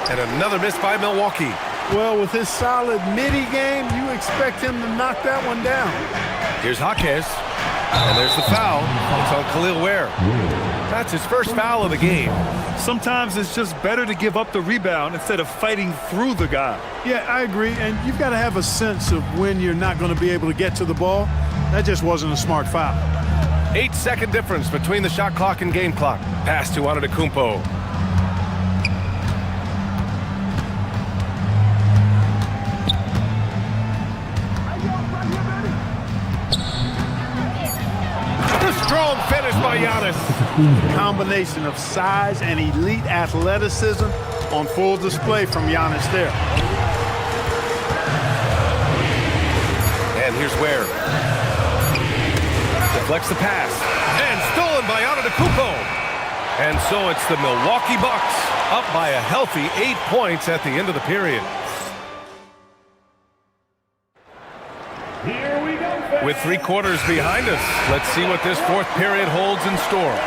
And another miss by Milwaukee. Well, with his solid midi game, you expect him to knock that one down. Here's Jaquez. And there's the foul. It's on Khalil Ware. That's his first foul of the game. Sometimes it's just better to give up the rebound instead of fighting through the guy. Yeah, I agree. And you've got to have a sense of when you're not going to be able to get to the ball. That just wasn't a smart foul. 8-second difference between the shot clock and game clock. Pass to Antetokounmpo. Strong finish by Giannis. Combination of size and elite athleticism on full display from Giannis there. And here's Ware. Deflects the pass. And stolen by Antetokounmpo. And so it's the Milwaukee Bucks up by a healthy 8 points at the end of the period. Here we go, fans. With 3 quarters behind us, let's see what this fourth period holds in store.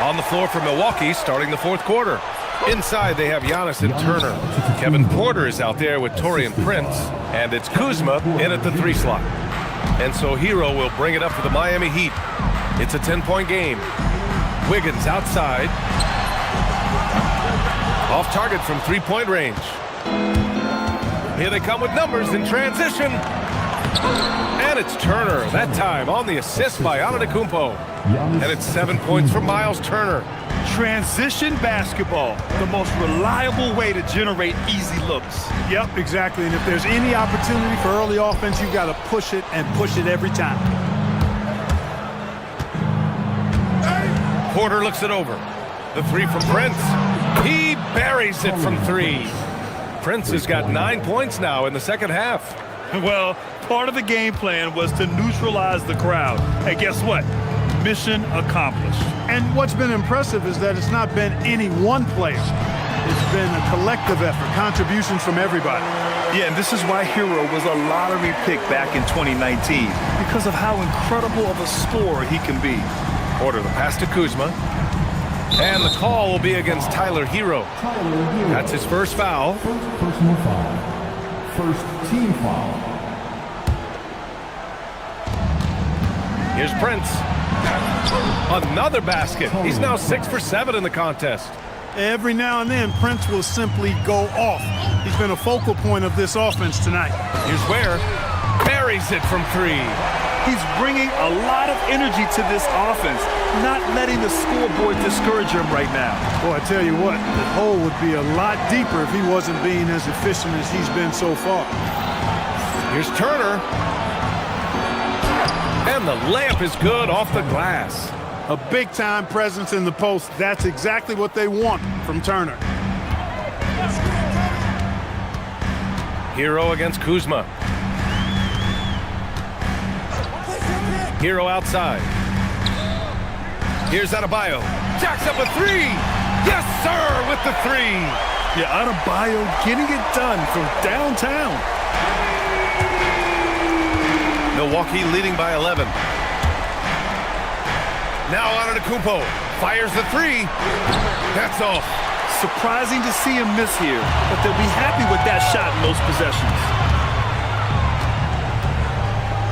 On the floor for Milwaukee, starting the fourth quarter. Inside, they have Giannis and Turner. Kevin Porter is out there with Taurean Prince, and it's Kuzma in at the 3 slot. And so Hero will bring it up for the Miami Heat. It's a 10-point game. Wiggins outside. Off target from 3-point range. Here they come with numbers in transition. And it's Turner, that time on the assist by Antetokounmpo. And it's 7 points for Miles Turner. Transition basketball, the most reliable way to generate easy looks. Yep, exactly. And if there's any opportunity for early offense, you've got to push it and push it every time. Porter looks it over. The 3 from Prince. He buries it from 3. Prince has got 9 points now in the second half. Well, part of the game plan was to neutralize the crowd. Hey, guess what? Mission accomplished. And what's been impressive is that it's not been any one player. It's been a collective effort, contributions from everybody. Yeah, and this is why Hero was a lottery pick back in 2019, because of how incredible of a scorer he can be. Porter the pass to Kuzma. And the call will be against Tyler Hero. That's his first foul. First personal foul. First team foul. Here's Prince. Another basket. He's now 6 for 7 in the contest. Every now and then, Prince will simply go off. He's been a focal point of this offense tonight. Here's Ware. Buries it from 3. He's bringing a lot of energy to this offense, not letting the scoreboard discourage him right now. Boy, I tell you what, the hole would be a lot deeper if he wasn't being as efficient as he's been so far. Here's Turner. And the layup is good off the glass. A big-time presence in the post. That's exactly what they want from Turner. Hero against Kuzma. Hero outside. Here's Adebayo. Jacks up a 3. Yes, sir, with the 3. Yeah, Adebayo getting it done from downtown. Milwaukee leading by 11. Now Antetokounmpo fires the 3. That's off. Surprising to see him miss here, but they'll be happy with that shot in those possessions.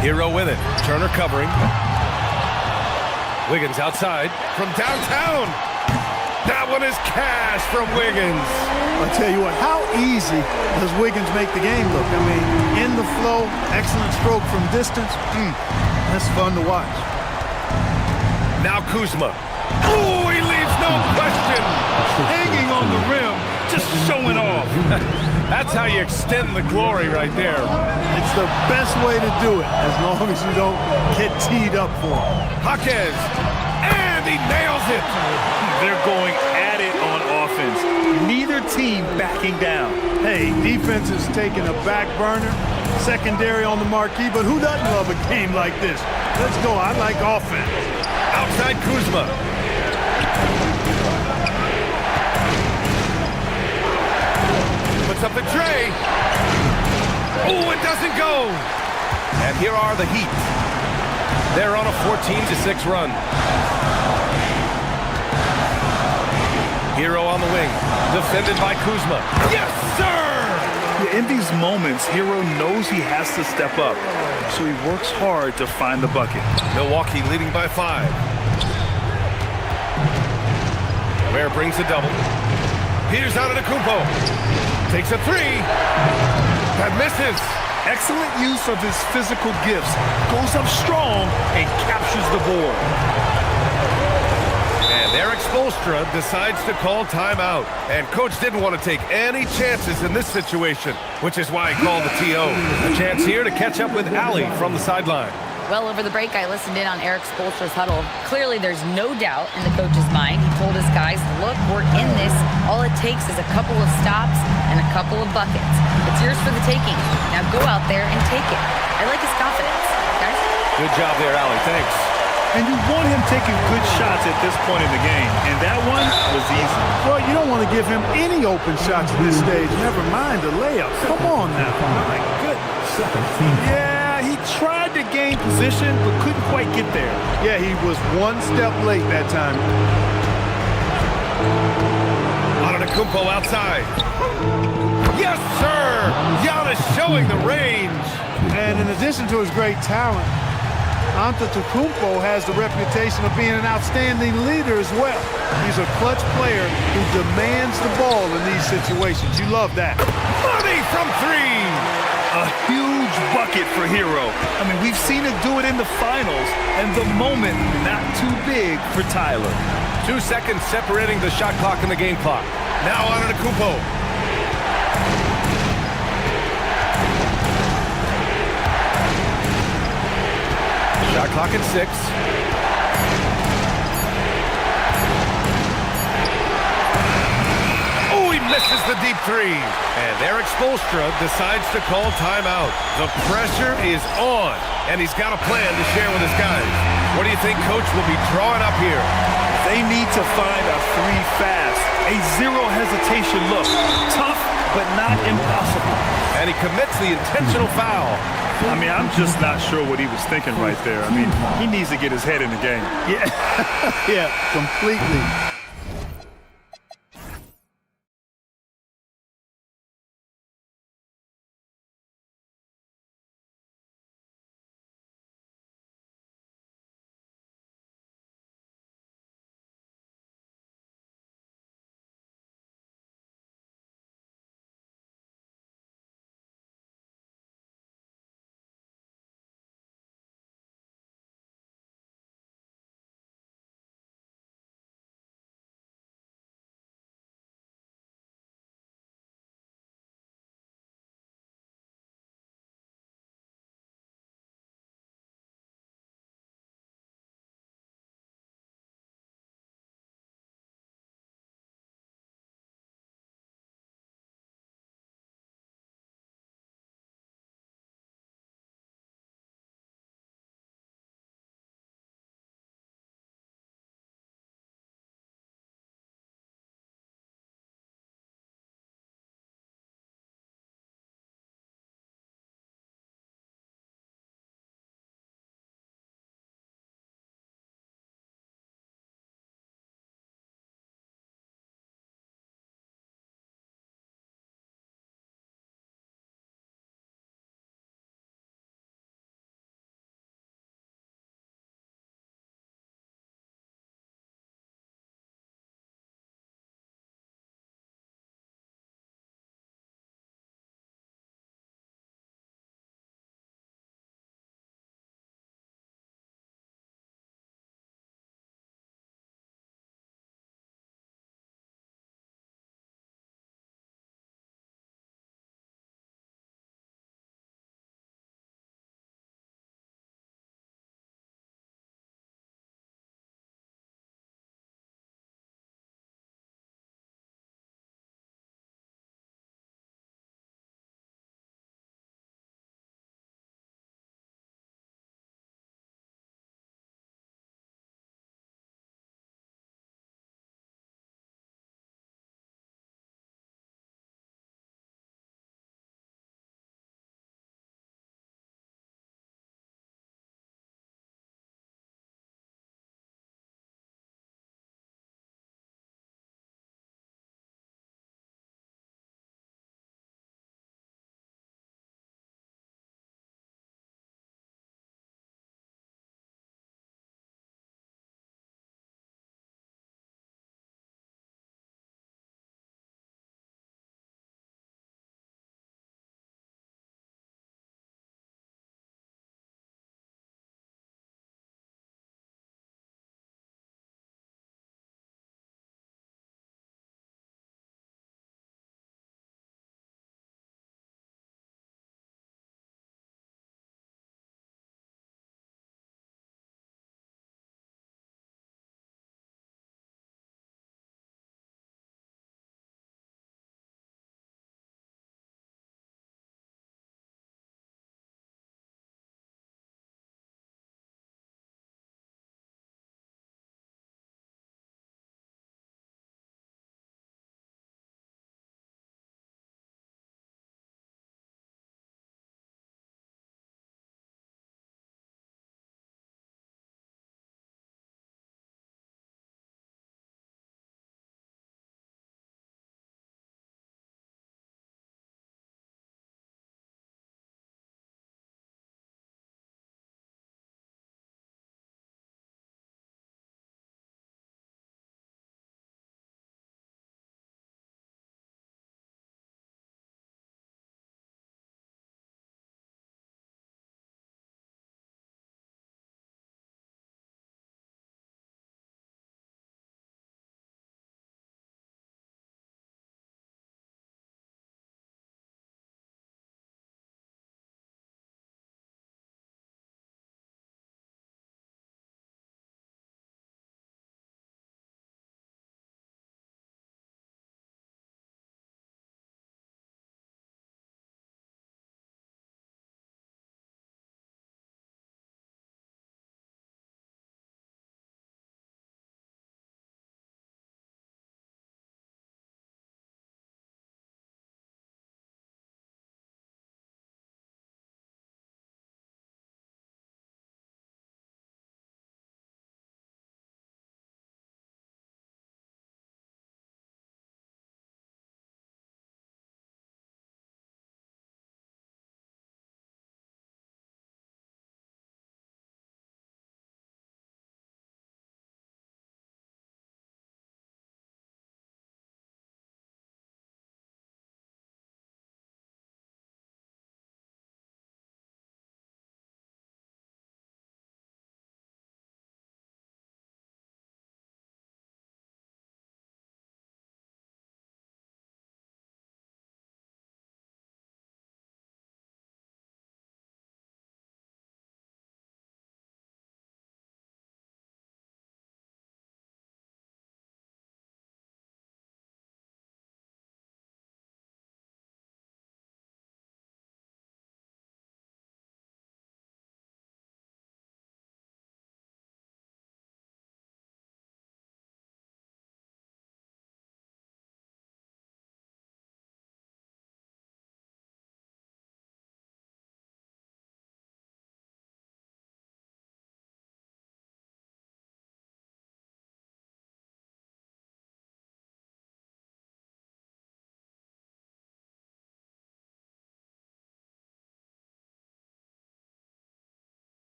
Hero with it. Turner covering. Wiggins outside from downtown. That one is cash from Wiggins. I'll tell you what, how easy does Wiggins make the game look? I mean, in the flow, excellent stroke from distance. That's fun to watch. Now Kuzma. Oh, he leaves no question. Hanging on the rim, just showing off. That's how you extend the glory right there. It's the best way to do it, as long as you don't get teed up for it. Jaquez, and he nails it. They're going at it on offense. Neither team backing down. Hey, defense is taking a back burner, secondary on the marquee, but who doesn't love a game like this? Let's go. I like offense. Outside Kuzma. Puts up the tray. Oh, it doesn't go. And here are the Heat. They're on a 14-6 run. Hero on the wing, defended by Kuzma. Yes, sir! In these moments, Hero knows he has to step up, so he works hard to find the bucket. Milwaukee leading by 5. Ware brings a double. Here's Antetokounmpo. Takes a 3. That misses. Excellent use of his physical gifts. Goes up strong and captures the board. And Eric Spoelstra decides to call timeout. And coach didn't want to take any chances in this situation, which is why he called the TO. A chance here to catch up with Ali from the sideline. Well, over the break, I listened in on Eric Spoelstra's huddle. Clearly, there's no doubt in the coach's mind. He told his guys, look, we're in this. All it takes is a couple of stops and a couple of buckets. It's yours for the taking. Now go out there and take it. I like his confidence. Guys? Good job there, Ali. Thanks. And you want him taking good shots at this point in the game. And that one was easy. Well, you don't want to give him any open shots at this stage. Never mind the layup. Come on now. My goodness. Yeah, he tried to gain position, but couldn't quite get there. Yeah, he was one step late that time. Antetokounmpo outside. Yes, sir! Giannis showing the range. And in addition to his great talent, Antetokounmpo has the reputation of being an outstanding leader as well. He's a clutch player who demands the ball in these situations. You love that. Money from 3! A huge bucket for Hero. I mean, we've seen him do it in the finals, and the moment not too big for Tyler. 2 seconds separating the shot clock and the game clock. Now Antetokounmpo. Shot clock at 6. Oh, he misses the deep 3. And Eric Spoelstra decides to call timeout. The pressure is on, and he's got a plan to share with his guys. What do you think coach will be drawing up here? They need to find a 3 fast. A zero hesitation look. Tough, but not impossible. And he commits the intentional foul. I mean, I'm just not sure what he was thinking right there. I mean, he needs to get his head in the game. Yeah, completely.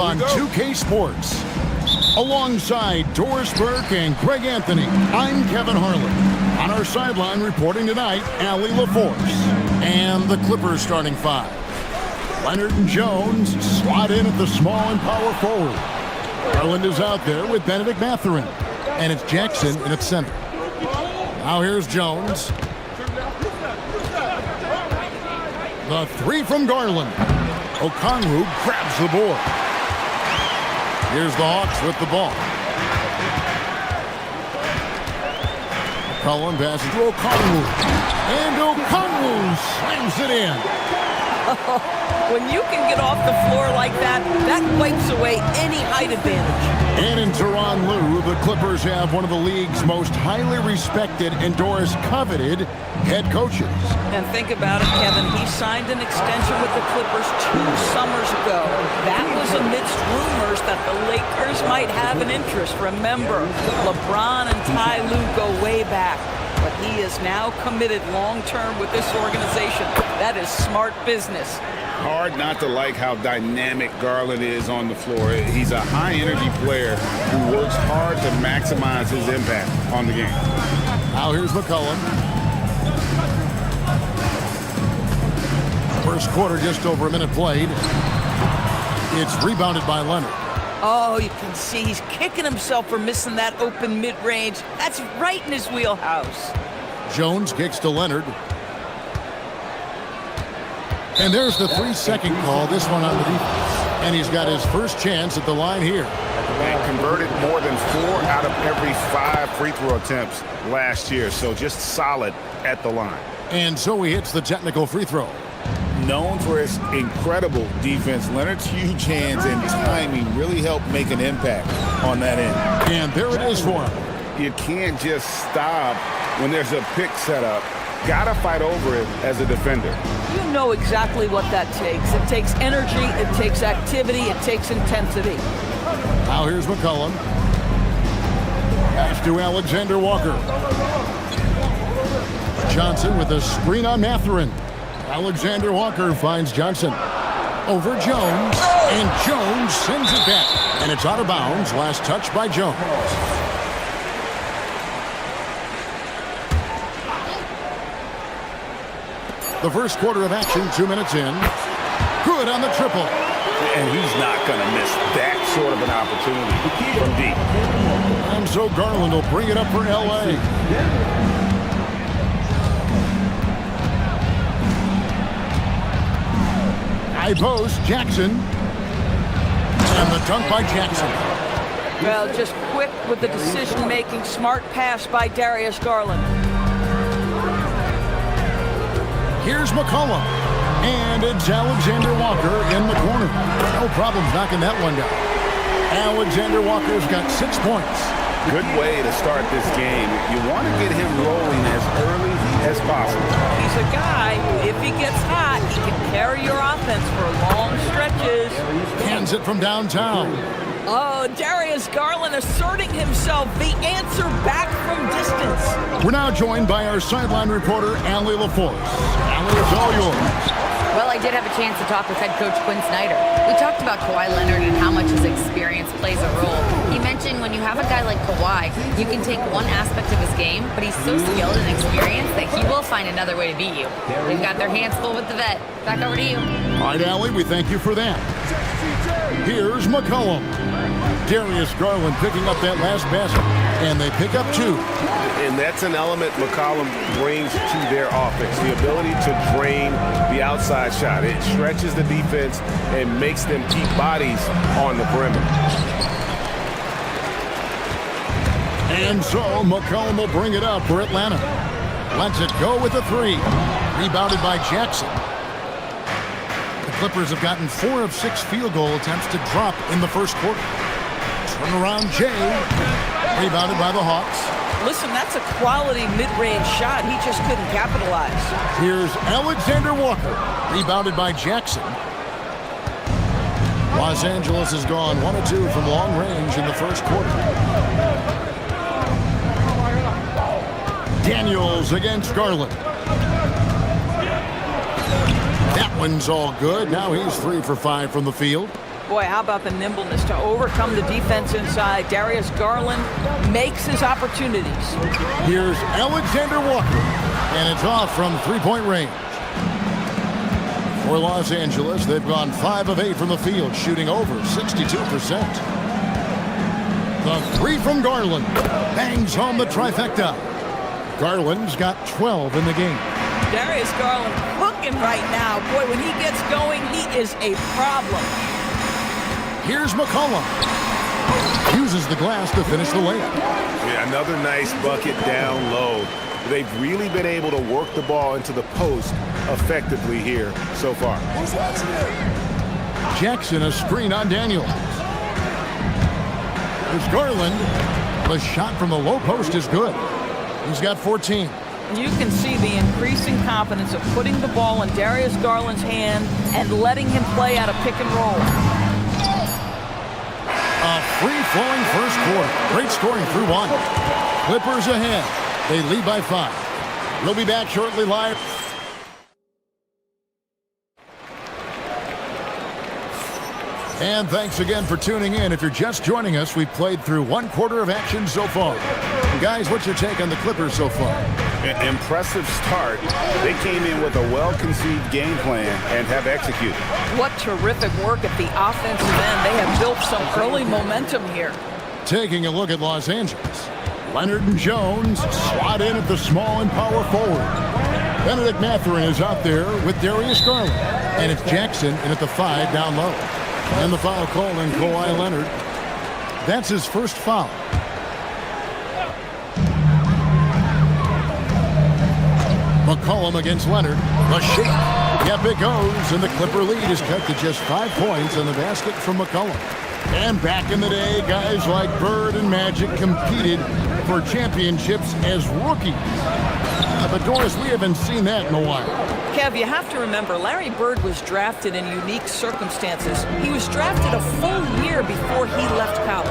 on 2K Sports. Alongside Doris Burke and Greg Anthony, I'm Kevin Harlan. On our sideline reporting tonight, Allie LaForce. And the Clippers starting five. Leonard and Jones slot in at the small and power forward. Garland is out there with Benedict Mathurin. And it's Jackson in at center. Now here's Jones. The three from Garland. Okongwu grabs the board. Here's the Hawks with the ball. McCollum passes to Okongwu. And Okongwu slams it in. When you can get off the floor like that, that wipes away any height advantage. And in Tyronn Lue, the Clippers have one of the league's most highly respected and Doris coveted head coaches. And think about it, Kevin. He signed an extension with the Clippers 2 summers ago. That was amidst rumors that the Lakers might have an interest. Remember, LeBron and Ty Lue go way back. But he is now committed long-term with this organization. That is smart business. Hard not to like how dynamic Garland is on the floor. He's a high-energy player who works hard to maximize his impact on the game. Now here's McCollum. First quarter, just over a minute played. It's rebounded by Leonard. Oh, you can see he's kicking himself for missing that open mid-range. That's right in his wheelhouse. Jones kicks to Leonard. And there's the 3-second call, this one on the defense. And he's got his first chance at the line here. And converted more than 4 out of every 5 free throw attempts last year. So just solid at the line. And so he hits the technical free throw. Known for his incredible defense, Leonard's huge hands and timing really help make an impact on that end. And there it is for him. You can't just stop when there's a pick set up. Gotta fight over it as a defender. You know exactly what that takes. It takes energy, it takes activity, it takes intensity. Now here's McCollum. Pass to Alexander Walker. Johnson with a screen on Mathurin. Alexander Walker finds Johnson. Over Jones, and Jones sends it back. And it's out of bounds. Last touch by Jones. The first quarter of action, 2 minutes in. Good on the triple. And he's not going to miss that sort of an opportunity from deep. And so Garland will bring it up for L.A. High post, Jackson. And the dunk by Jackson. Well, just quick with the decision-making, smart pass by Darius Garland. Here's McCollum. And it's Alexander Walker in the corner. No problems knocking that one down. Alexander Walker's got 6 points. Good way to start this game. You want to get him rolling as early as possible. He's a guy who, if he gets hot, he can carry your offense for long stretches. Hands it from downtown. Oh, Darius Garland asserting himself, the answer back from distance. We're now joined by our sideline reporter, Allie LaForce. Allie, it's all yours. Well, I did have a chance to talk with head coach Quinn Snyder. We talked about Kawhi Leonard and how much his experience plays a role. He mentioned when you have a guy like Kawhi, you can take one aspect of his game, but he's so skilled and experienced that he will find another way to beat you. They've got their hands full with the vet. Back over to you. All right, Allie, we thank you for that. Here's McCollum. Darius Garland picking up that last basket, and they pick up 2. And that's an element McCollum brings to their offense, the ability to drain the outside shot. It stretches the defense and makes them keep bodies on the perimeter. And so McCollum will bring it up for Atlanta. Lets it go with a 3. Rebounded by Jackson. The Clippers have gotten 4 of 6 field goal attempts to drop in the first quarter. Turnaround Jay. Rebounded by the Hawks. Listen, that's a quality mid-range shot. He just couldn't capitalize. Here's Alexander Walker. Rebounded by Jackson. Los Angeles has gone 1 of 2 from long range in the first quarter. Daniels against Garland. That one's all good. Now he's 3 for 5 from the field. Boy, how about the nimbleness to overcome the defense inside. Darius Garland makes his opportunities. Here's Alexander Walker, and it's off from three-point range. For Los Angeles, they've gone 5 of 8 from the field, shooting over 62%. The three from Garland bangs home the trifecta. Garland's got 12 in the game. Darius Garland cooking right now. Boy, when he gets going, he is a problem. Here's McCollum. Uses the glass to finish the layup. Yeah, another nice bucket down low. They've really been able to work the ball into the post effectively here so far. Jackson, a screen on Daniels. There's Garland. The shot from the low post is good. He's got 14. You can see the increasing confidence of putting the ball in Darius Garland's hand and letting him play out of pick and roll. A free-flowing first quarter. Great scoring through one. Clippers ahead. They lead by 5. We'll be back shortly live. And thanks again for tuning in. If you're just joining us, we've played through one quarter of action so far. Guys, what's your take on the Clippers so far? An impressive start. They came in with a well-conceived game plan and have executed. What terrific work at the offensive end. They have built some early momentum here. Taking a look at Los Angeles. Leonard and Jones slot in at the small and power forward. Benedict Mathurin is out there with Darius Garland. And it's Jackson in at the 5 down low. And the foul called on Kawhi Leonard. That's his first foul. McCollum against Leonard. The shake. Yep, it goes. And the Clipper lead is cut to just 5 points on the basket from McCollum. And back in the day, guys like Bird and Magic competed for championships as rookies. But Doris, we haven't seen that in a while. Kev, you have to remember, Larry Bird was drafted in unique circumstances. He was drafted a full year before he left college.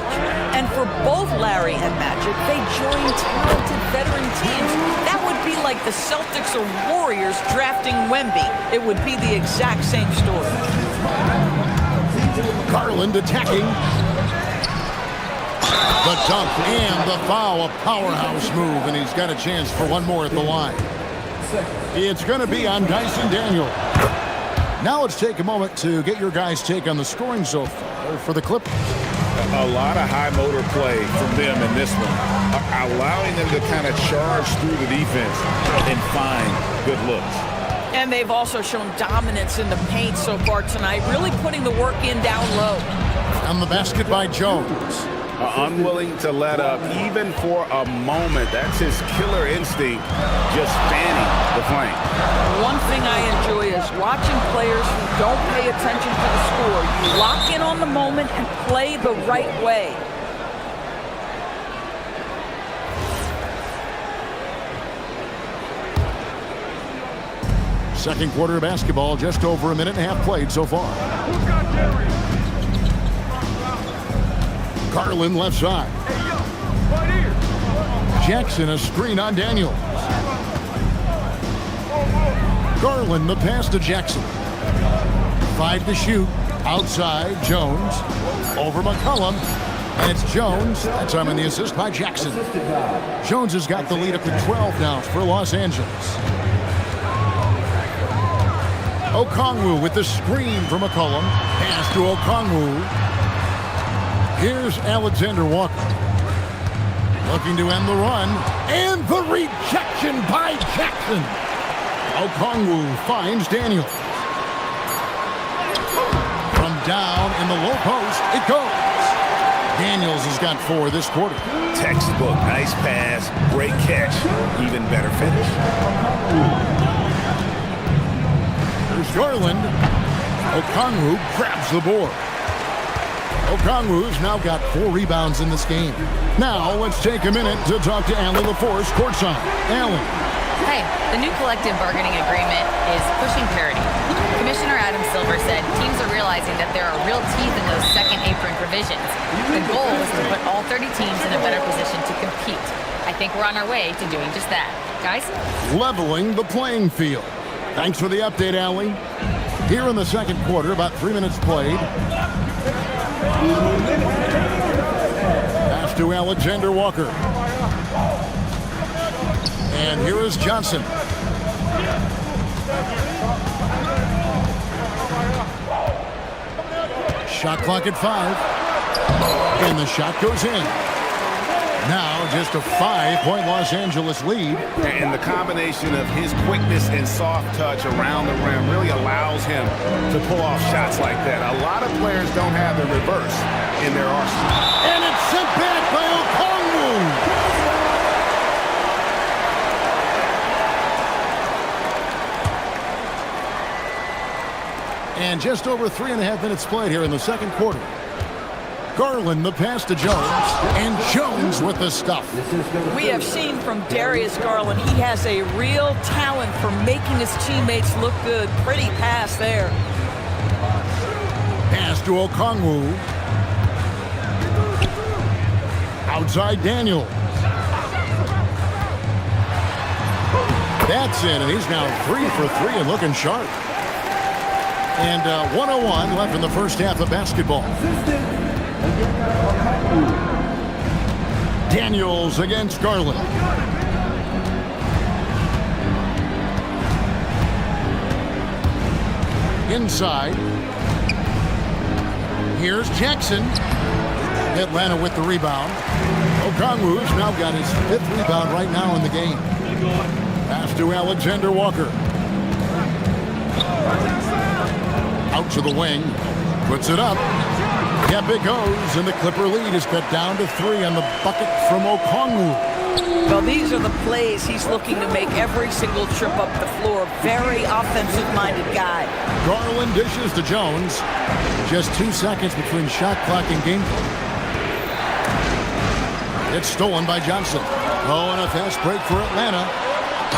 And for both Larry and Magic, they joined talented veteran teams. That would be like the Celtics or Warriors drafting Wemby. It would be the exact same story. Garland attacking. The dunk and the foul, a powerhouse move, and he's got a chance for one more at the line. It's going to be on Dyson Daniel. Now let's take a moment to get your guys' take on the scoring so far for the Clippers. A lot of high motor play from them in this one, allowing them to kind of charge through the defense and find good looks. And they've also shown dominance in the paint so far tonight, really putting the work in down low. On the basket by Jones. Unwilling to let up even for a moment. That's his killer instinct, just fanning the flank. One thing I enjoy is watching players who don't pay attention to the score. You lock in on the moment and play the right way. Second quarter of basketball, just over a minute and a half played so far. Garland left side. Jackson a screen on Daniels. Garland the pass to Jackson. 5 to shoot. Outside Jones. Over McCollum. And it's Jones. That's in the assist by Jackson. Jones has got the lead up to 12 now for Los Angeles. Okongwu with the screen from McCollum. Pass to Okongwu. Here's Alexander Walker. Looking to end the run. And the rejection by Jackson. Okongwu finds Daniels. From down in the low post, it goes. Daniels has got 4 this quarter. Textbook, nice pass, great catch, even better finish. There's Garland. Okongwu grabs the board. Okongwu's now got 4 rebounds in this game. Now let's take a minute to talk to Allie LaForce courtside. Allie. Hey, the new collective bargaining agreement is pushing parity. Commissioner Adam Silver said teams are realizing that there are real teeth in those second apron provisions. The goal is to put all 30 teams in a better position to compete. I think we're on our way to doing just that. Guys? Leveling the playing field. Thanks for the update, Allie. Here in the second quarter, about 3 minutes played. Pass to Alexander Walker. And here is Johnson. Shot clock at 5. And the shot goes in. Now just a 5-point Los Angeles lead. And the combination of his quickness and soft touch around the rim really allows him to pull off shots like that. A lot of players don't have the reverse in their arsenal. And it's sent back by Okongwu. And just over 3.5 minutes played here in the second quarter. Garland the pass to Jones, and Jones with the stuff. We have seen from Darius Garland, he has a real talent for making his teammates look good. Pretty pass there. Pass to Okongwu. Outside Daniel. That's it, and he's now 3 for 3 and looking sharp. And 1:01 left in the first half of basketball. Daniels against Garland. Inside. Here's Jackson. Atlanta with the rebound. Okongwu's now got his 5th rebound right now in the game. Pass to Alexander Walker. Out to the wing. Puts it up. Yep, it goes, and the Clipper lead is cut down to 3 on the bucket from Okongwu. Well, these are the plays he's looking to make every single trip up the floor. Very offensive-minded guy. Garland dishes to Jones. Just 2 seconds between shot clock and game clock. It's stolen by Johnson. Oh, and a fast break for Atlanta.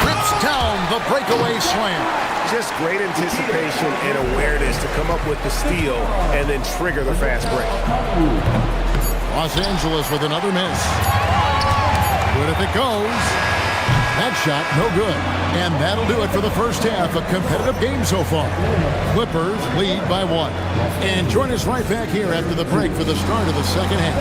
Rips down the breakaway slam. Just great anticipation and awareness to come up with the steal and then trigger the fast break. Los Angeles with another miss. But if it goes, that shot no good. And that'll do it for the first half. A competitive game so far. Clippers lead by 1. And join us right back here after the break for the start of the second half.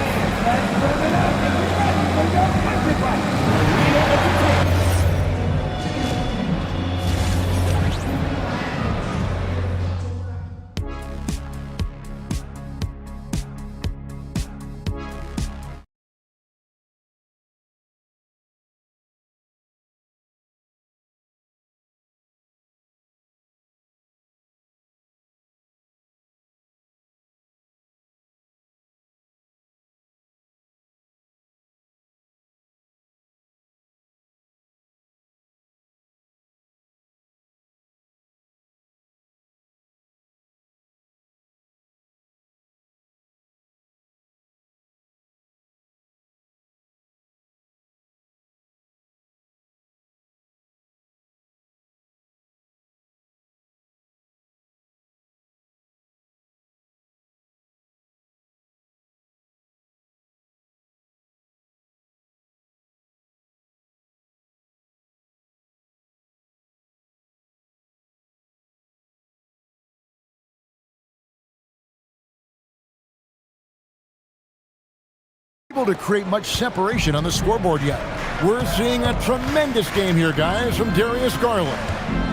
Able to create much separation on the scoreboard yet. We're seeing a tremendous game here, guys, from Darius Garland.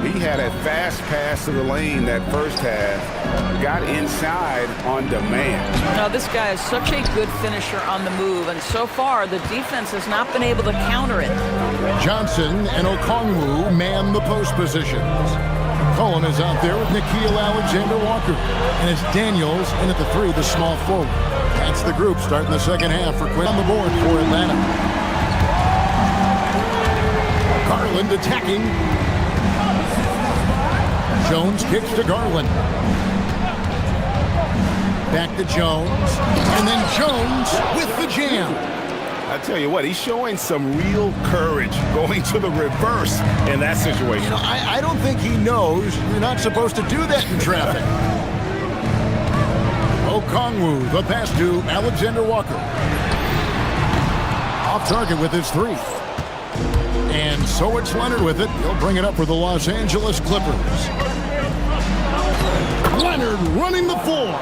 He had a fast pass to the lane that first half. Got inside on demand. Now, this guy is such a good finisher on the move, and so far, the defense has not been able to counter it. Johnson and Okongwu man the post positions. Cullen is out there with Nickeil Alexander-Walker. And it's Daniels in at the 3, the small forward. That's the group starting the second half for Quinn on the board for Atlanta. Garland attacking. Jones kicks to Garland. Back to Jones. And then Jones with the jam. I tell you what, he's showing some real courage going to the reverse in that situation. You know, I don't think he knows you're not supposed to do that in traffic. Okongwu, the pass to Alexander Walker. Off target with his 3. And so it's Leonard with it. He'll bring it up for the Los Angeles Clippers. Leonard running the floor.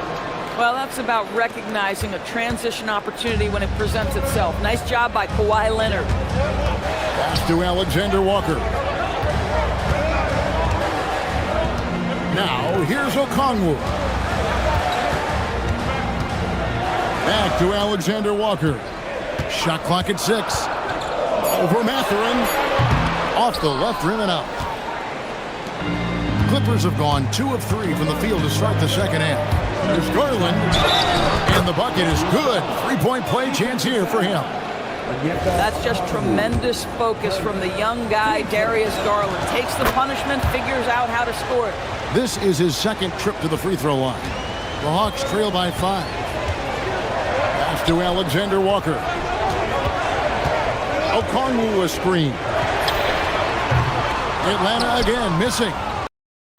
Well, that's about recognizing a transition opportunity when it presents itself. Nice job by Kawhi Leonard. Pass to Alexander Walker. Now, here's Okongwu. Back to Alexander Walker. Shot clock at 6. Over Mathurin. Off the left rim and out. Clippers have gone 2 of 3 from the field to start the second half. There's Garland. And the bucket is good. 3-point play chance here for him. That's just tremendous focus from the young guy, Darius Garland. Takes the punishment, figures out how to score it. This is his second trip to the free throw line. The Hawks trail by 5. Pass to Alexander Walker. Okongwu a screen. Atlanta again missing.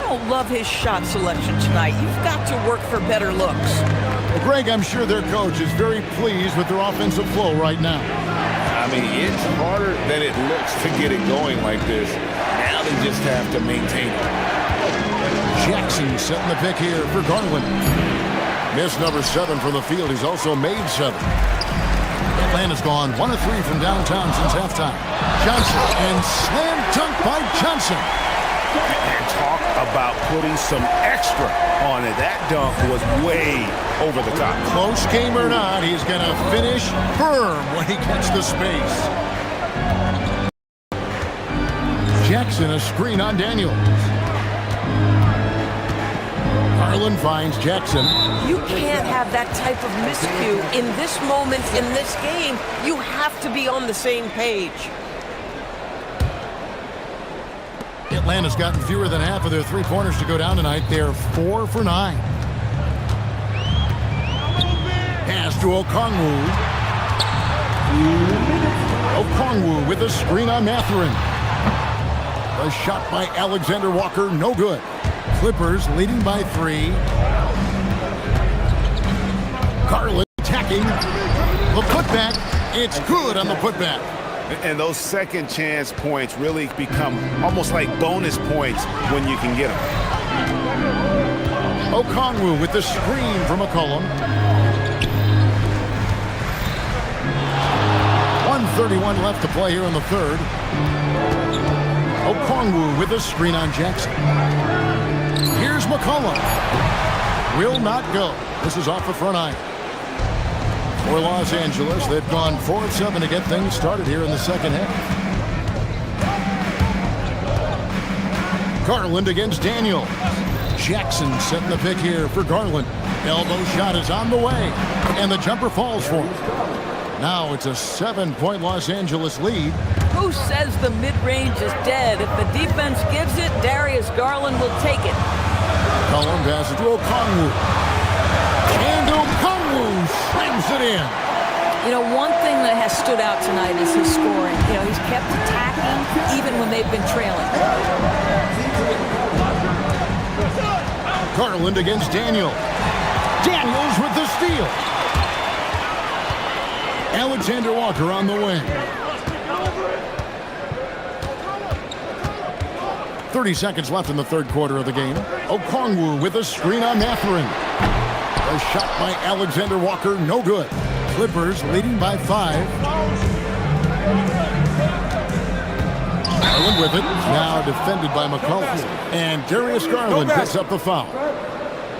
I don't love his shot selection tonight. You've got to work for better looks. Well, Greg, I'm sure their coach is very pleased with their offensive flow right now. I mean, it's harder than it looks to get it going like this. Now they just have to maintain it. Jackson setting the pick here for Garland. Missed number 7 from the field. He's also made 7. Atlanta's gone 1 of 3 from downtown since halftime. Johnson and slam dunk by Johnson. And talk about putting some extra on it. That dunk was way over the top. Close game or not, he's going to finish firm when he gets the space. Jackson a screen on Daniels. Garland finds Jackson. You can't have that type of miscue in this moment, in this game. You have to be on the same page. Atlanta's gotten fewer than half of their three-pointers to go down tonight. They're 4 for 9. Pass to Okongwu. Okongwu with a screen on Mathurin. A shot by Alexander Walker, no good. Clippers leading by 3. Garland attacking. The putback. It's good on the putback. And those second chance points really become almost like bonus points when you can get them. Okongwu with the screen from McCollum. 1:31 left to play here in the third. Okongwu with the screen on Jackson. Here's McCollum. Will not go. This is off the front iron. For Los Angeles, they've gone 4 of 7 to get things started here in the second half. Garland against Daniels. Jackson setting the pick here for Garland. Elbow shot is on the way, and the jumper falls for him. Now it's a 7-point Los Angeles lead. Who says the mid-range is dead? If the defense gives it, Darius Garland will take it. Cullen passes to Okongwu. And Okongwu slams it in. You know, one thing that has stood out tonight is his scoring. You know, he's kept attacking even when they've been trailing. Garland against Daniels. Daniels with the steal. Alexander Walker on the wing. 30 seconds left in the third quarter of the game. Okongwu with a screen on Mathurin. A shot by Alexander Walker, no good. Clippers leading by 5. Garland with it, now defended by McCollum. And Darius Garland picks up the foul.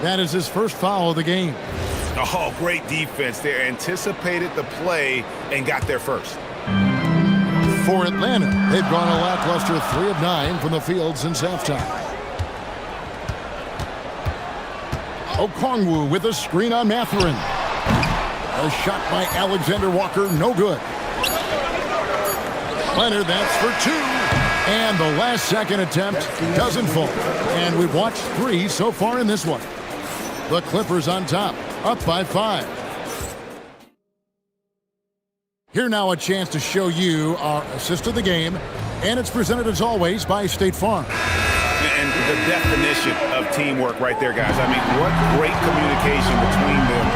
That is his first foul of the game. Oh, great defense there. Anticipated the play and got there first. For Atlanta, they've gone a lackluster 3 of 9 from the field since halftime. Okongwu with a screen on Mathurin. A shot by Alexander Walker, no good. Leonard, that's for 2. And the last second attempt doesn't fall. And we've watched 3 so far in this one. The Clippers on top, up by 5. Here now a chance to show you our assist of the game. And it's presented as always by State Farm. And the definition of teamwork right there, guys. I mean, what great communication between them.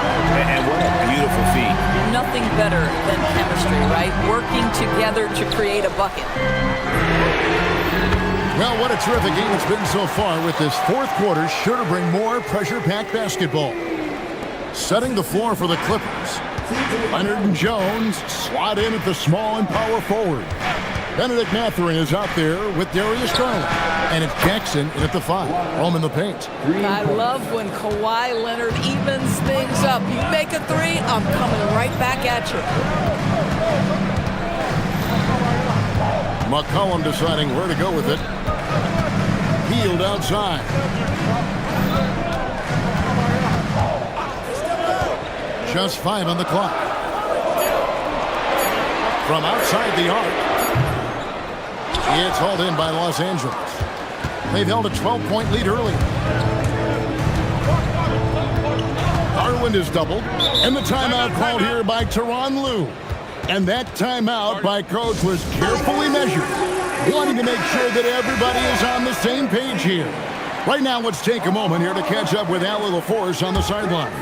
And what a beautiful feat. Nothing better than chemistry, right? Working together to create a bucket. Well, what a terrific game it's been so far, with this fourth quarter sure to bring more pressure-packed basketball. Setting the floor for the Clippers. Leonard and Jones slot in at the small and power forward. Benedict Mathurin is out there with Darius Garland. And it's Jackson in at the 5. Home in the paint. I love when Kawhi Leonard evens things up. You make a 3, I'm coming right back at you. McCollum deciding where to go with it. Healed outside. Just 5 on the clock. From outside the arc. It's hauled in by Los Angeles. They've held a 12-point lead early. Garland is doubled. And the timeout called here by Tyronn Lue. And that timeout by coach was carefully measured, wanting to make sure that everybody is on the same page here. Right now, let's take a moment here to catch up with Allie LaForce on the sidelines.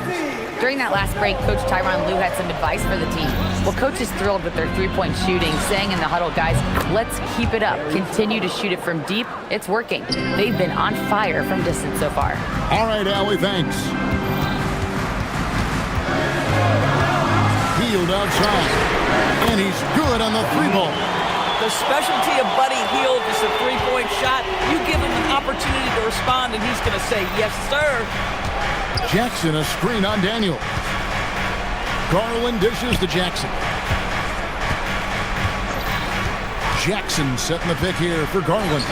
During that last break, Coach Tyronn Lue had some advice for the team. Well, Coach is thrilled with their three-point shooting, saying in the huddle, guys, let's keep it up. Continue to shoot it from deep. It's working. They've been on fire from distance so far. All right, Allie, thanks. Healed outside. And he's good on the 3-ball. The specialty of Buddy Hield is a three-point shot. You give him an opportunity to respond, and he's going to say, yes, sir. Jackson, a screen on Daniel. Garland dishes to Jackson. Jackson setting the pick here for Garland.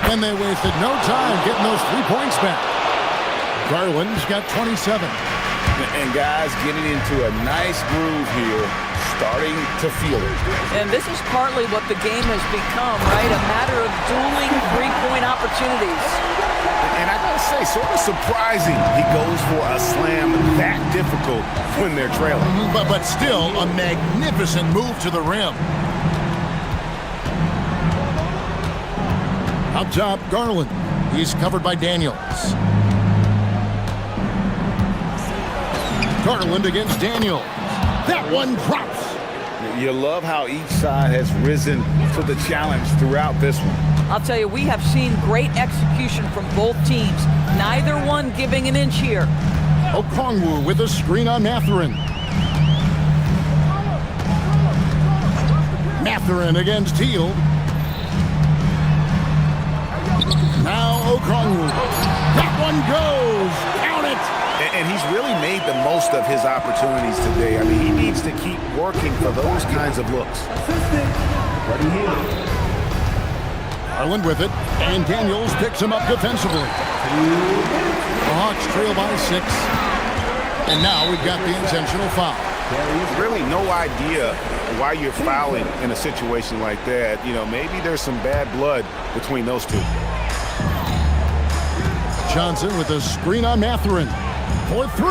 And they wasted no time getting those 3 points back. Garland's got 27. And guys getting into a nice groove here, starting to feel it. And this is partly what the game has become, right? A matter of dueling three-point opportunities. And I gotta say, sort of surprising he goes for a slam that difficult when they're trailing. But still a magnificent move to the rim. Up top, Garland. He's covered by Daniels. Garland against Daniels. That one drops. You love how each side has risen to the challenge throughout this one. I'll tell you, we have seen great execution from both teams. Neither one giving an inch here. Okongwu with a screen on Mathurin. Mathurin against Hield. Now Okongwu. That one goes. Count it. And he's really made the most of his opportunities today. I mean, he needs to keep working for those kinds of looks. Garland with it, and Daniels picks him up defensively. The Hawks trail by 6. And now we've got the intentional foul. Really no idea why you're fouling in a situation like that. You know, maybe there's some bad blood between those two. Johnson with a screen on Mathurin. For 3.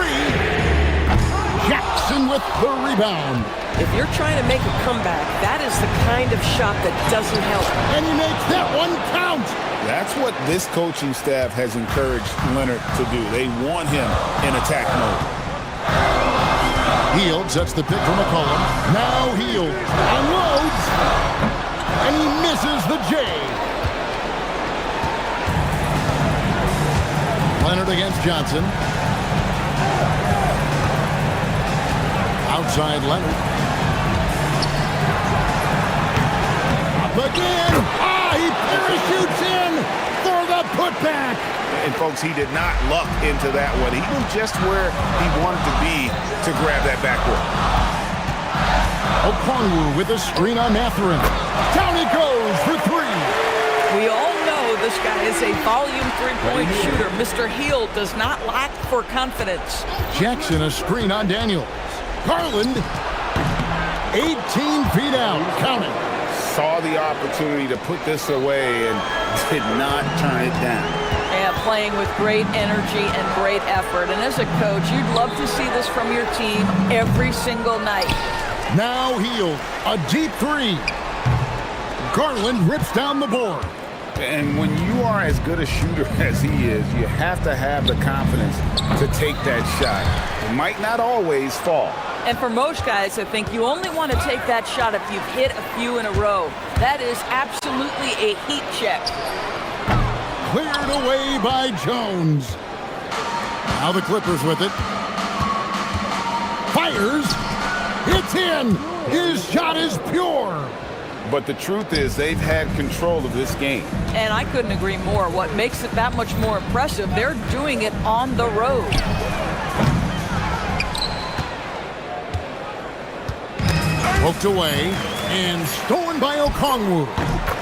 Jackson with the rebound. If you're trying to make a comeback, that is the kind of shot that doesn't help. And he makes that one count. That's what this coaching staff has encouraged Leonard to do. They want him in attack mode. Hield sets the pick for McCollum. Now Hield unloads. And he misses the J. Leonard against Johnson. Outside Leonard. Up again. He parachutes in for the putback. And folks, he did not luck into that one. He knew just where he wanted to be to grab that backboard. Okongwu with a screen on Mathurin. Down he goes for 3. We all know this guy is a volume three-point shooter. Mr. Hield does not lack for confidence. Jackson a screen on Daniels. Garland, 18 feet out, counting. Saw the opportunity to put this away and did not turn it down. Yeah, playing with great energy and great effort. And as a coach, you'd love to see this from your team every single night. Now Hield, a deep 3. Garland rips down the board. And when you are as good a shooter as he is, you have to have the confidence to take that shot. It might not always fall. And for most guys, I think you only want to take that shot if you've hit a few in a row. That is absolutely a heat check. Cleared away by Jones. Now the Clippers with it. Fires. It's in. His shot is pure. But the truth is they've had control of this game. And I couldn't agree more. What makes it that much more impressive, they're doing it on the road. Poked away and stolen by Okongwu.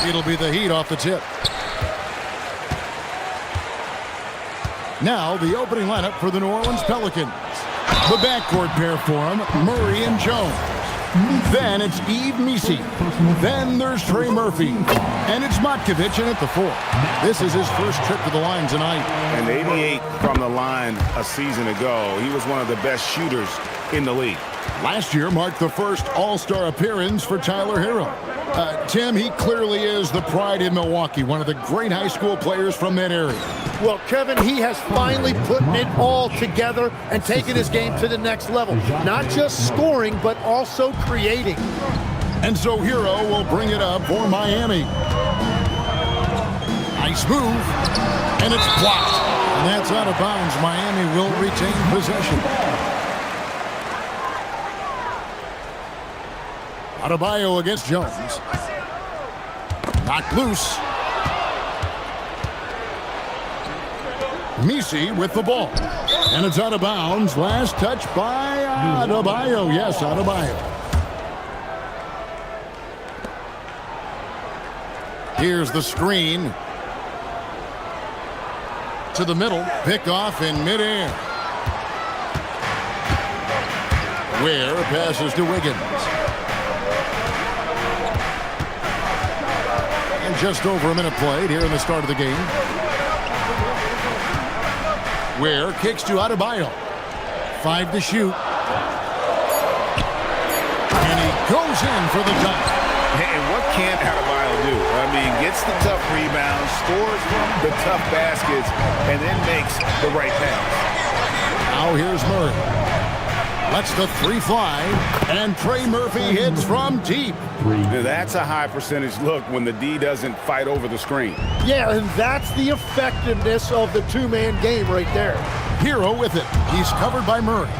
It'll be the Heat off the tip. Now the opening lineup for the New Orleans Pelicans. The backcourt pair for them, Murray and Jones. Then it's Misi. Then there's Trey Murphy. And it's Matkovic in at the 4. This is his first trip to the line tonight. And 88 from the line a season ago. He was one of the best shooters in the league. Last year marked the first All-Star appearance for Tyler Hero. Tim, he clearly is the pride in Milwaukee, one of the great high school players from that area. Well, Kevin, he has finally put it all together and taken his game to the next level. Not just scoring, but also creating. And so Hero will bring it up for Miami. Nice move, and it's blocked. And that's out of bounds. Miami will retain possession. Adebayo against Jones. Knocked loose. Misi with the ball. And it's out of bounds. Last touch by Adebayo. Yes, Adebayo. Here's the screen. To the middle. Pick off in midair. Ware passes to Wiggins. And just over a minute played here in the start of the game. Ware kicks to Adebayo. 5 to shoot. And he goes in for the dunk. And what can't Adebayo do? I mean, gets the tough rebounds, scores the tough baskets, and then makes the right pass. Now here's Murray. Lets the 3 fly, and Trey Murphy hits from deep. Now, that's a high percentage look when the D doesn't fight over the screen. Yeah, and that's the effectiveness of the two-man game right there. Hero with it. He's covered by Murray.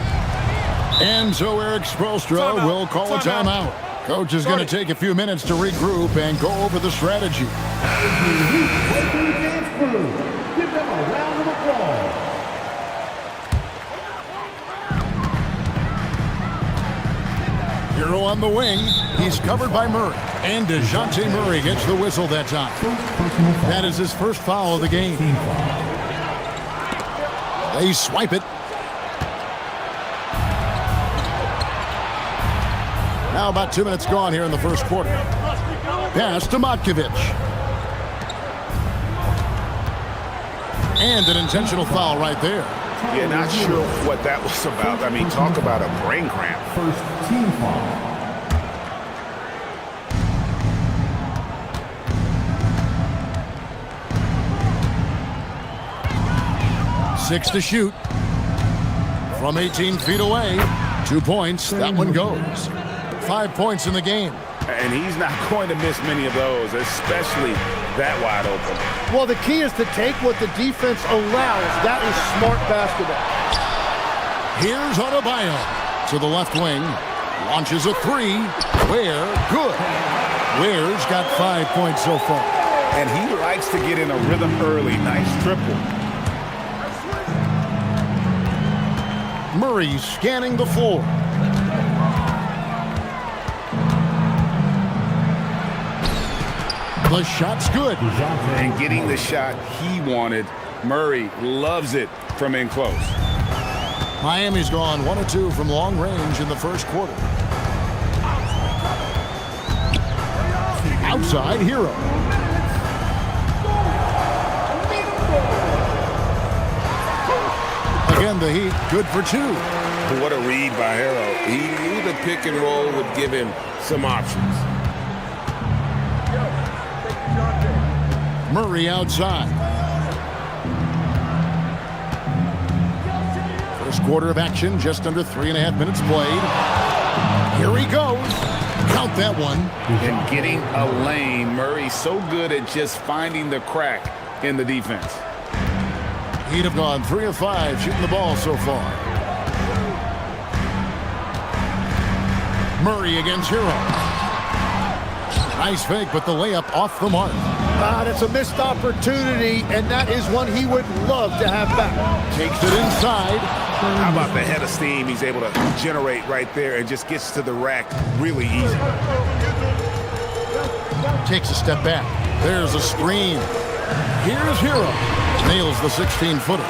And so Eric Spoelstra will call a timeout. Coach is going to take a few minutes to regroup and go over the strategy. Give them a round of applause. Hero on the wing. He's covered by Murray. And DeJounte Murray gets the whistle that time. That is his first foul of the game. They swipe it. Now about 2 minutes gone here in the first quarter. Pass to Matkovic. And an intentional foul right there. Yeah, not sure what that was about. I mean, talk about a brain cramp. First team foul. Six to shoot. From 18 feet away. 2 points. That one goes. 5 points in the game. And he's not going to miss many of those, especially that wide open. Well, the key is to take what the defense allows. That is smart basketball. Here's Adebayo to the left wing. Launches a 3. Ware, good. Ware's got 5 points so far. And he likes to get in a rhythm early. Nice triple. Murray scanning the floor. The shot's good. And getting the shot he wanted. Murray loves it from in close. Miami's gone 1 of 2 from long range in the first quarter. Outside, Hero. Again, the Heat good for 2. What a read by Hero. He knew the pick and roll would give him some options. Murray outside. First quarter of action, just under 3.5 minutes played. Here he goes. Count that one. And getting a lane. Murray's so good at just finding the crack in the defense. He'd have gone 3 of 5 shooting the ball so far. Murray against Hero. Nice fake, but the layup off the mark. That's a missed opportunity, and that is one he would love to have back. Takes it inside. How about the head of steam he's able to generate right there and just gets to the rack really easy. takes a step back. There's a screen. Here's Hero. Nails the 16-footer.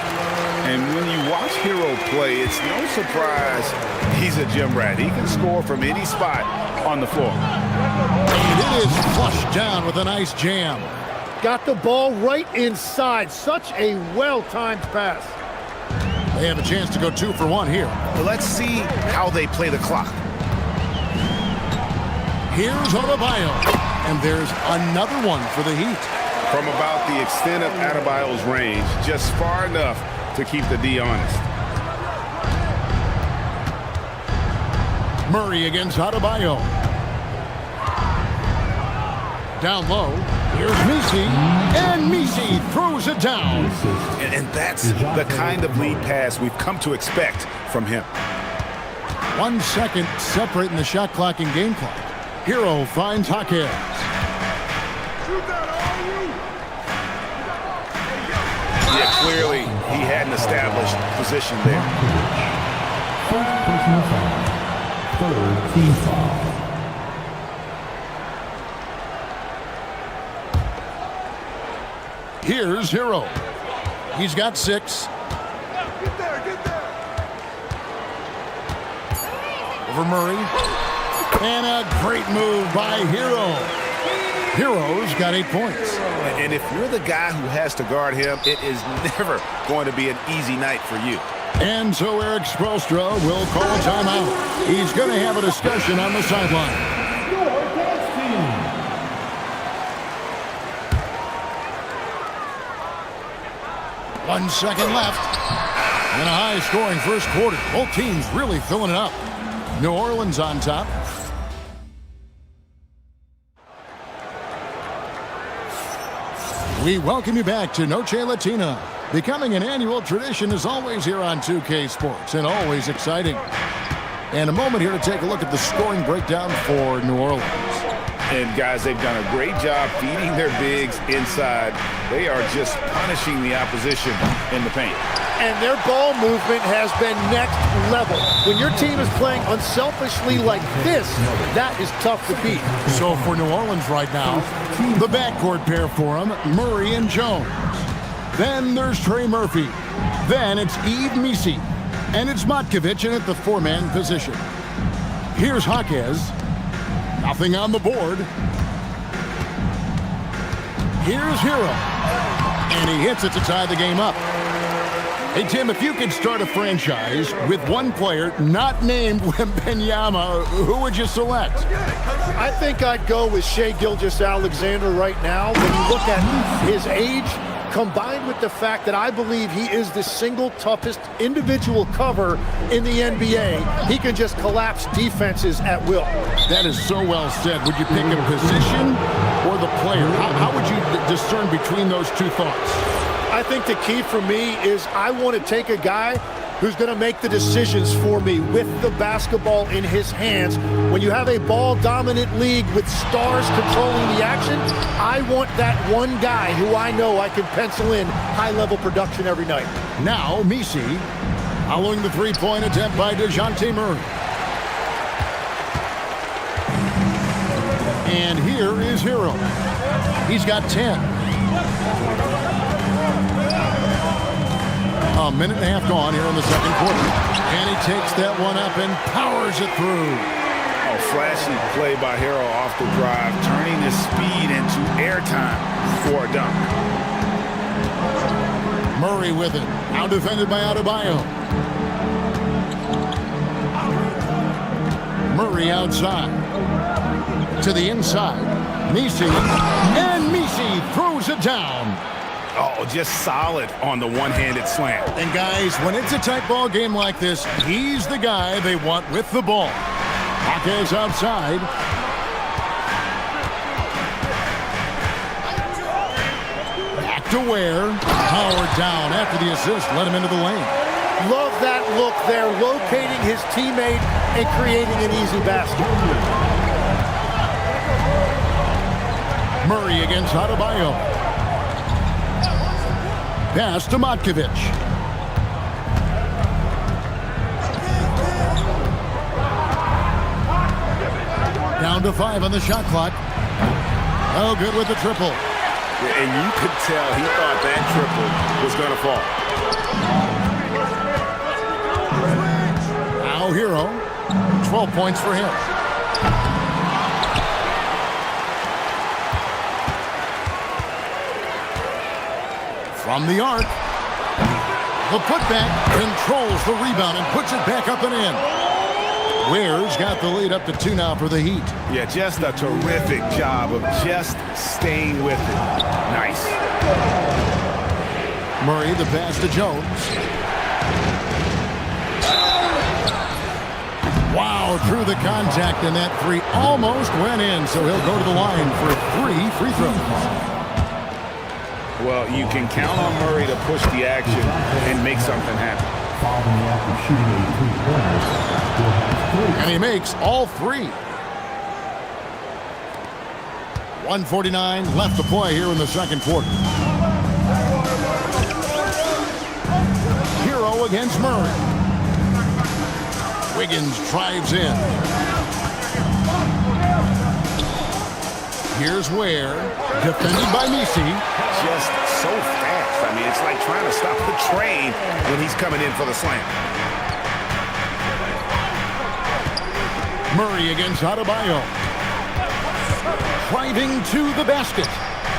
And when you watch Hero play, it's no surprise he's a gym rat. He can score from any spot on the floor. And it is flushed down with a nice jam. Got the ball right inside. Such a well-timed pass. They have a chance to go 2 for 1 here. But let's see how they play the clock. Here's Adebayo. And there's another one for the Heat. From about the extent of Adebayo's range, just far enough to keep the D honest. Murray against Adebayo. Down low. Here's Misi. And Misi throws it down. And that's the kind of lead pass we've come to expect from him. 1 second separating the shot clock and game clock. Hero finds Jaquez. Yeah, clearly he had an established position there. Personal foul. Third team foul. Here's Hero. He's got 6. Get there. Over Murray. And a great move by Hero. Hero's got 8 points. And if you're the guy who has to guard him, it is never going to be an easy night for you. And so Eric Spoelstra will call a timeout. He's going to have a discussion on the sideline. 1 second left. And a high-scoring first quarter. Both teams really filling it up. New Orleans on top. We welcome you back to Noche Latina. Becoming an annual tradition is always here on 2K Sports, and always exciting. And a moment here to take a look at the scoring breakdown for New Orleans. And guys, they've done a great job feeding their bigs inside. They are just punishing the opposition in the paint. And their ball movement has been next level. When your team is playing unselfishly like this, that is tough to beat. So for New Orleans right now, the backcourt pair for them, Murray and Jones. Then there's Trey Murphy. Then it's Misi. And it's Matkovic in at the 4-man position. Here's Jaquez. Nothing on the board. Here's Hero. And he hits it to tie the game up. Hey, Tim, if you could start a franchise with one player not named Wembanyama, who would you select? I think I'd go with Shai Gilgeous-Alexander right now. When you look at his age, combined with the fact that I believe he is the single toughest individual cover in the NBA, he can just collapse defenses at will. That is so well said. Would you pick a position or the player? How would you discern between those two thoughts? I think the key for me is I want to take a guy who's going to make the decisions for me with the basketball in his hands. When you have a ball-dominant league with stars controlling the action, I want that one guy who I know I can pencil in high-level production every night. Now, Misi, following the three-point attempt by DeJounte Murray. And here is Hero. He's got 10. A minute and a half gone here in the second quarter. And he takes that one up and powers it through. Oh, flashy play by Hero off the drive, turning his speed into airtime for a dunk. Murray with it. Now defended by Adebayo. Murray outside. To the inside. Misi. And Misi throws it down. Oh, just solid on the one-handed slam. And guys, when it's a tight ball game like this, he's the guy they want with the ball. Jaquez outside. Back to Ware. Powered down after the assist. Let him into the lane. Love that look there, locating his teammate and creating an easy basket. Murray against Adebayo. Pass to Matkovic. Down to 5 on the shot clock. Oh, good with the triple. And you could tell he thought that triple was going to fall. Now Hero, 12 points for him. From the arc, the putback controls the rebound and puts it back up and in. Ware's got the lead up to 2 now for the Heat. Yeah, just a terrific job of just staying with it. Nice. Murray, the pass to Jones. Wow, through the contact, and that 3 almost went in, so he'll go to the line for 3 free throws. Well, you can count on Murray to push the action and make something happen. And he makes all 3. 1:49 left to play here in the second quarter. Hero against Murray. Wiggins drives in. Here's Ware, defended by Misi. Just so fast. I mean, it's like trying to stop the train when he's coming in for the slam. Murray against Adebayo. Driving to the basket.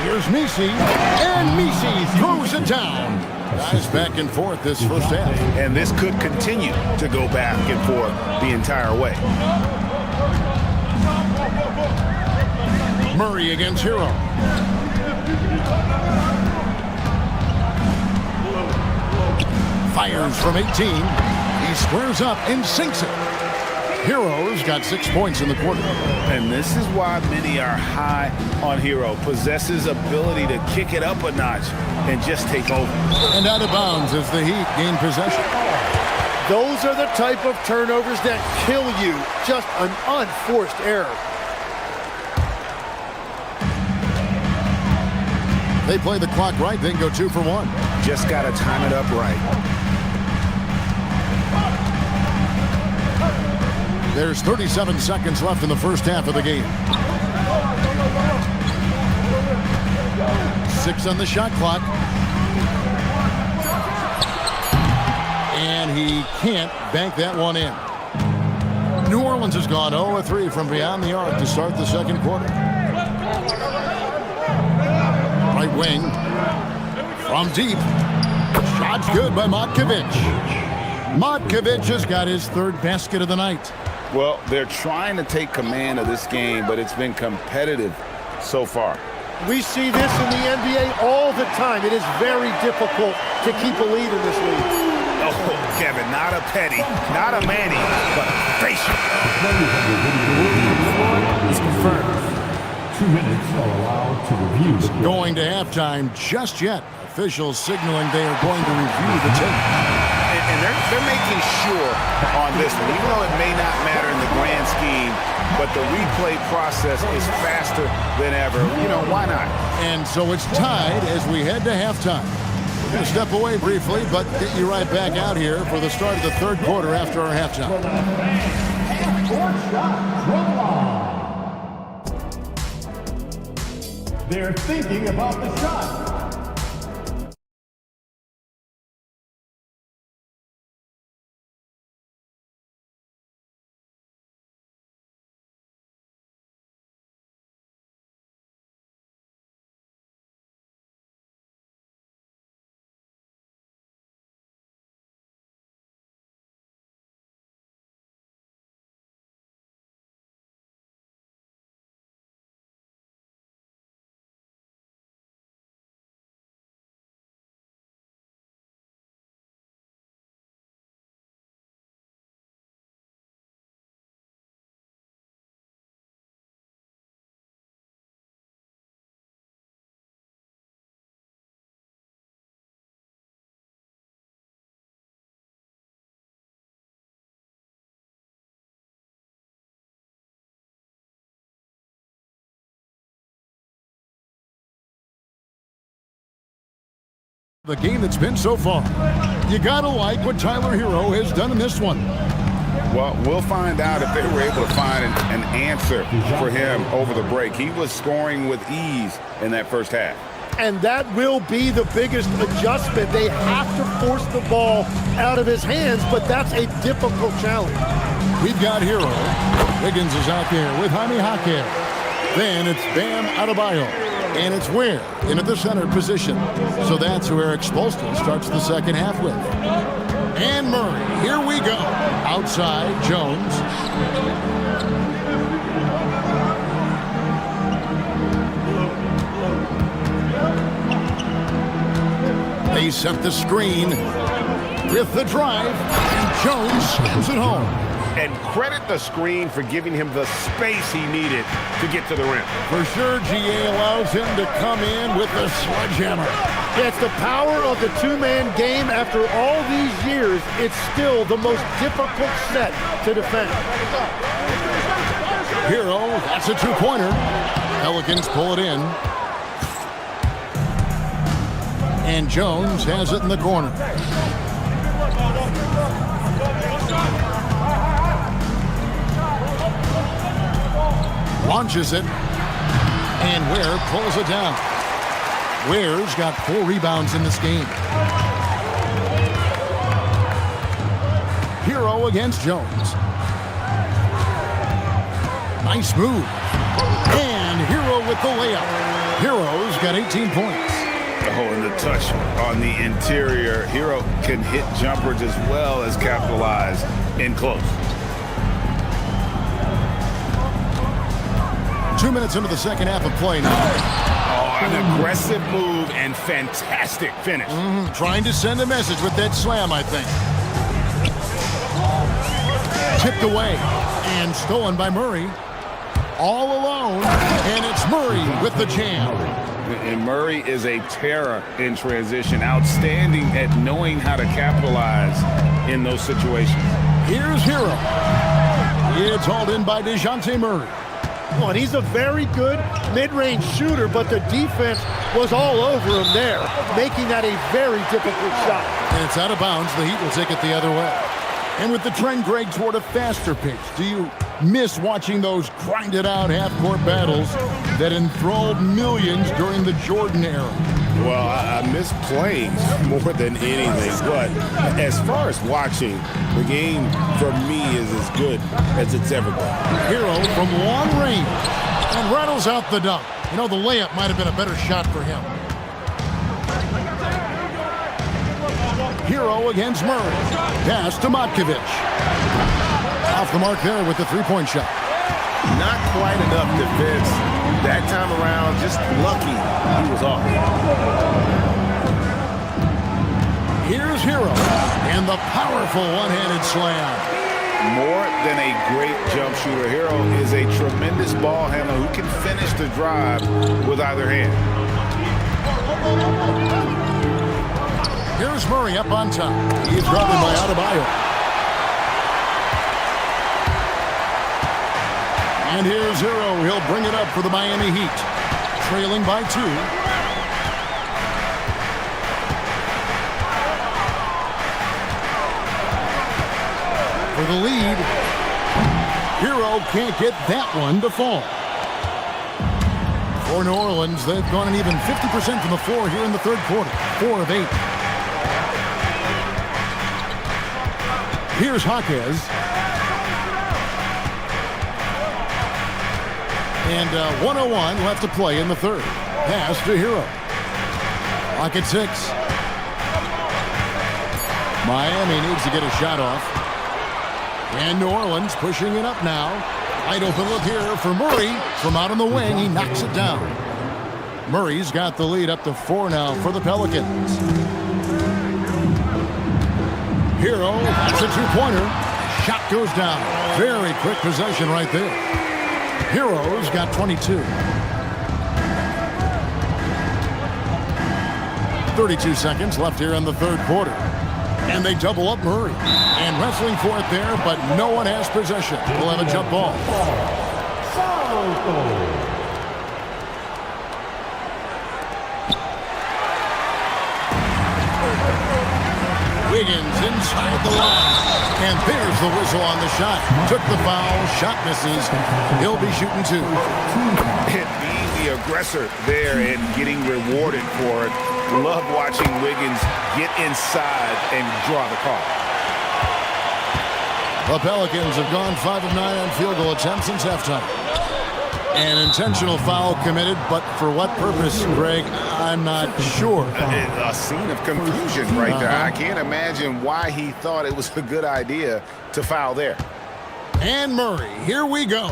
Here's Misi, and Misi throws it down. Guys back and forth this first half. And this could continue to go back and forth the entire way. Murray against Hero. Fires from 18. He squares up and sinks it. Hero's got 6 points in the quarter. And this is why many are high on Hero. Possesses ability to kick it up a notch and just take over. And out of bounds as the Heat gain possession. Those are the type of turnovers that kill you. Just an unforced error. They play the clock right, then go 2 for 1. Just got to time it up right. There's 37 seconds left in the first half of the game. 6 on the shot clock. And he can't bank that one in. New Orleans has gone 0-3 from beyond the arc to start the second quarter. Right wing. From deep. Shot's good by Matkovic. Matkovic has got his 3rd basket of the night. Well, they're trying to take command of this game, but it's been competitive so far. We see this in the NBA all the time. It is very difficult to keep a lead in this league. Oh, Kevin, not a Petty, not a Manny, but a facial. Is confirmed. 2 minutes are allowed to review the play. Going to halftime just yet. Officials signaling they are going to review the tape. And they're making sure on this one, even though it may not matter in the grand scheme, but the replay process is faster than ever. You know, why not? And so it's tied as we head to halftime. We're going to step away briefly, but get you right back out here for the start of the third quarter after our halftime. They're thinking about the shot. The game that's been so far. You gotta like what Tyler Hero has done in this one. Well, we'll find out if they were able to find an answer for him over the break. He was scoring with ease in that first half. And that will be the biggest adjustment. They have to force the ball out of his hands, but that's a difficult challenge. We've got Hero. Wiggins is out there with Jaime Jaquez. Then it's Bam Adebayo. And it's Ware in at the center position. So that's who Eric Spoelstra starts the second half with. And Murray, here we go. Outside, Jones. They set the screen with the drive, and Jones slams it home. And credit the screen for giving him the space he needed to get to the rim. For sure, GA allows him to come in with the sledgehammer. Yeah, it's the power of the two-man game. After all these years, it's still the most difficult set to defend. Hero, that's a two-pointer. Pelicans pull it in. And Jones has it in the corner. Launches it. And Ware pulls it down. Ware's got 4 rebounds in this game. Hero against Jones. Nice move. And Hero with the layup. Hero's got 18 points. Oh, and the touch on the interior. Hero can hit jumpers as well as capitalize in close. 2 minutes into the second half of play now. Oh, an aggressive move and fantastic finish. Trying to send a message with that slam, I think. Tipped away and stolen by Murray. All alone, and it's Murray with the jam. And Murray is a terror in transition, outstanding at knowing how to capitalize in those situations. Here's Hero. It's hauled in by DeJounte Murray. Well, and he's a very good mid-range shooter, but the defense was all over him there, making that a very difficult shot. And it's out of bounds. The Heat will take it the other way. And with the trend, Greg, toward a faster pace, do you miss watching those grinded-out half-court battles that enthralled millions during the Jordan era? Well, I miss playing more than anything, but as far as watching, the game for me is as good as it's ever been. Hero from long range and rattles out the dunk. You know, the layup might have been a better shot for him. Hero against Murray. Pass to Matkovic. Off the mark there with the three-point shot. Not quite enough defense that time around. Just lucky he was off. Here's Hero and the powerful one-handed slam. More than a great jump shooter, Hero is a tremendous ball handler who can finish the drive with either hand. Here's Murray up on top. He's guarded by Adebayo. And here's Hero. He'll bring it up for the Miami Heat. Trailing by 2. For the lead. Hero can't get that one to fall. For New Orleans, they've gone an even 50% from the floor here in the third quarter. 4 of 8. Here's Jaquez. And 1:01 left to play in the third. Pass to Hero. Clock at 6. Miami needs to get a shot off. And New Orleans pushing it up now. Wide open look here for Murray. From out on the wing, he knocks it down. Murray's got the lead up to 4 now for the Pelicans. Hero, that's a two-pointer. Shot goes down. Very quick possession right there. Hero's got 22. 32 seconds left here in the third quarter. And they double up Murray. And wrestling for it there, but no one has possession. We'll have a jump ball. Wiggins inside the line. And there's the whistle on the shot. Took the foul, shot misses. He'll be shooting two. Being the aggressor there and getting rewarded for it. Love watching Wiggins get inside and draw the call. The Pelicans have gone 5 of 9 on field goal attempts since halftime. An intentional foul committed, but for what purpose, Greg, I'm not sure. A scene of confusion right there. I can't imagine why he thought it was a good idea to foul there. And Murray, here we go.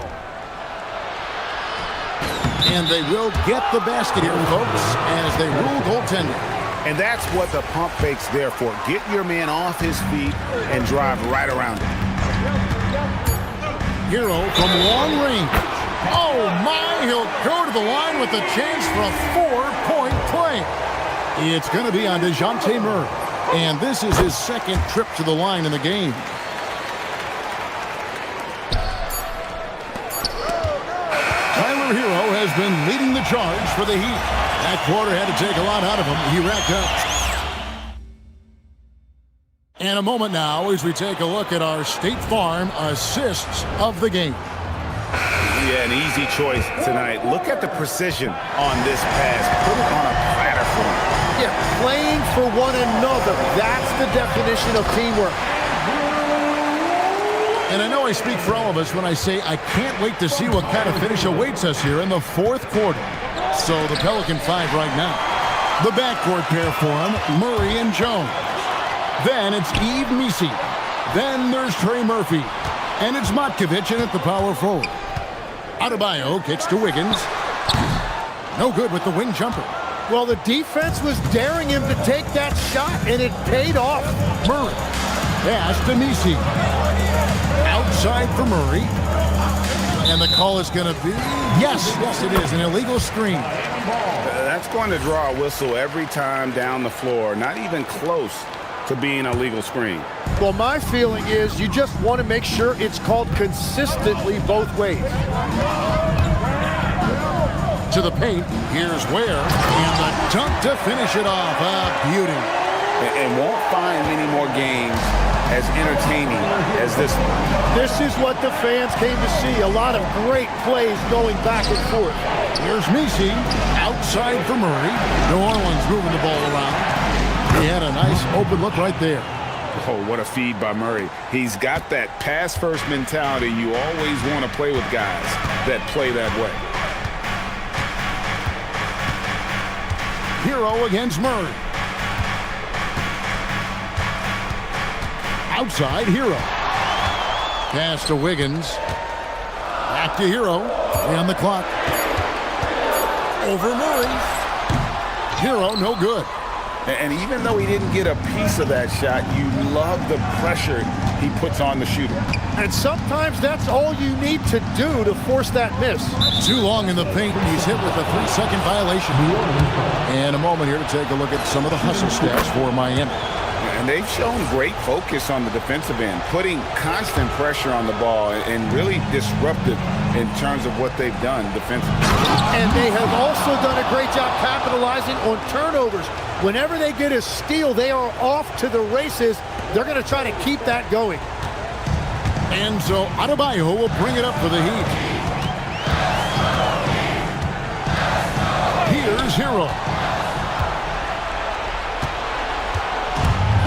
And they will get the basket here, folks, as they rule goaltending. And that's what the pump fake's there for. Get your man off his feet and drive right around him. Hero from long range. Oh, my, he'll go to the line with a chance for a 4-point play. It's going to be on DeJounte Murray, and this is his second trip to the line in the game. Tyler Hero has been leading the charge for the Heat. That quarter had to take a lot out of him. He racked up. And a moment now as we take a look at our State Farm assists of the game. Yeah, an easy choice tonight. Look at the precision on this pass. Put it on a platter for him. Yeah, playing for one another. That's the definition of teamwork. And I know I speak for all of us when I say I can't wait to see what kind of finish awaits us here in the fourth quarter. So the Pelican 5 right now. The backcourt pair for him, Murray and Jones. Then it's eBasketball. Then there's Trey Murphy. And it's Matkovic in at the power forward. Adebayo kicks to Wiggins. No good with the wing jumper. Well, the defense was daring him to take that shot, and it paid off. Murray. Pass to Nisi. Outside for Murray. And the call is going to be... Yes, it is. An illegal screen. That's going to draw a whistle every time down the floor. Not even close to being a legal screen. Well, my feeling is you just want to make sure it's called consistently both ways. To the paint, here's Ware, and the dunk to finish it off. A beauty. And won't find many more games as entertaining as this one. This is what the fans came to see. A lot of great plays going back and forth. Here's Nisi, outside for Murray. New Orleans moving the ball around. He had a nice open look right there. Oh, what a feed by Murray. He's got that pass-first mentality. You always want to play with guys that play that way. Hero against Murray. Outside, Hero. Pass to Wiggins. Back to Hero. On the clock. Over Murray. Hero, no good. And even though he didn't get a piece of that shot, you love the pressure he puts on the shooter. And sometimes that's all you need to do to force that miss. Too long in the paint. He's hit with a 3-second violation. And a moment here to take a look at some of the hustle stats for Miami. And they've shown great focus on the defensive end, putting constant pressure on the ball and really disruptive in terms of what they've done defensively. And they have also done a great job capitalizing on turnovers. Whenever they get a steal, they are off to the races. They're going to try to keep that going. And so Adebayo will bring it up for the Heat. Here's Hero.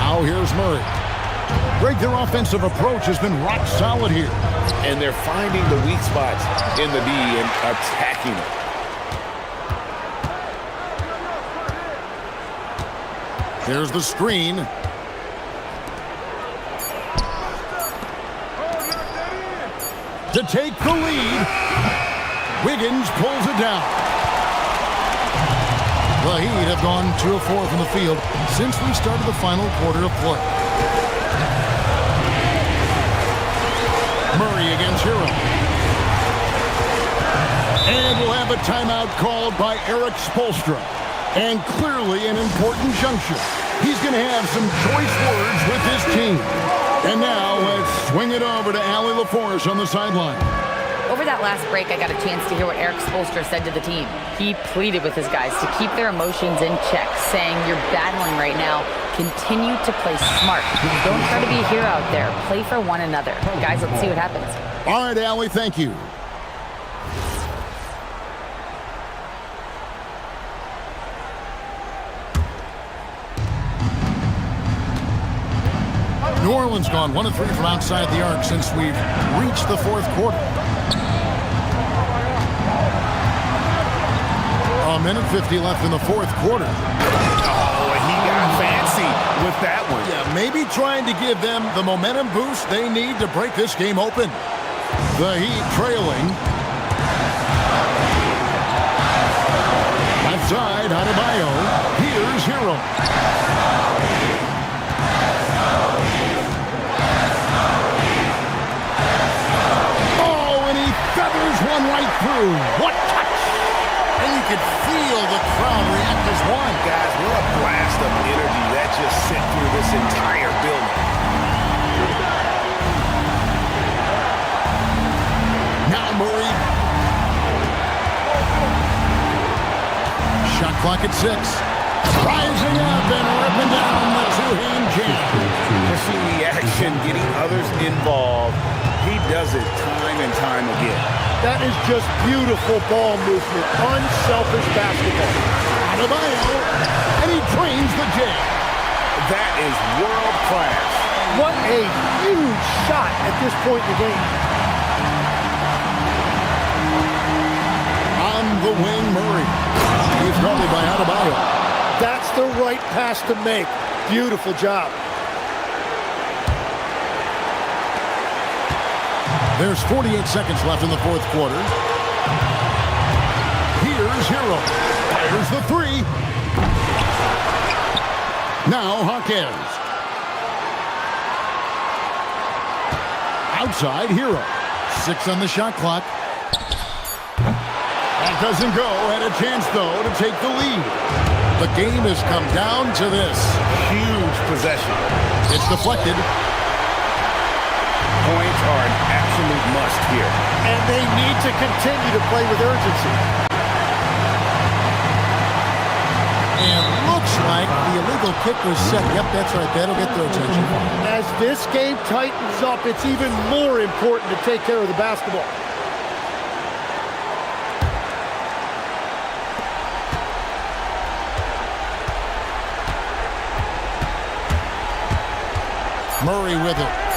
Now here's Murray. Greg, their offensive approach has been rock solid here. And they're finding the weak spots in the D and attacking it. There's the screen. To take the lead. Wiggins pulls it down. The Heat have gone 2 of 4 from the field since we started the final quarter of play. Murray against Hero. And we'll have a timeout called by Eric Spoelstra. And clearly an important juncture. He's going to have some choice words with his team. And now let's swing it over to Allie LaForce on the sideline. Over that last break, I got a chance to hear what Eric Spoelstra said to the team. He pleaded with his guys to keep their emotions in check, saying, "You're battling right now. Continue to play smart. Don't try to be a hero out there. Play for one another. Guys, let's see what happens. All right, Allie, thank you. New Orleans gone 1 of 3 from outside the arc since we've reached the fourth quarter. A minute 50 left in the fourth quarter. Oh, and he got fancy with that one. Yeah, maybe trying to give them the momentum boost they need to break this game open. The Heat trailing. Left side, Adebayo. Here's Hero. One right through. What touch! And you could feel the crowd react as one. Guys, what a blast of energy that just sent through this entire building. Now Murray. Shot clock at 6. Rising up and ripping down the two-hand jam. Pushing the action, getting others involved. He does it time and time again. That is just beautiful ball movement, unselfish basketball. Adebayo, and he drains the jam. That is world class. What a huge shot at this point in the game. On the wing, Murray. He's guarded by Adebayo. That's the right pass to make. Beautiful job. There's 48 seconds left in the fourth quarter. Here's Hero. Fires the 3. Now Hawkins. Outside, Hero. 6 on the shot clock. That doesn't go. Had a chance, though, to take the lead. The game has come down to this. Huge possession. It's deflected. Points are an absolute must here. And they need to continue to play with urgency. And looks like the illegal kick was set. Yep, that's right. That'll get their attention. As this game tightens up, it's even more important to take care of the basketball. Murray with it.